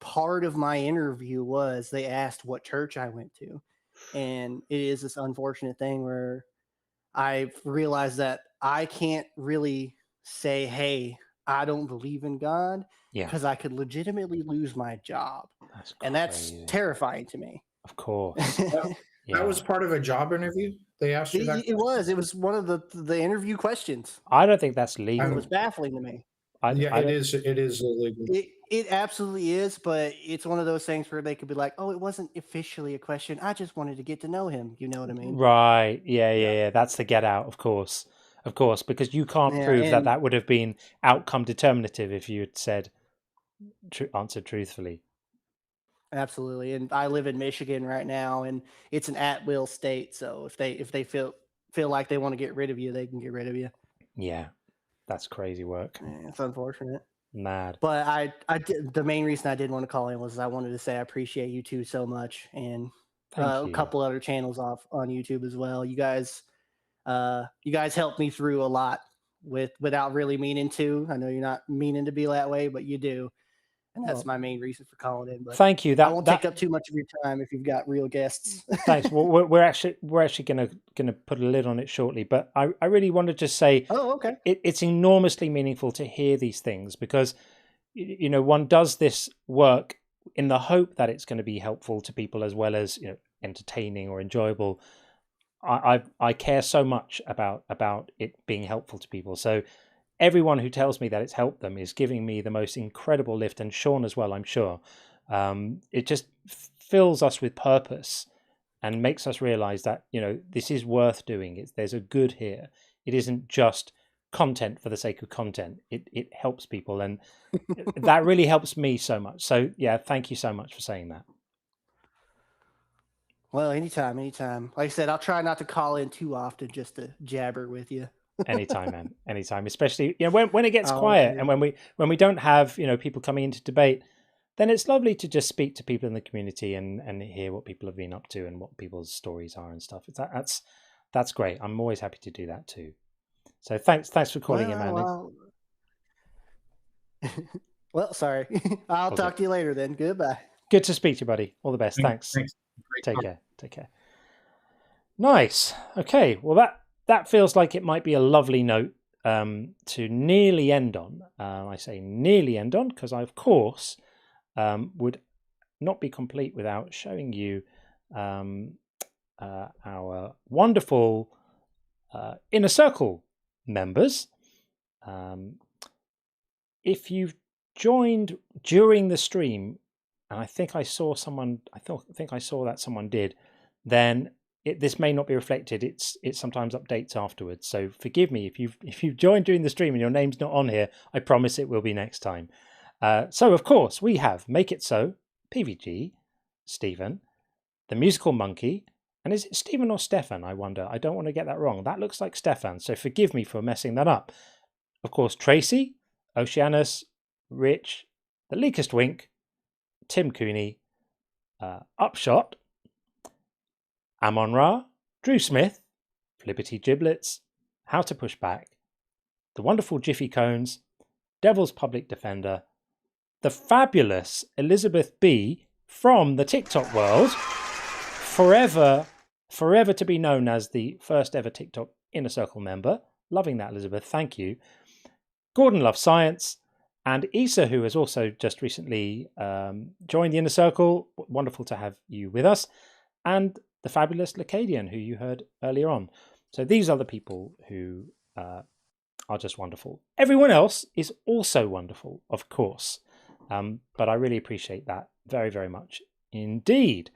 part of my interview was they asked what church I went to, and it is this unfortunate thing where I've realized that I can't really say, hey, I don't believe in God, because I could legitimately lose my job. And that's terrifying to me. Of course. That was part of a job interview? They asked you that? It was one of the interview questions. I don't think that's legal. It was baffling to me. It is illegal. It absolutely is, but it's one of those things where they could be like, oh, it wasn't officially a question. I just wanted to get to know him. You know what I mean? Right. Yeah. That's the get out, of course, because you can't prove that would have been outcome determinative if you had said answered truthfully. Absolutely. And I live in Michigan right now, and it's an at-will state. So if they feel like they want to get rid of you, they can get rid of you. Yeah, that's crazy work. Yeah, it's unfortunate. Mad. But I did, the main reason I did want to call in was I wanted to say I appreciate you two so much, and a couple other channels on YouTube as well. You guys helped me through a lot without really meaning to. I know you're not meaning to be that way, but you do. And that's my main reason for calling in. But thank you. I won't take up too much of your time if you've got real guests. Thanks. Well, we're actually gonna put a lid on it shortly. But I really wanted to say, okay. It's enormously meaningful to hear these things, because one does this work in the hope that it's going to be helpful to people as well as entertaining or enjoyable. I care so much about it being helpful to people. So everyone who tells me that it's helped them is giving me the most incredible lift, and Sean as well, I'm sure. It just fills us with purpose and makes us realize that, this is worth doing. There's a good here. It isn't just content for the sake of content. It helps people, and that really helps me so much. So yeah, thank you so much for saying that. Well, anytime. Like I said, I'll try not to call in too often just to jabber with you. Anytime, man. Anytime. Especially when it gets quiet, and when we don't have people coming in to debate, then it's lovely to just speak to people in the community and hear what people have been up to and what people's stories are and stuff. That's great. I'm always happy to do that too. So thanks for calling in, man. Well, sorry. I'll talk to you later then. Goodbye. Good to speak to you, buddy. All the best. Thanks. Take care. Nice. Okay. Well, that feels like it might be a lovely note to nearly end on. I say nearly end on because I, of course, would not be complete without showing you our wonderful Inner Circle members. If you've joined during the stream, and I think I saw someone, think I saw that someone did, then this may not be reflected. It sometimes updates afterwards. So forgive me if you've joined during the stream and your name's not on here. I promise it will be next time. So of course we have Make It So, PVG, Stephen, the Musical Monkey, and is it Stephen or Stefan? I wonder. I don't want to get that wrong. That looks like Stefan, so forgive me for messing that up. Of course, Tracy, Oceanus, Rich, the Leakest Wink, Tim Cooney, Upshot, Amon Ra, Drew Smith, Flippity Giblets, How to Push Back, the wonderful Jiffy Cones, Devil's Public Defender, the fabulous Elizabeth B from the TikTok world, forever to be known as the first ever TikTok Inner Circle member. Loving that, Elizabeth. Thank you. Gordon Loves Science, and Issa, who has also just recently joined the Inner Circle. Wonderful to have you with us. And the fabulous Lacadian, who you heard earlier on. So these are the people who are just wonderful. Everyone else is also wonderful, of course. But I really appreciate that very, very much indeed.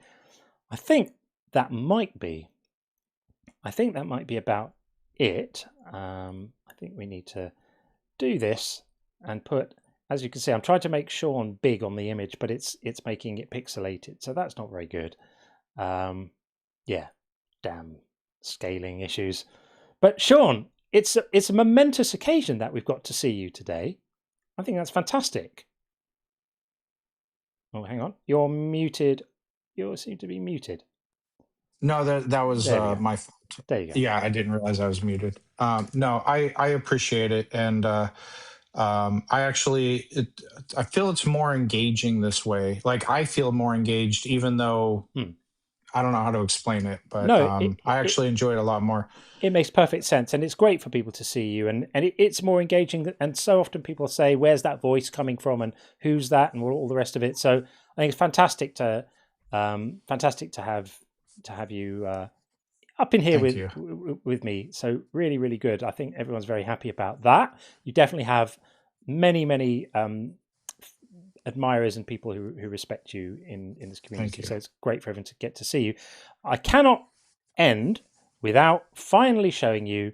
I think that might be about it. I think we need to do this and put, as you can see, I'm trying to make Sean big on the image, but it's making it pixelated, so that's not very good. Yeah, damn scaling issues. But Sean, it's a momentous occasion that we've got to see you today. I think that's fantastic. Oh, hang on, you're muted. You seem to be muted. No, that was my fault. There you go. Yeah, I didn't realize I was muted. No, I appreciate it, and I feel it's more engaging this way. Like I feel more engaged, even though I don't know how to explain it, but no, I actually enjoy it a lot more. It makes perfect sense, and it's great for people to see you, and it's more engaging. And so often people say, "Where's that voice coming from?" and "Who's that?" and all the rest of it. So I think it's fantastic to have you up in here with me. So really, really good. I think everyone's very happy about that. You definitely have many admirers and people who respect you in this community. So it's great for everyone to get to see you. I cannot end without finally showing you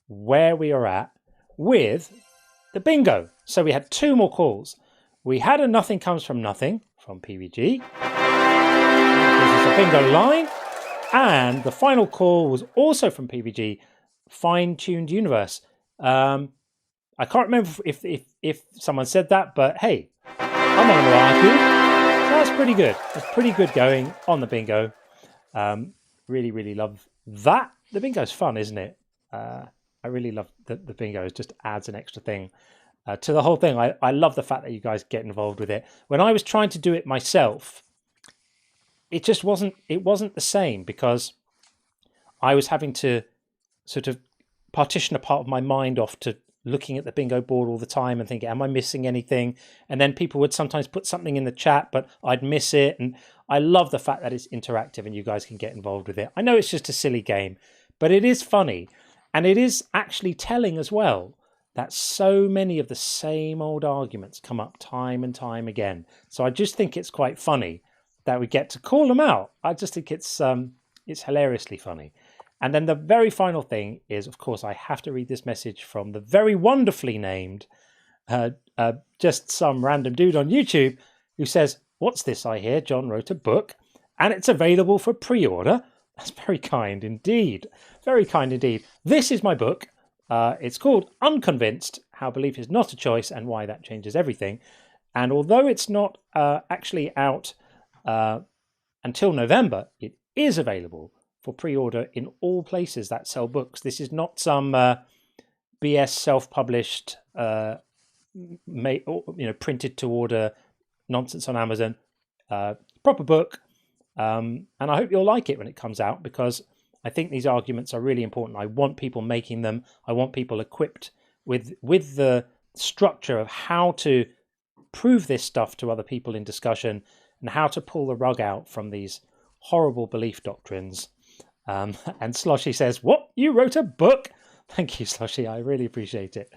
where we are at with the bingo. So we had 2 more calls. We had a Nothing Comes From Nothing from PVG. This is a bingo line. And the final call was also from PVG, Fine Tuned Universe. I can't remember if someone said that, but hey, I'm not going to argue. So that's pretty good. That's pretty good going on the bingo. Really, really love that. The bingo's fun, isn't it? I really love the bingo. It just adds an extra thing to the whole thing. I love the fact that you guys get involved with it. When I was trying to do it myself, it just wasn't the same, because I was having to sort of partition a part of my mind off to looking at the bingo board all the time and thinking, am I missing anything? And then people would sometimes put something in the chat, but I'd miss it. And I love the fact that it's interactive and you guys can get involved with it. I know it's just a silly game, but it is funny. And it is actually telling as well that so many of the same old arguments come up time and time again. So I just think it's quite funny that we get to call them out. I just think it's hilariously funny. And then the very final thing is, of course, I have to read this message from the very wonderfully named, just some random dude on YouTube who says, "What's this I hear? John wrote a book and it's available for pre-order." That's very kind indeed. Very kind indeed. This is my book. It's called Unconvinced: How Belief is Not a Choice and Why That Changes Everything. And although it's not actually out until November, it is available for pre-order in all places that sell books. This is not some BS self-published, printed to order nonsense on Amazon. Proper book, and I hope you'll like it when it comes out, because I think these arguments are really important. I want people making them. I want people equipped with the structure of how to prove this stuff to other people in discussion, and how to pull the rug out from these horrible belief doctrines. And Sloshy says, "What? You wrote a book?" Thank you, Sloshy. I really appreciate it.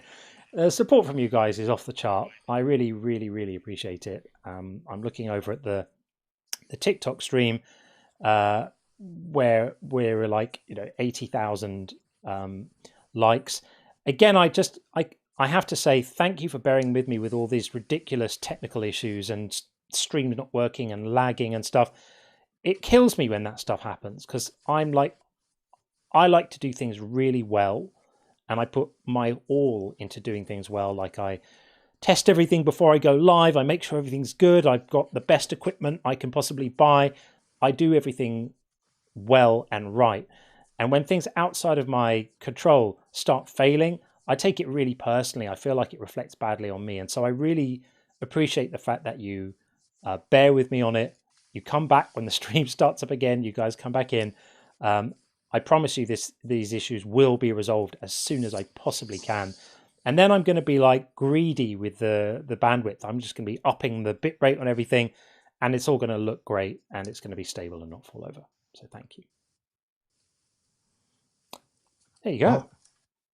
Support from you guys is off the chart. I really, really, really appreciate it. I'm looking over at the TikTok stream where we're like 80,000 likes. Again, I have to say thank you for bearing with me with all these ridiculous technical issues and streams not working and lagging and stuff. It kills me when that stuff happens because I like to do things really well, and I put my all into doing things well. Like I test everything before I go live. I make sure everything's good. I've got the best equipment I can possibly buy. I do everything well and right. And when things outside of my control start failing, I take it really personally. I feel like it reflects badly on me. And so I really appreciate the fact that you bear with me on it. You come back when the stream starts up again. You guys come back in. I promise you these issues will be resolved as soon as I possibly can. And then I'm going to be like greedy with the bandwidth. I'm just going to be upping the bit rate on everything, and it's all going to look great, and it's going to be stable and not fall over. So thank you. There you go. Well,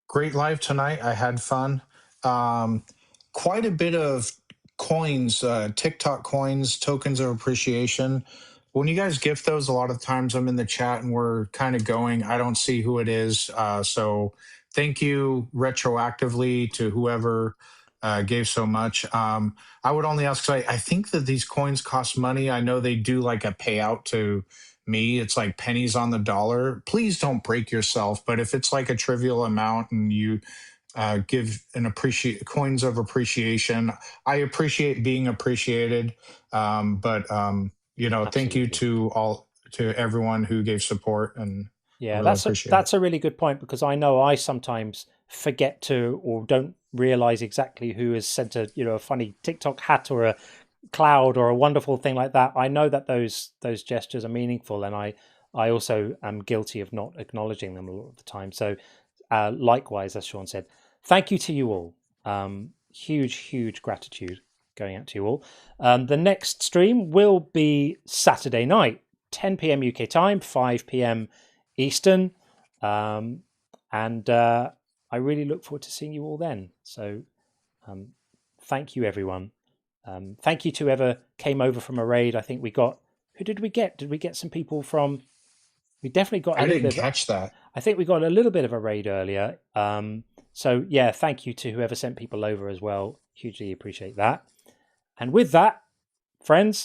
great live tonight. I had fun. Quite a bit of coins, TikTok coins, tokens of appreciation. When you guys gift those, a lot of times I'm in the chat and we're kind of going, I don't see who it is. So thank you retroactively to whoever gave so much. I would only ask, I think that these coins cost money. I know they do like a payout to me. It's like pennies on the dollar. Please don't break yourself. But if it's like a trivial amount and you give coins of appreciation, I appreciate being appreciated. Thank you to everyone who gave support, and yeah, really that's a really good point, because I know I sometimes forget to or don't realize exactly who has sent a funny TikTok hat or a cloud or a wonderful thing like that. I know that those gestures are meaningful, and I also am guilty of not acknowledging them a lot of the time. So likewise, as Sean said, thank you to you all. Huge gratitude going out to you all. The next stream will be Saturday night, 10 p.m. UK time, 5 p.m. Eastern. And I really look forward to seeing you all then. So thank you, everyone. Thank you to whoever came over from a raid. I think we got... Who did we get? Did we get some people from... We definitely got a I little didn't bit... catch that. I think we got a little bit of a raid earlier. So, yeah, thank you to whoever sent people over as well. Hugely appreciate that. And with that, friends,